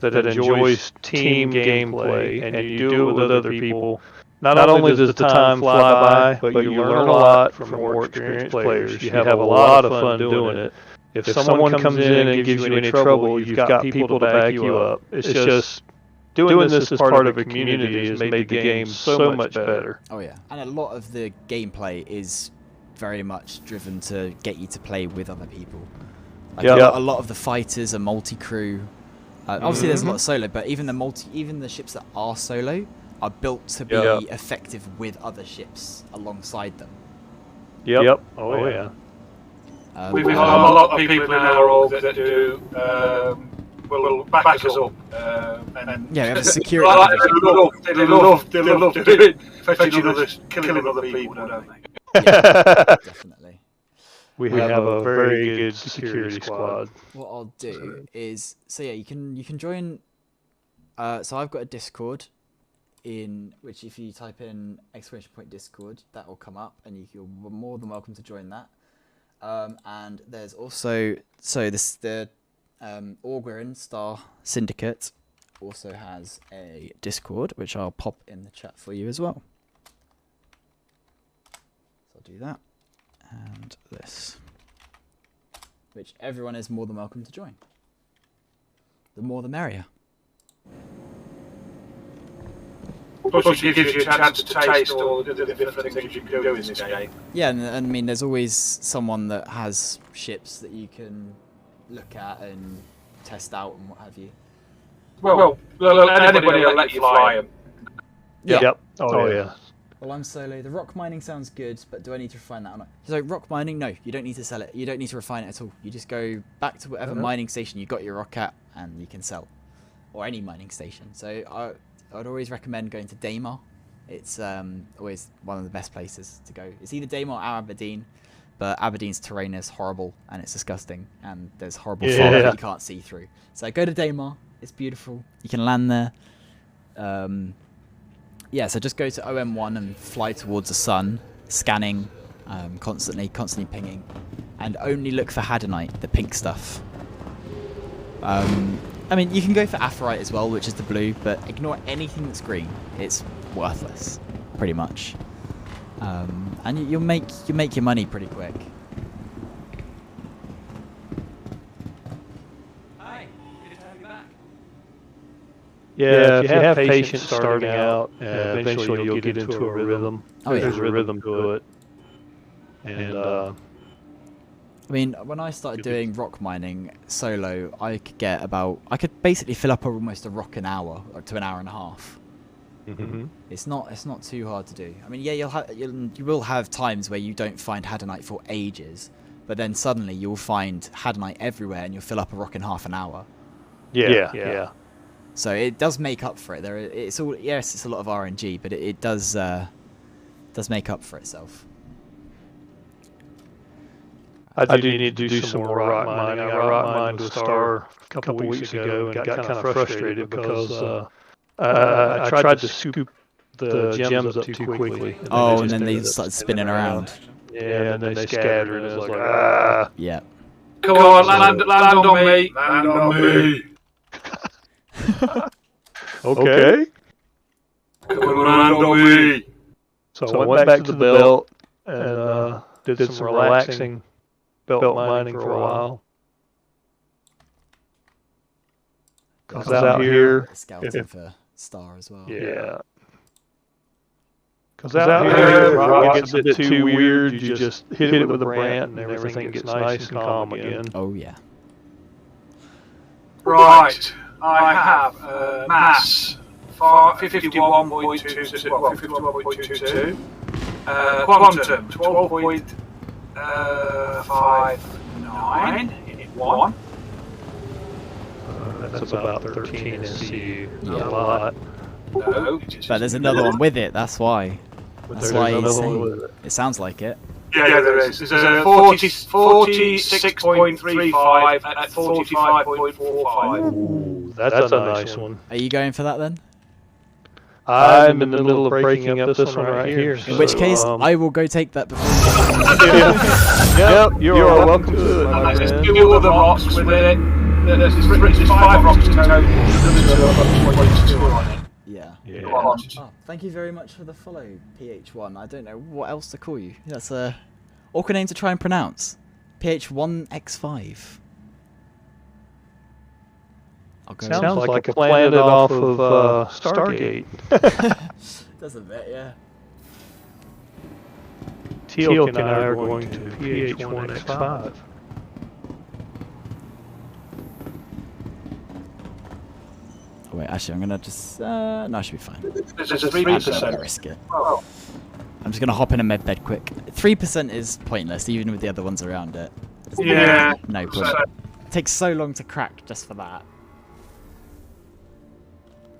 that enjoys team gameplay, and you do it with other people, not only does the time fly by, but you learn a lot from more experienced players. You have a lot of fun doing it. If someone comes in and gives you any trouble, you've got people to back you up. It's just doing this as part of a community has made the game so much better. Oh yeah, and a lot of the gameplay is very much driven to get you to play with other people. Like a lot of the fighters are multi-crew. Obviously, there's a lot of solo, but even the ships that are solo are built to be effective with other ships alongside them. Yep. Oh yeah. We've got a lot of people in our org that do will back us up. And yeah, we have a security. They love doing it, fetching others, killing other people, don't they? Yeah, definitely. We have a very good security squad. What I'll do is, you can join. So I've got a Discord, in which if you type in !Discord, that will come up, and you're more than welcome to join that. And there's also the Orgrin Star Syndicate also has a Discord, which I'll pop in the chat for you as well. So I'll do that. And this, which everyone is more than welcome to join. The more the merrier. Plus, it gives you a chance to taste all the different things you can do in this game. Yeah, and I mean, there's always someone that has ships that you can look at and test out and what have you. Well, anybody will let you fly them. Yep. Oh yeah. Well, I'm solo. The rock mining sounds good, but do I need to refine that or not? So rock mining, no, you don't need to sell it. You don't need to refine it at all. You just go back to whatever mining station you got your rock at, and you can sell, or any mining station. So I'd always recommend going to Daymar. It's always one of the best places to go. It's either Daymar or Aberdeen, but Aberdeen's terrain is horrible and it's disgusting, and there's horrible fog that you can't see through. So go to Daymar. It's beautiful. You can land there. So just go to OM1 and fly towards the sun, scanning, constantly pinging, and only look for Hadonite, the pink stuff. I mean, you can go for Aphorite as well, which is the blue, but ignore anything that's green. It's worthless, pretty much. And you'll make your money pretty quick. Hi, good to have you back. Yeah, if you have patience starting out, eventually you'll get into a rhythm. Oh, yeah. There's a rhythm to it. And I mean, when I started doing rock mining solo, I could basically fill up almost a rock an hour or to an hour and a half. Mm-hmm. It's not too hard to do. I mean, yeah, you will have times where you don't find Hadonite for ages, but then suddenly you'll find Hadonite everywhere, and you'll fill up a rock in half an hour. Yeah. So it does make up for it. It's a lot of RNG, but it does make up for itself. I do need to do some more rock mining. I rock mined with Star a couple weeks ago and got kind of frustrated because I tried to scoop the gems up too quickly. And then they started spinning around. Yeah, and then they scattered, and it was like, ah. Yeah. Come on, land on me. Land on me. Okay. Come on, land on me. So I went back to the belt and did some relaxing belt mining for a while. Cause out here, Scouting for Star as well. yeah. Cause out here, rock gets a bit too weird. You just hit it with a brand, and everything gets nice and calm again. Oh yeah. Right, I have mass 51.22, quantum 12.59 in 1. That's about 13 SCU. Not a lot. No, But there's another one with it. That's why. That's why he's saying. It sounds like it. Yeah, there is. There's a 46.35 at 45.45. Ooh, that's a nice one. Are you going for that then? I'm in the middle of breaking up this one right here. In which case, I will go take that before. Yep, you are welcome to it, my There's friend. 2 other rocks with it. There's 5 rocks in total. Yeah. Yeah. Oh, thank you very much for the follow, PH1. I don't know what else to call you. That's a awkward name to try and pronounce. PH1X5. I'll go. Sounds like a planet off of Stargate. Does a bit, yeah. Teal'c and I are going to PH1X5. Oh, wait, actually, I'm gonna just. No, I should be fine. There's a I'm not 3%. gonna risk it. Oh, I'm just gonna hop in a med bed quick. 3% is pointless, even with the other ones around it. There's yeah. no point. It takes so long to crack just for that.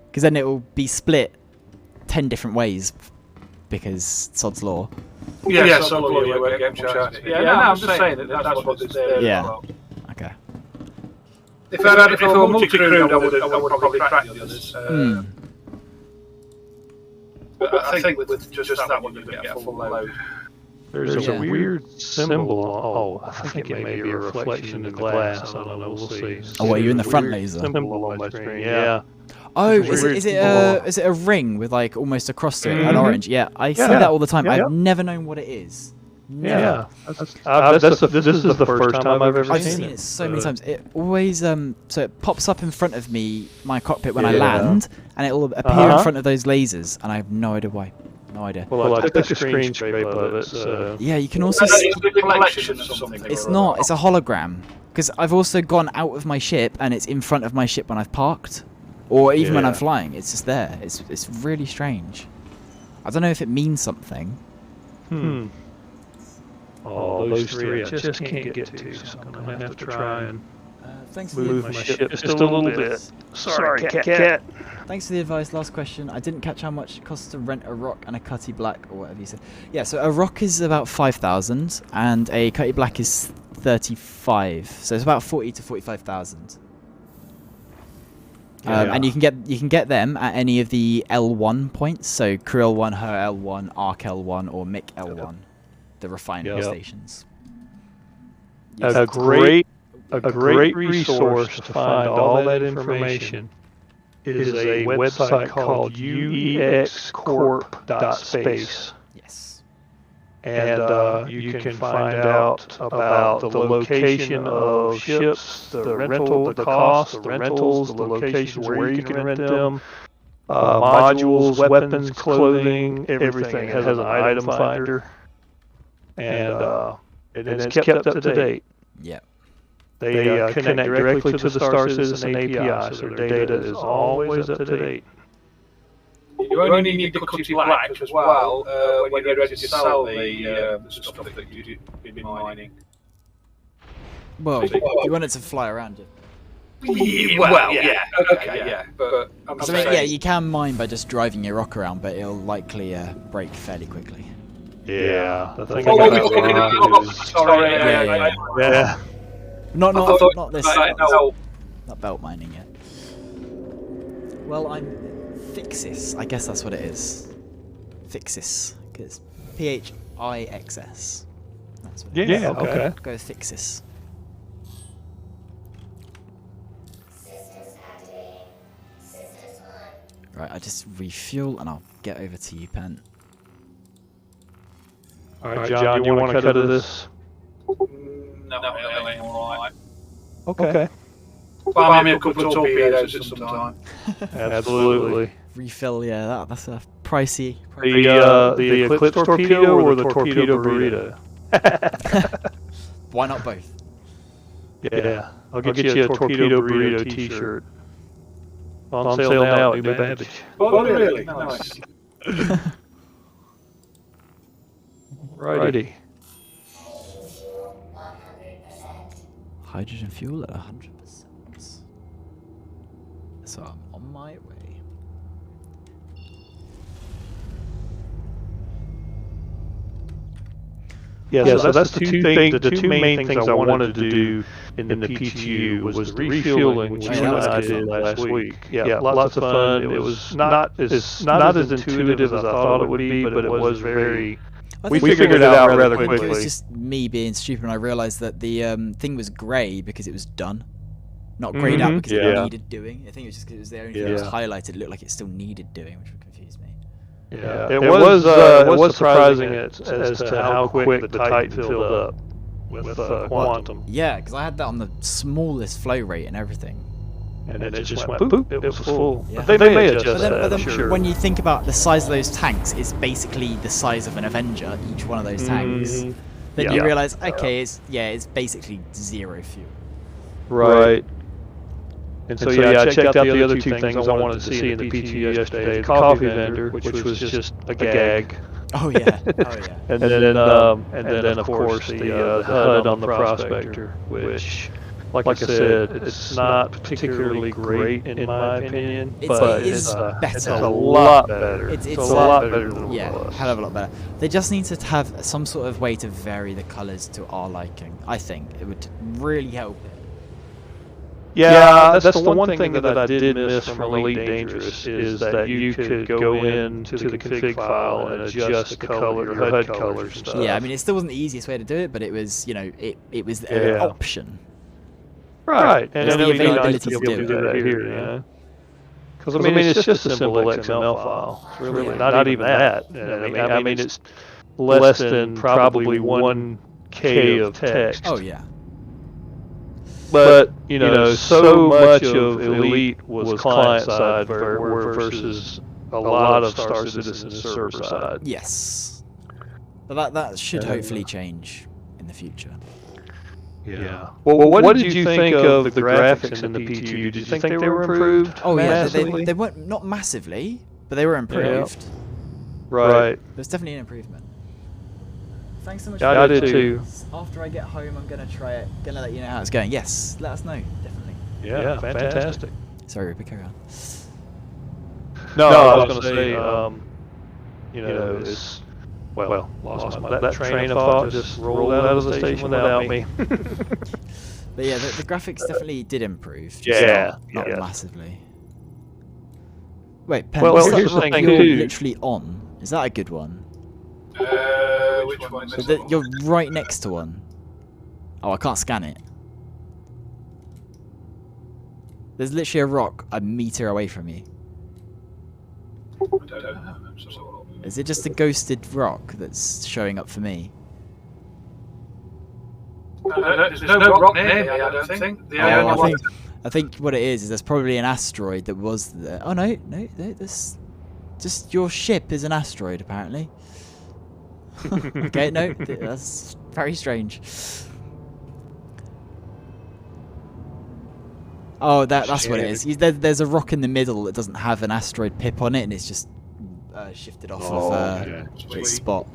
Because then it will be split 10 different ways, because sod's law. Yeah, so you won't get charged. Yeah, no, I'm just saying that that's what it's there. Yeah. Okay. If I were multi-crewed, I would probably crack the others. But I think with just that one, you can get a full load. There's Yeah. a weird symbol. Oh, I think it may be a reflection in the glass. I don't know. We'll see. Oh, what, are you in the front Weird laser? Symbol on my screen. Yeah. Oh, It's is it a ring with like almost across to it, an Mhm. orange? Yeah, I see Yeah. that all the time. Yeah. I've never known what it is. Never. Yeah. This is the first time I've ever I've seen seen it. it so many times. It always so it pops up in front of me, my cockpit when I Yeah. land, and it will appear in front of those lasers, and I have no idea why. No idea. Well, I took a screen scrape of it, so... Yeah, you can also. Is it a collection or something? It's not. It's a hologram. Because I've also gone out of my ship, and it's in front of my ship when I've parked, or even when I'm Yeah. flying. It's just there. It's really strange. I don't know if it means something. Oh, those three I just can't get to, so I'm gonna have to try and Thanks move my ship just a little bit. Sorry, cat. Thanks for the advice. Last question. I didn't catch how much it costs to rent a rock and a cutty black, or whatever you said. Yeah, so a rock is about 5,000, and a cutty black is 35. So it's about 40 to 45,000. And you can get them at any of the L1 points. So Crew L1, Her L1, Arc L1, or Mick L1, the refinery stations. A great resource to find all that information is a website called uexcorp.space. Yes. And you can find out about the location of ships, the rental, the cost, the rentals, the locations where you can rent them, modules, weapons, clothing, everything. It has an item finder, and it's kept up to date. Yeah. They connect directly to the Star Citizen API, so their data is always up to date. You only need the cutty black as well when you're ready to sell the stuff that you've been mining. Well, you want it to fly around you. Well, yeah. Okay, yeah. But So, I mean, yeah, you can mine by just driving your rock around, but it'll likely break fairly quickly. Yeah, the thing Oh, about we're talking rock about. is, Sorry, Yeah. yeah. Not I thought- not this. right, Not, no. not belt mining yet. Well, I'm Fixis. I guess that's what it is. Fixis, because PHIXS. That's what it is. Yeah, okay. Go with Fixis. Systems activating. Systems on. Right, I just refuel and I'll get over to you, Pen. All right, John, you want to cut of this? No, really, all right. Okay. Buy me a couple of torpedoes at some time. Absolutely. Refill, yeah, that's a pricey. The Eclipse torpedo or the torpedo burrito? Why not both? Yeah, I'll get you a torpedo burrito T-shirt. On sale now at New Babbage. Oh, really? Nice. Righty. Hydrogen fuel 100%. Hydrogen fuel at 100%. So I'm on my way. Yeah, so that's the two main things I wanted to do in the PTU was the refueling, which you and I did last week. Yeah, lots of fun. It was not as intuitive as I thought it would be, but it was very. We figured it out rather quickly. It was just me being stupid, and I realised that the thing was grey because it was done, not greyed out because it needed doing. I think it was just because it was the only thing that was highlighted. It looked like it still needed doing, which confused me. Yeah, it was surprising as to how quick the Titan filled up with quantum. Yeah, because I had that on the smallest flow rate and everything. And it just went boop. It was full. Yeah. But they may adjust But then that, sure. when you think about the size of those tanks, it's basically the size of an Avenger, each one of those tanks. Then you realise, okay, it's basically zero fuel. Right. And so I checked out the other two things I wanted to see in the PTU yesterday. The coffee vendor, which was just a gag. Oh yeah. And then of course the HUD on the Prospector, which, like I said, it's not particularly great in my opinion, but it's a lot better. It's a lot better than it was. Hell of a lot better. They just need to have some sort of way to vary the colours to our liking. I think it would really help it. Yeah, that's the one thing that I did miss from Elite Dangerous is that you could go into the config file and adjust the color, your HUD colors and stuff. Yeah, I mean, it still wasn't the easiest way to do it, but it was, it was an option. Right, and the then availability to to do that here, you know. Because I mean, it's just a simple XML file. It's really not even that. I mean, it's less than probably 1K of text. Oh yeah. But so much of Elite was client side versus a lot of Star Citizen server side. Yes, but that should hopefully change in the future. Yeah. Well, what did you think of the graphics in the PTU? Did you think they were improved? Oh yeah, they weren't not massively, but they were improved. Yeah. Right. There's definitely an improvement. Thanks so much. I did too. After I get home, I'm gonna try it. Gonna let you know how it's going. Yes, let us know. Definitely. Yeah, fantastic. Sorry, Ruby, carry on. No, I was gonna say, it's lost that train of thought. Just rolled out of the station without me. But yeah, the graphics definitely did improve. Just not massively. Wait, Pen, well, here's the thing you're too. literally on. Is that a good one? Which one? So you're right next to one. Oh, I can't scan it. There's literally a rock a meter away from you. Is it just a ghosted rock that's showing up for me? There's no rock near me, I don't think. I think what it is there's probably an asteroid that was there. Oh no, this just your ship is an asteroid apparently. Okay, no, that's very strange. Oh, that's what it is. There's a rock in the middle that doesn't have an asteroid pip on it, and it's just shifted off of its spot.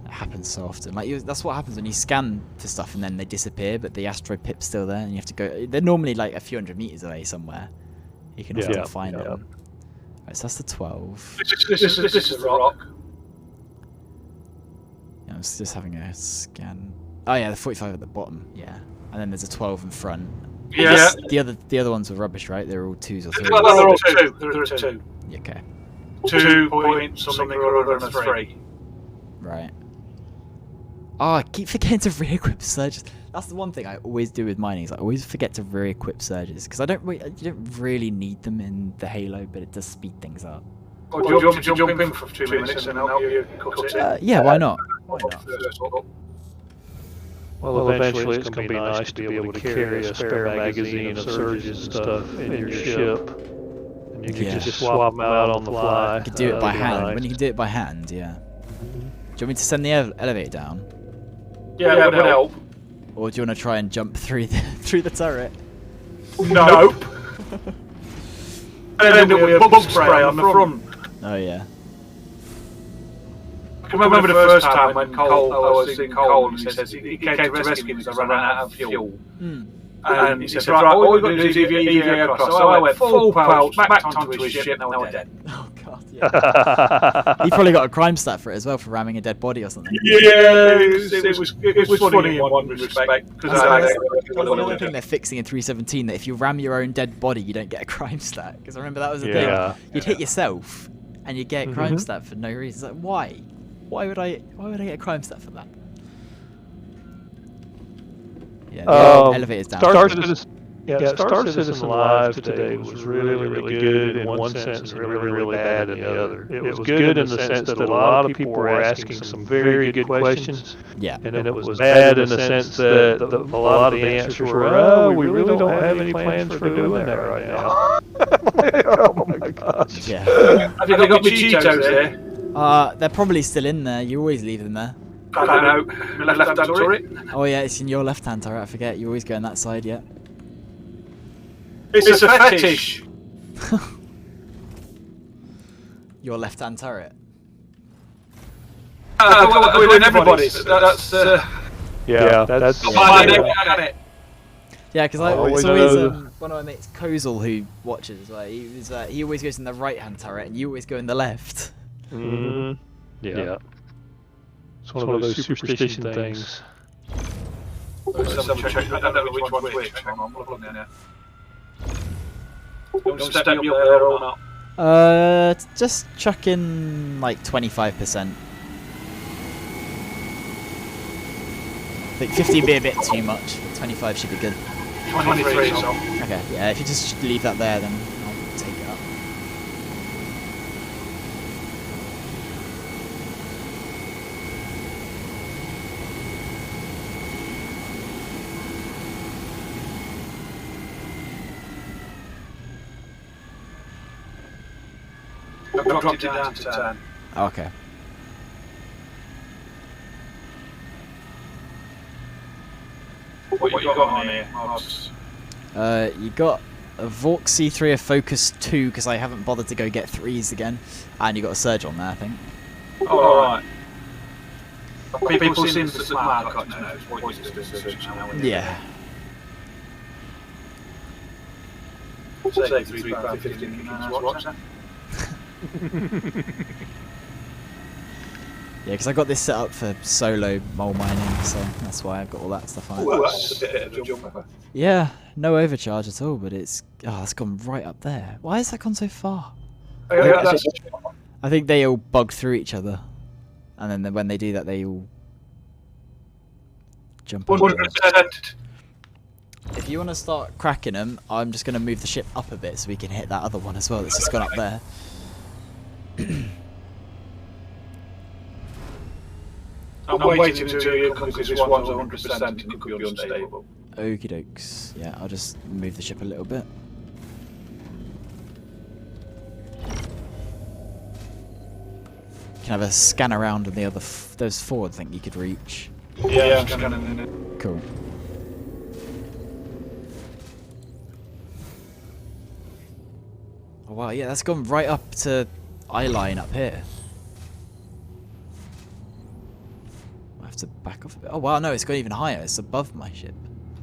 It happens so often. That's what happens when you scan for stuff and then they disappear, but the asteroid pip's still there, and you have to go. They're normally like a few hundred meters away somewhere. You can often find them. Right, so that's the 12. This is a rock. just having a scan. Oh yeah, the 45 at the bottom. Yeah, and then there's a 12 in front. Yeah. The other ones were rubbish, right? They're all 2s or 3s. Well, they're all 2. There are 2. Yeah, okay. 2 point something or other and a 3. Right. Oh, I keep forgetting to re-equip surges. That's the one thing I always do with mining. Is I always forget to re-equip surges because you don't really need them in the Halo, but it does speed things up. Oh, do you want me to jump in for 2 minutes and help you cut it? Yeah, why not? Why not? Well, eventually it's going to be nice to be able to carry a spare magazine of surges and stuff in your ship. And you can just swap them out on the fly. You can do it by hand. When you can do it by hand, yeah. Do you want me to send the elevator down? Yeah, that would help. Or do you want to try and jump through the turret? Nope. And then with a bug spray on the front. Oh yeah. I can remember the first time when Cole, I was in Cole, and he says he came to rescue me because I ran out of fuel. And he said, right, all we've got to do is EVA across. So I went full pouch, back onto his ship, now we're dead. Oh god, yeah. He probably got a crime stat for it as well, for ramming a dead body or something. Yeah, it was funny in one respect. Another thing they're fixing in 317, that if you ram your own dead body, you don't get a crime stat. Because I remember that was the thing. You'd hit yourself, and you'd get a crime stat for no reason. It's like, why? Why would I get a crime stat for that? Yeah, the elevator's down. Star Citizen Live today was really good in one sense and really bad in the other. It was good in the sense that a lot of people were asking some very good questions. Yeah. And it was bad in the sense that a lot of the answers were, oh, we really don't have any plans for doing that right now. Oh my gosh. Yeah. Have you got me Cheetos there? They're probably still in there. You always leave them there. I don't know. My left-hand turret? Oh yeah, it's in your left-hand turret. I forget. You always go on that side, yeah. It's a fetish. Your left-hand turret. We're doing everybody's. That's that's it. Yeah, because it's always one of my mates, Kozel, who watches as well. He always goes in the right-hand turret, and you always go in the left. Mm-hmm. Yeah. It's one of those superstition things. I don't know which one's which. Hang on, I'm looking now. Don't step me up there or not. Just chuck in like 25%. I think 50 would be a bit too much, but 25 should be good. 23 so. Okay, yeah, if you just leave that there, then I'll take it up. I've dropped it down to 10. Okay. What you got on here? You got a Vork C3, a Focus 2, because I haven't bothered to go get 3s again, and you got a Surge on there, I think. Oh, alright. People seem to smart cut now. Yeah. Say £3.50 watch that. Yeah, because I got this set up for solo mole mining, so that's why I've got all that stuff on it. Well, that's a bit of a jumper. Yeah, no overcharge at all, but it's gone right up there. Why has that gone so far? I think they all bug through each other, and then when they do that, they all jump over. 100%. If you want to start cracking them, I'm just going to move the ship up a bit so we can hit that other one as well that's just gone up there. I'm waiting until you come because this one's 100% and it could be unstable. Okie dokes. Yeah, I'll just move the ship a little bit. You can have a scan around on the other. Those forward, I think you could reach. Yeah, I'm scanning in it. Cool. Oh wow, yeah, that's gone right up to eye line up here. I have to back off a bit. Oh wow, no, it's gone even higher. It's above my ship.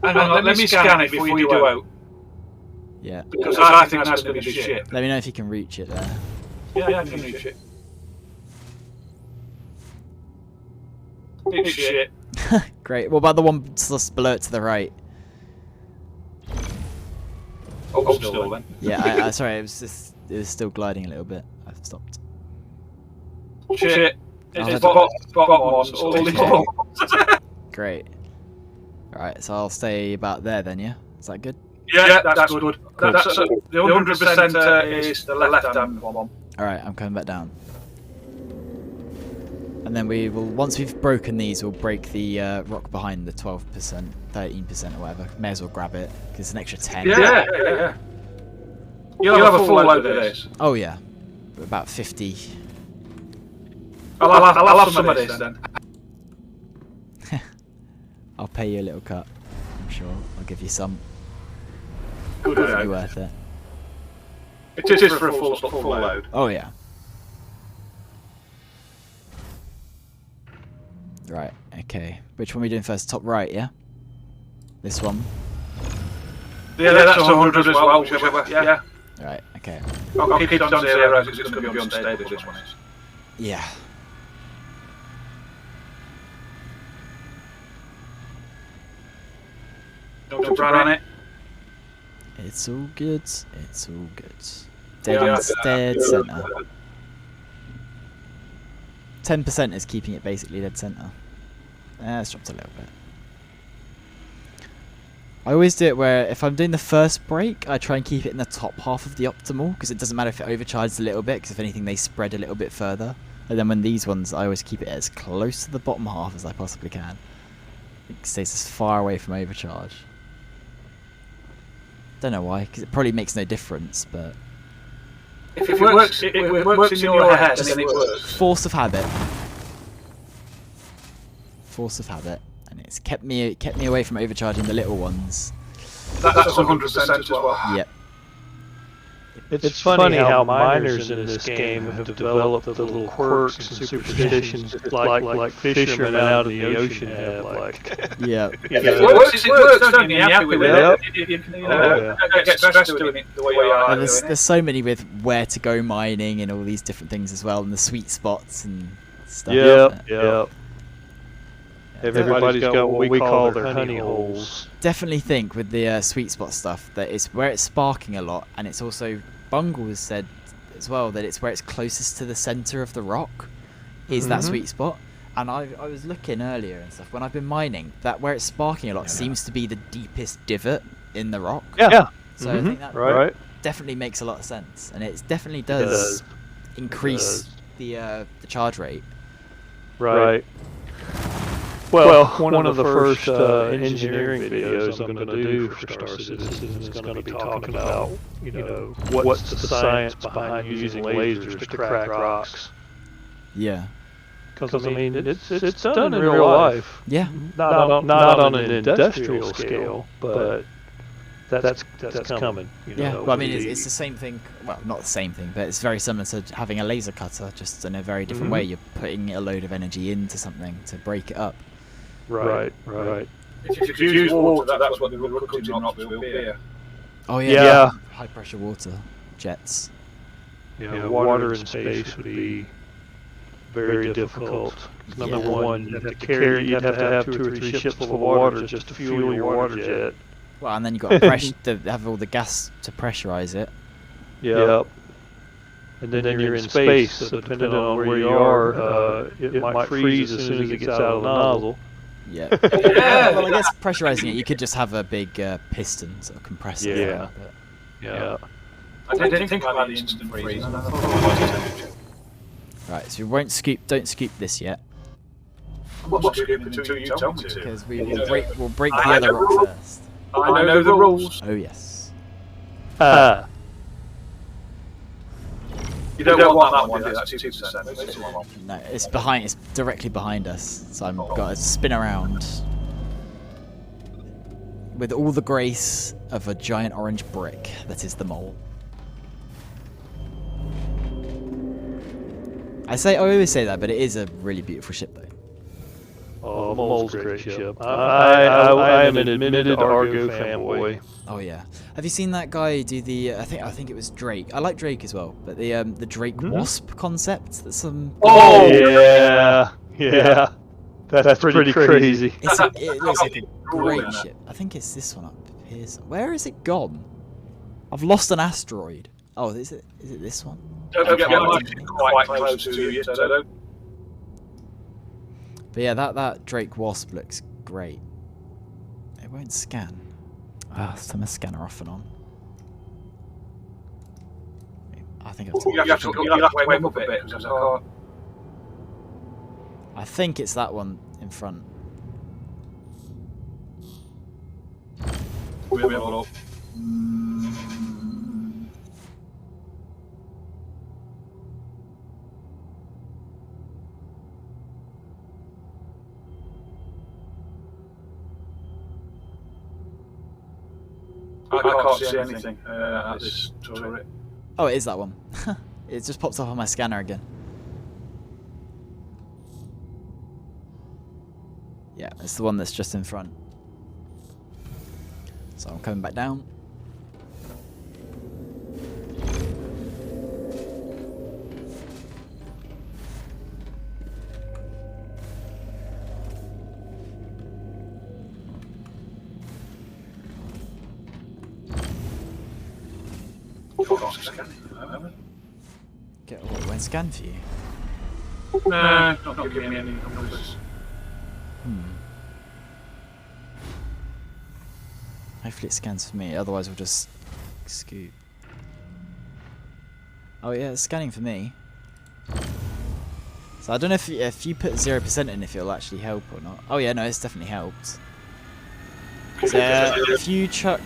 Hang on, let me scan it before you do out. Yeah. Because I think that's going to be shit. Let me know if you can reach it there. Yeah, I can reach it. It's shit. Great. What about the one just below it to the right? Oh, still then. Yeah, sorry, it was still gliding a little bit. I've stopped. Shit. Oh, It's bottom ones. All these bottom ones. Great. Alright, so I'll stay about there then, yeah? Is that good? Yeah, that's good. That's, the 100% is the left-hand one. Alright, I'm coming back down. And then we will, once we've broken these, we'll break the rock behind the 12%, 13% or whatever. May as well grab it, because it's an extra 10. Yeah. You'll have a full load of this. Oh yeah. About 50. I'll have some of this then. I'll pay you a little cut. I'm sure. I'll give you some. Good It'll be worth it. It is for a full load. Oh yeah. Right, okay. Which one are we doing first? Top right, yeah? This one? Yeah, that's 100 as well. Yeah. Right, okay. I'll keep it on 0 because it's going to be unstable, this one is. Yeah. Don't run on it. It's all good. It's all good. Dead center. 10% is keeping it basically dead center. It's dropped a little bit. I always do it where if I'm doing the first break, I try and keep it in the top half of the optimal, because it doesn't matter if it overcharges a little bit, because if anything they spread a little bit further. And then when these ones, I always keep it as close to the bottom half as I possibly can. It stays as far away from overcharge. Don't know why, because it probably makes no difference, but... If it works in your head, then it works. Force of habit. Force of habit. And it's kept me away from overcharging the little ones. That's 100% as well. Yep. It's funny how miners in this game have developed the little quirks and superstitions like fishermen out in the ocean have. Yeah. It works, don't you? You're happy with it. You get stressed doing it the way you are. There's so many with where to go mining and all these different things as well, and the sweet spots and stuff. Yep. Everybody's got what we call their honey holes. Definitely think with the sweet spot stuff that it's where it's sparking a lot, and it's also Bungle has said as well that it's where it's closest to the center of the rock is that sweet spot. And I was looking earlier and stuff when I've been mining that where it's sparking a lot seems to be the deepest divot in the rock. Yeah. So I think that definitely makes a lot of sense, and it definitely does increase the charge rate. Right. Well, one of the first engineering videos I'm going to do for Star Citizen is going to be talking about, what's the science behind using lasers to crack rocks. Yeah. Because, I mean, it's done in real life. Yeah. Not on an industrial scale, but that's coming. Yeah, well, I mean, it's the same thing. Well, not the same thing, but it's very similar to having a laser cutter, just in a very different way. You're putting a load of energy into something to break it up. Right. If you use water, that's what the cutting rocks will be here. Oh yeah. High pressure water jets. Yeah, water in space would be very difficult. Number one, you'd have to have 2 or 3 ships full of water just to fuel your water jet. Well, and then you've got to have all the gas to pressurize it. Yep. And then you're in space, so depending on where you are, it might freeze as soon as it gets out of the nozzle. Yeah. Well, I guess pressurizing it, you could just have a big piston sort of compressor. Yeah. I didn't think about the instant freeze. Right, so we don't scoop this yet. What's scooping until you tell me to? Because we'll break the other rock first. I know the rules. Oh yes. You don't want that one, do you? That's 2%. No, it's directly behind us, so I've got to spin around with all the grace of a giant orange brick that is the mole. I always say that, but it is a really beautiful ship, though. Oh, Mole's a great ship. I am an admitted Argo fanboy. Oh yeah. Have you seen that guy do the? I think it was Drake. I like Drake as well, but the Drake Wasp concept. That's some. Oh yeah. That's pretty crazy. It looks like a great ship. I think it's this one up here. Where is it gone? I've lost an asteroid. Oh, is it this one? Don't get quite close to you, so don't. But yeah, that Drake Wasp looks great. It won't scan. Ah, turn my scanner off and on. I think I've You have to wave up a bit, because I can't. I think it's that one in front. We'll have a look. I can't see anything at this turret. Oh, it is that one. It just pops up on my scanner again. Yeah, it's the one that's just in front. So I'm coming back down. It went scan for you. No, not giving me any numbers. Hopefully it scans for me, otherwise we'll just scoot. Oh yeah, it's scanning for me. So I don't know if you put 0% in if it'll actually help or not. Oh yeah, no, it's definitely helped. So if you chuck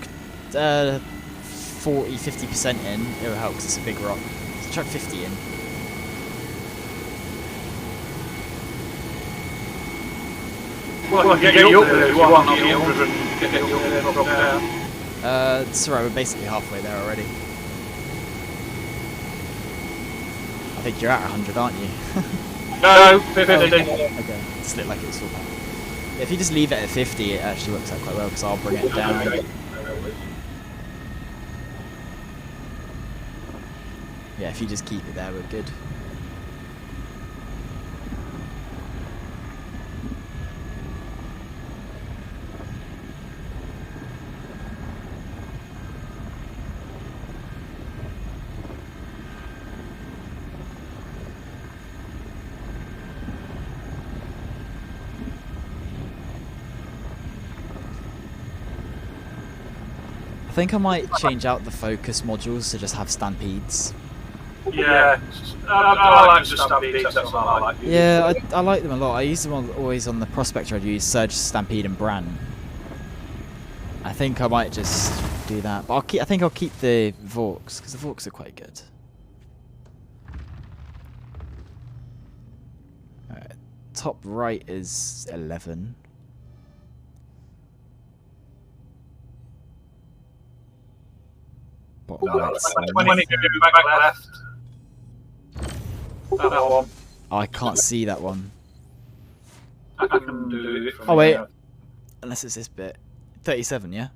40-50% in, it'll help because it's a big rock. So chuck 50 in. Well, I can get you up there if you want. I'll get 100 and get you up there, drop down. It's alright, we're basically halfway there already. I think you're at 100, aren't you? No, 50. Okay, it's lit like it's full. If you just leave it at 50, it actually works out quite well because I'll bring it down. Yeah, if you just keep it there, we're good. I think I might change out the focus modules to just have stampedes. Yeah, I like the stampedes, that's what I like. Yeah, I like them a lot. I use them always on the Prospector. I'd use Surge, Stampede and Bran. I think I might just do that. But I think I'll keep the Vorks, because the Vorks are quite good. Alright, top right is 11. Bottom right's 20, back left. That one. Oh, I can't see that one. I can do it from Oh wait, here. unless it's this bit. 37, yeah?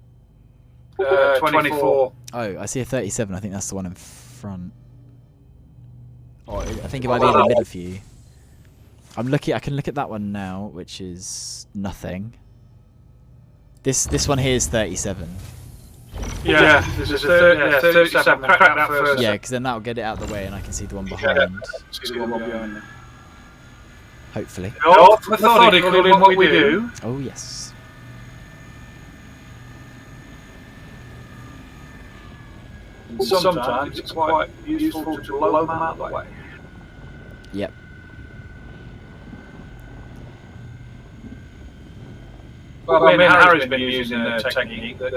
24. Oh, I see a 37. I think that's the one in front. Oh, I think it might be in the middle for you. I can look at that one now, which is nothing. This one here is 37. Yeah, there's a 37. Crack that first. Yeah, because then that'll get it out of the way and I can see the one behind. See the one behind there. Hopefully. Oh, methodical in what we do. Oh, yes. Sometimes it's quite useful to blow them out that way. Yep. Well, I mean, Harry's been using a technique that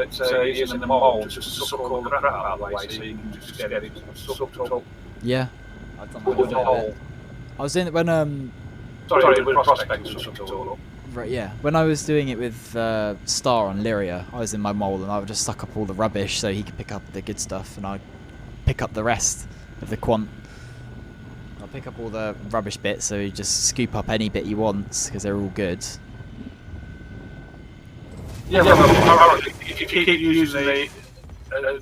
using the mould to suck all the crap out of the way so you can just get it sucked up. Yeah. I've done that with it. I was in it when Sorry, with Prospector sucked it all up. Right, yeah. When I was doing it with Star on Lyria, I was in my mole and I would just suck up all the rubbish so he could pick up the good stuff and I'd pick up the rest of the quant. I'll pick up all the rubbish bits so you just scoop up any bit you want because they're all good. Yeah, well, if you keep using the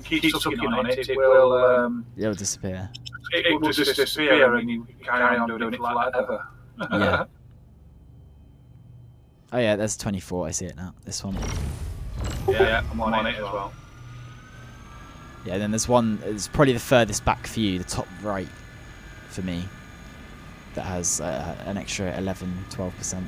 keep sucking on it, it will It'll disappear. it will just disappear and you carry on doing it for like ever. Yeah. Oh yeah, there's 24. I see it now. This one. Yeah, I'm on it as well. Yeah, then there's one. It's probably the furthest back for you, the top right, for me. That has an extra 11-12%.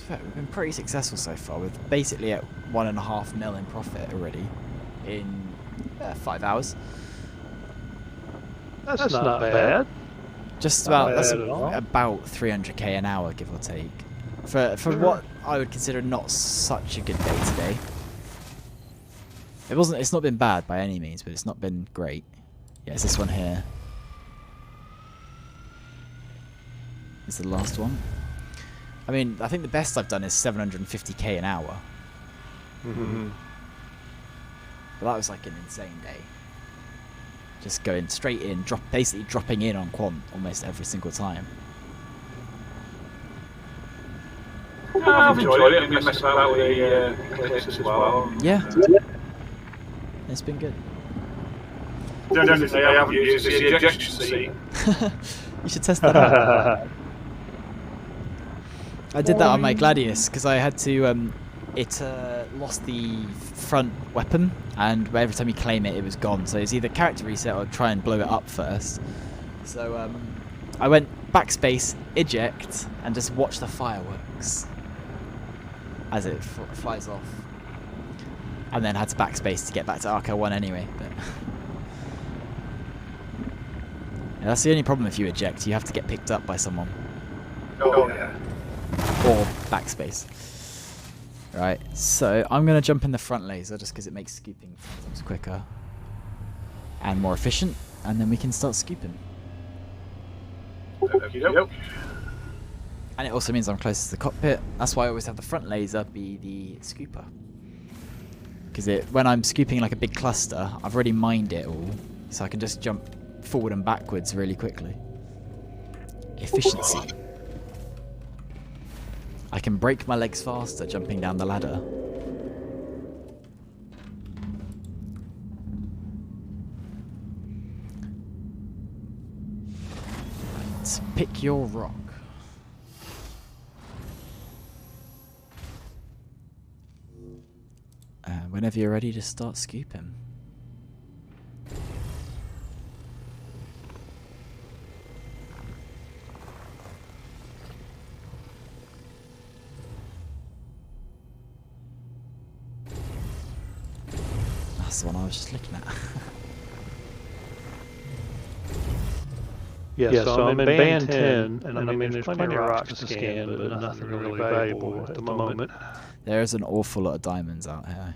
We've been pretty successful so far. We're basically at 1.5 mil in profit already in 5 hours. That's not bad. Just Not about bad at all. about 300k an hour, give or take, for what I would consider not such a good day today. It's not been bad by any means, but it's not been great. Yeah, it's this one here. It's the last one. I mean, I think the best I've done is 750k an hour. Mm-hmm. But that was like an insane day. Just going straight in, basically dropping in on quant almost every single time. I've enjoyed it. I've been messing about with the eclipse as well. Yeah. It's been good. The only thing I haven't used is the ejection seat. You should test that out. I did that on my Gladius because I had to. It lost the front weapon, and every time you claim it, it was gone. So it's either character reset or try and blow it up first. So I went backspace, eject, and just watch the fireworks as it flies off. And then had to backspace to get back to Arco 1 anyway. But yeah, that's the only problem if you eject. You have to get picked up by someone. Oh yeah. Or backspace. Right, so I'm going to jump in the front laser just because it makes scooping 5 times quicker and more efficient, and then we can start scooping. Okey-doke. And it also means I'm closest to the cockpit. That's why I always have the front laser be the scooper. Because when I'm scooping like a big cluster, I've already mined it all, so I can just jump forward and backwards really quickly. Efficiency. I can break my legs faster jumping down the ladder. Right, pick your rock. Whenever you're ready to start scooping. That's the one I was just looking at. Yeah, so I'm in band 10, and I mean, there's plenty of rocks to scan, but nothing really valuable at the moment. There's an awful lot of diamonds out here.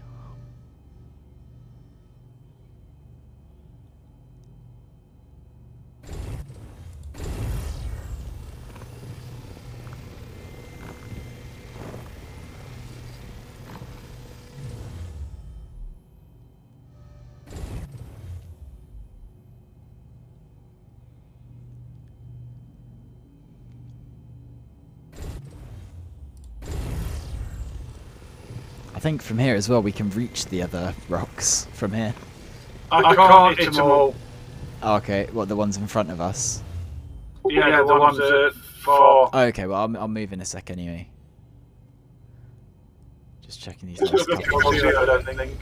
I think from here as well we can reach the other rocks from here. I can't hit them all. Oh, okay, what, the ones in front of us? Yeah, the ones that for... Oh, okay, well I'll move in a sec anyway. Just checking these last couple. I don't think.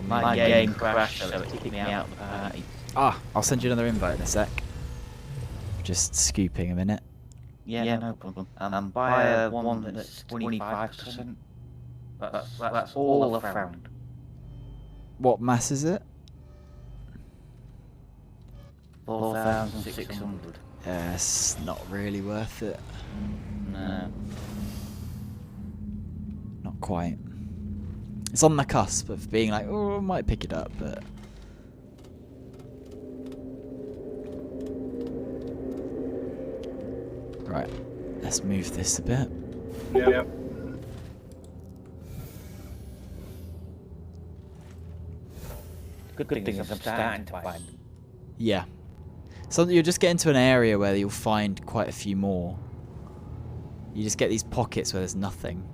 My game crashed, so it kicked me out of the party. Ah, I'll send you another invite in a sec. Just scooping a minute. Yeah, no problem. Buy one that's 25%. That's all I've found. What mass is it? 4,600. Yeah, it's not really worth it. No. Not quite. It's on the cusp of being like, oh, I might pick it up, but... Right, let's move this a bit. Yeah. good thing is I'm starting to find them. Yeah. So you'll just get into an area where you'll find quite a few more. You just get these pockets where there's nothing.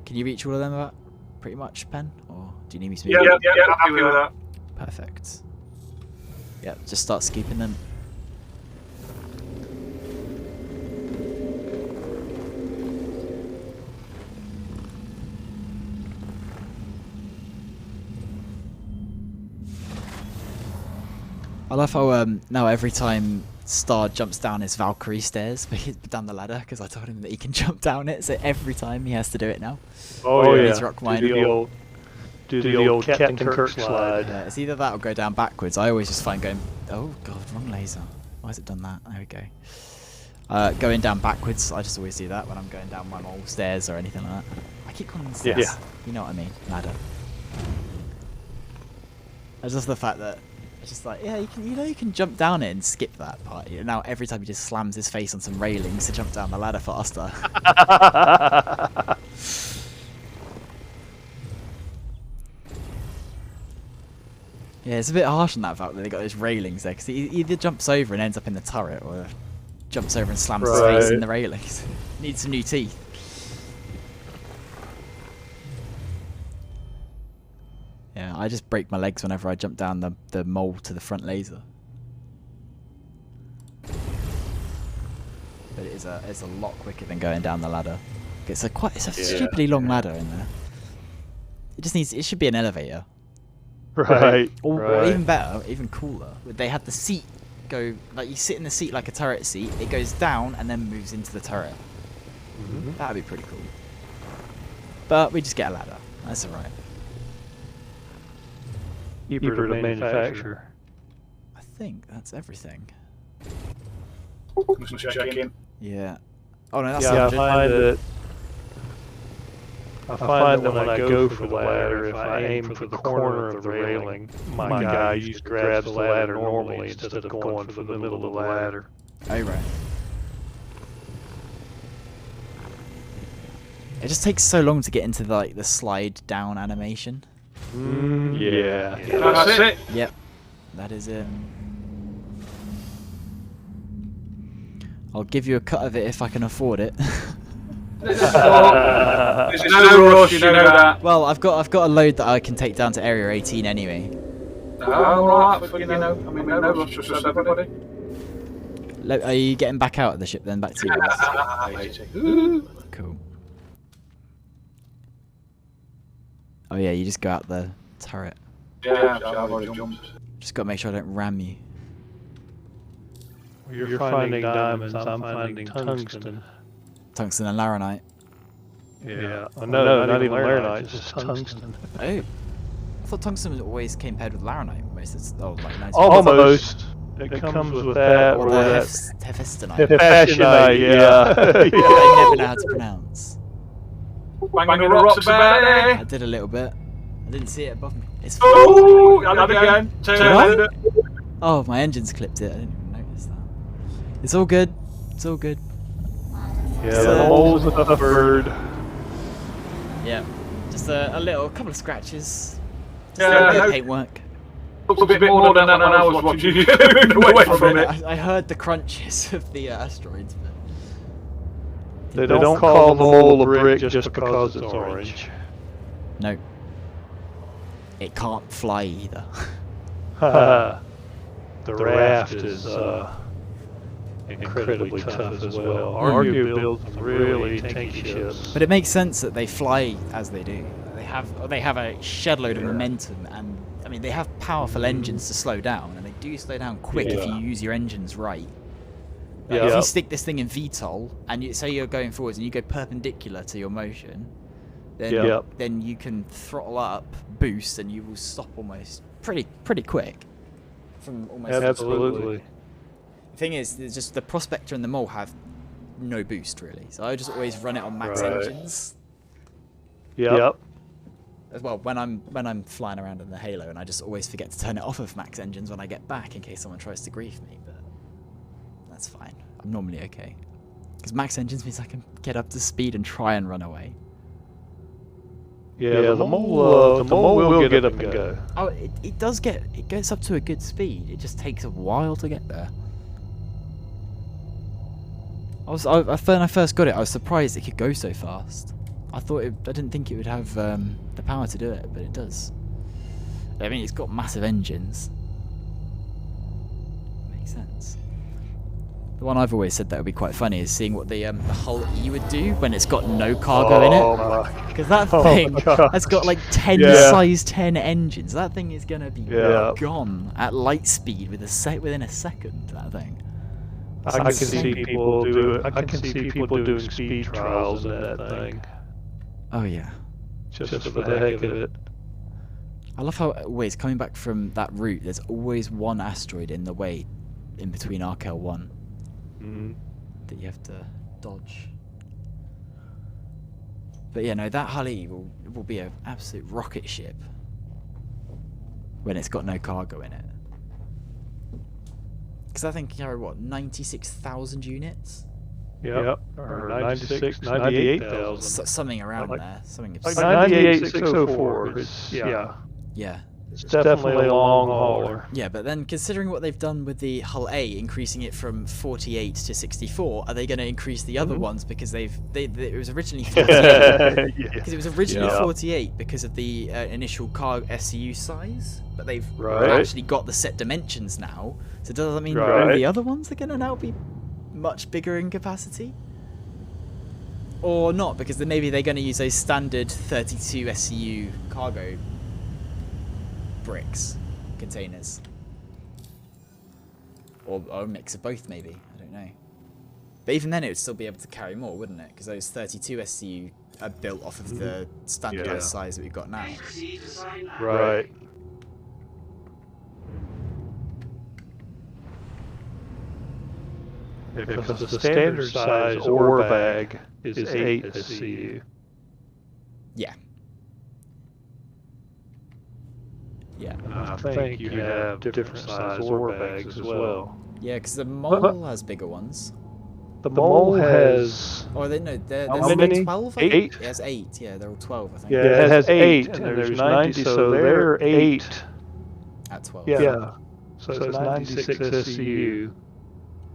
Can you reach all of them about pretty much, Pen? Or do you need me to move? Yeah, I'm happy with that. Perfect. Yeah, just start scooping them. I love how now every time Star jumps down his Valkyrie stairs, down the ladder, because I told him that he can jump down it, so every time he has to do it now. Oh yeah, He's rock do mining. the old Captain Kirk slide. Yeah, it's either that or go down backwards. I always just find going, oh god, wrong laser. Why has it done that? There we go. Going down backwards, I just always do that when I'm going down my mole stairs or anything like that. I keep calling them stairs. Yeah. You know what I mean, ladder. It's just the fact that it's just like, yeah, you can jump down it and skip that part. Now every time he just slams his face on some railings to jump down the ladder faster. Yeah, it's a bit harsh on that fact that they got those railings there, because he either jumps over and ends up in the turret, or jumps over and slams his face in the railings. Needs some new teeth. Yeah, I just break my legs whenever I jump down the mole to the front laser. But it's a lot quicker than going down the ladder. It's a stupidly long ladder in there. It should be an elevator. Right. Or even better, even cooler, they had the seat go, like you sit in the seat like a turret seat, it goes down and then moves into the turret. That'd be pretty cool. But we just get a ladder. That's alright. Keeper to manufacturer. I think that's everything. Just check in. Yeah. Oh no, that's Yeah, I not find that when I go for the ladder, if I aim for the corner of the railing, my guy just grabs the ladder normally instead of going for the middle of the ladder. Oh right. It just takes so long to get into the slide down animation. Yeah. That's it. Yep. That is it. I'll give you a cut of it if I can afford it. There's no rush, you know that. Well, I've got a load that I can take down to Area 18 anyway. Oh, right, but you know, I mean, no rush, just everybody. Are you getting back out of the ship then, back to yours? Cool. Oh yeah, you just go out the turret. Yeah, I've already jumped. Just gotta make sure I don't ram you. You're finding diamonds, I'm finding tungsten. Tungsten and laranite. Yeah. No, not even laranite, just tungsten. Oh. I thought tungsten always came paired with laranite. Like 90%. Almost. It comes with that Or or the that. Hephaestionite. Hephaestionite, yeah. I never know how to pronounce. Banging the rocks about I it. did a little bit. I didn't see it above me. It's Oh, and again. Turn it. Oh, my engine's clipped it. I didn't even notice that. It's all good. It's all good. Yeah, the mole's a bird. Yeah. Just a couple of scratches. Just Yeah, a little bit I of hope- paintwork. Looks a bit more than that when I was watching you away from it. I heard the crunches of the asteroids, but They don't call the mole a brick just because it's orange. no. It can't fly either. The raft is incredibly tough as well. Argue builds some really tanky ships. But it makes sense that they fly as they do. They have a shed load of momentum, and I mean they have powerful engines to slow down, and they do slow down quick if you use your engines right. Like, if you stick this thing in VTOL and say you're going forwards and you go perpendicular to your motion, then you can throttle up, boost, and you will stop almost pretty quick. From almost Absolutely. The thing is, there's just the Prospector and the Mole have no boost really, so I just always run it on max engines. Yep. As well, when I'm flying around in the Halo, and I just always forget to turn it off of max engines when I get back in case someone tries to grief me, but that's fine. I'm normally okay. Because max engines means I can get up to speed and try and run away. Yeah, the mole will get up and go. Oh, it does it gets up to a good speed. It just takes a while to get there. When I first got it, I was surprised it could go so fast. I didn't think it would have the power to do it, but it does. I mean, it's got massive engines. Makes sense. The one I've always said that would be quite funny is seeing what the Hull E would do when it's got no cargo in it. Because that thing has got like 10 size 10 engines. That thing is gonna be gone at light speed within a second. That thing. I can see people do it. I can see people doing speed trials in that thing. Oh yeah. Just for the heck of it. I love how always coming back from that route, there's always one asteroid in the way, in between Arkel 1, that you have to dodge. But yeah, no, that Hull E will be an absolute rocket ship when it's got no cargo in it. Because I think you carry what, 96,000 units? Yep. Or 96, 98,000. Something around there. Something like 98,604. Yeah. It's definitely a long hauler. Yeah, but then considering what they've done with the Hull A, increasing it from 48 to 64, are they going to increase the other ones because it was originally 48? Because it was originally 48 because of the initial car SCU size, but they've actually got the set dimensions now. So does that mean all the other ones are going to now be much bigger in capacity? Or not, because then maybe they're going to use those standard 32 SCU cargo bricks, containers, or a mix of both maybe, I don't know. But even then it would still be able to carry more, wouldn't it? Because those 32 SCU are built off of the standardized size that we've got now. Right. Because the standard size ore bag is 8 SCU. Yeah. Yeah. I think you have different size ore bags as well. Yeah, because the mole has bigger ones. The mole has... Oh, there's how many? 12? 8? It has 8, yeah, they're all 12, I think. Yeah, it has 8, and there's 90, so they're 8. At 12. Yeah. So it's 96 SCU.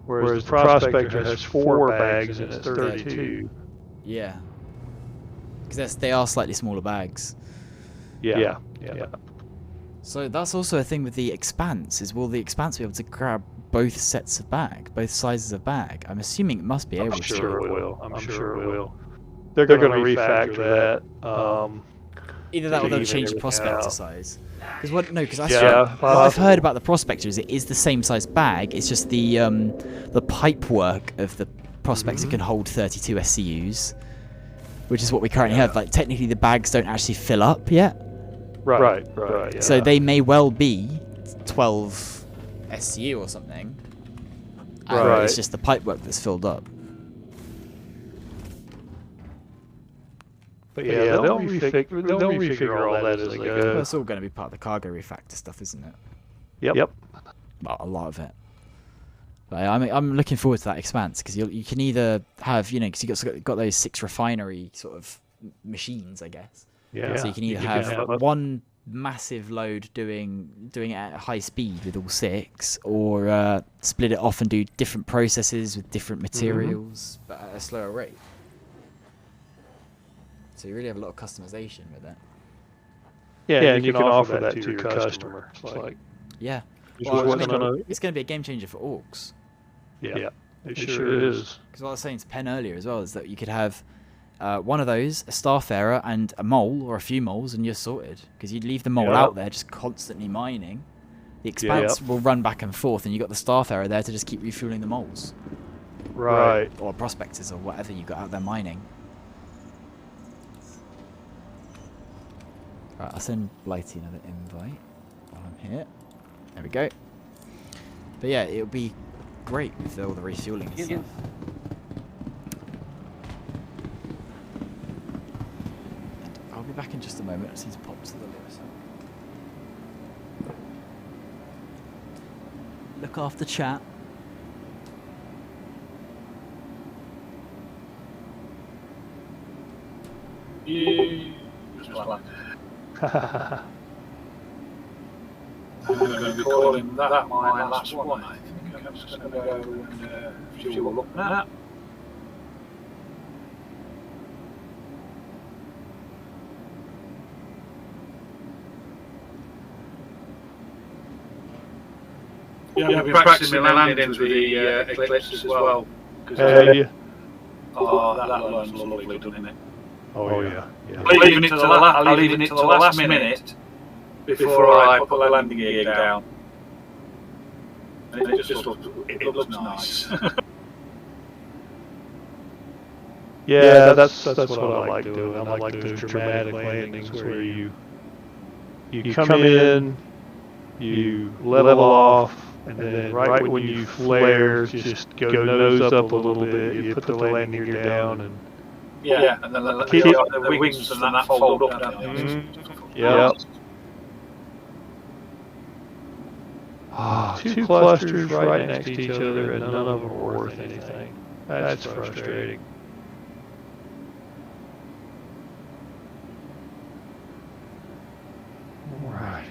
Whereas the Prospector has 4 bags and it's 32. Yeah. Because they are slightly smaller bags. Yeah. So that's also a thing with the Expanse, is will the Expanse be able to grab both sets of bag, both sizes of bag? I'm assuming it must be able to. I'm sure it will. I'm sure it will. They're going to refactor that. Either that or they'll change the Prospector size. Because what I've heard about the Prospector is it is the same size bag, it's just the pipe work of the Prospector can hold 32 SCUs, which is what we currently have. Like, technically the bags don't actually fill up yet. Right. Yeah. So they may well be 12 SCU or something. And it's just the pipework that's filled up. But yeah, they'll refigure all that as they go. Well, it's all going to be part of the cargo refactor stuff, isn't it? Yep. Well, a lot of it. But I'm looking forward to that Expanse, because you can either have, because you've got those 6 refinery sort of machines, I guess. Yeah. So you can either have one massive load doing it at high speed with all 6, or split it off and do different processes with different materials, but at a slower rate. So you really have a lot of customization with it. Yeah, and you can offer that to your customer. It's like, yeah. Well, it's going to be a game changer for orcs. Yeah, it sure is. Because what I was saying to Penn earlier as well is that you could have one of those, a Starfarer, and a mole, or a few moles, and you're sorted. Because you'd leave the mole out there just constantly mining. The Expanse will run back and forth, and you've got the Starfarer there to just keep refueling the moles. Right. Or prospectors, or whatever you got out there mining. Right, I'll send Blighty another invite while I'm here. There we go. But yeah, it'll be great with all the refueling and stuff. And I'll be back in just a moment. I just need to pop to the list. Look after chat. Just one plan. I'm going to be calling that my last one. I think I'm just going to go and fuel up now. Yeah, I've been practicing my landings with the Eclipse as well. Yeah. Oh, that line's lovely, doesn't it? Oh yeah. I'm leaving it to the last minute before I put the landing gear down. And it just looks nice. Yeah, that's what I like doing. I like those dramatic landings where you come in, you level off, and then right when you flare, just go nose up a little bit. You put the landing gear down, and and then the wings and that fold up. Yep. Two clusters right next to each other, and none of them are worth anything. That's frustrating. Alrighty.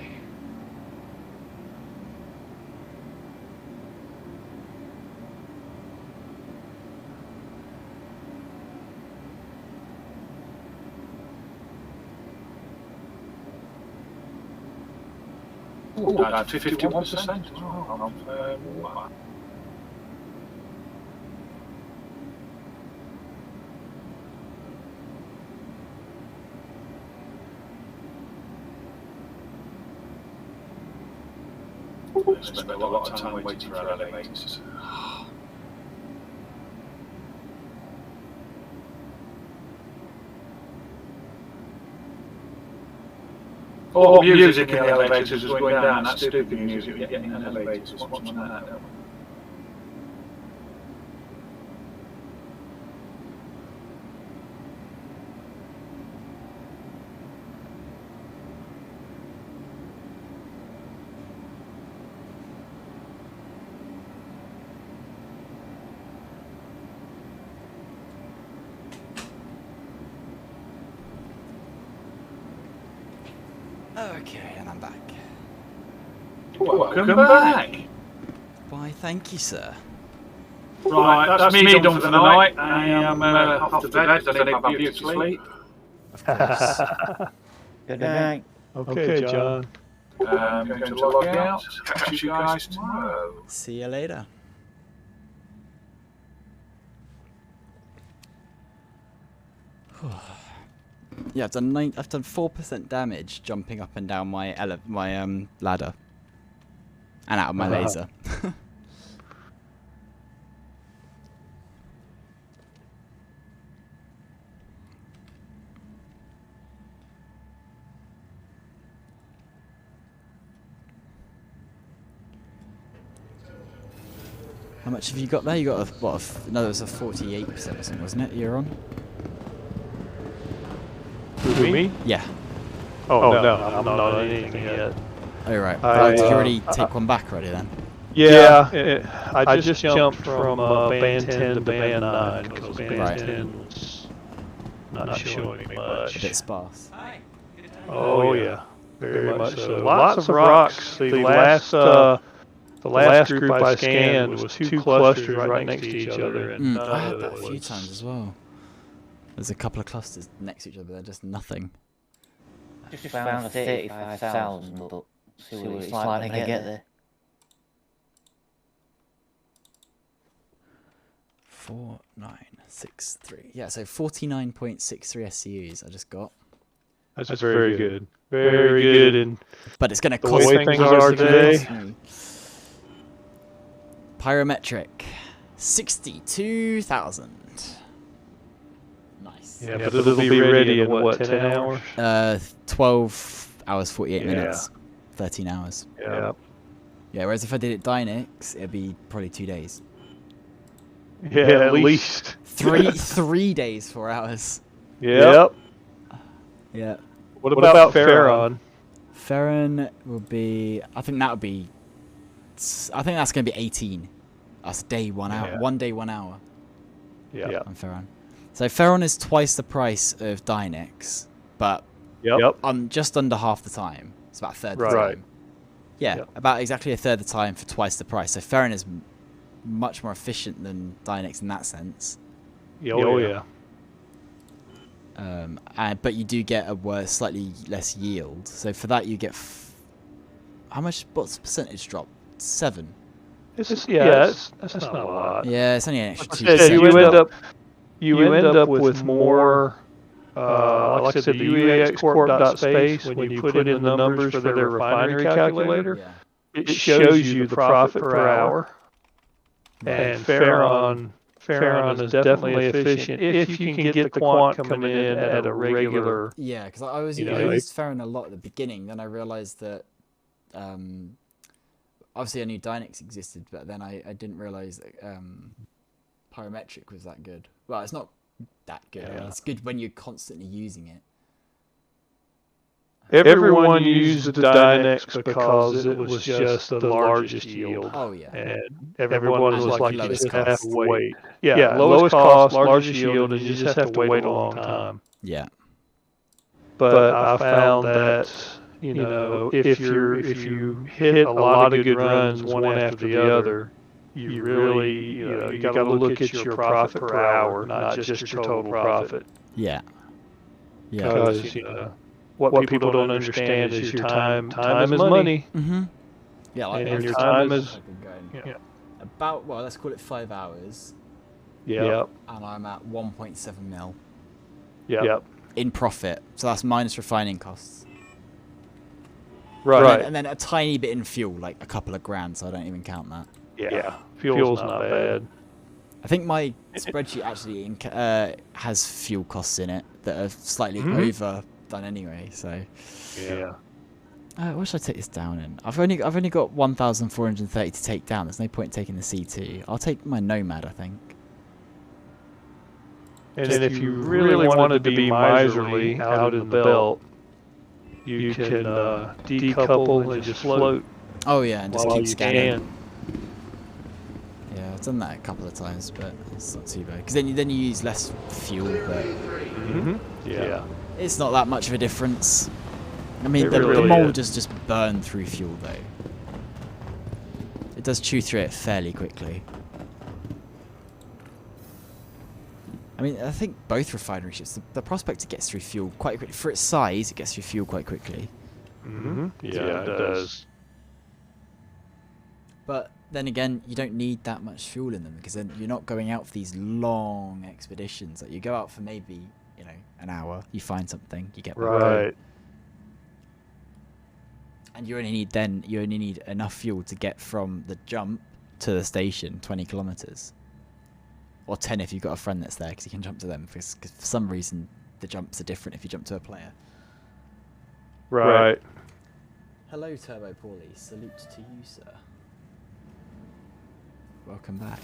That's 51%. I spend a lot of time waiting for elevators. Oh, music in the elevators is going down. That's stupid music you're getting in elevators. What's that? Okay, and I'm back. Welcome back. Why, thank you, sir. Right, that's me done for the night. I am off to bed because I need my beauty sleep. Of course. Good night. Okay, John. I'm going to log out. Catch you guys tomorrow. See you later. Yeah, I've done 4% damage jumping up and down my ladder, and out of my laser. How much have you got there? You got no, it was a 48% or something, wasn't it? You're on. Who, me? Yeah. Oh, no, I'm not on anything yet. Oh, right. Did you already take one back already then? Yeah, I just jumped from band 10 to band 9 because band 10 was not showing me much. A bit sparse. Hi. Good to have you. Oh yeah, very much so. Lots of rocks. The last group I scanned was two clusters right next to each other, and I had that a few times as well. There's a couple of clusters next to each other, they're just nothing. Just found 35,000, but see what it's like when I get there. 4963. Yeah, so 49.63 SCUs I just got. That's very good. Very good. And but it's going to the cost way things are today. Pyrometric 62,000. Nice. Yeah, but it'll be ready in what, 10 hours? 12 hours 48 minutes. 13 hours. Yeah. Yeah, whereas if I did it Dynex, it'd be probably 2 days. Yeah, at least. 3 days, 4 hours. Yep. Yeah. What about Farron? Farron will be. I think that's going to be 18. That's day 1 hour. Yeah. 1 day 1 hour. Yeah. On Farron. So Farron is twice the price of Dynex, but Yep. just under half the time. It's about a third the Right. time. Yeah, Yep. about exactly a third the time for twice the price. So Ferrin is much more efficient than Dynex in that sense. Oh, yeah. But you do get a slightly less yield. So for that you get how much? What's the percentage drop? 7. That's not a lot. Yeah, it's only an extra Like 2%. I said, you end up with more. Like I said, the UAXcorp.space, when you put in the numbers for their refinery calculator, Yeah. it shows you the profit per hour. And Ferron is definitely efficient if you can get the quant coming in at a regular. Yeah, because I was You know, I used Ferrin a lot at the beginning. Then I realised that, obviously I knew Dynex existed, but then I didn't realise that Pyrometric was that good. Well, it's not that good. I mean, it's good when you're constantly using it. Everyone used the Dynex because it was just the largest yield. Oh yeah. And everyone was like, you lowest just have cost. to wait. Yeah, lowest cost, largest yield, and you just have to wait a long time. Yeah. But I found that, you know, if you hit a lot of good runs one after the other, you really, you got to look at your profit per hour, not just your total profit. Yeah. Yeah. Because, what people don't understand is your time. Time is money. Mm-hmm. Yeah, like And your I've time been is. going about, well, let's call it 5 hours, Yep. and I'm at 1.7 mil Yep. in profit. So that's minus refining costs. Right. And then a tiny bit in fuel, like a couple of grand, so I don't even count that. Yeah. Fuel's not bad. I think my spreadsheet actually has fuel costs in it that are slightly overdone anyway. So Yeah. what should I take this down in? I've only got 1,430 to take down. There's no point taking the C2. I'll take my Nomad, I think. And if you really wanted to be miserly out in the belt, you can decouple and just float. Oh yeah, and just while keep you scanning. can. Yeah, I've done that a couple of times, but it's not too bad. Because then you use less fuel, but Yeah. it's not that much of a difference. I mean, It the really mold is. just burn through fuel though. It does chew through it fairly quickly. I mean, I think both refinery ships, the Prospector gets through fuel quite quickly. For its size, it gets through fuel quite quickly. Yeah, it does. But then again, you don't need that much fuel in them because then you're not going out for these long expeditions. Like you go out for maybe, an hour, you find something, you get back home. Right. And you only need enough fuel to get from the jump to the station 20 kilometers. Or 10 if you've got a friend that's there, because you can jump to them. Because for some reason, the jumps are different if you jump to a player. Right. Hello, Turbo Paulie. Salute to you, sir. Welcome back.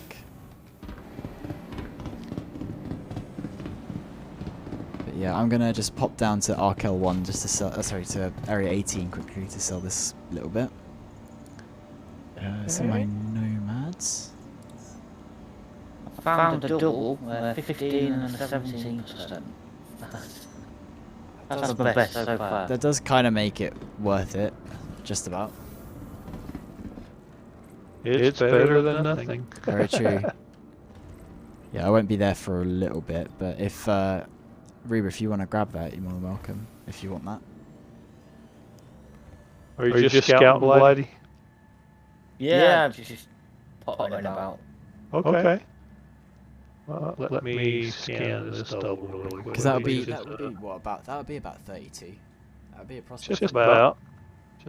But yeah, I'm gonna just pop down to Arkel 1 just to sell. To Area 18 quickly to sell this little bit. Some of my nomads. Found a double, 15 and 17%. That's the best so far. That does kind of make it worth it, just about. It's better than nothing. Very true. Yeah, I won't be there for a little bit, but if Reba, if you want to grab that, you're more than welcome. If you want that. Are you just scouting, Blighty? Yeah, just potting about. Okay. Well, let me scan this double really quick. Because that would be what about? That would be about 32. That would be a prospect. Just about.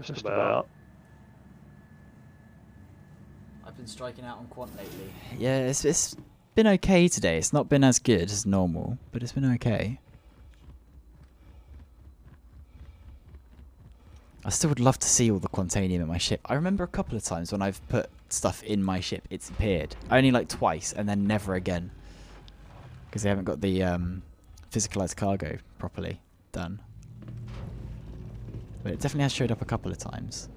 Just about. I've been striking out on quant lately. Yeah, it's been okay today. It's not been as good as normal, but it's been okay. I still would love to see all the quantanium in my ship. I remember a couple of times when I've put stuff in my ship, it's appeared. Only like twice, and then never again. Because they haven't got the physicalized cargo properly done. But it definitely has showed up a couple of times.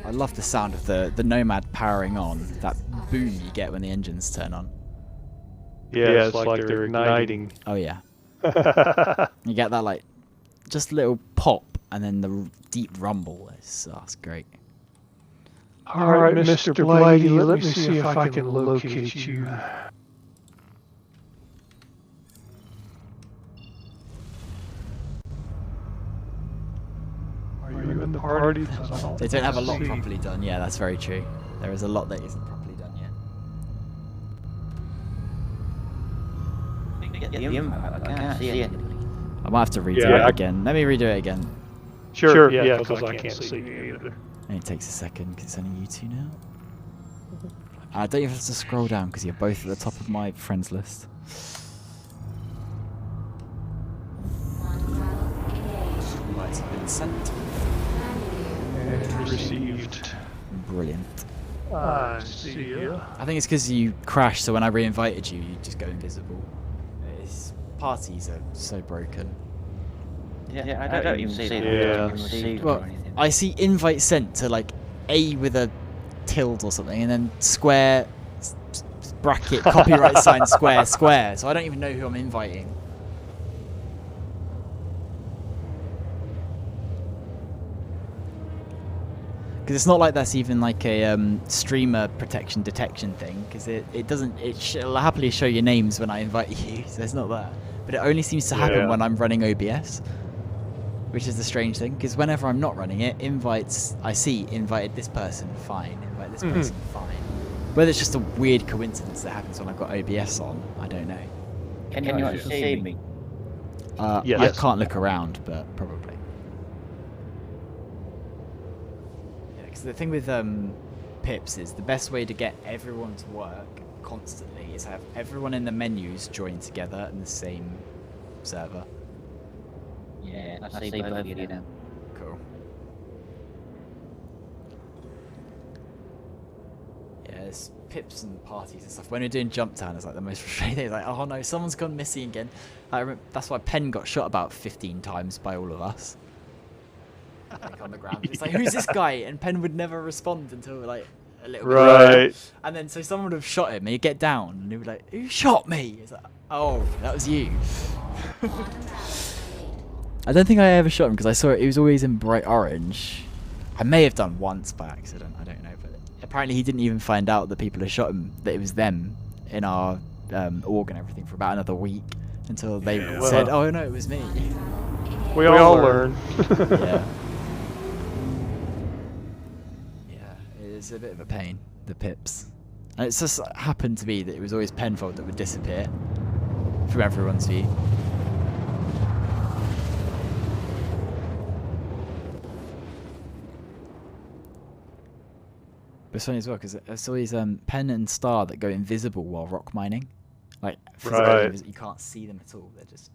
I love the sound of the Nomad powering on. That boom you get when the engines turn on. Yeah, it's like they're igniting. Oh yeah. You get that like just a little pop and then the deep rumble. That's great. All right, Mr. Blighty, let me see if I can locate you. Are you in the party? They don't have a lot properly done. Yeah, that's very true. There is a lot that isn't properly done yet. Get the info, I can't see anybody. I might have to redo Yeah, it again. Let me redo it again. Sure, yeah, because I can't see you either. Only takes a second because it's only you two now. I don't even have to scroll down because you're both at the top of my friends list. Right, have been sent. And received. Brilliant. I see ya. I think it's because you crashed, so when I re-invited you, you just go invisible. Parties are so broken. Yeah, I don't even see Yeah. that received Well, or anything. I see invite sent to like A with a tilde or something, and then square bracket copyright sign square square. So I don't even know who I'm inviting. Because it's not like that's even like a streamer protection detection thing. Because it doesn't. It'll happily show your names when I invite you. So it's not that. But it only seems to happen Yeah. when I'm running OBS. Which is the strange thing, because whenever I'm not running it, invites, I see, invited this person, fine, invite this person, fine. Whether it's just a weird coincidence that happens when I've got OBS on, I don't know. Can you actually see me? I Yes. can't look around, but probably. Yeah, because the thing with pips is the best way to get everyone to work constantly is have everyone in the menus join together in the same server. Yeah, I see both of you now. Cool. Yeah, there's pips and parties and stuff. When we're doing Jump Town, it's like the most frustrating thing. It's like, oh no, someone's gone missing again. I remember, that's why Penn got shot about 15 times by all of us. Like on the ground. It's like, who's this guy? And Penn would never respond until like a little bit later. Right. And then so someone would have shot him and he'd get down and he'd be like, who shot me? It's like, oh, that was you. I don't think I ever shot him because I saw it. He was always in bright orange. I may have done once by accident. I don't know, but apparently he didn't even find out that people had shot him. That it was them in our org and everything for about another week until they said, "Oh no, it was me." We all learn. Yeah. Yeah, it is a bit of a pain. The pips. And it's just happened to be that it was always Penfold that would disappear from everyone's view. But it's funny as well because it's always Pen and Star that go invisible while rock mining. Like physically Right. you can't see them at all. They're just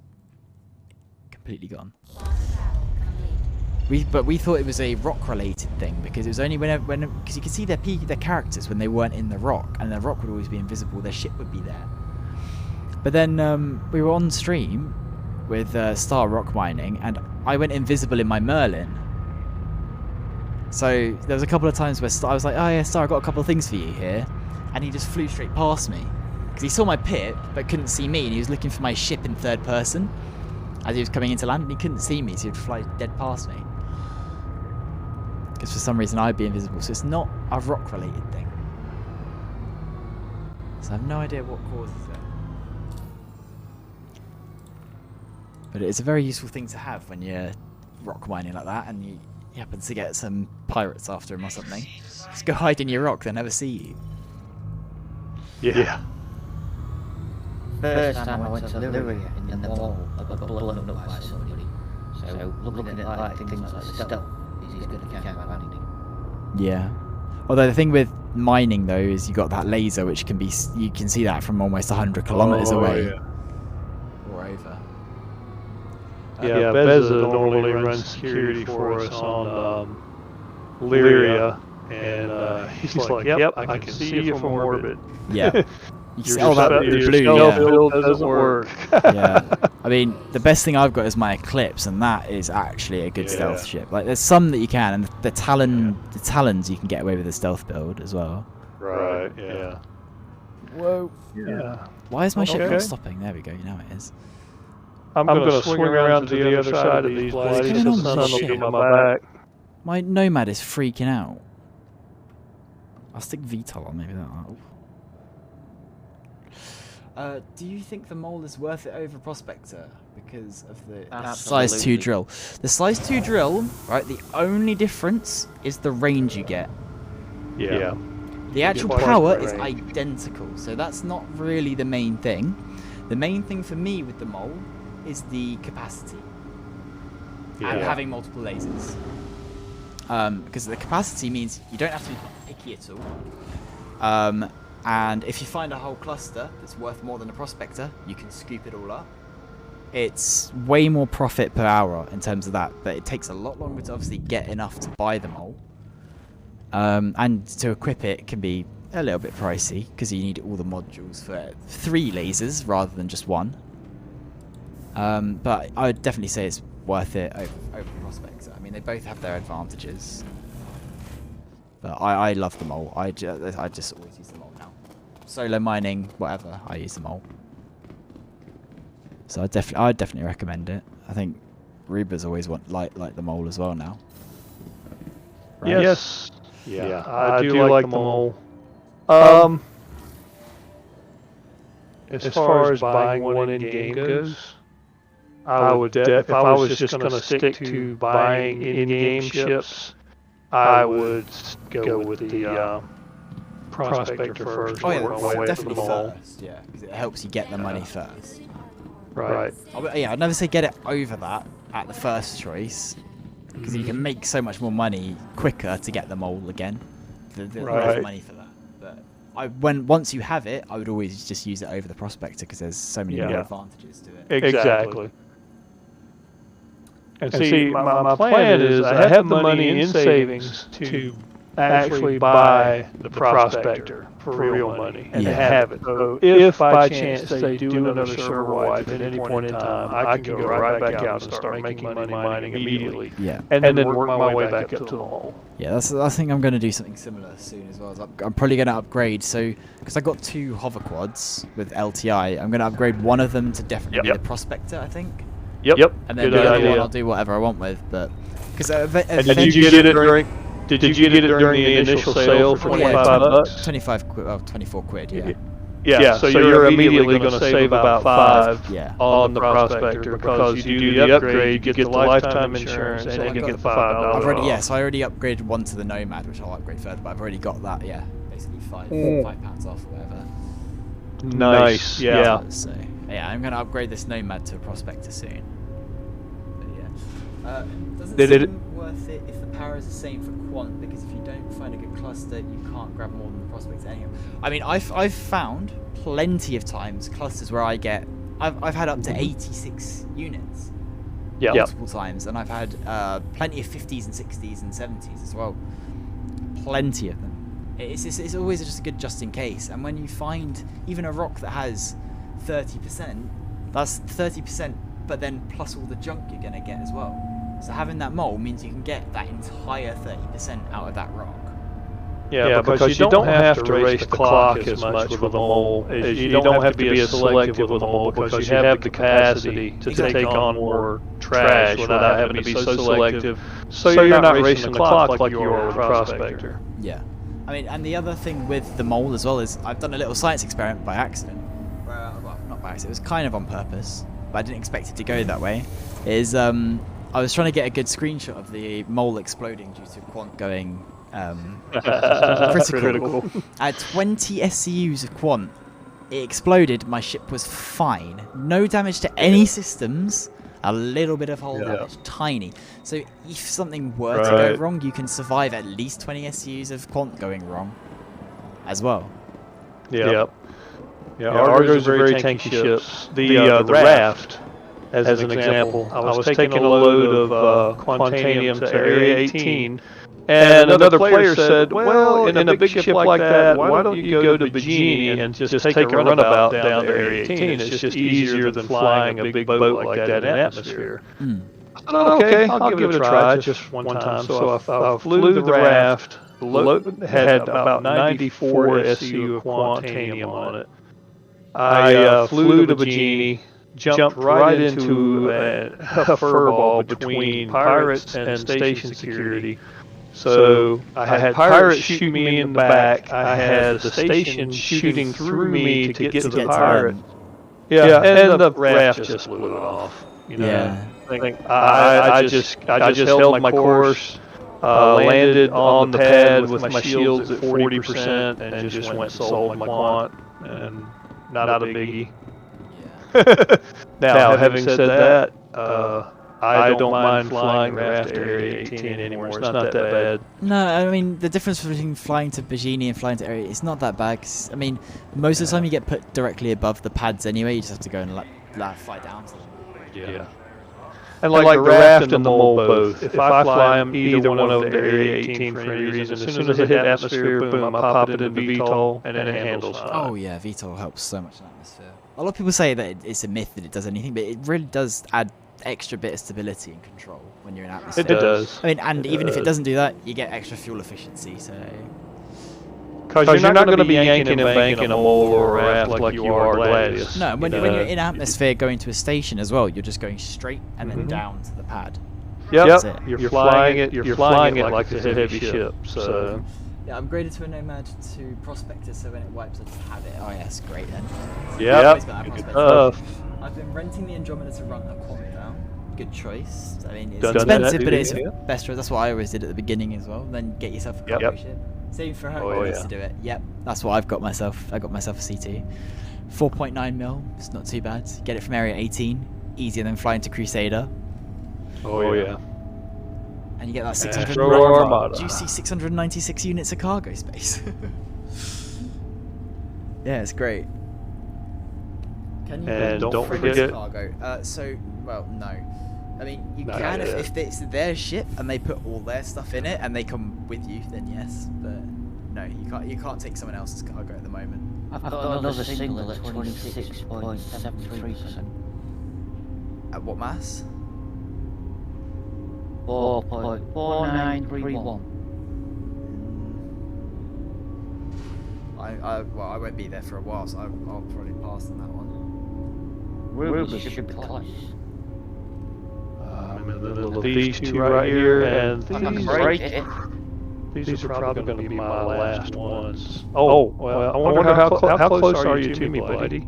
completely gone. But we thought it was a rock-related thing because it was only when because you could see their characters when they weren't in the rock, and the rock would always be invisible. Their ship would be there. But then we were on stream with Star rock mining, and I went invisible in my Merlin. So there was a couple of times where I was like, "Oh yeah, Star, I've got a couple of things for you here," and he just flew straight past me because he saw my pip but couldn't see me, and he was looking for my ship in third person as he was coming into land, and he couldn't see me, so he'd fly dead past me. Because for some reason I'd be invisible, so it's not a rock-related thing. So I have no idea what causes it. But it's a very useful thing to have when you're rock mining like that, and you happen to get some pirates after him or something. Just go hide in your rock, they'll never see you. Yeah. First time I went to Lyria in the wall, I got blown up by somebody. So looking at like things like stealth is good at campaigning. Yeah. Although the thing with mining though is you got that laser which can be you can see that from almost 100 kilometers away or over. Yeah, Beza normally runs security for us on Lyria, and he's like, "Yep, I can see you from orbit." Yeah. You can see, oh, that your blue, stealth yeah. build doesn't work. Yeah. I mean, the best thing I've got is my Eclipse, and that is actually a good stealth ship. Like, there's some that you can, and the Talons you can get away with the stealth build as well. Right, yeah. Whoa. Yeah. Why is my ship not stopping? There we go, now it is. I'm going to swing around to the other side of these blades What's going on so the with sun this will ship? be on my back. My Nomad is freaking out. I'll stick VTOL on, maybe that. Do you think the Mole is worth it over Prospector because of the size 2 drill? The size 2 drill, right, the only difference is the range you get. Yeah. The actual power is identical, so that's not really the main thing. The main thing for me with the Mole is the capacity. And having multiple lasers. Because the capacity means you don't have to be picky at all. And if you find a whole cluster that's worth more than a Prospector, you can scoop it all up. It's way more profit per hour in terms of that, but it takes a lot longer to obviously get enough to buy the Mole. And to equip it can be a little bit pricey, because you need all the modules for 3 lasers rather than just 1. But I would definitely say it's worth it over Prospector. I mean, they both have their advantages. But I love the Mole. I just always use the Mole now. Solo mining, whatever, I use the Mole. So I'd definitely recommend it. I think Rubers always like the Mole as well now. Right? Yes. Yeah, I do like the Mole. As far as buying one in game goes, I would if I was just going to stick to buying in-game ships, I would go with the Prospector first. Oh yeah, definitely first. Yeah, because it helps you get the money first. Right. Yeah, I'd never say get it over that at the first choice, because you can make so much more money quicker to get the Mole again. There's money for that. But once you have it, I would always just use it over the Prospector because there's so many more advantages to it. Exactly. And see, my plan is I have the money in savings to actually buy the Prospector for real money and have it. So if by chance they do another server wipe at any point in time, I can go right back out and start making money mining immediately. Yeah. And then work my way back up to the Mole. Yeah, I think I'm going to do something similar soon as well. I'm probably going to upgrade, so because I got 2 hover quads with LTI, I'm going to upgrade one of them to definitely be the Prospector, I think. Yep. And then the other one I'll do whatever I want with, but because did you get it during? Did you get it during the initial sale for $25? 24 quid. Yeah. Yeah. So you're immediately going to save about 5 on the Prospector because you do the upgrade, you get the lifetime insurance, and you get the $5. So I already upgraded one to the Nomad, which I'll upgrade further. But I've already got that. Yeah, basically £5 off or whatever. Nice. Yeah. So yeah, I'm going to upgrade this Nomad to a Prospector soon. But yeah. Doesn't seem worth it if the power is the same for quant, because if you don't find a good cluster, you can't grab more than the Prospector anyhow. I mean, I've found plenty of times clusters where I've had up to 86 units multiple times, and I've had plenty of 50s and 60s and 70s as well. Plenty of them. It's always just a good just in case. And when you find even a rock that has 30%, that's 30%, but then plus all the junk you're going to get as well. So having that Mole means you can get that entire 30% out of that rock. Yeah, because you don't have to race the clock as much with a Mole. You don't have to be as selective with a Mole because you have the capacity to take on more trash without having to be so selective. So you're not racing the clock like you are with a Prospector. Yeah. I mean, and the other thing with the Mole as well is I've done a little science experiment by accident. Well, not by accident, it was kind of on purpose, but I didn't expect it to go that way. I was trying to get a good screenshot of the Mole exploding due to quant going critical. At 20 SCUs of quant, it exploded. My ship was fine. No damage to any systems. A little bit of hull damage, tiny. So if something were to go wrong, you can survive at least 20 SCUs of quant going wrong as well. Yeah, Argos are very tanky ships. The Raft, as an example, I was taking a load of Quantanium to Area 18, And another player said, well, in a big ship like that, why don't you go to Bajini and just take a runabout down to Area 18? It's just easier than flying a big boat like that in atmosphere. I said, okay, I'll give it a try just one time. So I flew the raft. The load had about 94 SCU of quantanium on it. I flew to Bajini, jumped right into a furball between pirates and station security. So I had pirates shooting me in the back. I had the station shooting through me to get to the pirate. Yeah, and the raft just blew it off. You know? Yeah. I just held my course, landed on the pad with my shields at 40%, and just went and sold my quant, and not a biggie. Now, having said that, I don't mind flying raft to Area 18 anymore. It's not that bad. No, I mean, the difference between flying to Bajini and flying to Area, it's not that bad. 'Cause, I mean, most of the time you get put directly above the pads anyway. You just have to go and fly down to them. Yeah. And like the raft and the mole both, if I fly them either one over to Area 18 for any reason, as soon as I hit atmosphere, boom, I pop it into VTOL, and then it handles fine. Oh yeah, VTOL helps so much in atmosphere. A lot of people say that it's a myth that it does anything, but it really does add extra bit of stability and control when you're in atmosphere. It does. I mean, and even if it doesn't do that, you get extra fuel efficiency. So. Because you're not going to be yanking and banking a mole or a raft like you are Gladius. No, when you're in atmosphere going to a station as well, you're just going straight and then down to the pad. Yep. You're flying it. You're flying it like it's a heavy ship. So. Yeah, I'm graded to a Nomad to Prospector, so when it wipes, I just have it. Oh, yes, great then. Yep. I've been renting the Andromeda to run a quant now. Good choice. I mean, it's expensive, but it's the best choice. That's what I always did at the beginning as well. Then get yourself a cargo ship. Same for her needs to do it. Yep, that's what I've got myself. I got myself a CT. 4.9 mil. It's not too bad. Get it from Area 18. Easier than flying to Crusader. Oh yeah. And you get that juicy 696 units of cargo space. Yeah, it's great. Can you and don't forget cargo? Well, no. I mean, you can if it's their ship and they put all their stuff in it and they come with you, then yes. But no, you can't take someone else's cargo at the moment. I've got another single at 26.73%. At what mass? 4.4931. I won't be there for a while, so I'll probably pass on that one. Ruby should be close. I'm in the middle of these two right here, and these are probably going to be my last ones. Oh, well, I wonder how close are you to me, Blighty?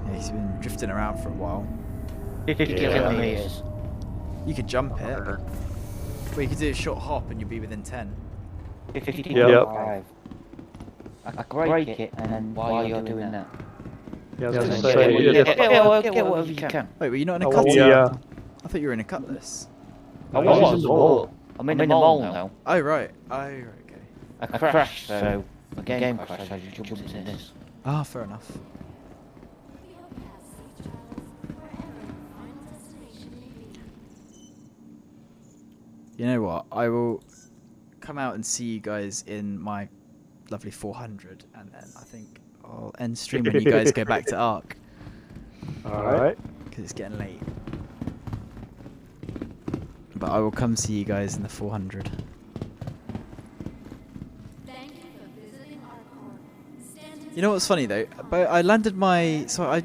Yeah, he's been drifting around for a while. 50 kilometers. You could jump it. Well, you could do a short hop and you'd be within 10. 55. I break it, and then while you're doing that. Yeah, Get whatever you can. Wait, were you not in a cutlass? Yeah. I thought you were in a cutlass. I was in the mall. I'm in the mall now. Oh, right. Okay. I crashed, so the game crashed, so I just jumped in this. Ah, fair enough. You know what? I will come out and see you guys in my lovely 400, and then I think I'll end stream when you guys go back to Ark. Alright. Because it's getting late. But I will come see you guys in the 400. You know what's funny though? But I landed my... So I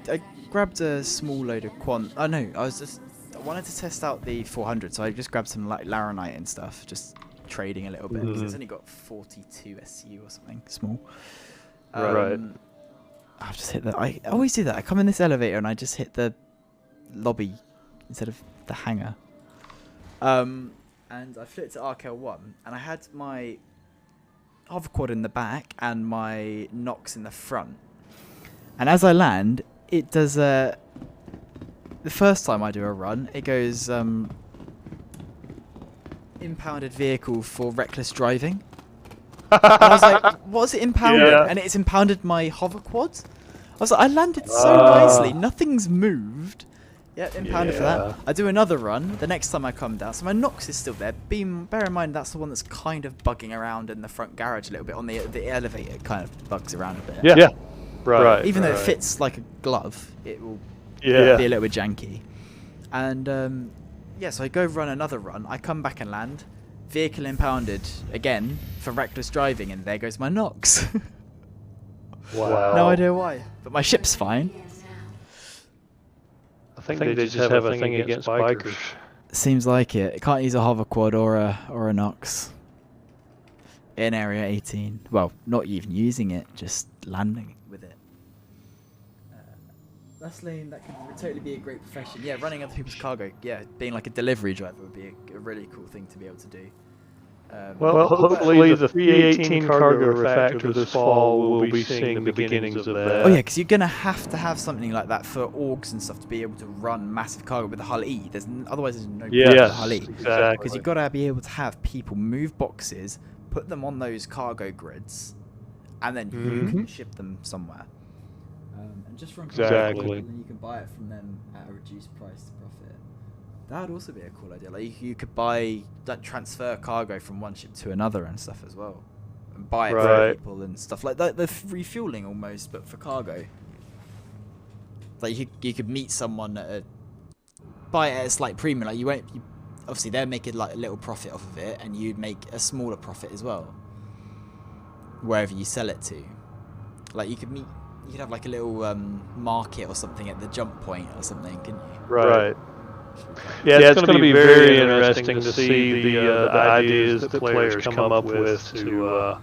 grabbed a small load of quant... Oh no, I wanted to test out the 400, so I just grabbed some like laranite and stuff, just trading a little bit, because it's only got 42 SU or something, small. Right. I've just hit the... I always do that. I come in this elevator and I just hit the lobby instead of the hangar. And I flew it to RKL1, and I had my hover quad in the back and my Nox in the front. And as I land, it does a... The first time I do a run, it goes impounded vehicle for reckless driving. And I was like, what's it impounded? Yeah. And it's impounded my hover quad. I was like, I landed so nicely, nothing's moved. Yeah, impounded for that. I do another run the next time I come down. So my Nox is still there. Bear in mind that's the one that's kind of bugging around in the front garage a little bit. On the elevator, it kind of bugs around a bit. Yeah. Right. Even though it fits like a glove, it will be a little bit janky. And so I go run another run. I come back and land. Vehicle impounded again for reckless driving, and there goes my Nox. Wow. No idea why, but my ship's fine. I think they just have a thing against bikers. Seems like it. It can't use a hover quad or a Nox in Area 18. Well, not even using it, just landing with it. That's lane. That could totally be a great profession. Yeah, running other people's cargo. Yeah, being like a delivery driver would be a really cool thing to be able to do. Well, hopefully the 318 cargo refactor this fall will be seeing the beginnings of that. Oh yeah, because you're gonna have to have something like that for orgs and stuff to be able to run massive cargo with the Hull E. Otherwise there's no point with the Hull E. Exactly. Because you've got to be able to have people move boxes, put them on those cargo grids, and then you can ship them somewhere. And just run cargo, and then you can buy it from them at a reduced price to profit. That would also be a cool idea. Like you could transfer cargo from one ship to another and stuff as well, and buy it for people and stuff like that. The refueling almost, but for cargo. Like you could meet someone buy it at a slight premium. Like you obviously they're making like a little profit off of it, and you'd make a smaller profit as well. Wherever you sell it to, like you could have like a little market or something at the jump point or something, couldn't you? Right. Yeah, it's going to be very interesting to see the ideas that players come up with to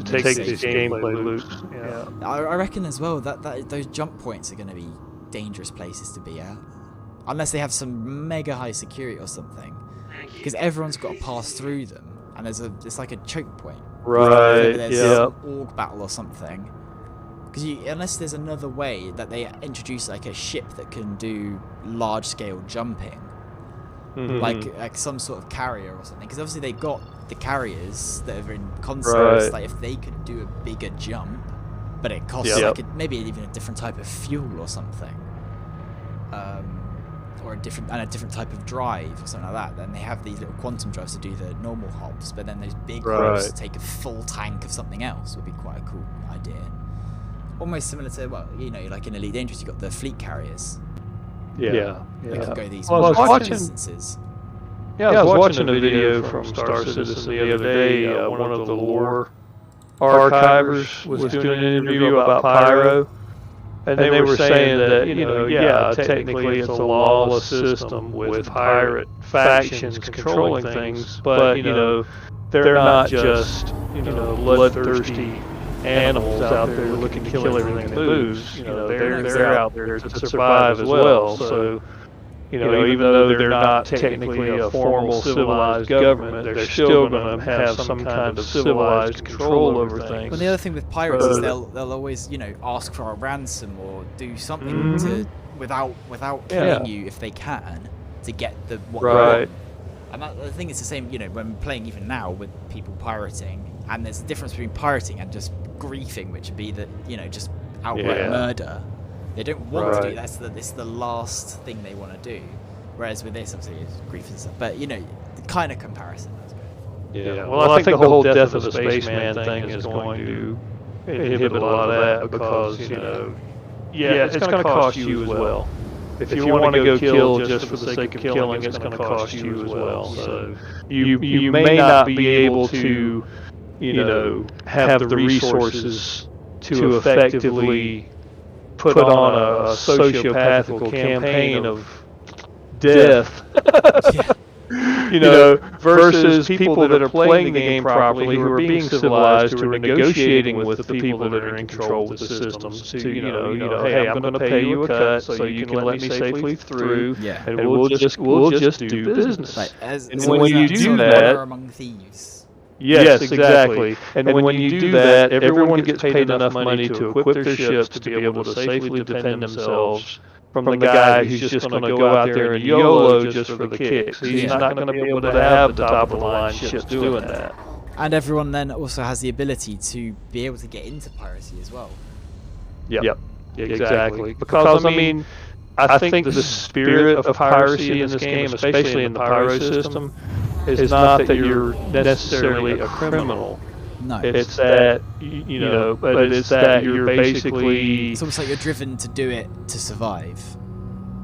take these gameplay loops. Yeah. I reckon as well that those jump points are going to be dangerous places to be at, unless they have some mega high security or something, because everyone's got to pass through them, and it's like a choke point. Right. There's an org battle or something. Because unless there's another way that they introduce like a ship that can do large scale jumping, like some sort of carrier or something. Because obviously they've got the carriers that are in concepts. Like if they could do a bigger jump, but it costs maybe even a different type of fuel or something, or a different type of drive or something like that. Then they have these little quantum drives to do the normal hops, but then those big hops to take a full tank of something else would be quite a cool idea. Almost similar to, like in Elite Dangerous, you've got the fleet carriers. Yeah. They can go these distances. Yeah, I was watching a video from Star Citizen the other day. One of the lore archivers was doing an interview about Pyro, and they were saying that, technically it's a lawless system with pirate factions controlling things, but, they're not just, bloodthirsty animals out there looking to kill everything that moves. They're out there to survive as well. So, even though they're not technically a formal civilized government, they're still going to have some kind of civilized control over things. Well, the other thing with pirates is they'll always, ask for a ransom or do something to without killing you if they can to get what they want. And I think it's the same, when playing even now with people pirating, and there's a difference between pirating and just griefing, which would be that, just outright murder. They don't want to do that. It's the last thing they want to do. Whereas with this, obviously, it's grief and stuff. But, the kind of comparison I was going for. Yeah, well, I think the whole death of a spaceman thing is going to inhibit a lot of that because, it's going to cost you as well. If you want to go kill just for the sake of killing, it's going to cost you as well. So you may not be able to, have the resources to effectively put on a sociopathical campaign of death. Versus people that are playing the game properly, who are being civilized, who are negotiating with the people that are in control of the systems to, hey, I'm going to pay you a cut so you can let me safely through, and we'll just do business. Like, and when you do that, among thieves. Yes, exactly. And when you do that, everyone gets paid enough money to equip their ships to be able to safely defend themselves from the guy who's just going to go out there and YOLO just for the kicks. He's not going to be able to have the top-of-the-line ships doing that. And everyone then also has the ability to be able to get into piracy as well. Yep. Exactly. Because, I mean, I think the spirit of piracy in this game, especially in the pyro system, is not that you're necessarily a criminal. No. It's that, you know, but it's that you're basically... It's almost like you're driven to do it to survive.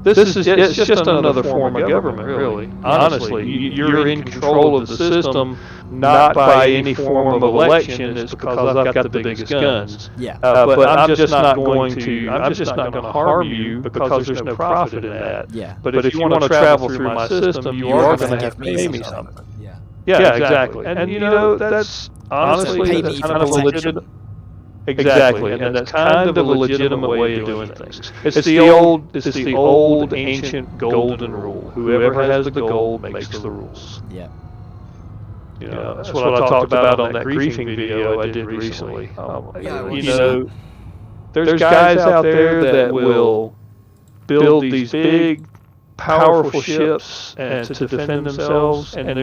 It's just another form of government, really. Honestly, you're in control of the system, not by any form of election. It's because I've got the biggest guns. Yeah. But I'm just not going to harm you because there's no profit in that. Yeah. But if you want to travel through my system, you are going to have to pay me something. Yeah. Yeah, exactly. And you know, that's honestly that's kind of a legitimate. Exactly, and that's kind of a legitimate way of doing things. It's the old ancient golden rule. Whoever has the gold makes the rules. Yeah. You know, that's what I talked about on that griefing video I did recently. You know, there's guys out there that will build these big, powerful ships and to defend themselves, and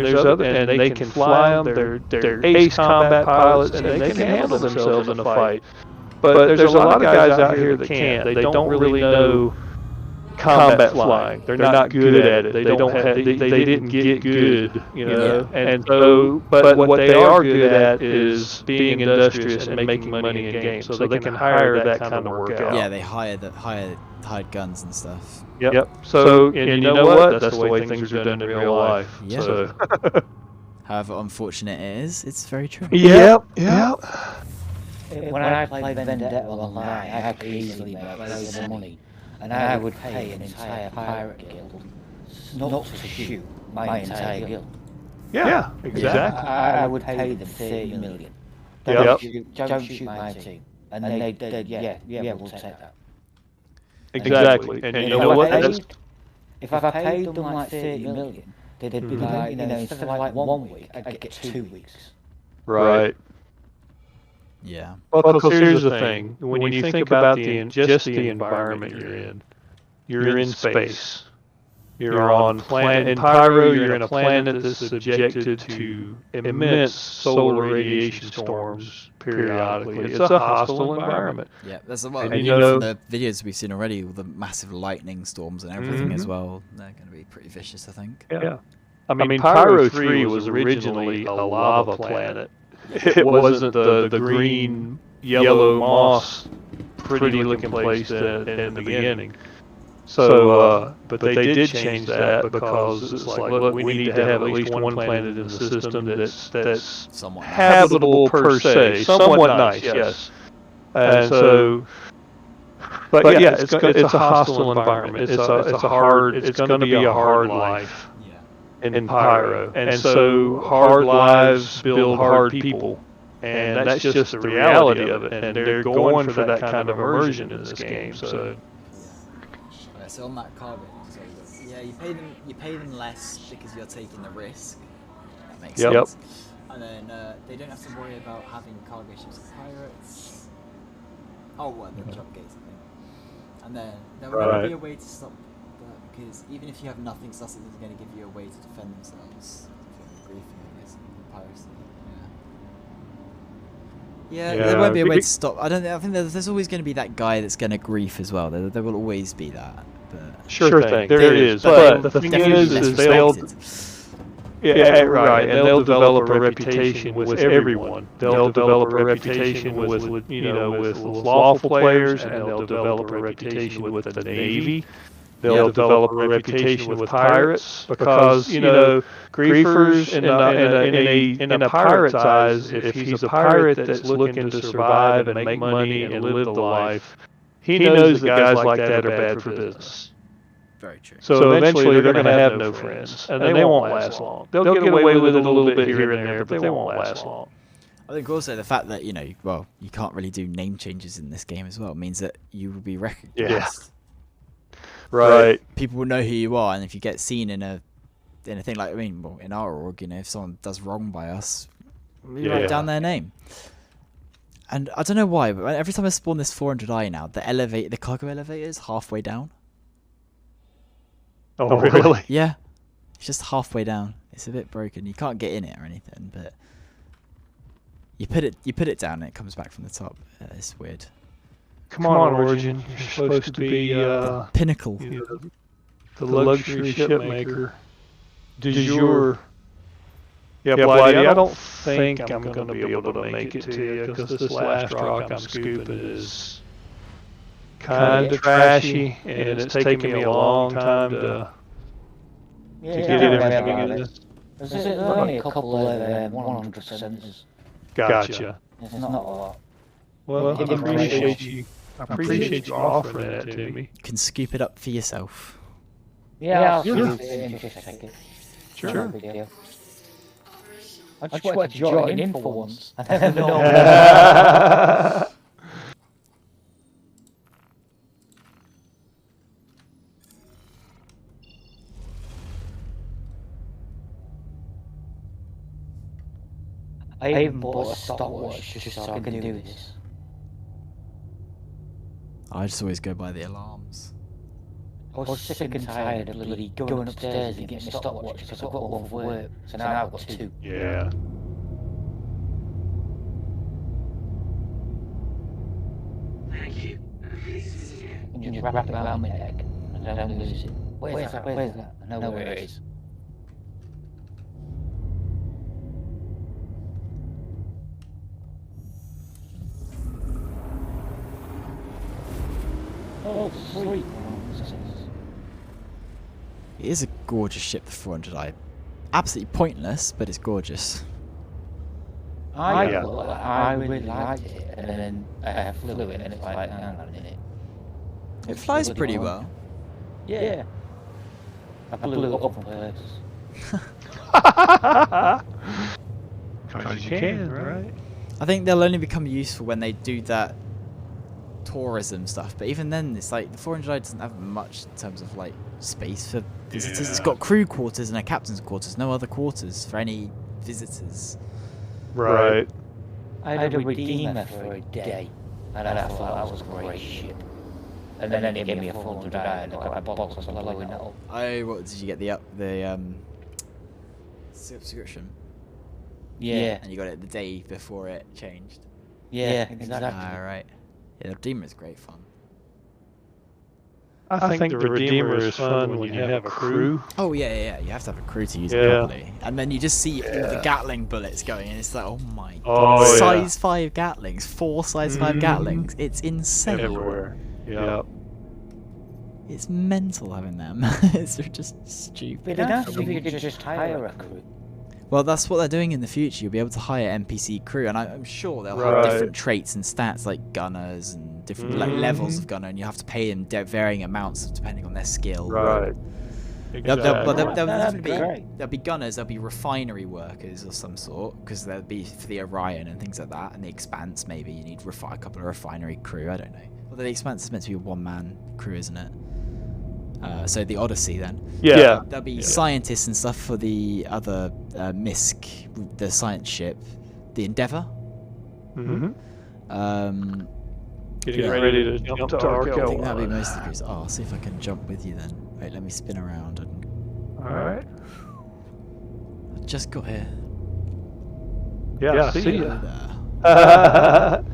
they can fly them. They're ace combat pilots, and they can handle themselves in a fight. But there's a lot of guys out here that can't. They don't really know combat flying. They're not good at it. They don't have. They didn't get good, you know. And so, but what they are good at is being industrious and making money in games. So they can hire that kind of work out. Yeah, they hired guns and stuff. Yep. So, and you know what? That's the way things are done in real life. Yeah. So. However unfortunate it is, it's very true. Yep. When I played Vendetta online, I could easily make loads of money, and I would pay an entire pirate guild not to shoot my entire guild. Yeah, exactly. I would pay them 30 million. Yep. Don't shoot my team. And they'd we'll take that. Exactly. And you know what? If I paid them like 30 million, they'd be like, you know, instead of like 1 week, I'd get 2 weeks. Right. Yeah. Well, because here's the thing. When you think about just the environment you're in space. You're on planet in Pyro. You're in a planet that's subjected to immense solar radiation storms periodically. It's a hostile environment. Yeah, there's a lot. And From the videos we've seen already, all the massive lightning storms and everything as well. They're going to be pretty vicious, I think. Yeah. I mean, Pyro 3 was originally a lava planet. It wasn't the green, yellow moss, pretty looking place in the beginning. So, but they did change that because it's like, look, we need to have at least one planet in the system that's somewhat habitable per se, somewhat nice, yes. And so, but yeah, it's a hostile environment. It's going to be a hard life in Pyro, and so hard lives build hard people, and that's just the reality of it. And they're going for that kind of immersion in this game. So on that cargo, so yeah, you pay them less because you're taking the risk. That makes sense. And then they don't have to worry about having cargo ships of pirates. Oh, well, the drop gates, I think. And then there will be a way to stop that, because even if you have nothing, Sussex is going to give you a way to defend themselves from griefing, I guess, and piracy. Yeah, there won't be a way to stop. I think there's always going to be that guy that's going to grief as well. There will always be that. But sure thing. There is. But the thing is they'll... Yeah, right. And they'll develop a reputation with everyone. They'll develop a reputation with lawful players, and they'll develop a reputation with the Navy. They'll develop a reputation with pirates because, griefers in a pirate's eyes, if he's a pirate that's looking to survive and make money and live the life, he knows that guys like that are bad for business. Very true. So eventually they're going to have no friends, and they won't last long. They'll get away with it a little bit here and there, but they won't last long. I think also the fact that, you can't really do name changes in this game as well means that you will be recognized. Yeah. Right. People will know who you are, and if you get seen in a thing like, in our org, if someone does wrong by us, we write down their name. And I don't know why, but every time I spawn this 400i now, the cargo elevator is halfway down. Oh, really? Yeah. It's just halfway down. It's a bit broken. You can't get in it or anything, but You put it down and it comes back from the top. It's weird. Come on, Origin. You're supposed to be Pinnacle. the luxury ship maker. Du jour. Yeah, Blighty, I don't think I'm going to be able to make it to you because this last rock I'm scooping is kind of trashy, and it's taking me a long time to get everything in this. There's only a couple of 100%ers. Gotcha. It's not a lot. Well, I appreciate you. I appreciate you offering that to me. You can scoop it up for yourself. Yeah, I'll sure. Take it. Sure. No big deal. I just wanted to join in for once. I even bought a stopwatch just so I can do this. I just always go by the alarms. I was sick and tired of bloody going upstairs and getting a stopwatch because I've got one for work, so now I've got two. Yeah. Thank you. And just wrap it around my neck and I don't lose it. Where's that? Where's that? I know where it is. Oh, sweet. It is a gorgeous ship, the 400i. Absolutely pointless, but it's gorgeous. I really liked it, and then I flew it, and it's like, hang on a minute. It flies pretty well. Yeah. I blew it up on purpose. Because you can, right? I think they'll only become useful when they do that tourism stuff, but even then, it's like the 400i doesn't have much in terms of like space for visitors. It's got crew quarters and a captain's quarters, no other quarters for any visitors. Right. I had a Redeemer for a day, and I thought that was a great ship. And then they gave me a 400i, and I got my box for blowing it up. Oh, what did you get the subscription? Yeah. And you got it the day before it changed. Yeah, exactly. Alright. Yeah, the Redeemer is great fun. I think the Redeemer is fun when you have a crew. Oh yeah. You have to have a crew to use it Yeah. properly. And then you just see all the Gatling bullets going, and it's like, oh my Oh, god. yeah. Size 5 Gatlings, 4 size 5 Gatlings. It's insane. Everywhere. Yeah. It's mental having them. It's just stupid. But that's if you could just hire a crew. Well, that's what they're doing in the future. You'll be able to hire NPC crew, and I'm sure they'll have Right. different traits and stats, like gunners and different like, levels of gunner, and you have to pay them varying amounts depending on their skill. Right. There'll definitely That'd be be great. there'll be gunners, there'll be refinery workers of some sort, because there'll be for the Orion and things like that, and the Expanse maybe you need a couple of refinery crew. I don't know. Although the Expanse is meant to be a one-man crew, isn't it? So the Odyssey then. Yeah. There'll be scientists and stuff for the other MISC, the science ship, the Endeavour. Mm-hmm. Getting Yeah. ready to jump to I think Arkel. that'll be most of the crews. Oh, I'll see if I can jump with you then. Wait, let me spin around. And Alright. I just got here. Yeah, see Hello ya. there.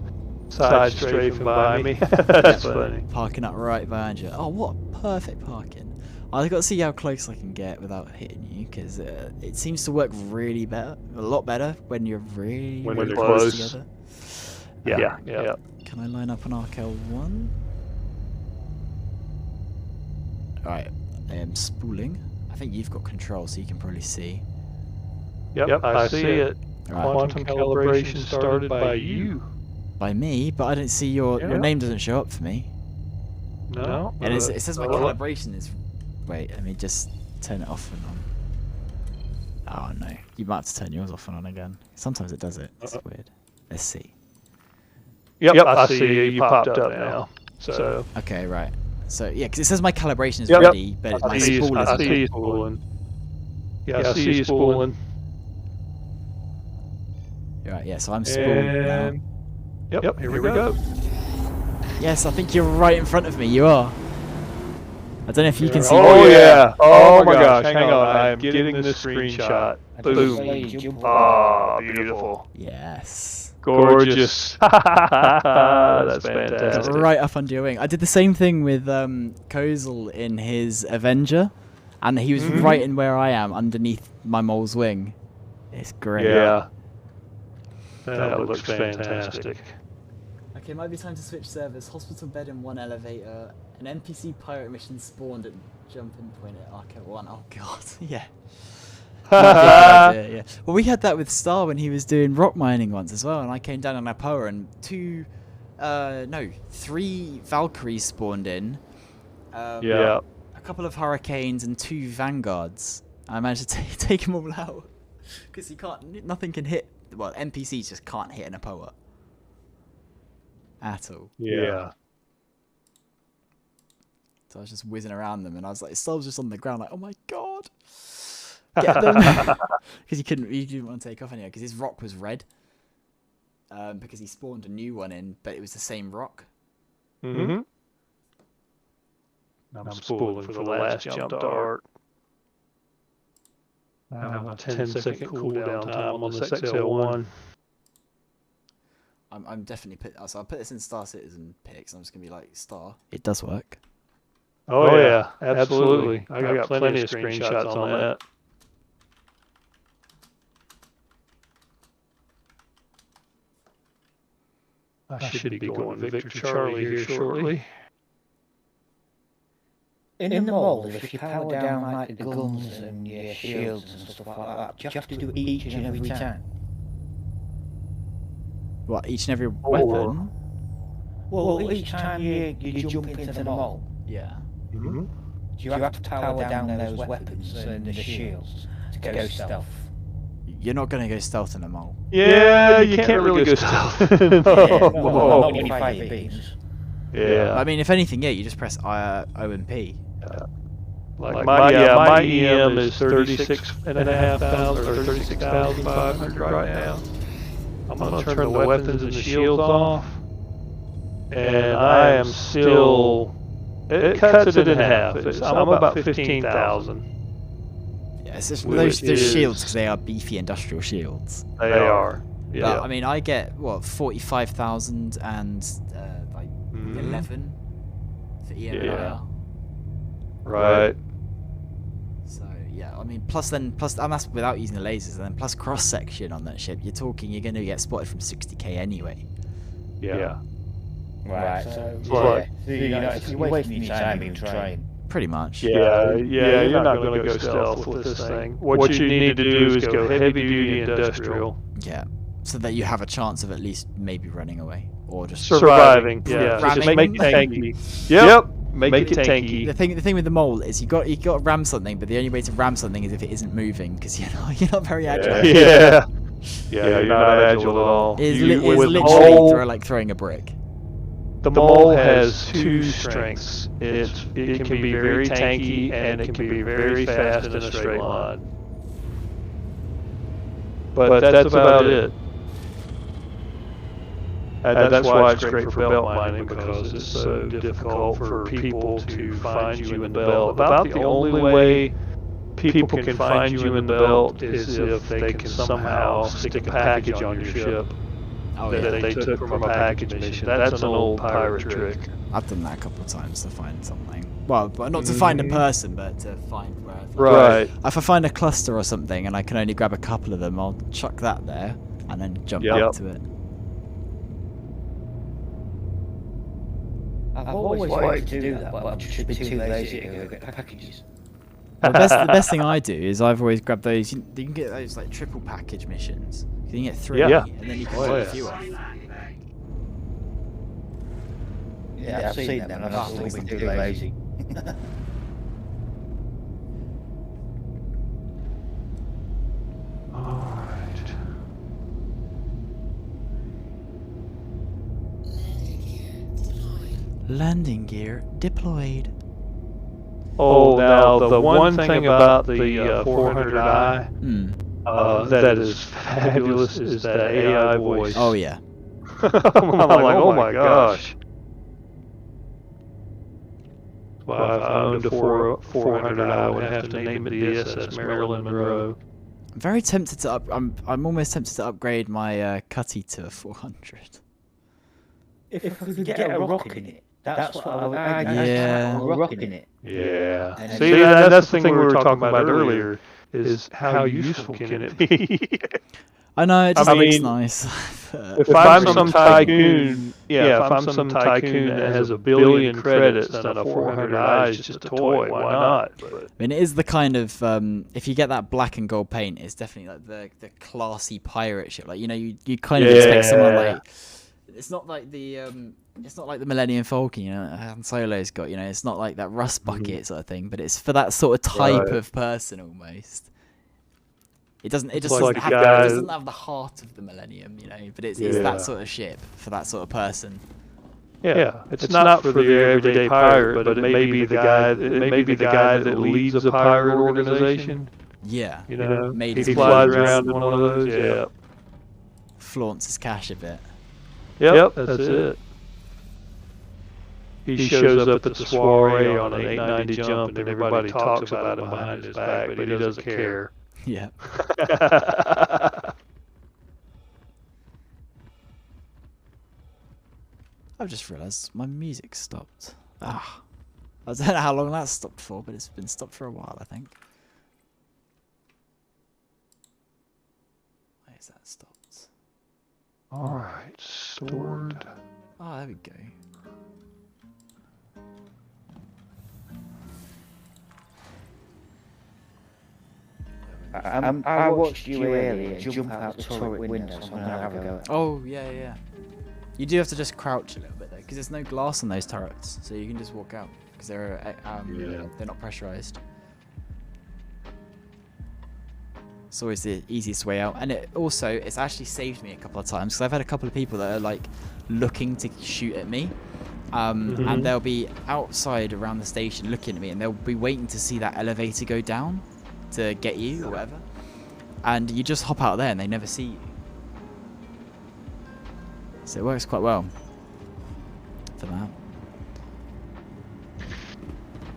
Side strafing by me. That's funny. Parking up right behind you. Oh, what perfect parking. I've got to see how close I can get without hitting you, because it seems to work really a lot better when you're really, When really you're close close. together. Yeah. Can I line up an Arkel 1? Alright, I am spooling. I think you've got control, so you can probably see. Yep, I see it. Alright, Quantum calibration started by you. by me, but I don't see your name doesn't show up for me. No? And it says my well, calibration is... Wait, let me just turn it off and on. Oh no, you might have to turn yours off and on again. Sometimes it does it, it's weird. Let's see. Yep, I see you. You popped up now. So... Okay, right. So, yeah, because it says my calibration is Yep. ready, but my I see spool I isn't. see you spooling. Yeah, I see you spooling. Right, yeah, so I'm spooling now. And... Yep, here we go. Yes, I think you're right in front of me, you are. I don't know if you can see Oh me. yeah! Oh my gosh, hang on, I am getting this screenshot. Boom. Ah, beautiful. Yes. Gorgeous. That's Got fantastic. right up under your wing. I did the same thing with Kozel in his Avenger, and he was right in where I am, underneath my mole's wing. It's great. Yeah. That looks fantastic. Okay, might be time to switch servers. Hospital bed in one elevator. An NPC pirate mission spawned at jumping point at Arca 1. Oh god, yeah. Yeah. Well, we had that with Star when he was doing rock mining once as well, and I came down on Apoa and 3 Valkyries spawned in. Yeah. A couple of Hurricanes and 2 Vanguards. I managed to take them all out because nothing can hit. Well, NPCs just can't hit an Apoa at all. Yeah. So I was just whizzing around them, and I was like, Star was just on the ground, like, oh my god. Get them, because he didn't want to take off anyway, because his rock was red, because he spawned a new one in, but it was the same rock. I'm spooling for the last jump dart. Now a 10-second cooldown time on this XL1. I'm definitely so I'll put this in Star Citizen picks. I'm just gonna be like, Star, it does work. Oh yeah, absolutely. I got plenty of screenshots on that. I should be going Victor Charlie here shortly. In the mall, if you power down like the guns and your shields and stuff like that, do you have to do it each and every time? What, each and every weapon? Well, each time you jump into the mall, Yeah. do you have to power down those weapons and the shields to go stealth? You're not gonna go stealth in a mole. Yeah, you can't really go stealth. Not when you fire your beams. Yeah. I mean, if anything, you just press O and P. Like my EM is 36,500 or 36,500 right now. I'm gonna turn the weapons and the shields off, and I am still. It cuts it in half. I'm about 15,000. Yeah, it's just those shields, because they are beefy industrial shields. They are. Yeah. But, I mean, I get 45,000 and 11 for EM and IR. Right. So yeah, I mean, plus and that's without using the lasers, and then plus cross section on that ship. You're going to get spotted from 60k anyway. Yeah. Right. So you're wasting your time in trying. Pretty much. Yeah, you're not going to go stealth with this thing. What you need to do is go heavy duty industrial. Yeah, so that you have a chance of at least maybe running away or just surviving. Yeah, just make it tanky. Yep. Make it tanky. The thing with the mole is you got to ram something, but the only way to ram something is if it isn't moving, because you're not very agile. Yeah, you're not agile at all. It's literally throwing a brick. The mole has 2 strengths. It can be very tanky and it can be very fast in a straight line. But that's about it. And that's why it's great for belt mining, because it's so difficult for people to find you in the belt. About the only way people can find you in the belt is if they can somehow stick a package on your ship that they took from a package mission. That's an old pirate trick. I've done that a couple of times to find something. Well, but not to find a person, but to find where. Right. If I find a cluster or something and I can only grab a couple of them, I'll chuck that there and then jump back to it. I've always wanted to do that, but I've just been too lazy to go get packages. Well, the best thing I do is I've always grabbed those. You can get those like triple package missions. You can get 3, and then you can take a few off. Yeah, I've seen them, and I've still been too lazy. Alright. Landing gear deployed. Oh, now the one thing about the 400i that is fabulous is that AI voice. Oh yeah. I'm like, oh my gosh. Well, if I owned a 400i, I would have to name it the SS Marilyn Monroe. I'm very tempted to I'm almost tempted to upgrade my Cutty to a 400. If I could get a rock in it, that's what I would. Yeah. A rock in it. Yeah. And See, that's the thing we were talking about earlier. Is how useful can it be? I know it just I looks mean, nice. If I'm some tycoon, if I'm some tycoon that has 1 billion credits, then a 400i is just a toy. Why not? But, I mean, it is the kind of if you get that black and gold paint, it's definitely like the classy pirate ship. Like you kind of expect someone like. It's not like the Millennium Falcon, Han Solo's got. It's not like that rust bucket sort of thing, but it's for that sort of type of person almost. It doesn't have the heart of the Millennium, but it's that sort of ship for that sort of person. Yeah, it's not for the everyday pirate, but it may be the guy. It may be the guy that leads a pirate organization. Yeah, he flies around in one of those. Yeah, flaunts his cash a bit. Yep, that's it. He shows up at the soiree on an 890 jump, and everybody talks about him behind his back, but he doesn't care. Yeah. I've just realised my music stopped. I don't know how long that's stopped for, but it's been stopped for a while, I think. Why is that stopped? Alright, stored. Oh, there we go. I watched you earlier jump out the turret window, so I'm going to have a go. Oh, yeah. You do have to just crouch a little bit, though, because there's no glass on those turrets, so you can just walk out, because they're not pressurized. It's always the easiest way out, and it's actually saved me a couple of times, because I've had a couple of people that are, like, looking to shoot at me, and they'll be outside around the station looking at me, and they'll be waiting to see that elevator go down to get you or whatever, and you just hop out there and they never see you. So it works quite well for that.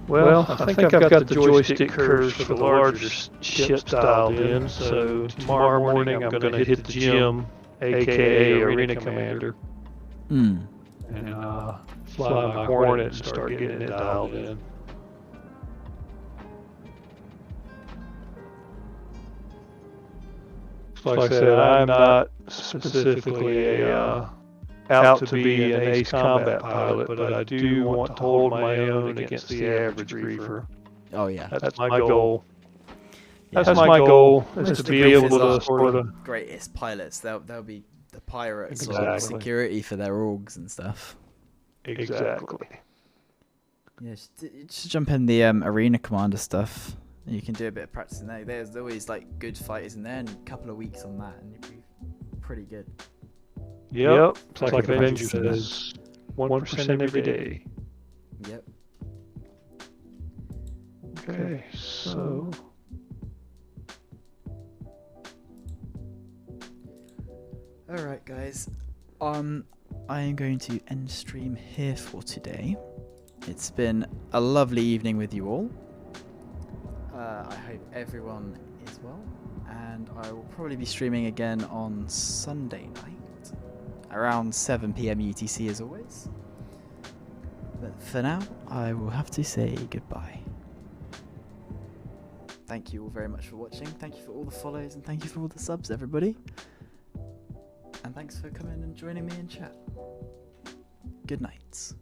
Well, I think I've got the joystick curves for the larger ships dialed in, so tomorrow morning I'm going to hit the gym, aka Arena Commander, and fly my Hornet and start getting it dialed in. Like I said, I'm not specifically out to be an ace combat pilot, but I do want to hold my own against the average reefer. Oh yeah, that's my goal. That's my goal, is to be able to sort of... greatest pilots, they'll be the pirates or security for their orgs and stuff. Exactly. Yeah, just jump in the Arena Commander stuff. You can do a bit of practicing there. There's always like good fighters in there, and a couple of weeks on that, and you'll be pretty good. Yep. It's like Avengers says, 1% every day. Yep. Okay, so... Alright guys, I am going to end stream here for today. It's been a lovely evening with you all. I hope everyone is well, and I will probably be streaming again on Sunday night, around 7 PM UTC as always. But for now, I will have to say goodbye. Thank you all very much for watching, thank you for all the follows, and thank you for all the subs, everybody. And thanks for coming and joining me in chat. Good night.